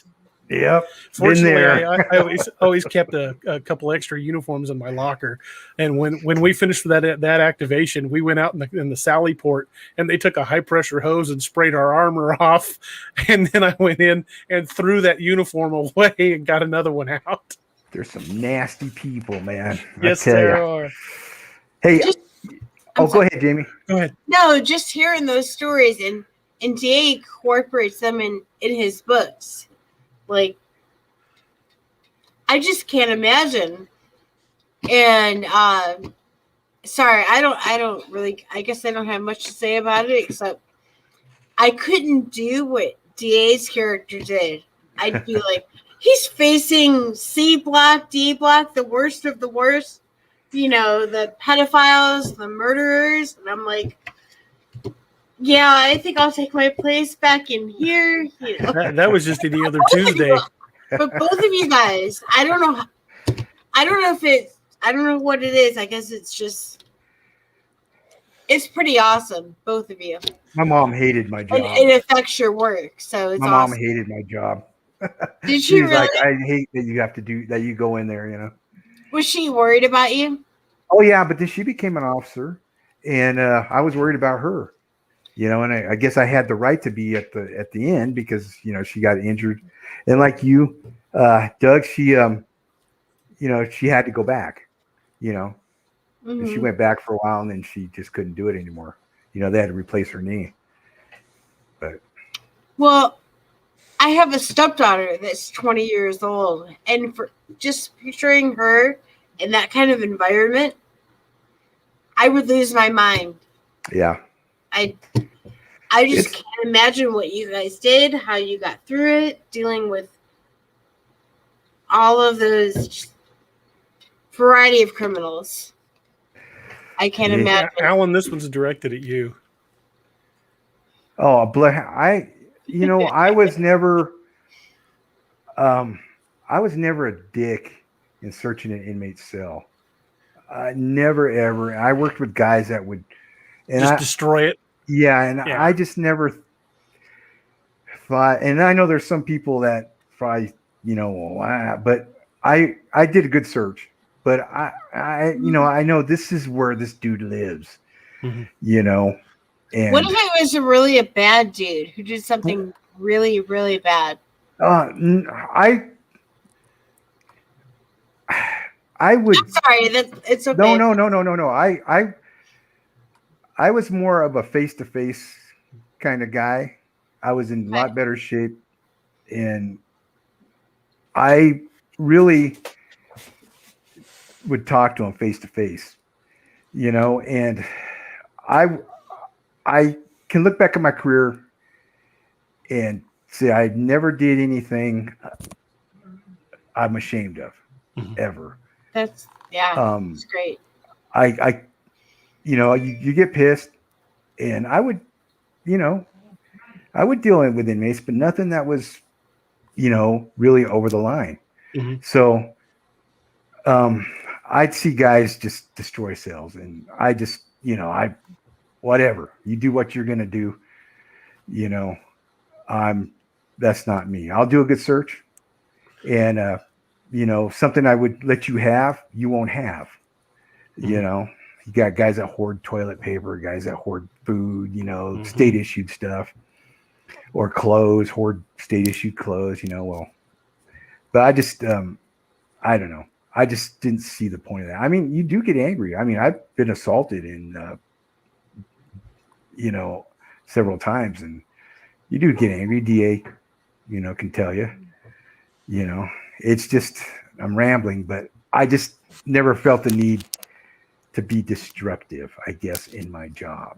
Yep. Fortunately, I always kept a couple extra uniforms in my locker. And when we finished that activation, we went out in the Sally port, and they took a high pressure hose and sprayed our armor off. And then I went in and threw that uniform away and got another one out. There's some nasty people, man. Yes, there are. Hey, go ahead, Jamie. Go ahead. No, just hearing those stories, and DA incorporates them in his books. Like, I just can't imagine. And sorry, I don't really. I guess I don't have much to say about it, except I couldn't do what DA's character did. I'd be like, he's facing C block, D block, the worst of the worst. You know, the pedophiles, the murderers, and I'm like, yeah, I think I'll take my place back in here. You know? That was just any other Tuesday. But both of you guys, I don't know what it is. I guess it's pretty awesome, both of you. My mom hated my job. And it affects your work, so it's my awesome. mom hated my job. Did she really? Like, I hate that you have to do that. You go in there, you know. Was she worried about you? Oh yeah, but then she became an officer, and I was worried about her. You know, and I guess I had the right to be at the end because, you know, she got injured. And like you, Doug, she, you know, she had to go back, you know, and she went back for a while and then she just couldn't do it anymore. You know, they had to replace her knee. But. Well, I have a stepdaughter that's 20 years old, and for just picturing her in that kind of environment, I would lose my mind. Yeah. I just can't imagine what you guys did, how you got through it, dealing with all of those variety of criminals. I can't imagine. Alan, this one's directed at you. Oh, you know, I was never a dick in searching an inmate's cell. Never ever. I worked with guys that would destroy it. Yeah, and I just never thought. And I know there's some people that probably, you know, but I did a good search. But I you know, I know this is where this dude lives. You know. And what if it was really a bad dude who did something really, really bad? I would. I'm sorry, it's okay. No. I was more of a face-to-face kind of guy. I was in a lot better shape, and I really would talk to him face-to-face, you know, and I can look back at my career and say I never did anything I'm ashamed of, ever. That's great. I you know, you get pissed, and I would deal with inmates, but nothing that was, you know, really over the line. So I'd see guys just destroy cells, and I just, you know, whatever, you do what you're gonna do, you know, that's not me. I'll do a good search, and you know, something I would let you have, you won't have. You know, you got guys that hoard toilet paper, guys that hoard food, you know, state issued stuff, or clothes, hoard state issued clothes, you know. Well, but I just I don't know. I just didn't see the point of that. I mean, you do get angry. I mean, I've been assaulted in you know, several times, and you do get angry. DA, you know, can tell you. You know, it's just I'm rambling, but I just never felt the need to be destructive, I guess, in my job.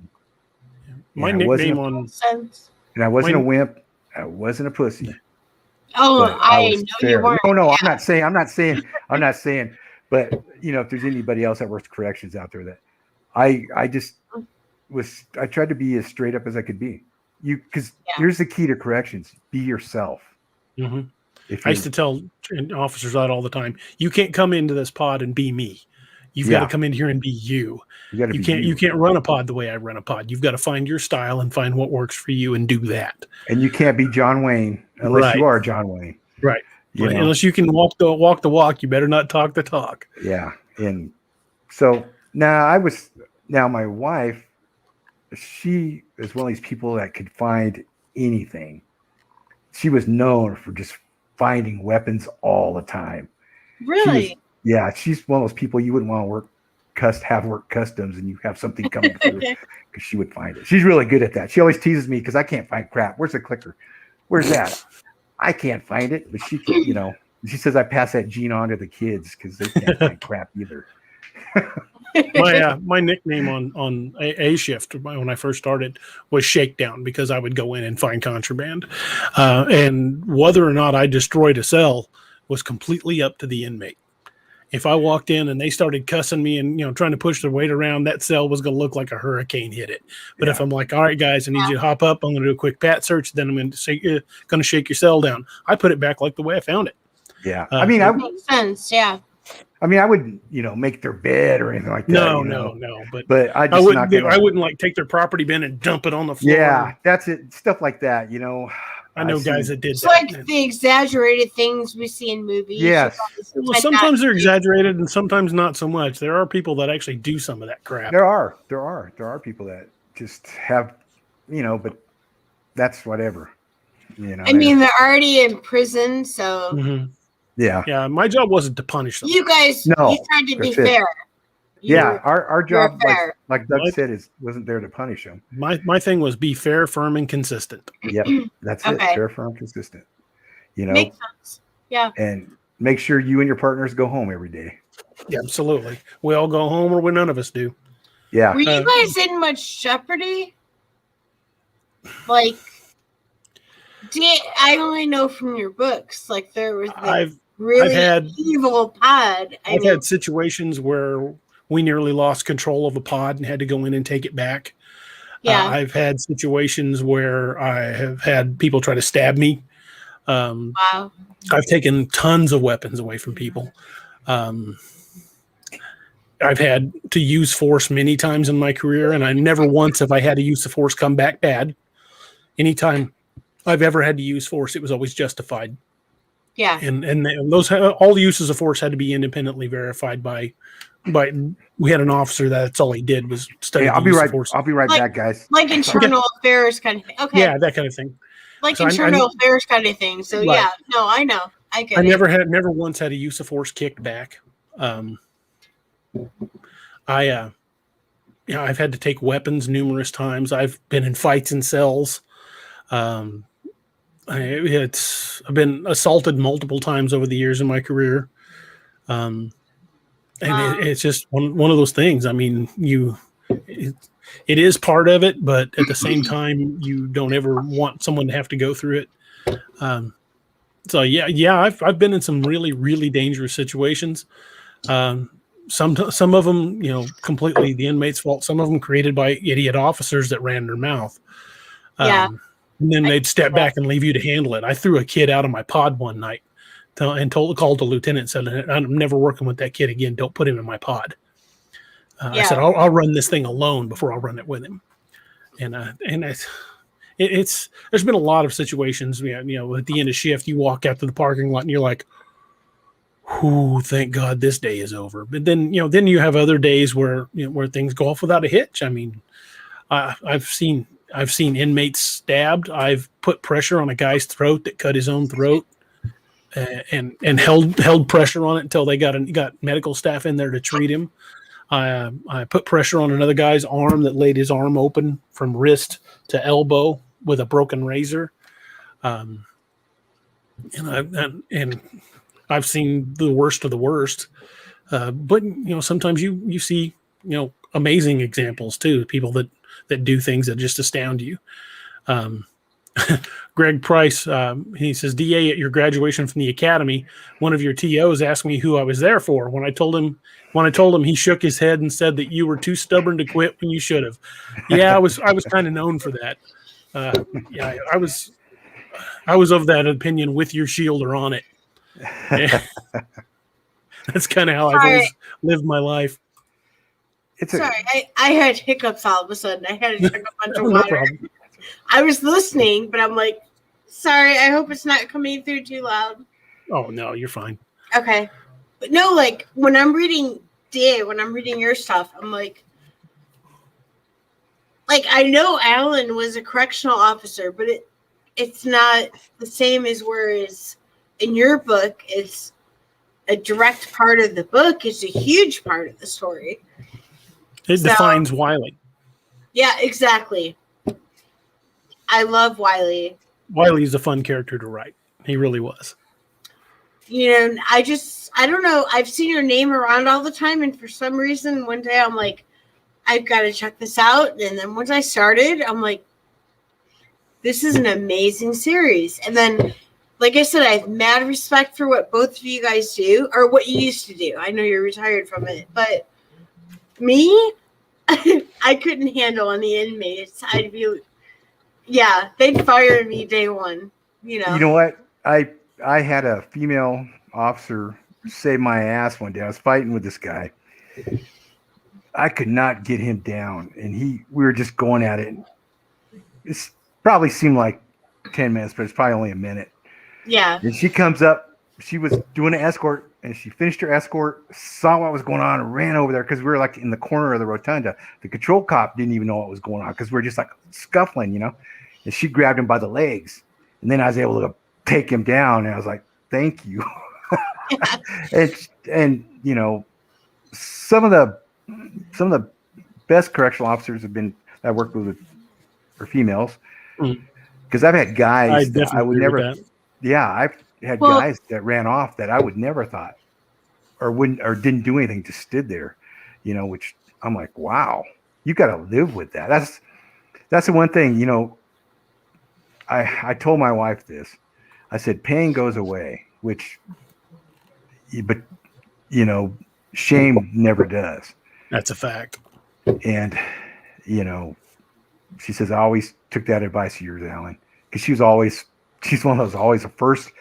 My And I wasn't nickname a- on Sense. And I wasn't my- a wimp. I wasn't a pussy. Oh, But I was know fair. you weren't. No, I'm not saying. But you know, if there's anybody else that works corrections out there, that I just I tried to be as straight up as I could be. Because here's the key to corrections: be yourself. Mhm. If I used to tell officers that all the time. You can't come into this pod and be me. You've got to come in here and be you. You can't run a pod the way I run a pod. You've got to find your style and find what works for you and do that. And you can't be John Wayne unless you are John Wayne. Right. You know? Unless you can walk the walk, you better not talk the talk. Yeah. And so now my wife, she is one of these people that could find anything. She was known for just finding weapons all the time. Really? She's one of those people you wouldn't want to have work customs and you have something coming through because she would find it. She's really good at that. She always teases me because I can't find crap. Where's the clicker? Where's that? I can't find it, but she can, you know, she says I pass that gene on to the kids because they can't find crap either. My nickname on a shift when I first started was Shakedown because I would go in and find contraband, and whether or not I destroyed a cell was completely up to the inmate. If I walked in and they started cussing me and trying to push their weight around, that cell was going to look like a hurricane hit it. But if I'm like, all right, guys, I need you to hop up, I'm going to do a quick pat search, then I'm going to shake your cell down. I put it back like the way I found it. Yeah, that makes sense. Yeah. I mean, I wouldn't, make their bed or anything like that. No. But I wouldn't like take their property bin and dump it on the floor. Yeah, that's it. Stuff like that. I know guys that did it's that. like the exaggerated things we see in movies. Yes. Well, sometimes they're exaggerated and sometimes not so much. There are people that actually do some of that crap. There are people that just have, but that's whatever. I mean, they're already in prison, so. Mm-hmm. Yeah. My job wasn't to punish them. You guys, you tried to be fair. Our job, like Doug What? said, wasn't there to punish them. My thing was be fair, firm, and consistent. Yep, that's it. Fair, firm, consistent. Makes sense. Yeah. And make sure you and your partners go home every day. Yeah, absolutely. We all go home, or none of us do. Yeah. Were you guys in much jeopardy? Like, I only know from your books. Like, there was really evil pod. I've had situations where we nearly lost control of a pod and had to go in and take it back. Yeah. I've had situations where I have had people try to stab me. Wow. I've taken tons of weapons away from people. I've had to use force many times in my career, and I never once have I had to use the force come back bad. Anytime I've ever had to use force, it was always justified. Yeah. And those all the uses of force had to be independently verified by we had an officer that's all he did was study. I'll be right back, guys. Like internal affairs kind of thing. Okay. Yeah, that kind of thing. Like internal affairs kind of thing. So yeah, no, I know. I get it. Never once had a use of force kicked back. I've had to take weapons numerous times. I've been in fights in cells. I've been assaulted multiple times over the years in my career. It's just one of those things. I mean, it is part of it, but at the same time, you don't ever want someone to have to go through it. So I've been in some really, really dangerous situations. Some of them, completely the inmate's fault. Some of them created by idiot officers that ran their mouth. And then they'd step back and leave you to handle it. I threw a kid out of my pod one night and called the lieutenant and said, I'm never working with that kid again. Don't put him in my pod. I said, I'll run this thing alone before I'll run it with him. And there's been a lot of situations, at the end of shift, you walk out to the parking lot and you're like, "Ooh, thank God this day is over." But then you have other days where things go off without a hitch. I mean, I've seen inmates stabbed. I've put pressure on a guy's throat that cut his own throat, and held pressure on it until they got medical staff in there to treat him. I put pressure on another guy's arm that laid his arm open from wrist to elbow with a broken razor. and I've seen the worst of the worst. But sometimes you see amazing examples too. People that do things that just astound you. Greg Price, he says, DA, at your graduation from the academy, one of your TOs asked me who I was there for. When I told him, he shook his head and said that you were too stubborn to quit when you should have. Yeah, I was kind of known for that. Yeah, I was of that opinion with your shield or on it. Yeah. That's kind of how I've always lived my life. Sorry, I had hiccups all of a sudden. I had to drink a bunch of No water. problem. I was listening, but I'm like, sorry, I hope it's not coming through too loud. Oh, no, you're fine. Okay. But no, like, when I'm reading your stuff, I'm like, I know Alan was a correctional officer, but it's not the same as whereas in your book, it's a direct part of the book. It's a huge part of the story. It defines Wiley. Yeah, exactly. I love Wiley. Wiley's a fun character to write. He really was. I don't know. I've seen your name around all the time, and for some reason, one day I'm like, I've got to check this out. And then once I started, I'm like, this is an amazing series. And then, like I said, I have mad respect for what both of you guys do, or what you used to do. I know you're retired from it, but me, I couldn't handle any inmates. I'd be, they'd fire me day one. You know what? I had a female officer save my ass one day. I was fighting with this guy. I could not get him down, and we were just going at it. It probably seemed like 10 minutes, but it's probably only a minute. Yeah. And she comes up. She was doing an escort, and she finished her escort, saw what was going on, and ran over there because we were like in the corner of the rotunda. The control cop didn't even know what was going on because we were just like scuffling, And she grabbed him by the legs, and then I was able to take him down. And I was like, "Thank you." and some of the best correctional officers that I worked with are females, because I've had guys that I would never. I've had guys that ran off that I would never thought, or didn't do anything, just stood there, which I'm like, wow, you got to live with that. That's the one thing, I told my wife this. I said, pain goes away, but shame never does. That's a fact. And, she says, I always took that advice of yours, Alan, because she's one of those always the first.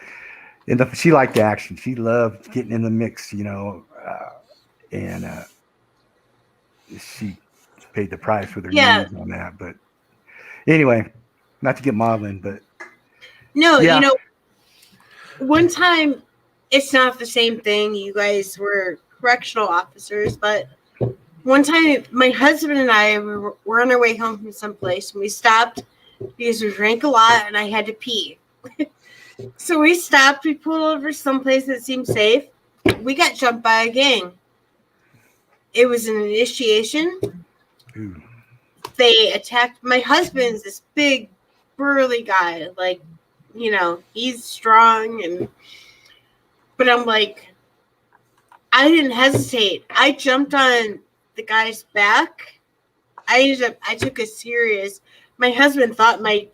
And she liked action. She loved getting in the mix, and she paid the price with her knees on that. But anyway, not to get maudlin, but no, one time, it's not the same thing. You guys were correctional officers, but one time my husband and I were on our way home from someplace, and we stopped because we drank a lot and I had to pee. So we stopped. We pulled over someplace that seemed safe. We got jumped by a gang. It was an initiation. Ooh. They attacked. My husband's this big, burly guy. He's strong. But I'm like, I didn't hesitate. I jumped on the guy's back. I took a serious. My husband thought my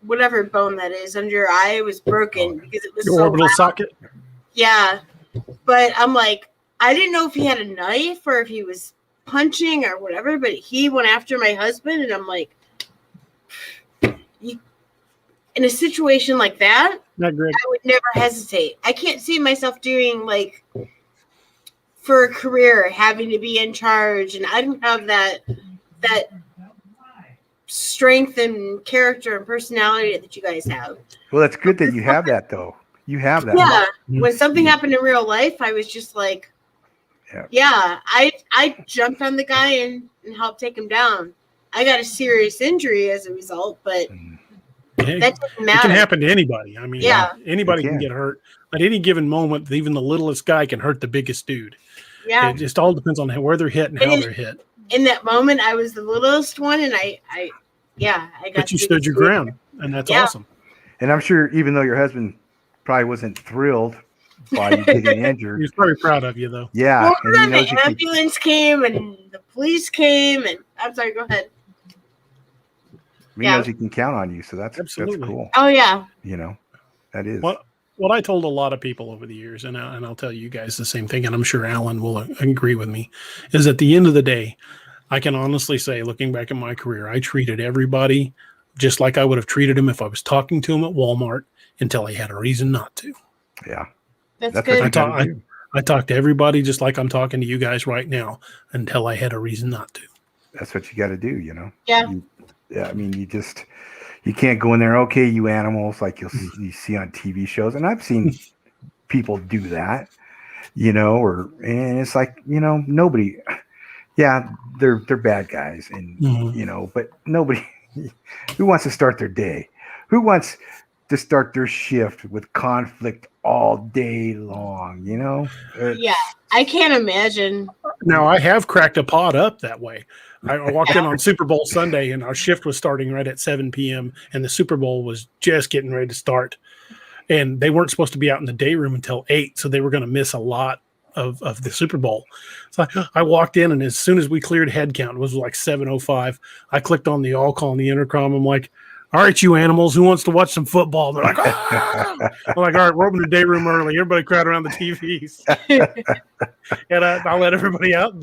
whatever bone that is under your eye was broken because it was your so orbital loud. socket. Yeah, but I'm like, I didn't know if he had a knife or if he was punching or whatever. But he went after my husband, and I'm like, in a situation like that, I would never hesitate. I can't see myself doing for a career having to be in charge, and I don't have that strength and character and personality that you guys have. Well, that's good that you have that, though. You have that. Yeah. When something happened in real life, I was just like, I jumped on the guy and helped take him down. I got a serious injury as a result, but that doesn't matter. It can happen to anybody. I mean, anybody can get hurt. At any given moment, even the littlest guy can hurt the biggest dude. Yeah. It just all depends on where they're hit and how they're hit. In that moment, I was the littlest one, and I got. But you stood your ground, and that's awesome. And I'm sure even though your husband probably wasn't thrilled by you getting injured. He's probably proud of you, though. Yeah. Well, And he then knows the you can, ambulance came and the police came, and I'm sorry. Go ahead. he knows he can count on you. So that's Absolutely. cool. Oh yeah. You know, that is. What I told a lot of people over the years, and I'll tell you guys the same thing, and I'm sure Alan will agree with me, is at the end of the day, I can honestly say, looking back at my career, I treated everybody just like I would have treated him if I was talking to him at Walmart until I had a reason not to. Yeah. That's What good. you gotta do. I talk to everybody just like I'm talking to you guys right now until I had a reason not to. That's what you got to do, you know? Yeah. I mean, you can't go in there, okay, you animals, like you see on TV shows. And I've seen people do that, you know, and it's like, you know, nobody, yeah, they're bad guys. And, you know, but nobody, who wants to start their day? Who wants to start their shift with conflict all day long, you know? Yeah, I can't imagine. Now, I have cracked a pot up that way. I walked in on Super Bowl Sunday, and our shift was starting right at 7 p.m., and the Super Bowl was just getting ready to start. And they weren't supposed to be out in the day room until 8, so they were going to miss a lot of the Super Bowl. So I walked in, and as soon as we cleared head count, it was like 7:05, I clicked on the all call on the intercom. I'm like, all right, you animals, who wants to watch some football? They're like, ah! I'm like, all right, we're opening the day room early. Everybody crowd around the TVs. And I let everybody out,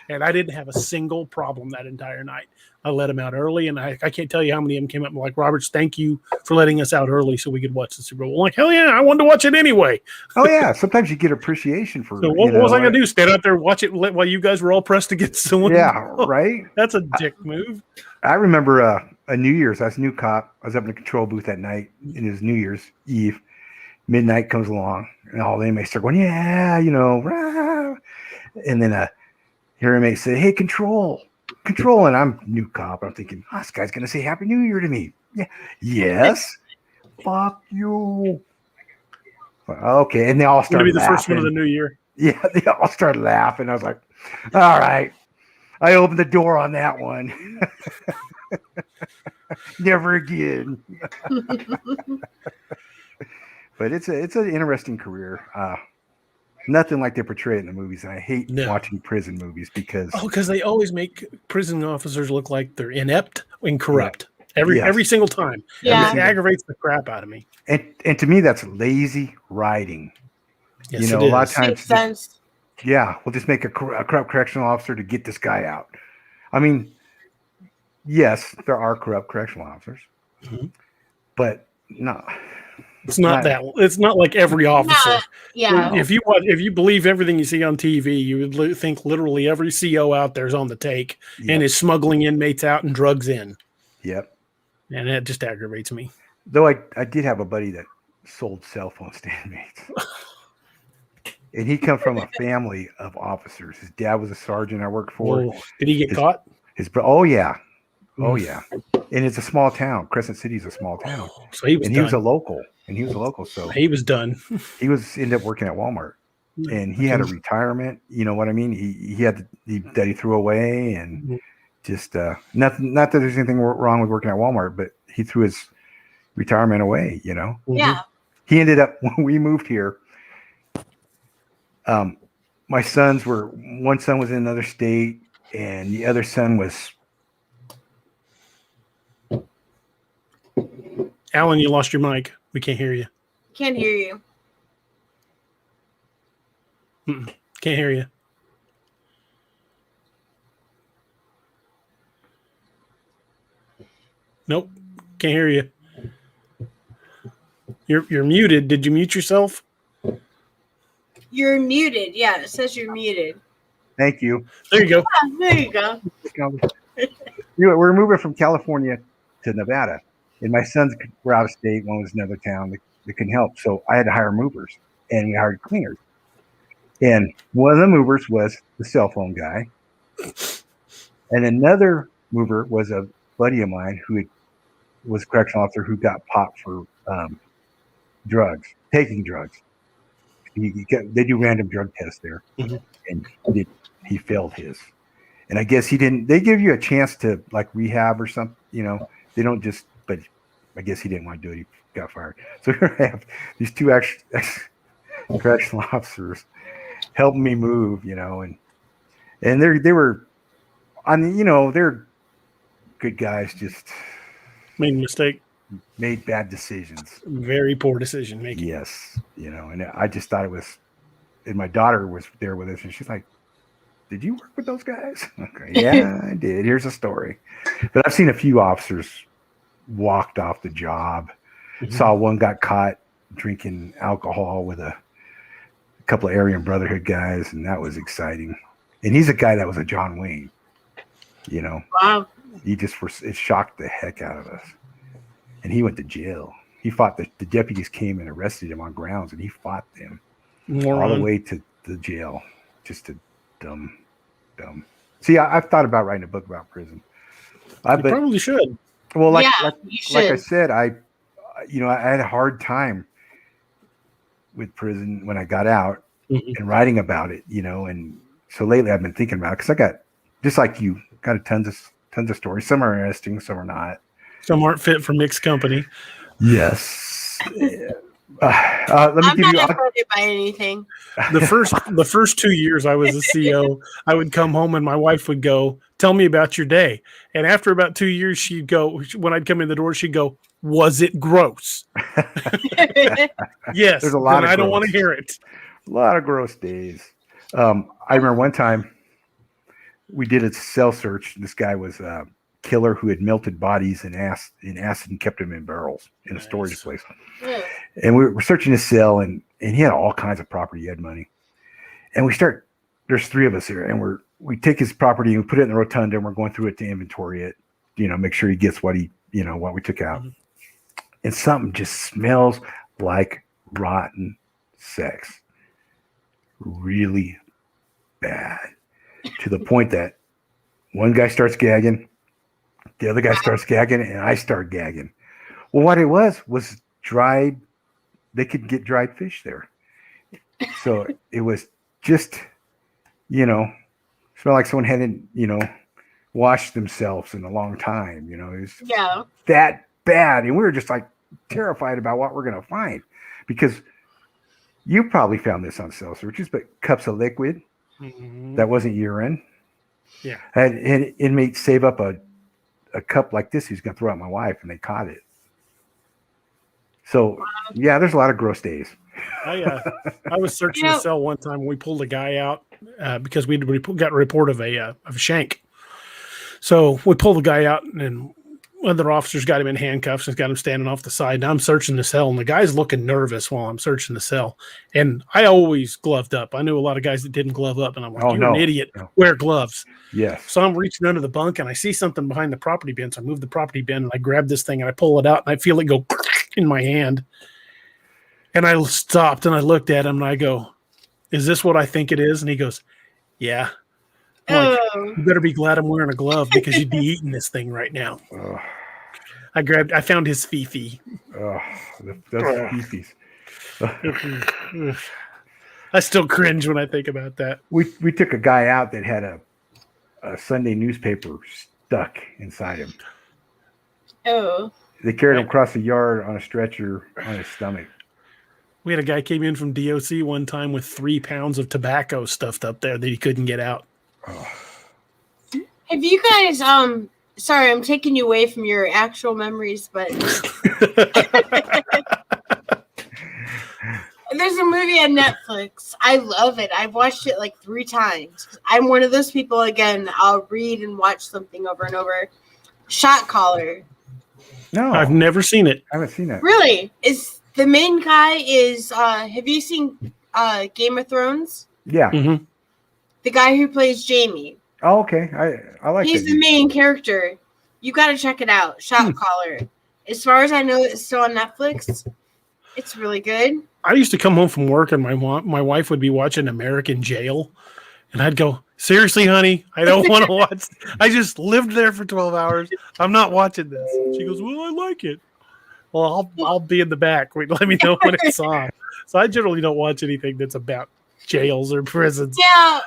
and I didn't have a single problem that entire night. I let them out early, and I can't tell you how many of them came up and were like, Roberts, thank you for letting us out early so we could watch the Super Bowl. I'm like, hell yeah, I wanted to watch it anyway. Oh, yeah, sometimes you get appreciation for So what was I going to do, stand out there, watch it while you guys were all pressed against someone? Yeah, right? That's a dick move. I remember a New Year's, I was a new cop. I was up in the control booth that night, and it was New Year's Eve. Midnight comes along, and all the inmates start going, yeah, you know, rah. And then your inmate say, hey, control. And I'm new cop. I'm thinking, this guy's going to say Happy New Year to me. Yeah. Yes. Fuck you. Okay. And they all started Going to be the laughing. first one of the new year. Yeah, they all started laughing. I was like, all right. I opened the door on that one. Never again. But it's an interesting career. Nothing like they portray it in the movies. And I hate watching prison movies because they always make prison officers look like they're inept and corrupt every single time. Yeah. It aggravates the crap out of me. And to me, that's lazy writing. Yes, you know, it a lot of is. times, Makes sense. we'll just make a corrupt correctional officer to get this guy out. I mean, yes, there are corrupt correctional officers, but no. It's not that. It's not like every officer. Yeah. If you believe everything you see on TV, you would think literally every CO out there is on the take and is smuggling inmates out and drugs in. Yep. And that just aggravates me. Though I did have a buddy that sold cell phones to inmates. And he come from a family of officers. His dad was a sergeant I worked for. Oh, did he get caught? Oh yeah. Oh yeah. And it's a small town. Crescent City is a small town. So he was he was a local. So he was done. He ended up working at Walmart. And he had a retirement, you know what I mean? He had that he threw away, and just not that there's anything wrong with working at Walmart, but he threw his retirement away, you know? Yeah. He ended up, when we moved here, my sons one son was in another state, and the other son was. Alan, you lost your mic. We can't hear you. Can't hear you. Can't hear you. Nope. Can't hear you. You're muted. Did you mute yourself? You're muted. Yeah, it says you're muted. Thank you. There you go. Yeah, there you go. We're moving from California to Nevada, and my sons were out of state. One was in another town that couldn't help. So I had to hire movers, and we hired cleaners. And one of the movers was the cell phone guy. And another mover was a buddy of mine who was a correctional officer who got popped for taking drugs. They do random drug tests there, and he failed his. And I guess they give you a chance to like rehab or something, you know. They don't just, but I guess he didn't want to do it. He got fired. So I have these two correctional officers helping me move, and they were on, they're good guys, just Made a mistake. made bad decisions. Very poor decision making. Yes, and I just thought it was, and my daughter was there with us, and she's like, "Did you work with those guys?" Okay, yeah, I did. Here's a story. But I've seen a few officers walked off the job. Saw one got caught drinking alcohol with a couple of Aryan Brotherhood guys, and that was exciting. And he's a guy that was a John Wayne. Wow. It shocked the heck out of us. And he went to jail. He fought the deputies came and arrested him on grounds, and he fought them all the way to the jail. Just a dumb. See, I've thought about writing a book about prison. You probably should. Well, like you I should. said, I had a hard time with prison when I got out and writing about it, and so lately I've been thinking about it because I got, just like you, got tons of stories. Some are interesting, some are not. Some aren't fit for mixed company. Yes. Let me I'm give not you. offended by anything. The first 2 years I was a CO, I would come home and my wife would go, "Tell me about your day." And after about 2 years, she'd go, when I'd come in the door, she'd go, "Was it gross?" Yes. There's a lot of I don't gross. want to hear it. A lot of gross days. I remember one time we did a cell search. This guy was a killer who had melted bodies in acid and kept them in barrels in a storage place. And we were searching his cell, and he had all kinds of property. He had money. And there's three of us here, and we take his property and we put it in the rotunda, and we're going through it to inventory it, make sure he gets what what we took out. And something just smells like rotten sex. Really bad. To the point that one guy starts gagging, the other guy starts gagging, and I start gagging. Well, what it was dried. They could get dried fish there. So it was just, smelled like someone hadn't, washed themselves in a long time. It was that bad. And we were just like terrified about what we're going to find, because you probably found this on cell searches, but cups of liquid that wasn't urine. Yeah. And inmates save up a cup like this he's going to throw at my wife, and they caught it. So, yeah, there's a lot of gross days. I was searching the cell one time. We pulled a guy out because we got a report of a shank. So we pulled the guy out, and other officers got him in handcuffs and got him standing off the side. Now I'm searching the cell, and the guy's looking nervous while I'm searching the cell. And I always gloved up. I knew a lot of guys that didn't glove up, and I'm like, "You're an idiot. No. Wear gloves." Yes. So I'm reaching under the bunk, and I see something behind the property bin. So I move the property bin, and I grab this thing, and I pull it out, and I feel it go in my hand. And I stopped, and I looked at him, and I go, "Is this what I think it is?" And he goes, "Yeah." I'm like, "You better be glad I'm wearing a glove, because you'd be eating this thing right now." I found his fifi. Those fifis. I still cringe when I think about that. We took a guy out that had a Sunday newspaper stuck inside him. Oh. They carried him across the yard on a stretcher on his stomach. We had a guy came in from DOC one time with 3 pounds of tobacco stuffed up there that he couldn't get out. Have you guys sorry, I'm taking you away from your actual memories, but there's a movie on Netflix. I love it. I've watched it like 3 times. I'm one of those people, again, I'll read and watch something over and over. Shot Caller. No. I've never seen it. I haven't seen it. Really? The main guy is have you seen Game of Thrones? Yeah. Mm-hmm. The guy who plays Jaime. Oh, okay. I like He's that. the main character. You got to check it out. Shot Caller. As far as I know, it's still on Netflix. It's really good. I used to come home from work, and my wife would be watching American Jail, and I'd go, "Seriously, honey, I don't want to watch. I just lived there for 12 hours. I'm not watching this." She goes, "Well, I like it." Well, I'll be in the back. Wait, let me know when it's on. So I generally don't watch anything that's about jails or prisons. Yeah,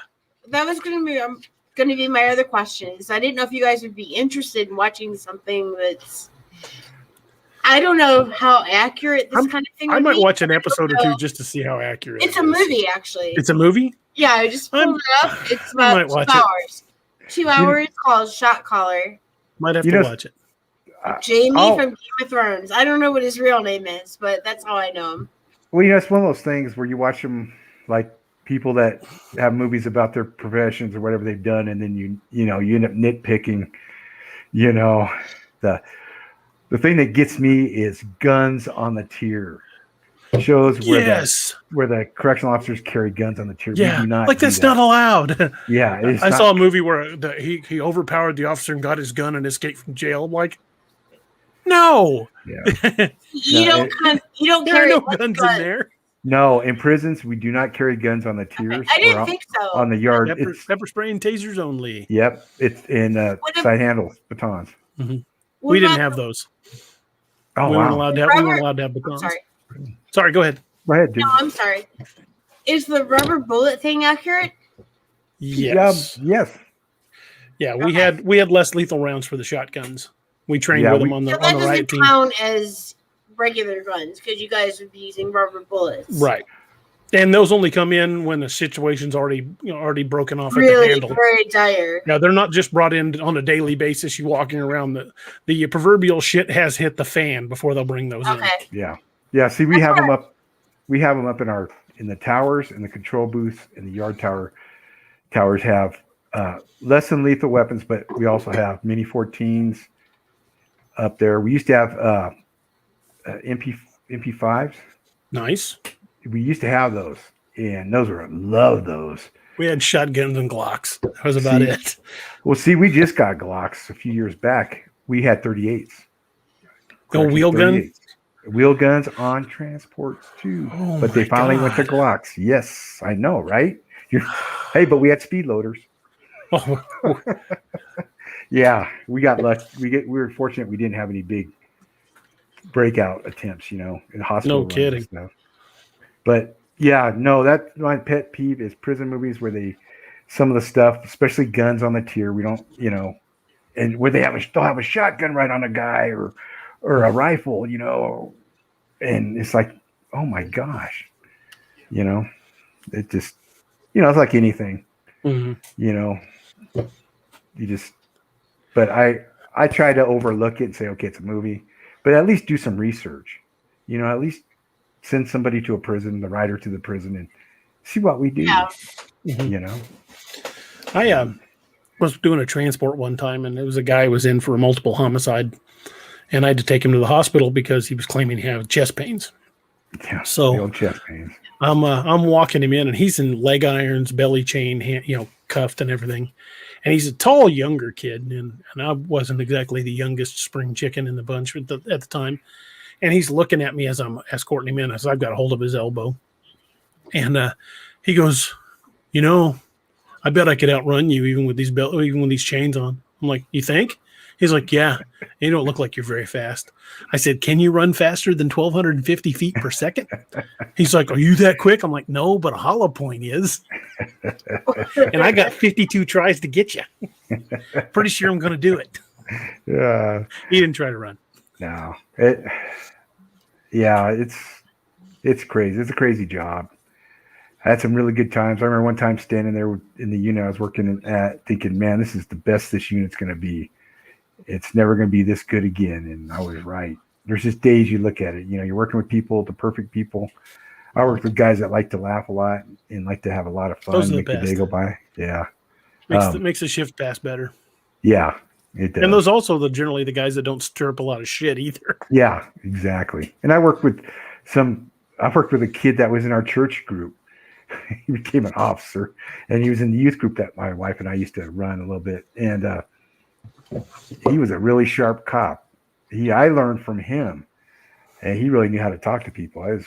that was going to be my other question. So I didn't know if you guys would be interested in watching something that's, I don't know how accurate this kind of thing. I would might be. watch an episode or So, two just to see how accurate. It's it a is. movie, actually. It's a movie. Yeah, I just pulled it up. It's I might about 2 watch it. hours. 2 hours called Shot Caller. Might have to watch it. Jaime from Game of Thrones. I don't know what his real name is, but that's how I know him. Well, it's one of those things where you watch them like people that have movies about their professions or whatever they've done, and then you end up nitpicking. The thing that gets me is guns on the tier. Shows where the correctional officers carry guns on the tier. Yeah, we do not like do that's that. not allowed. Yeah, I saw a movie where he overpowered the officer and got his gun and escaped from jail. I'm like, no. Yeah. You don't there carry are no guns in there. No, in prisons we do not carry guns on the tiers. I didn't think so. On the yard, Pepper spray and tasers only. Yep, it's in side handles, batons. Mm-hmm. We didn't have those. Oh, we wow. weren't allowed to have. We weren't allowed to have batons. Sorry, go ahead. Go ahead, dude. No, I'm sorry. Is the rubber bullet thing accurate? Yes. Yes. Yeah, we had less lethal rounds for the shotguns. We trained with them on the that riot doesn't team. count as regular guns because you guys would be using rubber bullets. Right. And those only come in when the situation's already broken off at the Really, handle. very dire. Yeah, they're not just brought in on a daily basis. You walking around the proverbial shit has hit the fan before they'll bring those in. Yeah. Yeah. See, we have them up. We have them up in the towers, in the control booths, and the yard tower. Towers have less than lethal weapons, but we also have mini 14s up there. We used to have MP5s. Nice. We used to have those, and love those. We had shotguns and Glocks. That was about it. Well, see, we just got Glocks a few years back. We had 38s. Oh, wheel gun? Wheel guns on transports too. Oh, but they finally went to Glocks. Yes, I know, right? Hey, but we had speed loaders. Oh. Yeah, we got lucky. We were fortunate we didn't have any big breakout attempts, in hospital. No kidding. Stuff. But yeah, no, that's my pet peeve is prison movies where some of the stuff, especially guns on the tier, we don't, and where they still have a shotgun right on a guy or a rifle, and it's like, oh my gosh, it just, it's like anything, but I try to overlook it and say, okay, it's a movie, but at least do some research, at least send somebody to a prison, the writer to the prison, and see what we do. Yeah. I was doing a transport one time, and it was a guy who was in for a multiple homicide, and I had to take him to the hospital because he was claiming he had chest pains. Yeah, so the old chest pains. I'm walking him in, and he's in leg irons, belly chain, cuffed and everything. And he's a tall, younger kid, and I wasn't exactly the youngest spring chicken in the bunch at the time. And he's looking at me as I'm escorting him in, as I've got a hold of his elbow. And he goes, I bet I could outrun you even with these chains on. I'm like, you think? He's like, yeah. You don't look like you're very fast. I said, can you run faster than 1,250 feet per second? He's like, are you that quick? I'm like, no, but a hollow point is. And I got 52 tries to get you. Pretty sure I'm going to do it. Yeah. He didn't try to run. No. It's crazy. It's a crazy job. I had some really good times. I remember one time standing there in the unit I was working at thinking, man, this is the best this unit's going to be. It's never going to be this good again. And I was right. There's just days you look at it, you're working with people, the perfect people. I work with guys that like to laugh a lot and like to have a lot of fun. Those are the make the day best. go by. Yeah. Makes the shift pass better. Yeah. It does. And those also generally the guys that don't stir up a lot of shit either. Yeah, exactly. And I worked with a kid that was in our church group. He became an officer, and he was in the youth group that my wife and I used to run a little bit. And he was a really sharp cop. I learned from him, and he really knew how to talk to people.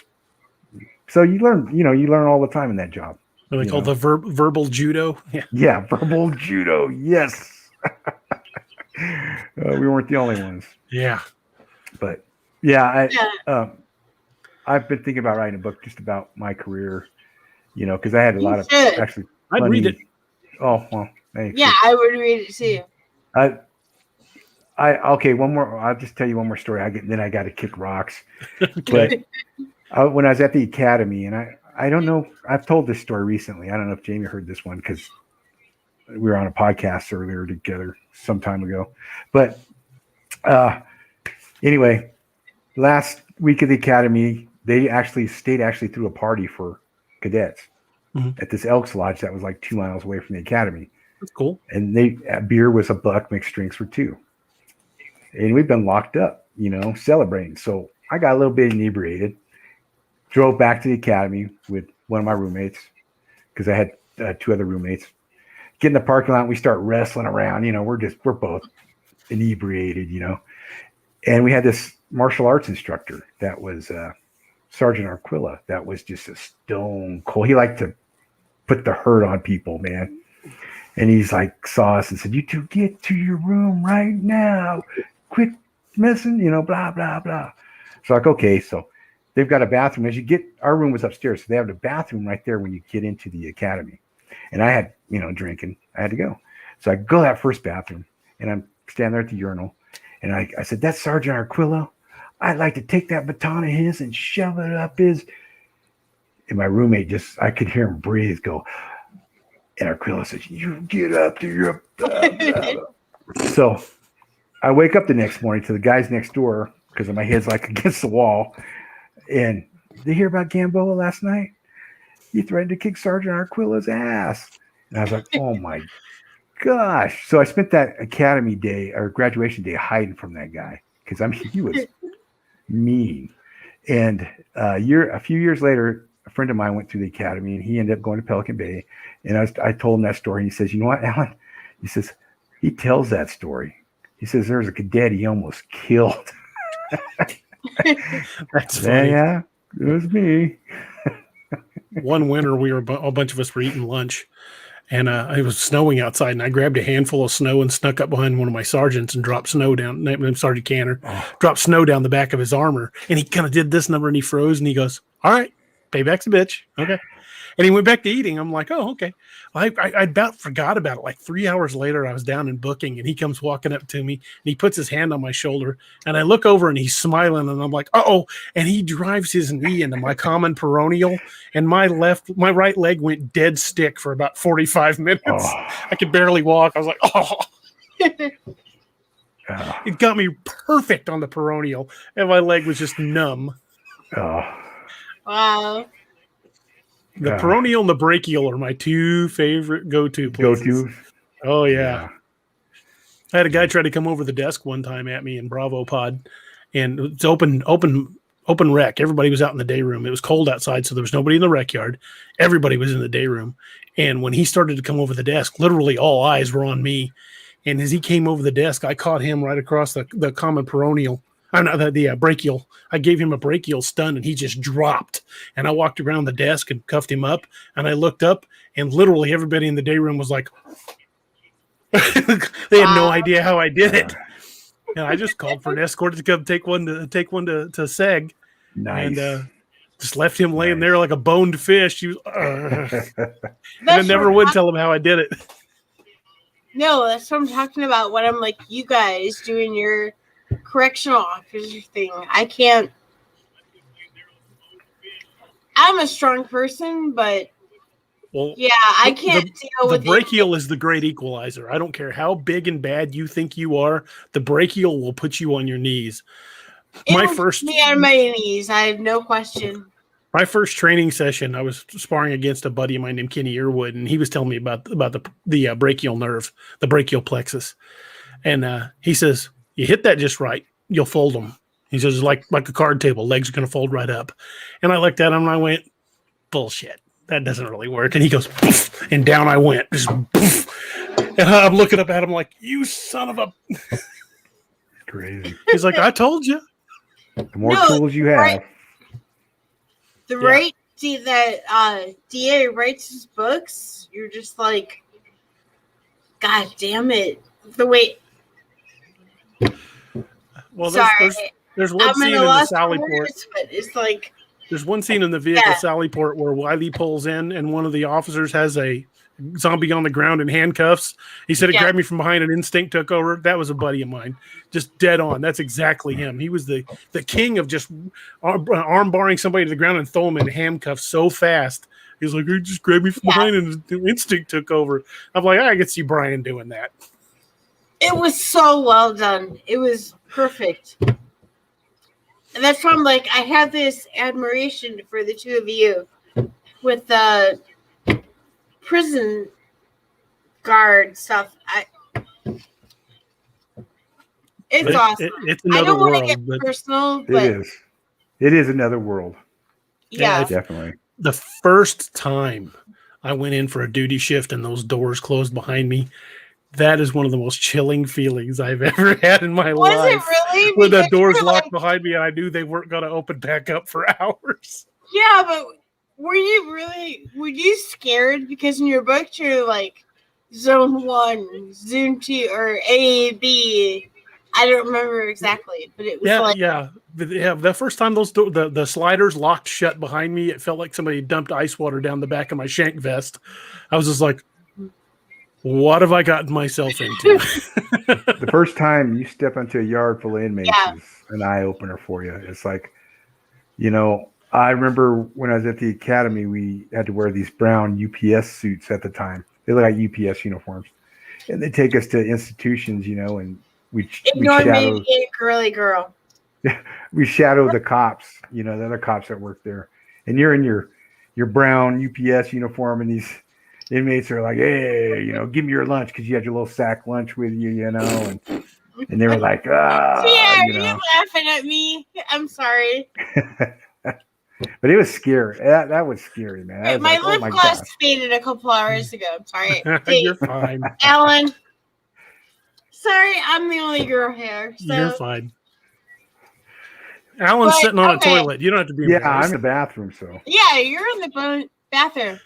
So you learn all the time in that job. What they call the verbal judo. Yeah, verbal judo. Yes. We weren't the only ones. Yeah. But yeah, I've been thinking about writing a book just about my career, because I had a lot of actually. I'd read it. Oh, well, thanks. Yeah, I would read it too. Okay, one more. I'll just tell you one more story. Then I got to kick rocks. But when I was at the academy, and I don't know, I've told this story recently. I don't know if Jamie heard this one because we were on a podcast earlier together some time ago. But anyway, last week of the academy, they actually threw a party for cadets at this Elks Lodge that was like 2 miles away from the academy. That's cool. And beer was $1, mixed drinks were $2. And we've been locked up, celebrating. So I got a little bit inebriated, drove back to the academy with one of my roommates because I had 2 other roommates. Get in the parking lot, and we start wrestling around. We're both inebriated, And we had this martial arts instructor that was Sergeant Arquilla. That was just a stone cold. He liked to put the hurt on people, man. And he's like, saw us and said, "You two get to your room right now. Quit messing, blah, blah, blah." So like, okay, so they've got a bathroom. Our room was upstairs. So they have a bathroom right there when you get into the academy. And I had, drinking. I had to go. So I go to that first bathroom and I'm standing there at the urinal. And I said, "That's Sergeant Arquilla. I'd like to take that baton of his and shove it up his." And my roommate I could hear him breathe, go. And Arquilla says, "You get up to your..." So I wake up the next morning to the guys next door because my head's like against the wall. And they hear about Gamboa last night? He threatened to kick Sergeant Arquilla's ass. And I was like, oh my gosh. So I spent that academy day or graduation day hiding from that guy because he was mean. And a few years later, a friend of mine went through the academy and he ended up going to Pelican Bay. And I told him that story. And he says, "You know what, Alan?" He says, he tells that story. He says, "There was a cadet he almost killed." That's funny. Yeah, it was me. One winter, a bunch of us were eating lunch, and it was snowing outside, and I grabbed a handful of snow and snuck up behind one of my sergeants and dropped snow down. Sergeant Canner dropped snow down the back of his armor, and he kind of did this number, and he froze, and he goes, "All right, payback's a bitch." Okay. And he went back to eating. I'm like, "Oh, okay." I about forgot about it. Like 3 hours later, I was down in booking, and he comes walking up to me, and he puts his hand on my shoulder, and I look over, and he's smiling, and I'm like, "Uh-oh." And he drives his knee into my common peroneal, and my right leg went dead stick for about 45 minutes. I could barely walk. I was like, "Oh." It got me perfect on the peroneal, and my leg was just numb. Wow. The peroneal and the brachial are my 2 favorite go-to places. Oh, yeah. I had a guy try to come over the desk one time at me in Bravo Pod, and it's open rec. Everybody was out in the day room. It was cold outside, so there was nobody in the rec yard. Everybody was in the day room. And when he started to come over the desk, literally all eyes were on me. And as he came over the desk, I caught him right across the common peroneal. The brachial. I gave him a brachial stun, and he just dropped. And I walked around the desk and cuffed him up. And I looked up, and literally everybody in the day room was like, they had no idea how I did it. And I just called for an escort to come take one to Seg. Nice. And just left him laying there like a boned fish. He was, and I never would tell him how I did it. No, that's what I'm talking about. When I'm like, you guys doing your correctional officer thing, I can't. I'm a strong person, but I can't deal with the brachial is the great equalizer. I don't care how big and bad you think you are, the brachial will put you on your knees. Put me on my knees. I have no question. My first training session, I was sparring against a buddy of mine named Kenny Earwood, and he was telling me about the brachial nerve, the brachial plexus, and he says, "You hit that just right, you'll fold them." He says, like a card table, legs are going to fold right up. And I looked at him and I went, "Bullshit, that doesn't really work." And he goes, "Poof," and down I went. Just poof. And I'm looking up at him like, "You son of a..." Crazy. He's like, "I told you." The more tools you have. The rate that DA writes his books, you're just like, God damn it. The way... Well, there's one scene in the Sallyport. But it's like, there's one scene in the vehicle Sallyport where Wiley pulls in, and one of the officers has a zombie on the ground in handcuffs. He said it Yeah. grabbed me from behind and instinct took over. That was a buddy of mine. Just dead on. That's exactly him. He was the king of just arm barring somebody to the ground and throw him in handcuffs so fast. He was like, he just grabbed me from behind and instinct took over. I'm like, I could see Brian doing that. It was so well done. It was perfect. And that's why I'm like, I have this admiration for the two of you with the prison guard stuff. It's awesome. It's I another don't want to world. get But personal, but It is another world. yeah. Definitely. the first time I went in for a duty shift and those doors closed behind me, that is one of the most chilling feelings I've ever had in my Was life. it really? When the Because doors you're locked like, behind me and I knew they weren't going to open back up for hours. yeah, but were you scared? Because in your book, you're like zone 1, zone 2, or A, B. I don't remember exactly, but it was The first time the sliders locked shut behind me, it felt like somebody dumped ice water down the back of my shank vest. I was just like, what have I gotten myself into? The first time you step into a yard full of inmates is an eye opener for you. It's like, I remember when I was at the academy, we had to wear these brown UPS suits at the time. They look like UPS uniforms, and they take us to institutions, and we shadow a girly girl. we shadow the cops, the other cops that work there, and you're in your brown UPS uniform, and these inmates are like, hey, give me your lunch, because you had your little sack lunch with you, and they were like, are you laughing at me? I'm sorry. But it was scary. That was scary, man. I was My like, lip gloss faded a couple hours ago. I'm sorry. You're fine. Alan. Sorry, I'm the only girl here. So. You're fine. Alan's sitting on a toilet. You don't have to be embarrassed. I'm in the bathroom, so. Yeah, you're in the bathroom.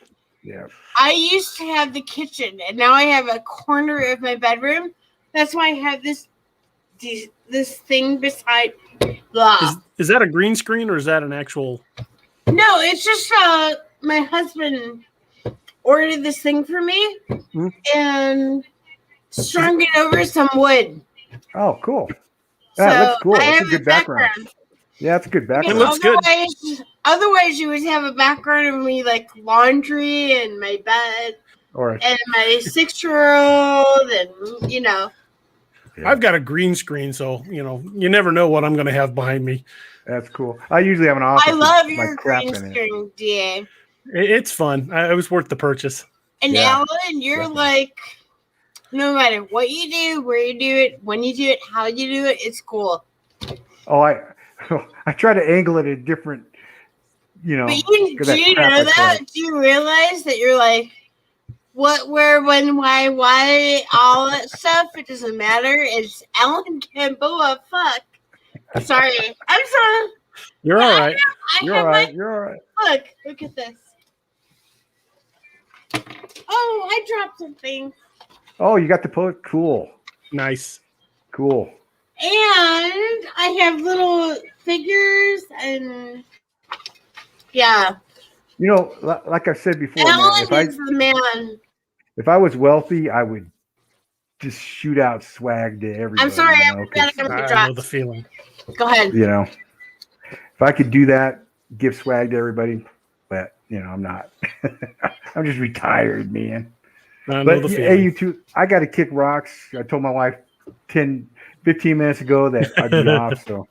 Yeah. I used to have the kitchen, and now I have a corner of my bedroom. That's why I have this thing beside. Is that a green screen or is that an actual? No, it's just my husband ordered this thing for me and strung it over some wood. Oh, cool. That's cool. That's a good background. Yeah, it's a good background. It looks good. Otherwise, you would have a background of me like laundry and my bed and my 6-year-old and Yeah. I've got a green screen, so you never know what I'm going to have behind me. That's cool. I usually have an office. I love with your my crap green in it. screen, DA. It's fun. It was worth the purchase. And Yeah, Alan, you're definitely. like, no matter what you do, where you do it, when you do it, how you do it, it's cool. Oh, I try to angle it at different, But do you know that? Do you realize that you're like, what, where, when, why, all that stuff? It doesn't matter. It's Alan Gamboa. Fuck. Sorry. I'm sorry. You're all right. You're all right. You're all right. Look at this. Oh, I dropped something. Oh, you got the poet. Cool. Nice. Cool. And I have little figures and yeah. Like I've said before, Alan man, is the man. if I was wealthy, I would just shoot out swag to everybody. I'm sorry, I forgot I'm gonna I drop. know the feeling. Go ahead. If I could do that, give swag to everybody, but I'm not. I'm just retired, man. I know But the hey, feeling. you two, I got to kick rocks. I told my wife 15 minutes ago that I'd be off, so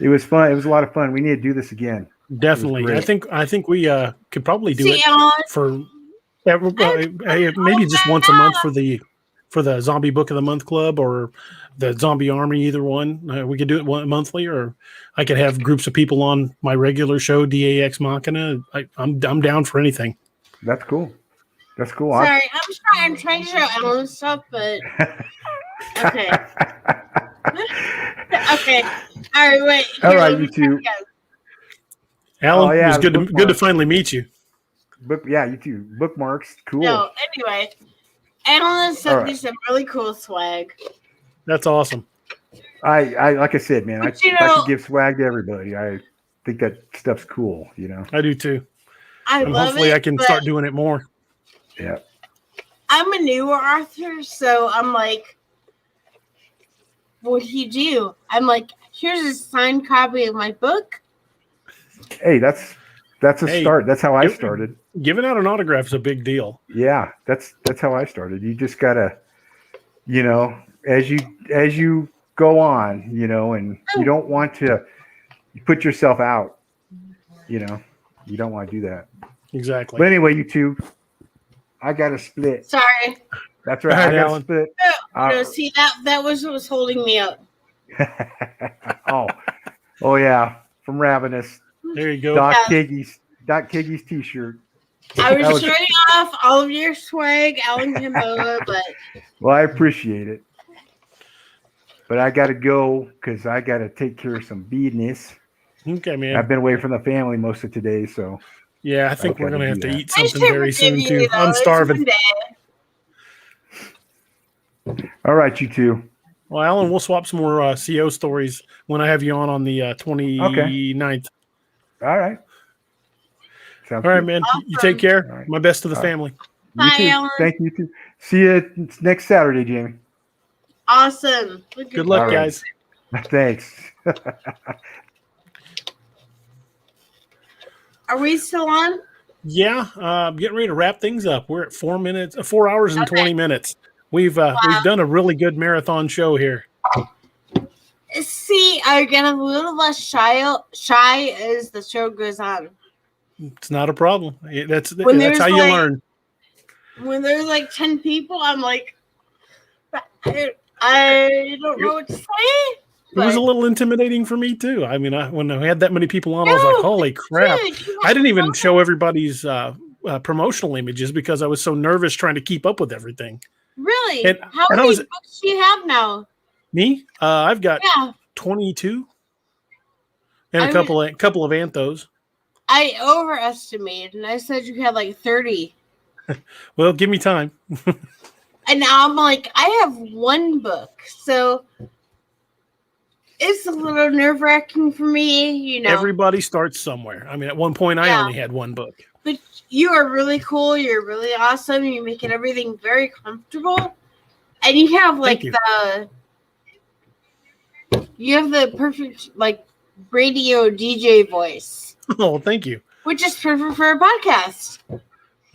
it was fun. It was a lot of fun. We need to do this again. Definitely. great. I think we could probably do See, it Alan, for maybe just once a month for the Zombie Book of the Month Club or the Zombie Army, either one. We could do it monthly, or I could have groups of people on my regular show, DAX Machina. I'm down for anything. That's cool. That's cool. sorry, I'm trying to show Alan stuff, but okay. Okay. All right, wait. All right, you two. Alan, yeah, it was good to bookmark. finally meet you. You two. Bookmarks. Cool. No, anyway. Alan sent All me right. some really cool swag. That's awesome. I like I said, man, But if I could give swag to everybody, I think that stuff's cool, I do too. I And love hopefully it. I can but start doing it more. Yeah. I'm a newer author, so I'm like, what do you do? I'm like, here's a signed copy of my book. Hey, that's a Hey, start. That's how I started. Giving out an autograph is a big deal. Yeah, that's how I started. You just gotta, as you go on, and you don't want to put yourself out. You don't want to do that. Exactly. But anyway, you two, I got to split. Sorry. That's right. All right, I got to Alan. split. No, see, that was what was holding me up. oh yeah, from Ravenous. There you go. Doc Kiggy's T-shirt. I was showing off all of your swag, Alan Gamboa, but well, I appreciate it. But I got to go because I got to take care of some business. Okay, man. I've been away from the family most of today, so yeah, I think we're gonna have to that. eat something very soon too. I'm starving. All right, you two. Well, Alan, we'll swap some more CO stories when I have you on the 29th. All right. Sounds all right, good. man. Awesome. You take care. Right. My best to the family. You Bye, too. Alan. Thank you too. See you next Saturday, Jamie. Awesome. Good luck, All right. guys. Thanks. Are we still on? Yeah, getting ready to wrap things up. We're at 4 hours and 20 minutes. We've done a really good marathon show here. See, I get a little less shy as the show goes on. It's not a problem. That's there's how you learn. When there's like 10 people, I'm like, I don't know what to say. It was a little intimidating for me too. I mean, when I had that many people on, I was like, "Holy crap!" I didn't even show everybody's promotional images because I was so nervous trying to keep up with everything. Really? And, How many books do you have now? Me? I've got 22 and a couple of anthos. I overestimated, and I said you had like 30. Well, give me time. And now I'm like, I have one book, so it's a little nerve-wracking for me, Everybody starts somewhere. I mean, at one point, I only had one book. But you are really cool. You're really awesome. You're making everything very comfortable, and you have you have the perfect radio DJ voice. Oh, thank you. Which is perfect for a podcast.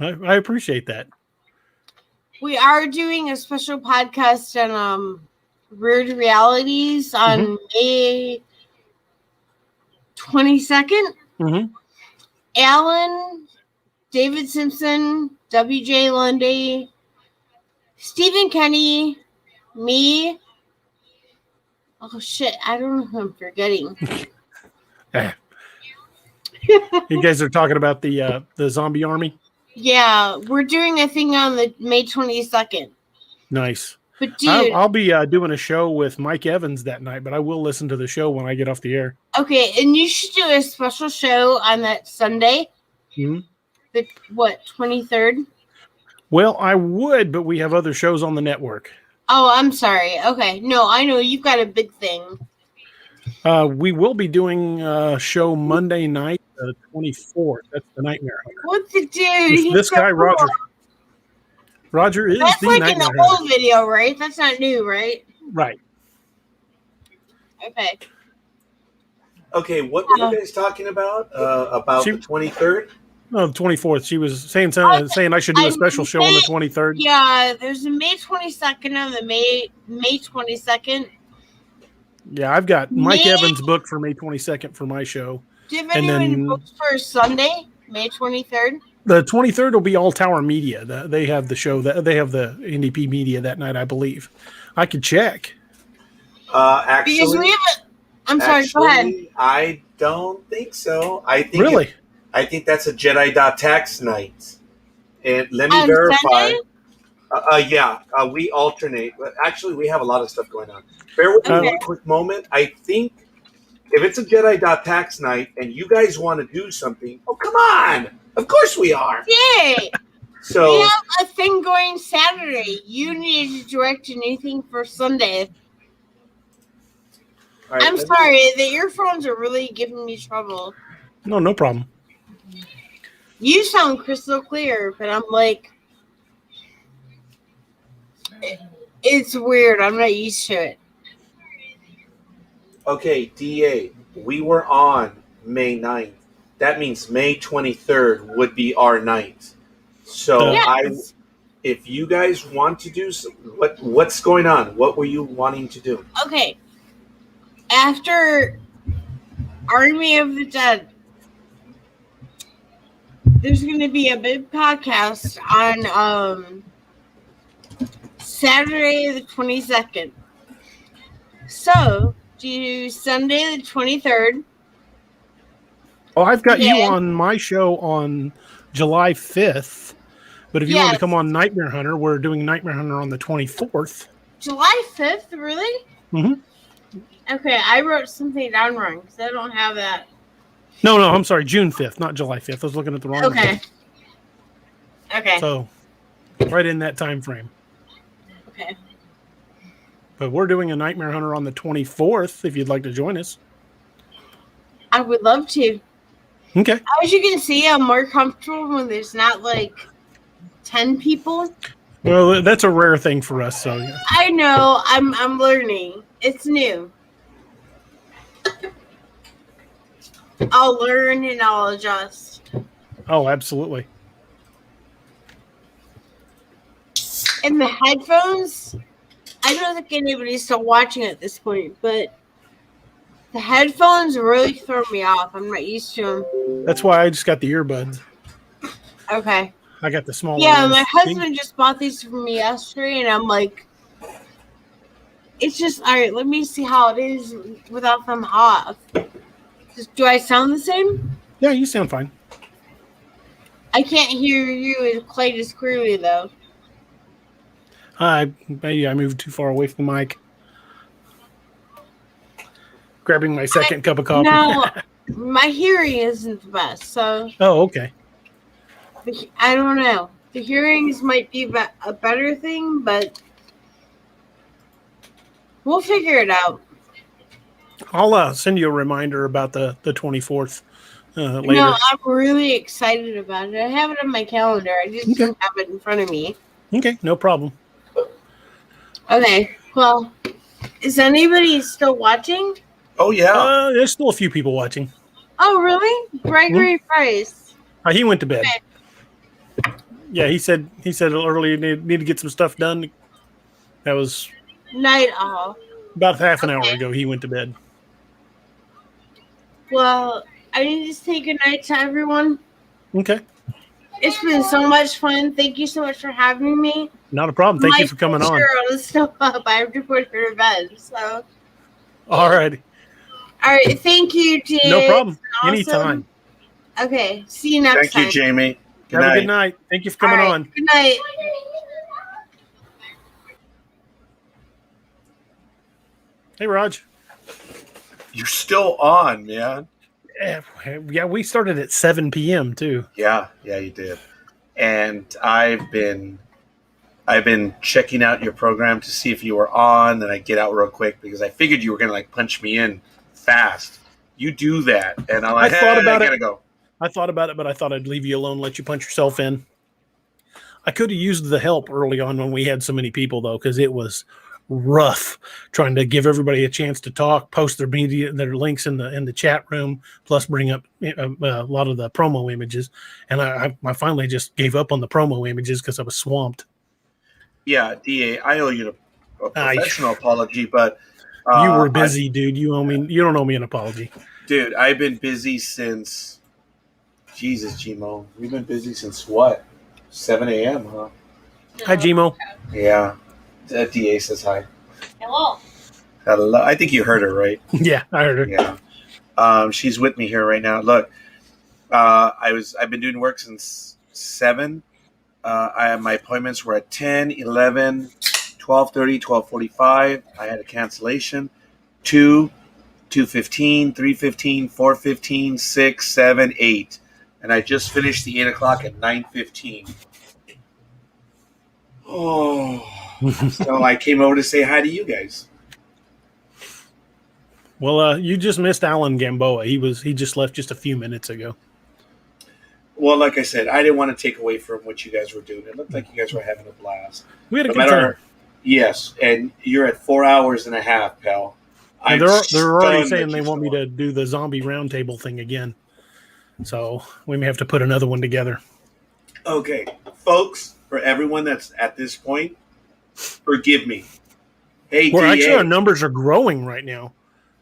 I appreciate that. We are doing a special podcast on Weird Realities on May 22nd. Mm-hmm. Alan, David Simpson, W.J. Lundy, Stephen Kenny, me. Oh, shit. I don't know who I'm forgetting. You guys are talking about the zombie army? Yeah, we're doing a thing on the May 22nd. Nice. But dude, I'll be doing a show with Mike Evans that night, but I will listen to the show when I get off the air. Okay, and you should do a special show on that Sunday. Mm-hmm. The 23rd? Well, I would, but we have other shows on the network. Oh, I'm sorry. Okay, no, I know you've got a big thing. We will be doing a show Monday night, the 24th. That's the Nightmare Hunter. What's the dude? This guy, cool. Roger. Roger is That's the like Nightmare an Hunter. old video, right? That's not new, right? Right. Okay. Okay, what were you guys talking about? About the 23rd? No, the 24th. She was saying I should do a special show on the 23rd. Yeah, there's a May 22nd and the May 22nd. Yeah, I've got Mike Evans booked for May 22nd for my show. Do you have anyone booked for Sunday, May 23rd? The 23rd will be All Tower Media. They have the show they have the NDP Media that night, I believe. I could check. Actually, because we have I'm sorry, go ahead. I don't think so. I think that's a Jedi.tax night. And let me verify. We alternate. Actually, we have a lot of stuff going on. Bear with me one quick moment. I think if it's a Jedi.tax night and you guys want to do something, oh, come on. Of course we are. Yay! So we have a thing going Saturday. You need to direct anything for Sunday. right, I'm sorry, the earphones are really giving me trouble. No problem. You sound crystal clear, but I'm like, It's weird. I'm not used to it. Okay, DA, we were on May 9th. That means May 23rd would be our night. So Yes. if you guys want to do what's going on? What were you wanting to do? Okay. After Army of the Dead, there's going to be a big podcast on Saturday the 22nd. So, do Sunday the 23rd. Oh, I've got you on my show on July 5th. But if you want to come on Nightmare Hunter, we're doing Nightmare Hunter on the 24th. July 5th, really? Mm-hmm. Okay, I wrote something down wrong because I don't have that. No, I'm sorry, June 5th, not July 5th. I was looking at the wrong one. Okay. So, right in that time frame. Okay. But we're doing a Nightmare Hunter on the 24th if you'd like to join us. I would love to. Okay. As you can see, I'm more comfortable when there's not like 10 people. Well, that's a rare thing for us, so yeah. I know. I'm learning. It's new. I'll learn and I'll adjust. Oh, absolutely. And the headphones, I don't think anybody's still watching at this point, but the headphones really throw me off. I'm not used to them. That's why I just got the earbuds. Okay. I got the small Yeah, ones. my husband just bought these for me yesterday, and I'm like, it's just, all right, let me see how it is without them off. Do I sound the same? Yeah, you sound fine. I can't hear you quite as clearly, though. Maybe I moved too far away from the mic. Grabbing my second cup of coffee. No, my hearing isn't the best, so Oh, okay. I don't know. The hearings might be a better thing, but we'll figure it out. I'll send you a reminder about the 24th later. No, I'm really excited about it. I have it on my calendar. I just don't have it in front of me. Okay, no problem. Okay, well, is anybody still watching? Oh, yeah. There's still a few people watching. Oh, really? Gregory Price. He went to bed. Okay. Yeah, he said earlier need to get some stuff done. That was Night owl. about half an hour ago. He went to bed. Well, I need to say goodnight to everyone. Okay. It's been so much fun. Thank you so much for having me. Not a problem. Thank you for coming on. Is still up. I have to put her to bed. So. All right. All right. Thank you, Jay. No problem. Awesome. Anytime. Okay. See you next time. Thank you, Jamie. Have a good night. Thank you for coming on. Good night. Hey, Raj. You're still on, man. Yeah, we started at 7 p.m. too. Yeah, you did. And I've been checking out your program to see if you were on. Then I get out real quick because I figured you were gonna like punch me in fast. You do that, and I'm like, I thought about I it. gotta go. I thought about it, but I thought I'd leave you alone, let you punch yourself in. I could have used the help early on when we had so many people, though, because it was rough trying to give everybody a chance to talk, post their links in the chat room, plus bring up a lot of the promo images. And I finally just gave up on the promo images because I was swamped. Yeah, DA, I owe you a professional apology, but you were busy, dude. You don't owe me an apology, dude. I've been busy since. Jesus, Gmo. We've been busy since what? 7 a.m., huh? Hi, Gmo. Yeah. DA says hi. Hello. Hello. I think you heard her, right? Yeah, I heard her. Yeah. She's with me here right now. Look, I've been doing work since 7. My appointments were at 10, 11, 12:30, 12:45. I had a cancellation. 2, 2:15, 3:15, 4:15, 6, 7, 8. And I just finished the 8 o'clock at 9:15. Oh. So I came over to say hi to you guys. Well, you just missed Alan Gamboa. He just left just a few minutes ago. Well, like I said, I didn't want to take away from what you guys were doing. It looked like you guys were having a blast. We had a good time. Yes, and you're at 4 hours and a half, pal. And I'm they're already stunned saying that they you're want me still to do the zombie roundtable thing again. So we may have to put another one together. on. Okay, folks, for everyone that's at this point, forgive me. Hey, Well, actually, our DA. numbers are growing right now.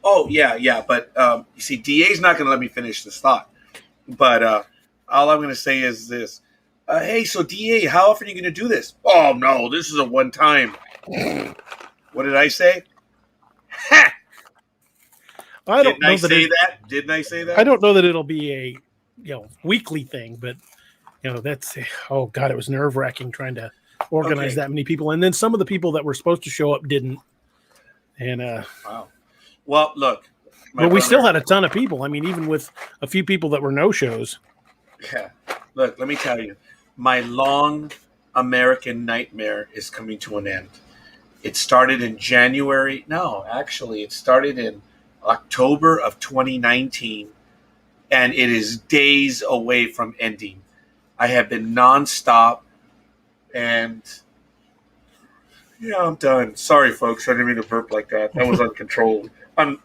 Oh, yeah, but you see, DA's not going to let me finish this thought. But all I'm going to say is this. Hey, so DA, how often are you going to do this? Oh, no, this is a one-time. What did I say? Ha! I don't Didn't know I that say it, that? Didn't I say that? I don't know that it'll be a weekly thing, but that's oh god, it was nerve wracking trying to organize Okay. that many people, and then some of the people that were supposed to show up didn't, and Wow. Well, look. but we still had a ton of people. I mean, even with a few people that were no shows. Yeah. Look, let me tell you. My long American nightmare is coming to an end. It started in January. No, actually, it started in October of 2019, and it is days away from ending. I have been nonstop, and yeah, I'm done. Sorry, folks. I didn't mean to burp like that. That was uncontrolled. I'm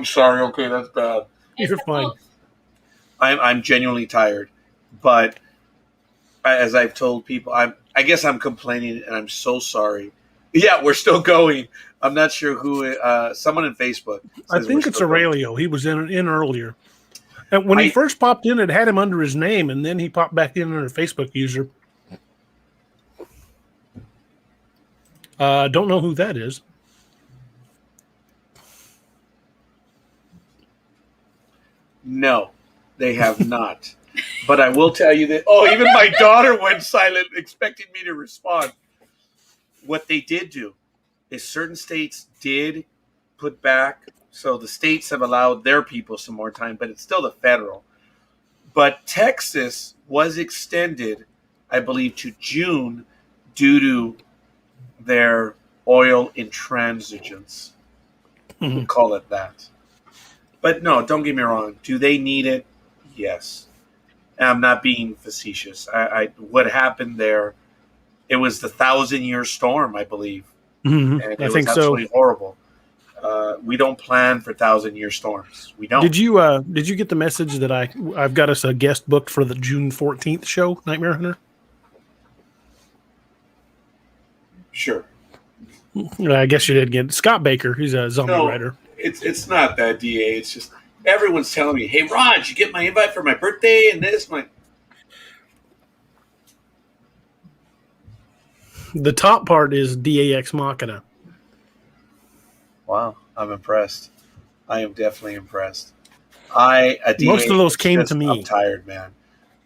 sorry. Okay, that's bad. You're fine. I'm genuinely tired, but as I've told people, I guess I'm complaining, and I'm so sorry. Yeah, we're still going. I'm not sure who. Someone in Facebook. I says think we're it's still going. Aurelio. He was in earlier. And when he first popped in, it had him under his name, and then he popped back in under a Facebook user. Don't know who that is. No, they have not. But I will tell you that. Oh, even my daughter went silent, expecting me to respond. What they did do is certain states did put back. So the states have allowed their people some more time, but it's still the federal. But Texas was extended, I believe, to June due to their oil intransigence. We'll call it that. But no, don't get me wrong. Do they need it? Yes. And I'm not being facetious. What happened there, it was the 1,000-year storm, I believe. Mm-hmm. And it I was think so. absolutely horrible. We don't plan for 1,000-year storms. We don't. Did you get the message that I've got us a guest booked for the June 14th show, Nightmare Hunter? Sure. I guess you did get Scott Baker. He's a zombie writer. It's not that, DA. It's just everyone's telling me, "Hey, Raj, you get my invite for my birthday and this." The top part is DAX Machina. Wow, I'm impressed. I am definitely impressed. Most of those came to me. I'm tired, man.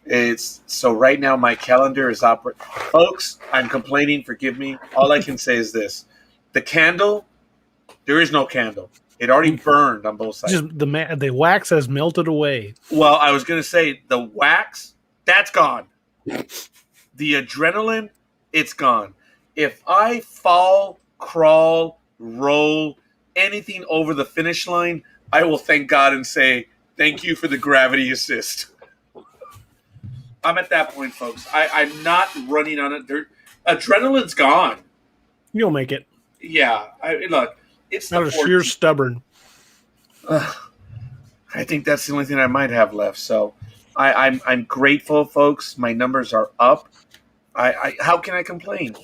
It's so right now my calendar is operating. Folks, I'm complaining. Forgive me. All I can say is this: the candle. There is no candle. It already burned on both sides. Just the wax has melted away. Well, I was going to say the wax, that's gone. The adrenaline, it's gone. If I fall, crawl, roll, anything over the finish line, I will thank God and say, thank you for the gravity assist. I'm at that point, folks. I'm not running on it. Adrenaline's gone. You'll make it. Yeah. Look, it's not a sheer stubborn. I think that's the only thing I might have left. So I'm grateful, folks. My numbers are up. How can I complain?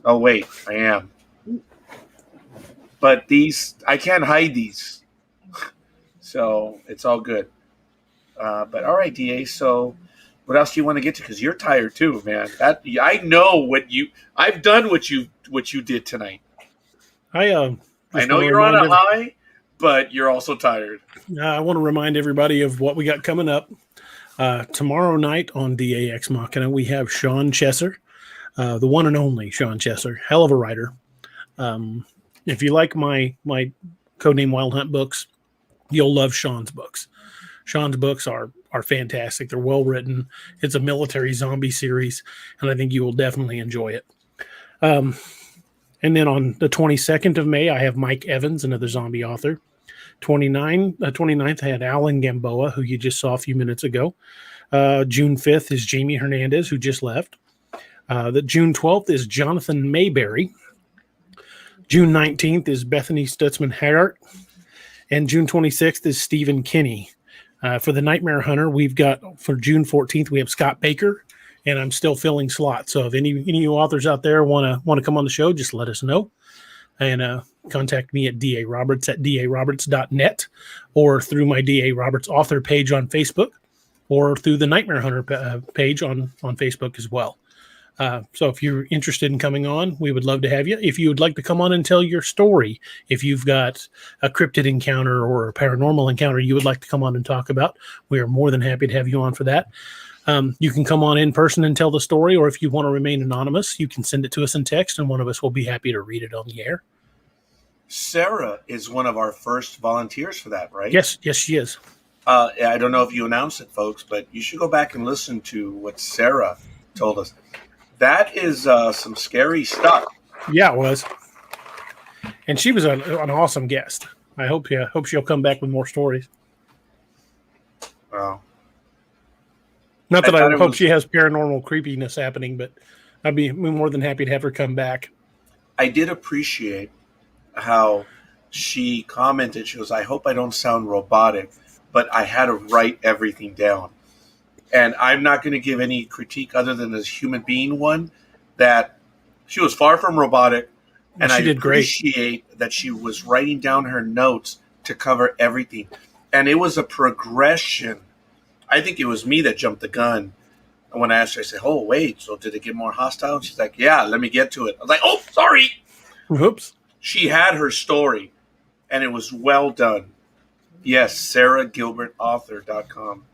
Oh, wait, I am. But I can't hide these. So it's all good. But all right, DA. So what else do you want to get to? Because you're tired too, man. I know I've done what you did tonight. I know you're on a high, but you're also tired. I want to remind everybody of what we got coming up. Tomorrow night on DAX Machina, we have Sean Chesser, the one and only Sean Chesser, hell of a writer. If you like my Codename Wild Hunt books, you'll love Sean's books. Sean's books are fantastic. They're well written. It's a military zombie series, and I think you will definitely enjoy it. And then on the 22nd of May, I have Mike Evans, another zombie author. 29th, I had Alan Gamboa, who you just saw a few minutes ago. June 5th is Jaime Hernandez, who just left. The June 12th is Jonathan Mayberry. June 19th is Bethany Stutsman Hagardt. And June 26th is Stephen Kinney. For the Nightmare Hunter, we've got for June 14th, we have Scott Baker, and I'm still filling slots. So if any of you authors out there want to come on the show, just let us know. And contact me at daroberts@daroberts.net or through my DA Roberts author page on Facebook or through the Nightmare Hunter page on Facebook as well. So if you're interested in coming on, we would love to have you. If you would like to come on and tell your story, if you've got a cryptid encounter or a paranormal encounter you would like to come on and talk about, we are more than happy to have you on for that. You can come on in person and tell the story, or if you want to remain anonymous, you can send it to us in text, and one of us will be happy to read it on the air. Sarah is one of our first volunteers for that, right? Yes, she is. I don't know if you announced it, folks, but you should go back and listen to what Sarah told us. That is some scary stuff. Yeah, it was. And she was an awesome guest. I hope she'll come back with more stories. Wow. Not that I hope she has paranormal creepiness happening, but I'd be more than happy to have her come back. I did appreciate how she commented. She goes, I hope I don't sound robotic, but I had to write everything down. And I'm not going to give any critique other than as human being one, that she was far from robotic. And she did appreciate great. That she was writing down her notes to cover everything. And it was a progression. I think it was me that jumped the gun. And when I asked her, I said, oh, wait, so did it get more hostile? She's like, yeah, let me get to it. I was like, oh, sorry. Whoops. She had her story, and it was well done. Yes, SarahGilbertAuthor.com.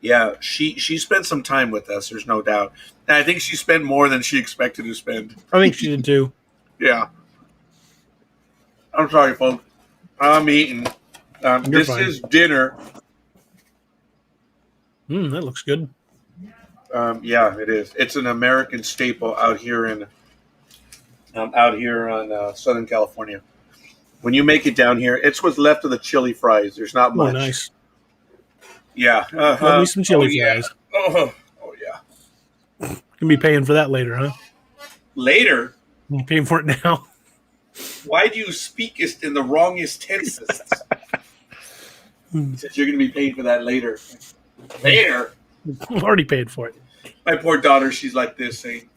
Yeah, she spent some time with us, there's no doubt. And I think she spent more than she expected to spend. I think she did too. Yeah. I'm sorry, folks. I'm eating. This fine. is dinner. That looks good. Yeah, it is. It's an American staple out here in Southern California. When you make it down here, it's what's left of the chili fries. There's not much. Oh, nice. Yeah. Love me some chili fries. Oh yeah. Gonna be paying for that later, huh? Later? I'm paying for it now. Why do you speakest in the wrongest tenses? He says you're going to be paying for that later. Later? I'm already paid for it. My poor daughter, she's like this, saying,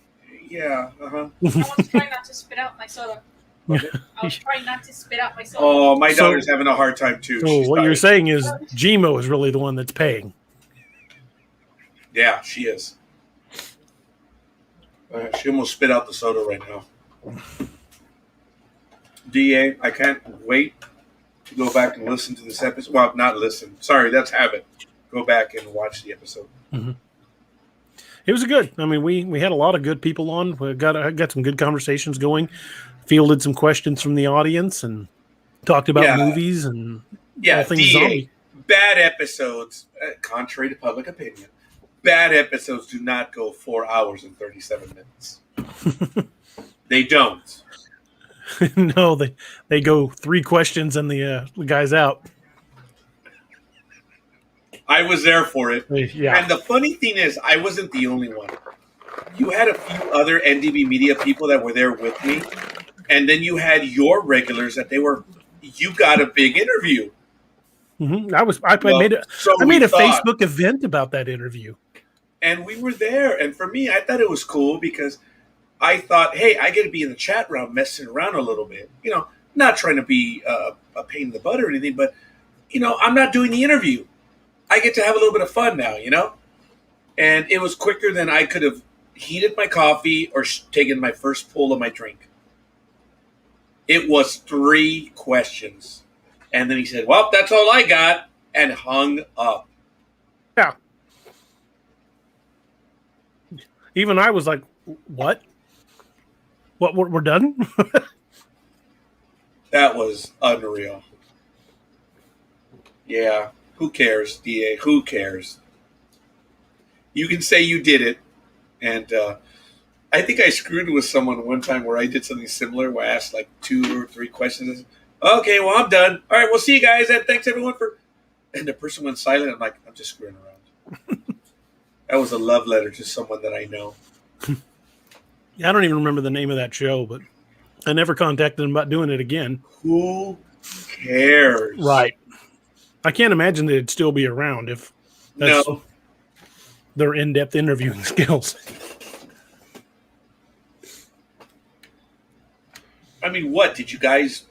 yeah, I was trying not to spit out my soda. I was trying not to spit out my soda. Oh, my daughter's having a hard time, too. So what you're saying is Gmo is really the one that's paying. Yeah, she is. She almost spit out the soda right now. DA, I can't wait to go back and listen to this episode. Well, not listen. Sorry, that's habit. Go back and watch the episode. Mm-hmm. It was good. I mean, we had a lot of good people on. We got some good conversations going. Fielded some questions from the audience and talked about movies and all things DA, zombie. Bad episodes, contrary to public opinion, bad episodes do not go 4 hours and 37 minutes. They don't. No, they go 3 questions and the guy's out. I was there for it. Yeah. And the funny thing is, I wasn't the only one. You had a few other NDB media people that were there with me. And then you had your regulars you got a big interview. Mm-hmm. I made a Facebook event about that interview. And we were there. And for me, I thought it was cool because I thought, hey, I get to be in the chat room messing around a little bit. You know, not trying to be a pain in the butt or anything, but, you know, I'm not doing the interview. I get to have a little bit of fun now, you know? And it was quicker than I could have heated my coffee or taken my first pull of my drink. It was 3 questions. And then he said, well, that's all I got, and hung up. Yeah. Even I was like, what? What, we're done? That was unreal. Yeah. Who cares, DA? Who cares? You can say you did it. And I think I screwed with someone one time where I did something similar where I asked like 2 or 3 questions. Okay, well, I'm done. All right, we'll see you guys. And thanks, everyone, for... And the person went silent. I'm like, I'm just screwing around. That was a love letter to someone that I know. I don't even remember the name of that show, but I never contacted them about doing it again. Who cares? Right. I can't imagine that it'd still be around if that's No. their in-depth interviewing skills. I mean, what? Did you guys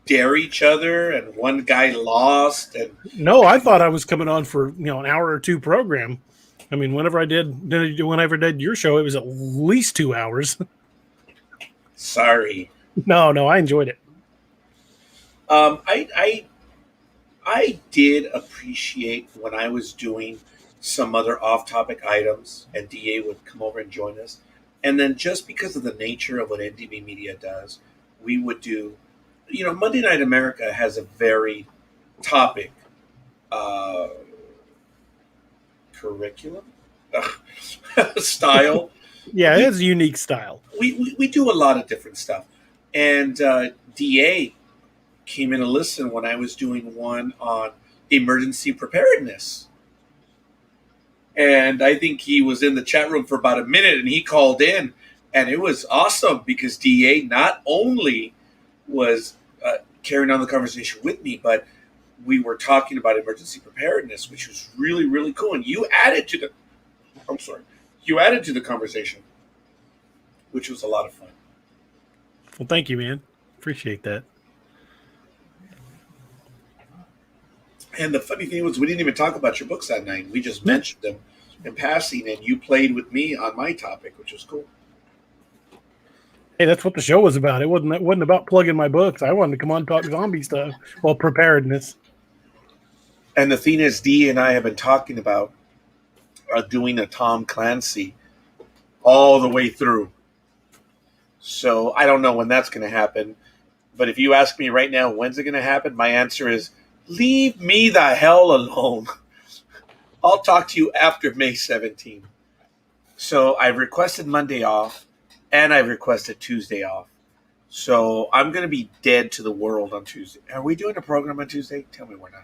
dare each other and one guy lost? And No, I thought I was coming on for an hour or two program. I mean, whenever I did your show, it was at least 2 hours. sorry. No, I enjoyed it. I did appreciate when I was doing some other off-topic items and DA would come over and join us. And then just because of the nature of what NDB Media does, we would do, Monday Night America has a very topic curriculum style. Yeah, it has a unique style. We do a lot of different stuff. And DA came in to listen when I was doing one on emergency preparedness. And I think he was in the chat room for about a minute and he called in. And it was awesome because DA not only was carrying on the conversation with me, but we were talking about emergency preparedness, which was really, really cool. And you added to the conversation, which was a lot of fun. Well, thank you, man. Appreciate that. And the funny thing was, we didn't even talk about your books that night. We just mentioned them in passing, and you played with me on my topic, which was cool. Hey, that's what the show was about. It wasn't about plugging my books. I wanted to come on and talk zombie stuff. Well, preparedness. And the thing is, Dee and I have been talking about doing a Tom Clancy all the way through. So I don't know when that's going to happen. But if you ask me right now, when's it going to happen? My answer is, leave me the hell alone. I'll talk to you after May 17th. So I've requested Monday off, and I've requested Tuesday off. So I'm going to be dead to the world on Tuesday. Are we doing a program on Tuesday? Tell me we're not.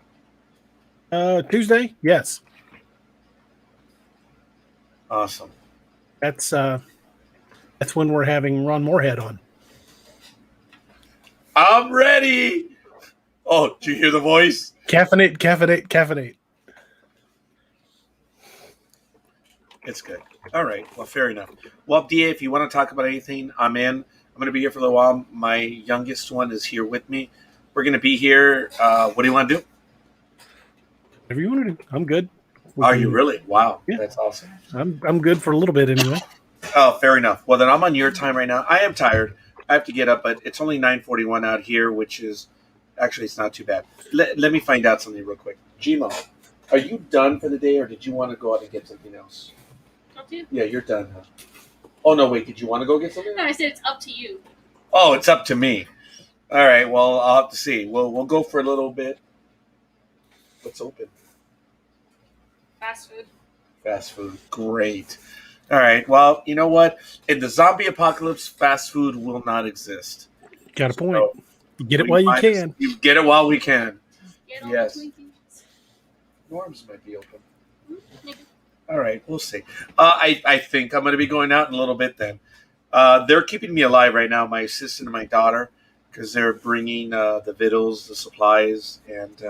Tuesday? Yes. Awesome. That's when we're having Ron Moorhead on. I'm ready. Oh, did you hear the voice? Caffeinate. It's good. All right. Well, fair enough. Well, DA, if you want to talk about anything, I'm in. I'm going to be here for a little while. My youngest one is here with me. We're going to be here. What do you want to do? Whatever you want to do. I'm good. Are you really? Wow. Yeah. That's awesome. I'm good for a little bit anyway. Oh, fair enough. Well, then I'm on your time right now. I am tired. I have to get up, but it's only 9:41 out here, which is actually it's not too bad. Let me find out something real quick. Gmo, are you done for the day, or did you want to go out and get something else? Up to you. Yeah, you're done, huh? Oh, no, wait. Did you want to go get something? No, I said it's up to you. Oh, it's up to me. All right. Well, I'll have to see. We'll go for a little bit. What's open? Fast food. Fast food. Great. All right. Well, you know what? In the zombie apocalypse, fast food will not exist. Got a point. So, you get it while you can. You get it while we can. Get all Yes. the Twinkies. Norm's might be open. Maybe. All right, we'll see. I think I'm going to be going out in a little bit then. They're keeping me alive right now, my assistant and my daughter, because they're bringing the vittles, the supplies. And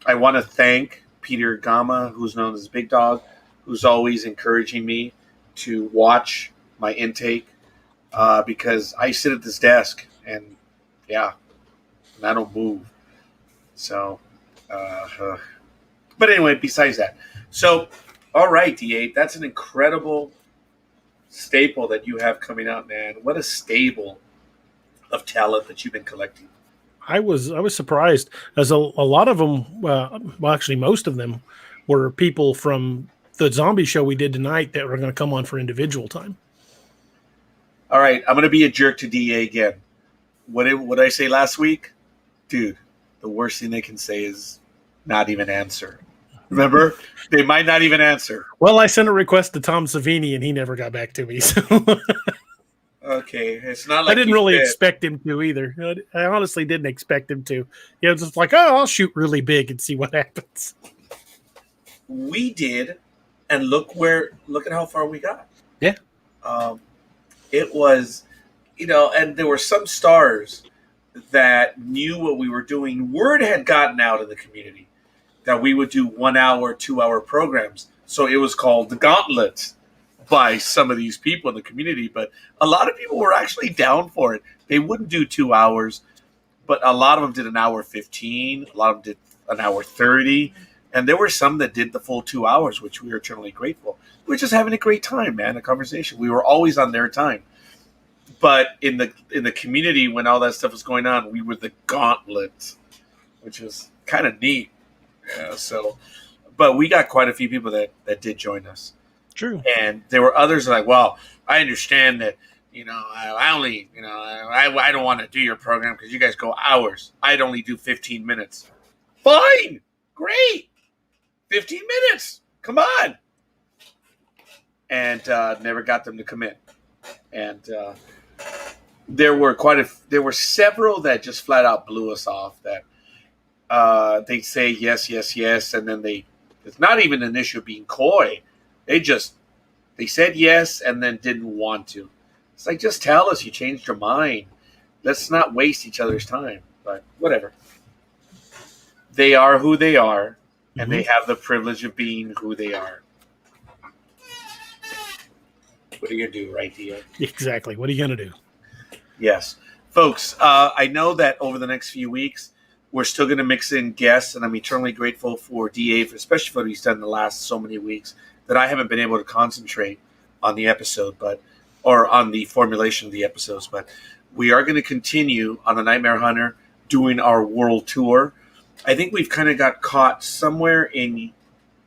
I want to thank Peter Gama, who's known as Big Dog, who's always encouraging me to watch my intake because I sit at this desk and, and I don't move. So, but anyway, besides that. So, all right, D8, that's an incredible staple that you have coming out, man. What a stable of talent that you've been collecting. I was surprised, as a lot of them, well, actually most of them, were people from the zombie show we did tonight that were going to come on for individual time. All right, I'm going to be a jerk to DA again. What did I say last week? Dude, the worst thing they can say is not even answer. Remember? They might not even answer. Well, I sent a request to Tom Savini, and he never got back to me. So okay, it's not like I didn't really expect him to either. I honestly didn't expect him to. You know, just like, oh, I'll shoot really big and see what happens. We did and look at how far we got. Yeah. It was, and there were some stars that knew what we were doing. Word had gotten out in the community that we would do 1 hour, 2 hour programs. So it was called the Gauntlet by some of these people in the community. But a lot of people were actually down for it. They wouldn't do 2 hours, but a lot of them did 1 hour 15. A lot of them did 1 hour 30. And there were some that did the full 2 hours, which we were eternally grateful. We were just having a great time, man, a conversation. We were always on their time. But in the community, when all that stuff was going on, we were the Gauntlet, which was kind of neat. Yeah, but we got quite a few people that did join us. True. And there were others like, well, I understand that, I only, I don't want to do your program because you guys go hours. I'd only do 15 minutes. Fine. Great. 15 minutes. Come on. And never got them to come in. And there were several that just flat out blew us off that they say yes, yes, yes, and then it's not even an issue of being coy. They said yes and then didn't want to. It's like, just tell us you changed your mind. Let's not waste each other's time. But whatever. They are who they are, and they have the privilege of being who they are. What are you going to do, right, Dia? Exactly. What are you going to do? Yes. Folks, I know that over the next few weeks, we're still going to mix in guests, and I'm eternally grateful for DA, especially for what he's done the last so many weeks, that I haven't been able to concentrate on the episode, or on the formulation of the episodes. But we are going to continue on the Nightmare Hunter doing our world tour. I think we've kind of got caught somewhere in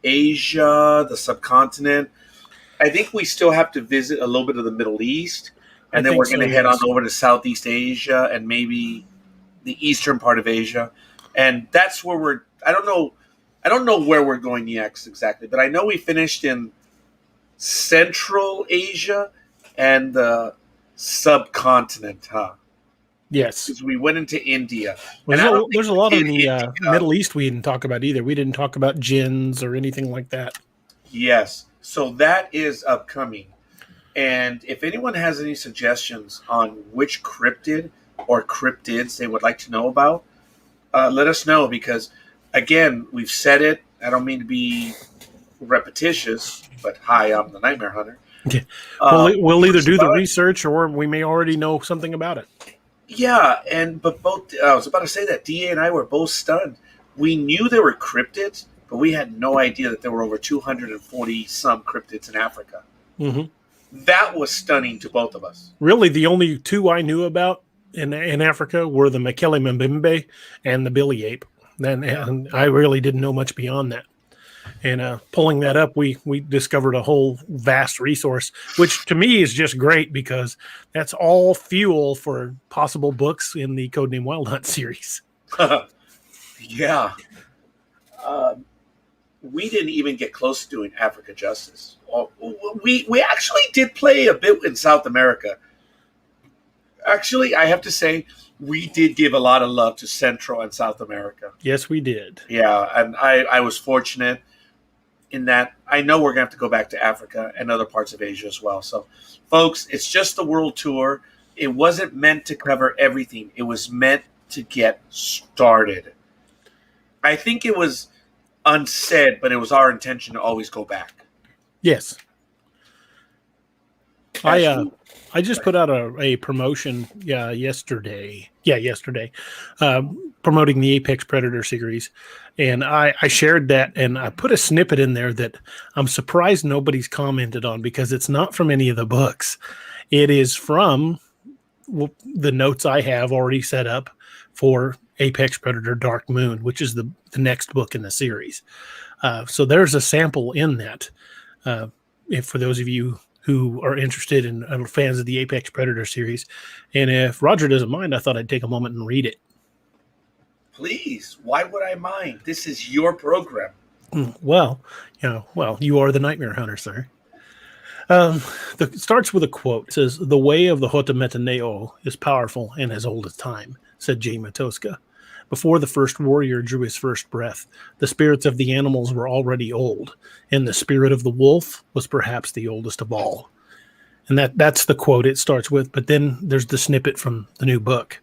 Asia, the subcontinent. I think we still have to visit a little bit of the Middle East, and then we're going to head on over to Southeast Asia and maybe the eastern part of Asia. And that's where I don't know where we're going next exactly, but I know we finished in Central Asia and the subcontinent, huh? Yes. Because we went into India. There's a lot in the Middle East we didn't talk about either. We didn't talk about jinns or anything like that. Yes. So that is upcoming. And if anyone has any suggestions on which cryptid or cryptids they would like to know about, let us know. Because, again, we've said it. I don't mean to be repetitious, but hi, I'm the Nightmare Hunter. Yeah. We'll either do the research or we may already know something about it. Yeah, but both I was about to say that DA and I were both stunned. We knew there were cryptids, but we had no idea that there were over 240 some cryptids in Africa. Mm-hmm. That was stunning to both of us. Really, the only two I knew about in Africa were the Mekele Mbembe and the Billy Ape. And I really didn't know much beyond that. And pulling that up, we discovered a whole vast resource, which to me is just great because that's all fuel for possible books in the Codename Wild Hunt series. Yeah. We didn't even get close to doing Africa justice. We actually did play a bit in South America. Actually, I have to say, we did give a lot of love to Central and South America. Yes, we did. Yeah, and I was fortunate in that I know we're going to have to go back to Africa and other parts of Asia as well. So, folks, it's just a world tour. It wasn't meant to cover everything. It was meant to get started. I think it was unsaid, but it was our intention to always go back. Yes. I just put out a promotion yesterday. Yeah, yesterday. Promoting the Apex Predator series. And I shared that, and I put a snippet in there that I'm surprised nobody's commented on because it's not from any of the books. It is from the notes I have already set up for Apex Predator Dark Moon, which is the next book in the series. So there's a sample in that. If for those of you who are interested in fans of the Apex Predator series. And if Roger doesn't mind, I thought I'd take a moment and read it. Please. Why would I mind? This is your program. Well, you are the Nightmare Hunter, sir. It starts with a quote. It says, "The way of the Hotometaneo is powerful and as old as time," said Jaime Tosca. Before the first warrior drew his first breath, the spirits of the animals were already old, and the spirit of the wolf was perhaps the oldest of all. And that's the quote it starts with, but then there's the snippet from the new book.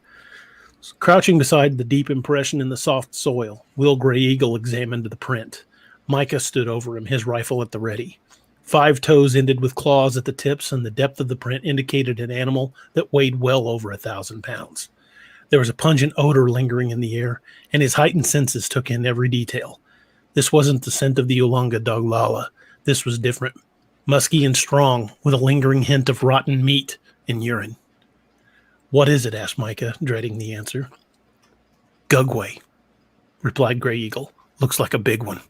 Crouching beside the deep impression in the soft soil, Will Gray Eagle examined the print. Micah stood over him, his rifle at the ready. 5 toes ended with claws at the tips, and the depth of the print indicated an animal that weighed well over 1,000 pounds. There was a pungent odor lingering in the air, and his heightened senses took in every detail. This wasn't the scent of the Ulunga Doglala. This was different. Musky and strong, with a lingering hint of rotten meat and urine. "What is it?" asked Micah, dreading the answer. "Gugway," replied Gray Eagle. "Looks like a big one."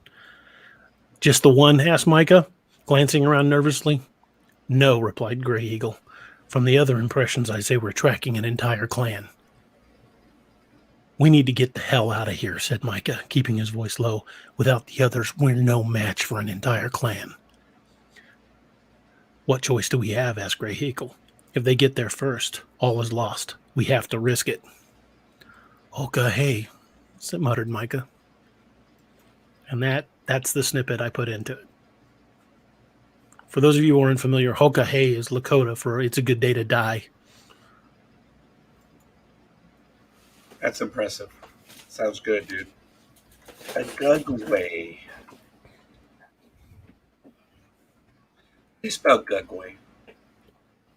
"Just the one?" asked Micah, glancing around nervously. "No," replied Gray Eagle. "From the other impressions, I say we're tracking an entire clan." "We need to get the hell out of here," said Micah, keeping his voice low. "Without the others, we're no match for an entire clan." "What choice do we have?" asked Gray Eagle. "If they get there first, all is lost. We have to risk it." "Okay, hey," muttered Micah. And that's the snippet I put into it. For those of you who aren't familiar, Hoka Hey is Lakota for "it's a good day to die." That's impressive. Sounds good, dude. A Gugway. You spell Gugway.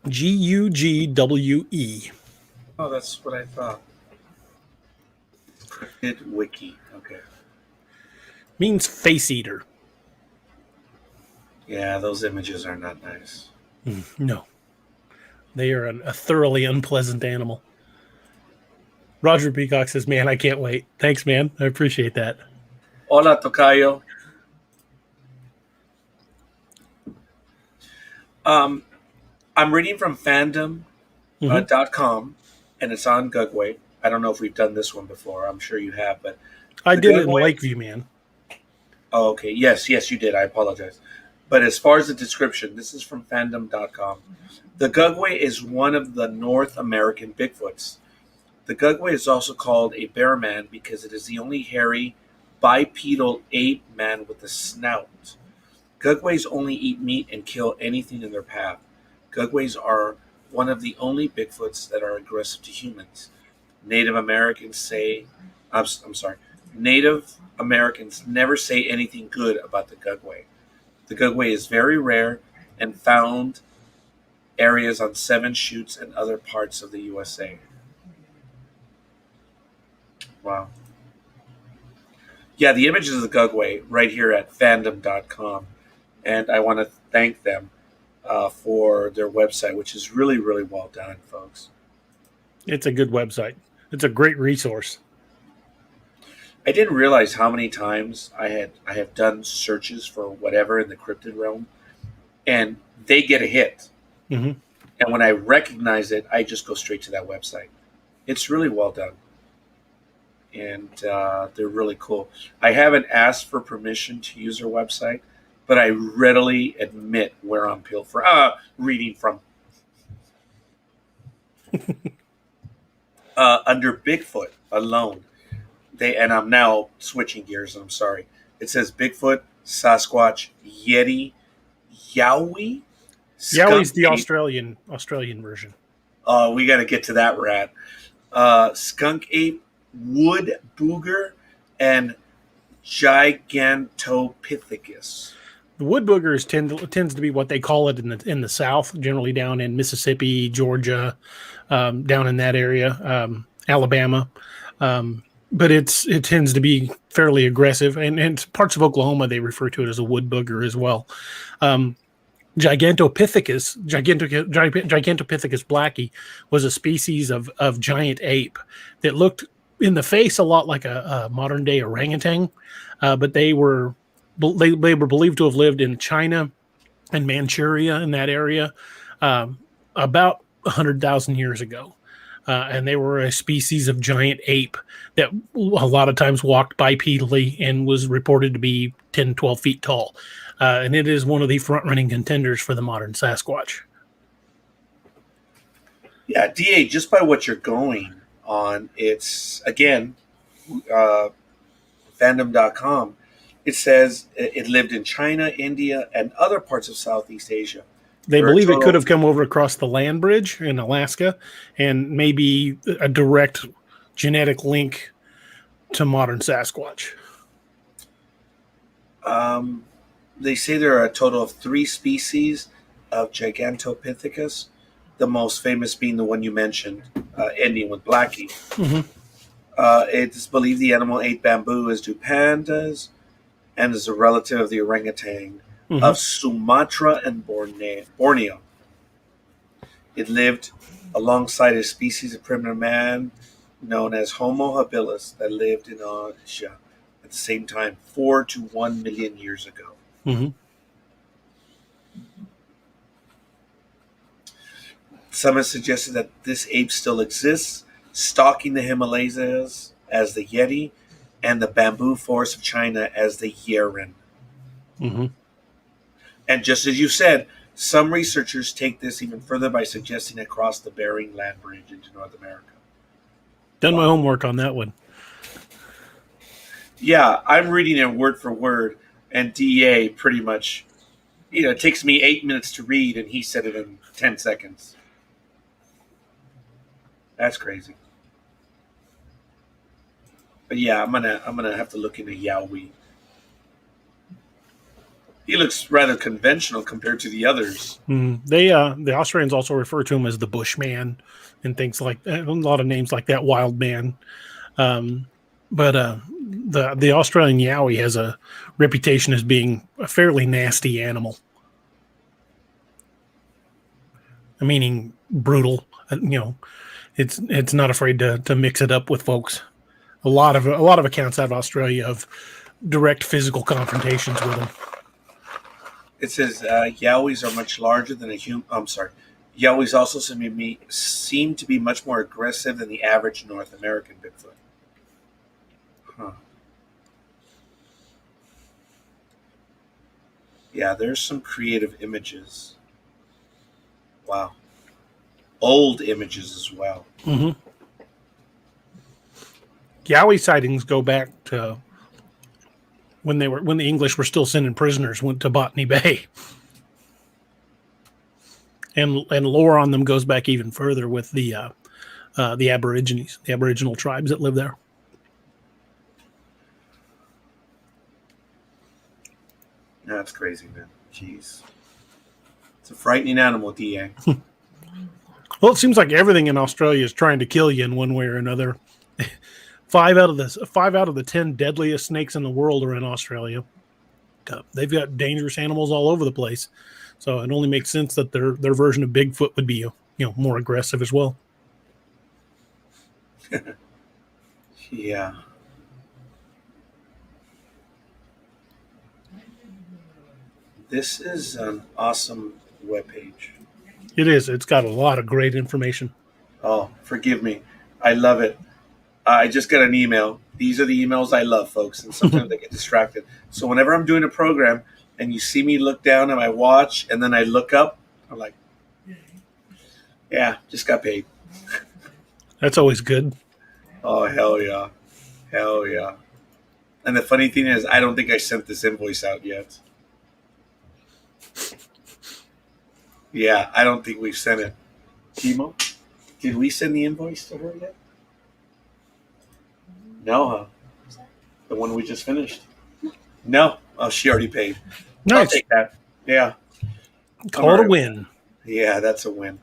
Gugwe. Oh, that's what I thought. Cryptid Wiki. Okay. Means face eater. Yeah, those images are not nice. No. They are a thoroughly unpleasant animal. Roger Peacock says, "Man, I can't wait." Thanks, man. I appreciate that. Hola, Tocayo. I'm reading from fandom.com, and it's on Gugway. I don't know if we've done this one before. I'm sure you have, but I did it in Gugway- Lakeview, man. Oh, okay. Yes, you did. I apologize. But as far as the description, this is from fandom.com. The Gugway is one of the North American Bigfoots. The Gugway is also called a bear man because it is the only hairy bipedal ape man with a snout. Gugways only eat meat and kill anything in their path. Gugways are one of the only Bigfoots that are aggressive to humans. Native Americans never say anything good about the Gugway. The Gugway is very rare and found areas on 7 Chutes and other parts of the USA. Wow. Yeah, the images of the Gugway right here at fandom.com. And I want to thank them for their website, which is really, really well done, folks. It's a good website. It's a great resource. I didn't realize how many times I have done searches for whatever in the cryptid realm, and they get a hit. Mm-hmm. And when I recognize it, I just go straight to that website. It's really well done. And they're really cool. I haven't asked for permission to use their website, but I readily admit where I'm reading from. Under Bigfoot alone, and I'm now switching gears, I'm sorry. It says Bigfoot, Sasquatch, Yeti, Yowie. Yowie's the Australian version. We got to get to that rat. Skunk ape, wood booger, and Gigantopithecus. The wood boogers tends to be what they call it in the South, generally down in Mississippi, Georgia, down in that area, Alabama. But it tends to be fairly aggressive, and parts of Oklahoma they refer to it as a wood booger as well. Gigantopithecus blackie was a species of giant ape that looked in the face a lot like a modern day orangutan, but they were believed to have lived in China and Manchuria in that area about 100,000 years ago. And they were a species of giant ape that a lot of times walked bipedally and was reported to be 10, 12 feet tall. And it is one of the front-running contenders for the modern Sasquatch. Yeah, DA, just by what you're going on, it's, again, fandom.com, it says it lived in China, India, and other parts of Southeast Asia. They There are believe it total- could have come over across the land bridge in Alaska, and maybe a direct genetic link to modern Sasquatch. They say there are a total of 3 species of Gigantopithecus, the most famous being the one you mentioned, ending with Blackie. Mhm. It's believed the animal ate bamboo, as do pandas, and is a relative of the orangutan of Sumatra and Borneo. It lived alongside a species of primitive man known as Homo habilis that lived in Asia at the same time 4 to 1 million years ago. Mhm. Some have suggested that this ape still exists, stalking the Himalayas as the Yeti and the bamboo forest of China as the Yeren. Mhm. And just as you said, some researchers take this even further by suggesting it crossed the Bering Land Bridge into North America. Done my homework on that one. Yeah, I'm reading it word for word, and DA pretty much, it takes me 8 minutes to read, and he said it in 10 seconds. That's crazy. But yeah, I'm gonna have to look into Yowie. He looks rather conventional compared to the others. They the Australians also refer to him as the Bushman and things like that. A lot of names like that, Wild Man. But the Australian Yowie has a reputation as being a fairly nasty animal. Meaning brutal. It's not afraid to mix it up with folks. A lot of accounts out of Australia of direct physical confrontations with them. It says Yowies are much larger than a human. I'm sorry. Yowies also seem to be much more aggressive than the average North American Bigfoot. Huh. Yeah, there's some creative images. Wow. Old images as well. Mm-hmm. Yowie sightings go back to when the English were still sending prisoners went to Botany Bay, and lore on them goes back even further with the Aborigines, the Aboriginal tribes that live there. That's crazy, man. Jeez. It's a frightening animal, DA. Well, it seems like everything in Australia is trying to kill you in one way or another. 5 out of the 10 deadliest snakes in the world are in Australia. They've got dangerous animals all over the place, so it only makes sense that their version of Bigfoot would be more aggressive as well. Yeah. This is an awesome webpage. It is. It's got a lot of great information. Oh, forgive me. I love it. I just got an email. These are the emails I love, folks, and sometimes I get distracted. So whenever I'm doing a program and you see me look down at my watch and then I look up, I'm like, yeah, just got paid. That's always good. Oh, hell yeah. Hell yeah. And the funny thing is, I don't think I sent this invoice out yet. Yeah, I don't think we've sent it. Timo, did we send the invoice to her yet? No, huh? The one we just finished? No. Oh, she already paid. Nice. I'll take that. Yeah. Call it a win. Yeah, that's a win.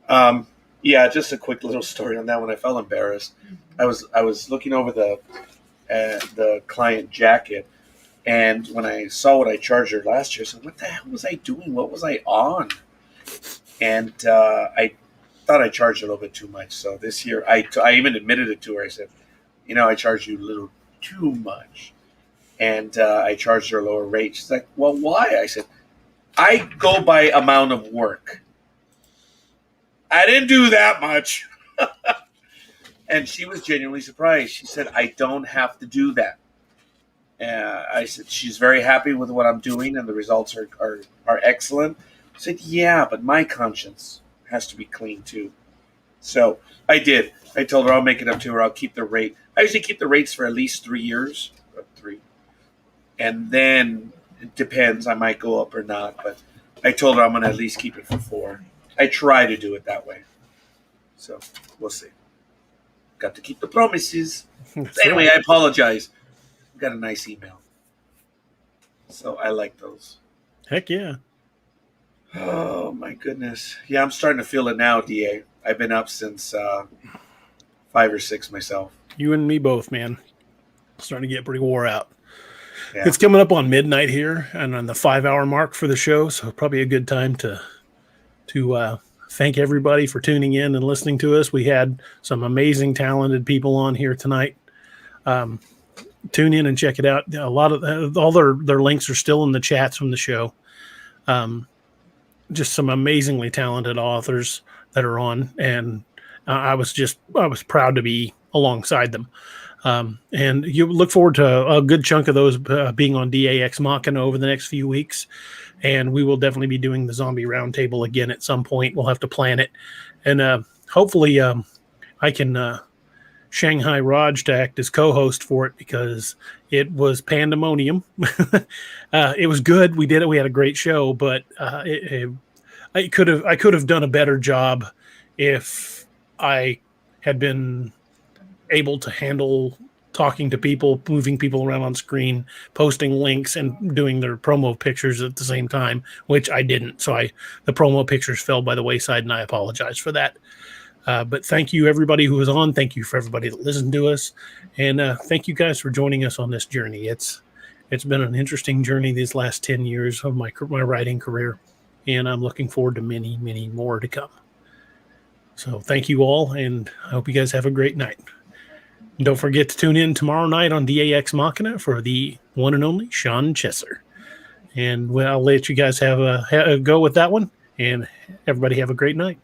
Yeah, just a quick little story on that one. I felt embarrassed. I was looking over the client jacket, and when I saw what I charged her last year, I said, "What the hell was I doing? What was I on?" And I thought I charged a little bit too much. So this year, I even admitted it to her. I said, I charged you a little too much. And I charged her a lower rate. She's like, well, why? I said, I go by amount of work. I didn't do that much. And she was genuinely surprised. She said, I don't have to do that. I said, she's very happy with what I'm doing and the results are excellent. I said, yeah, but my conscience has to be clean too. So I did. I told her I'll make it up to her. I'll keep the rate. I usually keep the rates for at least 3 years. 3. And then it depends. I might go up or not. But I told her I'm going to at least keep it for 4. I try to do it that way. So we'll see. Got to keep the promises. Anyway, I apologize. Got a nice email. So I like those. Heck yeah. Oh, my goodness. Yeah, I'm starting to feel it now, DA. I've been up since 5 or 6 myself. You and me both, man. Starting to get pretty wore out. Yeah. It's coming up on midnight here and on the 5-hour mark for the show, so probably a good time to thank everybody for tuning in and listening to us. We had some amazing, talented people on here tonight. Tune in and check it out. A lot of all their links are still in the chats from the show. Just some amazingly talented authors that are on, and I was proud to be alongside them. And you look forward to a good chunk of those being on DAX Machina over the next few weeks. And we will definitely be doing the Zombie Roundtable again at some point. We'll have to plan it. And hopefully I can Shanghai Raj to act as co-host for it, because it was pandemonium. It was good. We did it. We had a great show, but I could have done a better job if I had been able to handle talking to people, moving people around on screen, posting links, and doing their promo pictures at the same time, which I didn't. So the promo pictures fell by the wayside, and I apologize for that. But thank you, everybody who was on. Thank you for everybody that listened to us. And thank you guys for joining us on this journey. It's been an interesting journey these last 10 years of my writing career, and I'm looking forward to many, many more to come. So thank you all, and I hope you guys have a great night. And don't forget to tune in tomorrow night on DAX Machina for the one and only Sean Chesser. And I'll let you guys have a go with that one, and everybody have a great night.